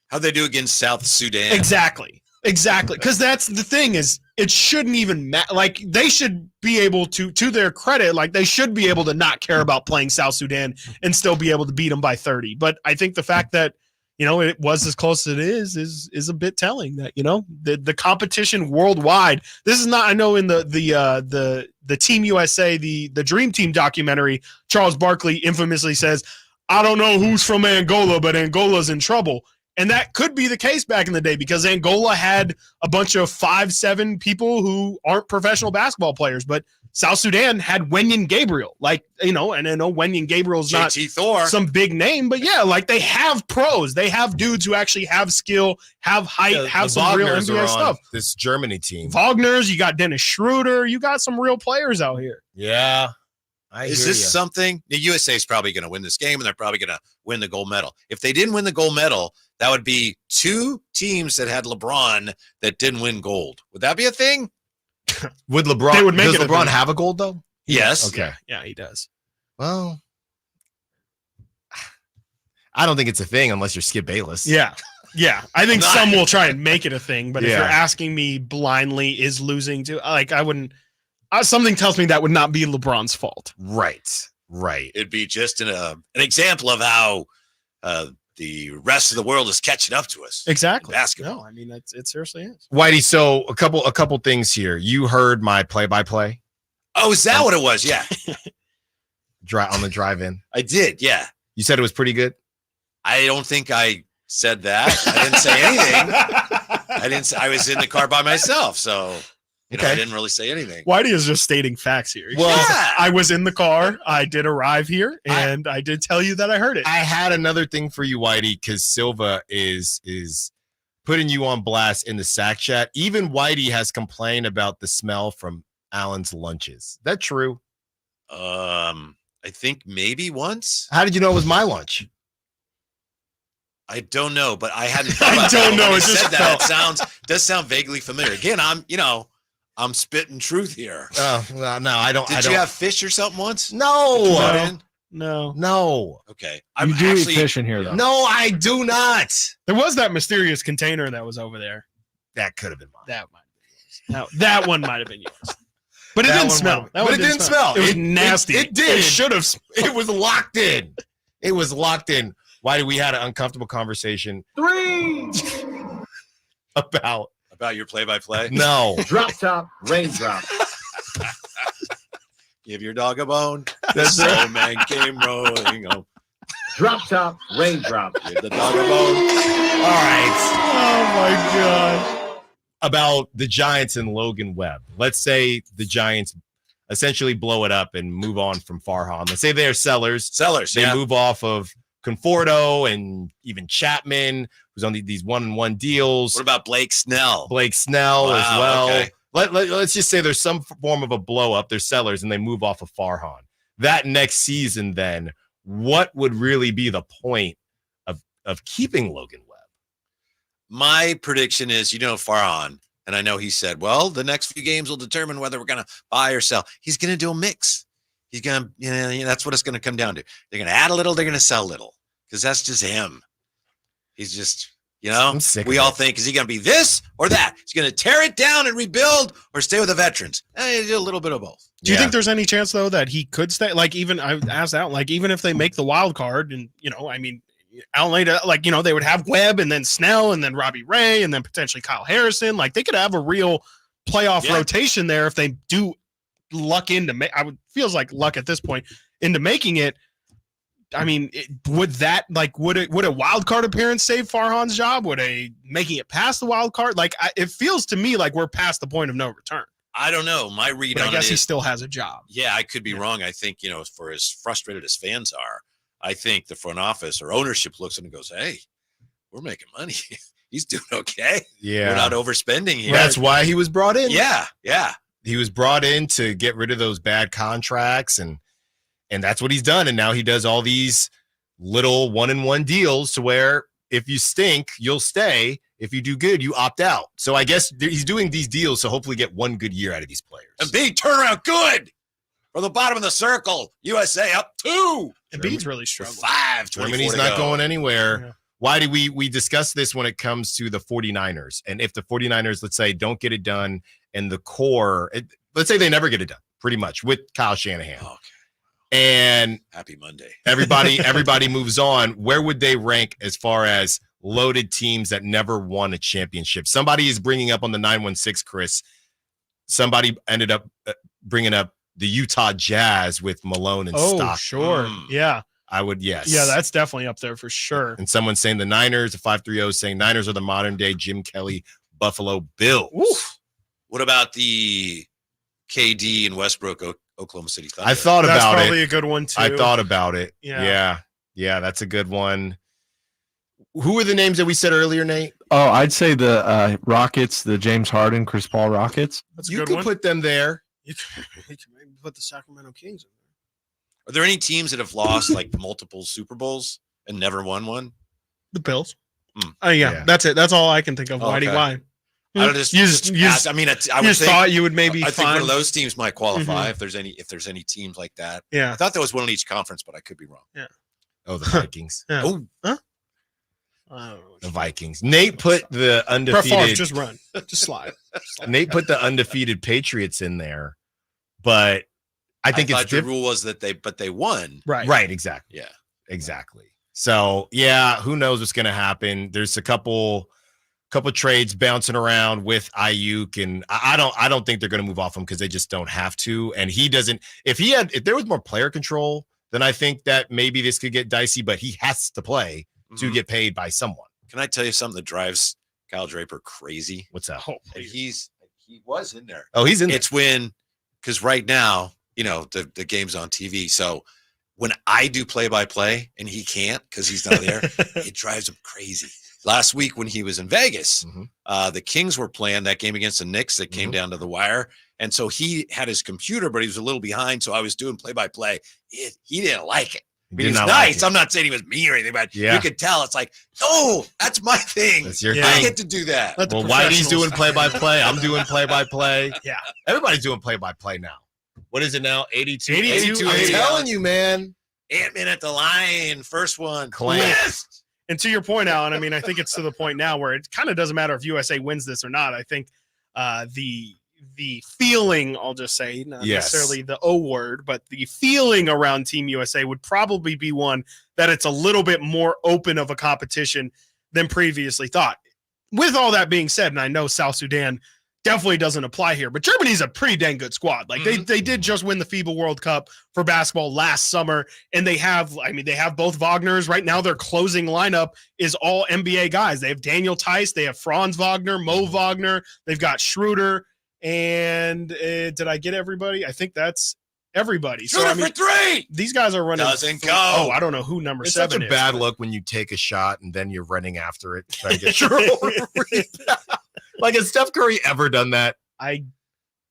How'd they do against South Sudan? Exactly. Because that's the thing, is it shouldn't even matter. Like, they should be able to their credit, like, they should be able to not care about playing South Sudan and still be able to beat them by 30. But I think the fact that it was as close as it is a bit telling that, the competition worldwide. This is not, I know in the Team USA, the Dream Team documentary, Charles Barkley infamously says, I don't know who's from Angola, but Angola's in trouble. And that could be the case back in the day, because Angola had a bunch of 5'7" people who aren't professional basketball players, but South Sudan had Wenyen Gabriel, and I know Wenyen Gabriel's not some big name, but yeah, like, they have pros. They have dudes who actually have skill, have height, have some real NBA stuff. This Germany team. Wagner's, you got Dennis Schroeder, you got some real players out here. Yeah. Is this something? The USA is probably going to win this game, and they're probably going to win the gold medal. If they didn't win the gold medal, that would be 2 teams that had LeBron that didn't win gold. Would that be a thing? Would LeBron? Does LeBron have a gold though? Yes. Okay. Yeah, he does. Well, I don't think it's a thing unless you're Skip Bayless. Yeah. I think some will try and make it a thing, but if you're asking me blindly, is losing to, like, I wouldn't. Something tells me that would not be LeBron's fault. Right. It'd be just an example of how the rest of the world is catching up to us. Exactly. Basketball. No, I mean, it seriously is. Whitey, so a couple things here. You heard my play-by-play? Oh, is that what it was? Yeah. On the drive-in. I did, yeah. You said it was pretty good? I don't think I said that. I didn't say anything. I was in the car by myself, so I didn't really say anything. Whitey is just stating facts here. Well, I was in the car. I did arrive here, and I did tell you that I heard it. I had another thing for you, Whitey, because Silva is putting you on blast in the Sack Chat. Even Whitey has complained about the smell from Allen's lunches. Is that true? I think maybe once. How did you know it was my lunch? I don't know, but I hadn't thought about don't that. know, When it you just said that. Does sound vaguely familiar. Again, I'm spitting truth here. No, I don't. Did you have fish or something once? No. No. Okay. You do eat fish in here, though. No, I do not. There was that mysterious container that was over there. That could have been mine. That might have been yours. That one might have been yours. But it didn't smell. But it didn't smell. It was nasty. It did. Should have. It was locked in. It was locked in. Why did we had an uncomfortable conversation? 3 about your play-by-play? No. Drop top, raindrop. Give your dog a bone. That's the right. soul man came rolling home. Drop top, raindrop. Give the dog a bone. All right. Oh my God. About the Giants and Logan Webb. Let's say the Giants essentially blow it up and move on from Farhan. Let's say they're sellers. They yeah. move off of Conforto and even Chapman, who's on these 1-on-1 deals. What about Blake Snell? Blake Snell as Wow, well. okay. Let's just say there's some form of a blow up. They're sellers and they move off of Farhan. That next season, then, what would really be the point of keeping Logan Webb? My prediction is, Farhan, and I know he said, well, the next few games will determine whether we're going to buy or sell. He's going to do a mix. He's going to, that's what it's going to come down to. They're going to add a little, they're going to sell a little, because that's just him. He's just, I'm sick we of all it. think, is he going to be this or that? He's going to tear it down and rebuild or stay with the veterans. Do a little bit of both. Do you think there's any chance, though, that he could stay? Like, even I asked out, like, even if they make the wild card and, Atlanta, they would have Webb and then Snell and then Robbie Ray and then potentially Kyle Harrison. Like, they could have a real playoff rotation there if they do luck into feels like luck at this point into making it. I mean, would a wild card appearance save Farhan's job? Would making it past the wild card? It feels to me like we're past the point of no return. I don't know. My read But on I guess it he is, still has a job. yeah, I could be wrong. I think, for as frustrated as fans are, I think the front office or ownership looks at him and goes, hey, we're making money. He's doing okay. Yeah. We're not overspending here. That's why he was brought in. Yeah. He was brought in to get rid of those bad contracts, and that's what he's done. And now he does all these little 1-on-1 deals to where if you stink, you'll stay. If you do good, you opt out. So I guess he's doing these deals to hopefully get one good year out of these players. And B, turnaround good. From the bottom of the circle, USA up 2. Embiid's really struggling. 5. Germany's not going anywhere. Yeah. Why do we discuss this when it comes to the 49ers? And if the 49ers, let's say, don't get it done and the core, let's say they never get it done, pretty much, with Kyle Shanahan. Okay. And happy Monday. Everybody moves on. Where would they rank as far as loaded teams that never won a championship? Somebody is bringing up on the 916, Chris. Somebody ended up bringing up the Utah Jazz with Malone and Stockton. Oh, sure. Yeah. I would, yes. Yeah, that's definitely up there for sure. And someone's saying the Niners, the 530 saying Niners are the modern day Jim Kelly Buffalo Bills. Oof. What about the KD and Westbrook Oklahoma City Thunder? I thought about it. That's probably a good one, too. I thought about it. Yeah. Yeah, that's a good one. Who were the names that we said earlier, Nate? Oh, I'd say the Rockets, the James Harden, Chris Paul Rockets. That's a You good could one. put them there. You can maybe put the Sacramento Kings in there. Are there any teams that have lost multiple Super Bowls and never won one? The Bills. Yeah. That's it. That's all I can think of. Okay. Why? I don't just ask. I mean, I would just think, thought you would maybe I think find one of those teams might qualify Mhm. if there's any teams like that. Yeah. I thought there was one in each conference, but I could be wrong. Yeah. Oh, the Vikings. Yeah. Oh, The Vikings. Nate put the Brett Favre, undefeated. just run. Just slide. Nate put the undefeated Patriots in there, but I think thought it's the rule was that they won. Right, exactly. Yeah. Exactly. So yeah, who knows what's gonna happen? There's a couple trades bouncing around with Aiyuk, and I don't think they're gonna move off him because they just don't have to. And he doesn't. If there was more player control, then I think that maybe this could get dicey. But he has to play to get paid by someone. Can I tell you something that drives Kyle Draper crazy? What's that? And he was in there. Oh, he's in there. It's because right now, the game's on TV. So when I do play-by-play and he can't because he's not there, it drives him crazy. Last week when he was in Vegas, the Kings were playing that game against the Knicks that came down to the wire, And so he had his computer, but he was a little behind. So I was doing play-by-play. He didn't like it. I mean, he was nice. I'm not saying he was mean or anything, but you could tell it's like, no, that's my thing. That's your I thing. get to do that. Let the Well, Whitey's doing professionals- play-by-play. I'm doing play-by-play. Yeah. Everybody's doing play-by-play now. What is it now? 82. 82. I'm telling you, man. Ant-Man at the line, first one. Class. And to your point, Alan, I mean, I think it's to the point now where it kind of doesn't matter if USA wins this or not. I think the feeling, I'll just say, not necessarily the O word, but the feeling around Team USA would probably be one that it's a little bit more open of a competition than previously thought. With all that being said, and I know South Sudan definitely doesn't apply here, but Germany's a pretty dang good squad. Like they did just win the FIBA World Cup for basketball last summer, and they have both Wagners right now. Their closing lineup is all NBA guys. They have Daniel Tice, they have Franz Wagner, Mo Wagner, they've got Schroeder, and did I get everybody? I think that's everybody. Schroeder for three. These guys are running. Doesn't go. Oh, I don't know who number It's 7 such a is. bad look when you take a shot and then you're running after it. Trying to get like, has Steph Curry ever done that? In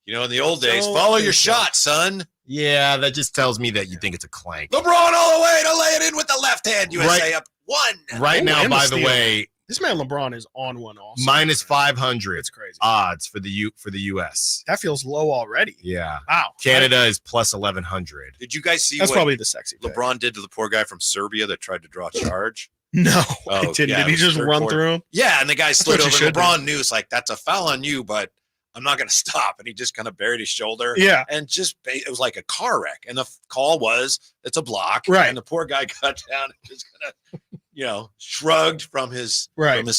the old days, follow your shot, son. Yeah, that just tells me that you think it's a clank. LeBron all the way to lay it in with the left hand. USA up 1. Right now, and by the the steal. way, This man LeBron is on one also. minus 500. It's crazy. Odds for the US. That feels low already. Yeah. Wow. Canada is plus 1100. Did you guys see That's what probably the sexy pick. LeBron did to the poor guy from Serbia that tried to draw a charge? No, Oh, I didn't. yeah, Did he it was just third run quarter. through him? Yeah, and the guy slid what you over. should do. LeBron knew it's like, that's a foul on you, but I'm not going to stop. And he just kind of buried his shoulder. Yeah. And it was like a car wreck. And the call was, it's a block. Right. And the poor guy got down and just kind of, shrugged from his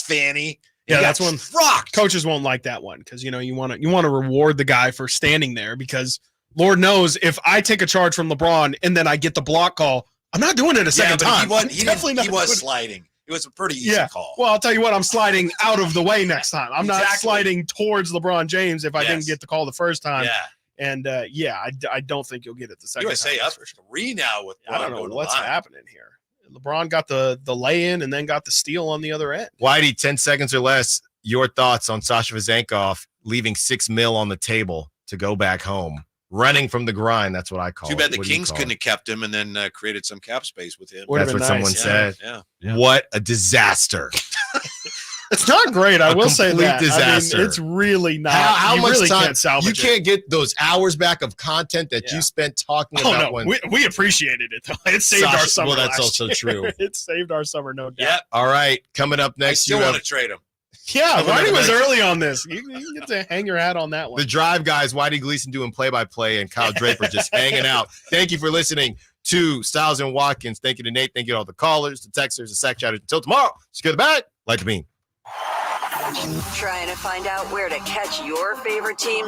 fanny. Yeah, He that's got when rocked. coaches won't like that one because you want to reward the guy for standing there because Lord knows if I take a charge from LeBron and then I get the block call, I'm not doing it a second time. He was sliding. It was a pretty easy call. Well, I'll tell you what, I'm sliding out of the way next time. I'm not Exactly. sliding towards LeBron James if I didn't get the call the first time. Yeah. And I don't think you'll get it the second USA time. up 3 now with I don't Bron know going to what's line. happening here. LeBron got the lay-in and then got the steal on the other end. Whitey, 10 seconds or less. Your thoughts on Sasha Vezenkov leaving $6 million on the table to go back home, running from the grind. That's what I call it. Too bad the What do you Kings call couldn't it? have kept him and then created some cap space with him. That's what someone said. Yeah. What a disaster. It's not great. I A will say complete that. disaster. I mean, it's really not. How you much really time? can't salvage You it. can't get those hours back of content that you spent talking Oh, about no. We appreciated it, though. It saved Sasha- our summer. well, that's last also year. true. It saved our summer, no doubt. Yep. All right. Coming up I next, still you want have to trade him. Yeah, Coming up Whitey was next- early on this. You can get to hang your hat on that one. The Drive guys, Whitey Gleason doing play-by-play, and Kyle Draper just hanging out. Thank you for listening to Stiles and Watkins. Thank you to Nate. Thank you to all the callers, the texters, the sack chatters. Until tomorrow, secure the bag, light the beam. Trying to find out where to catch your favorite teams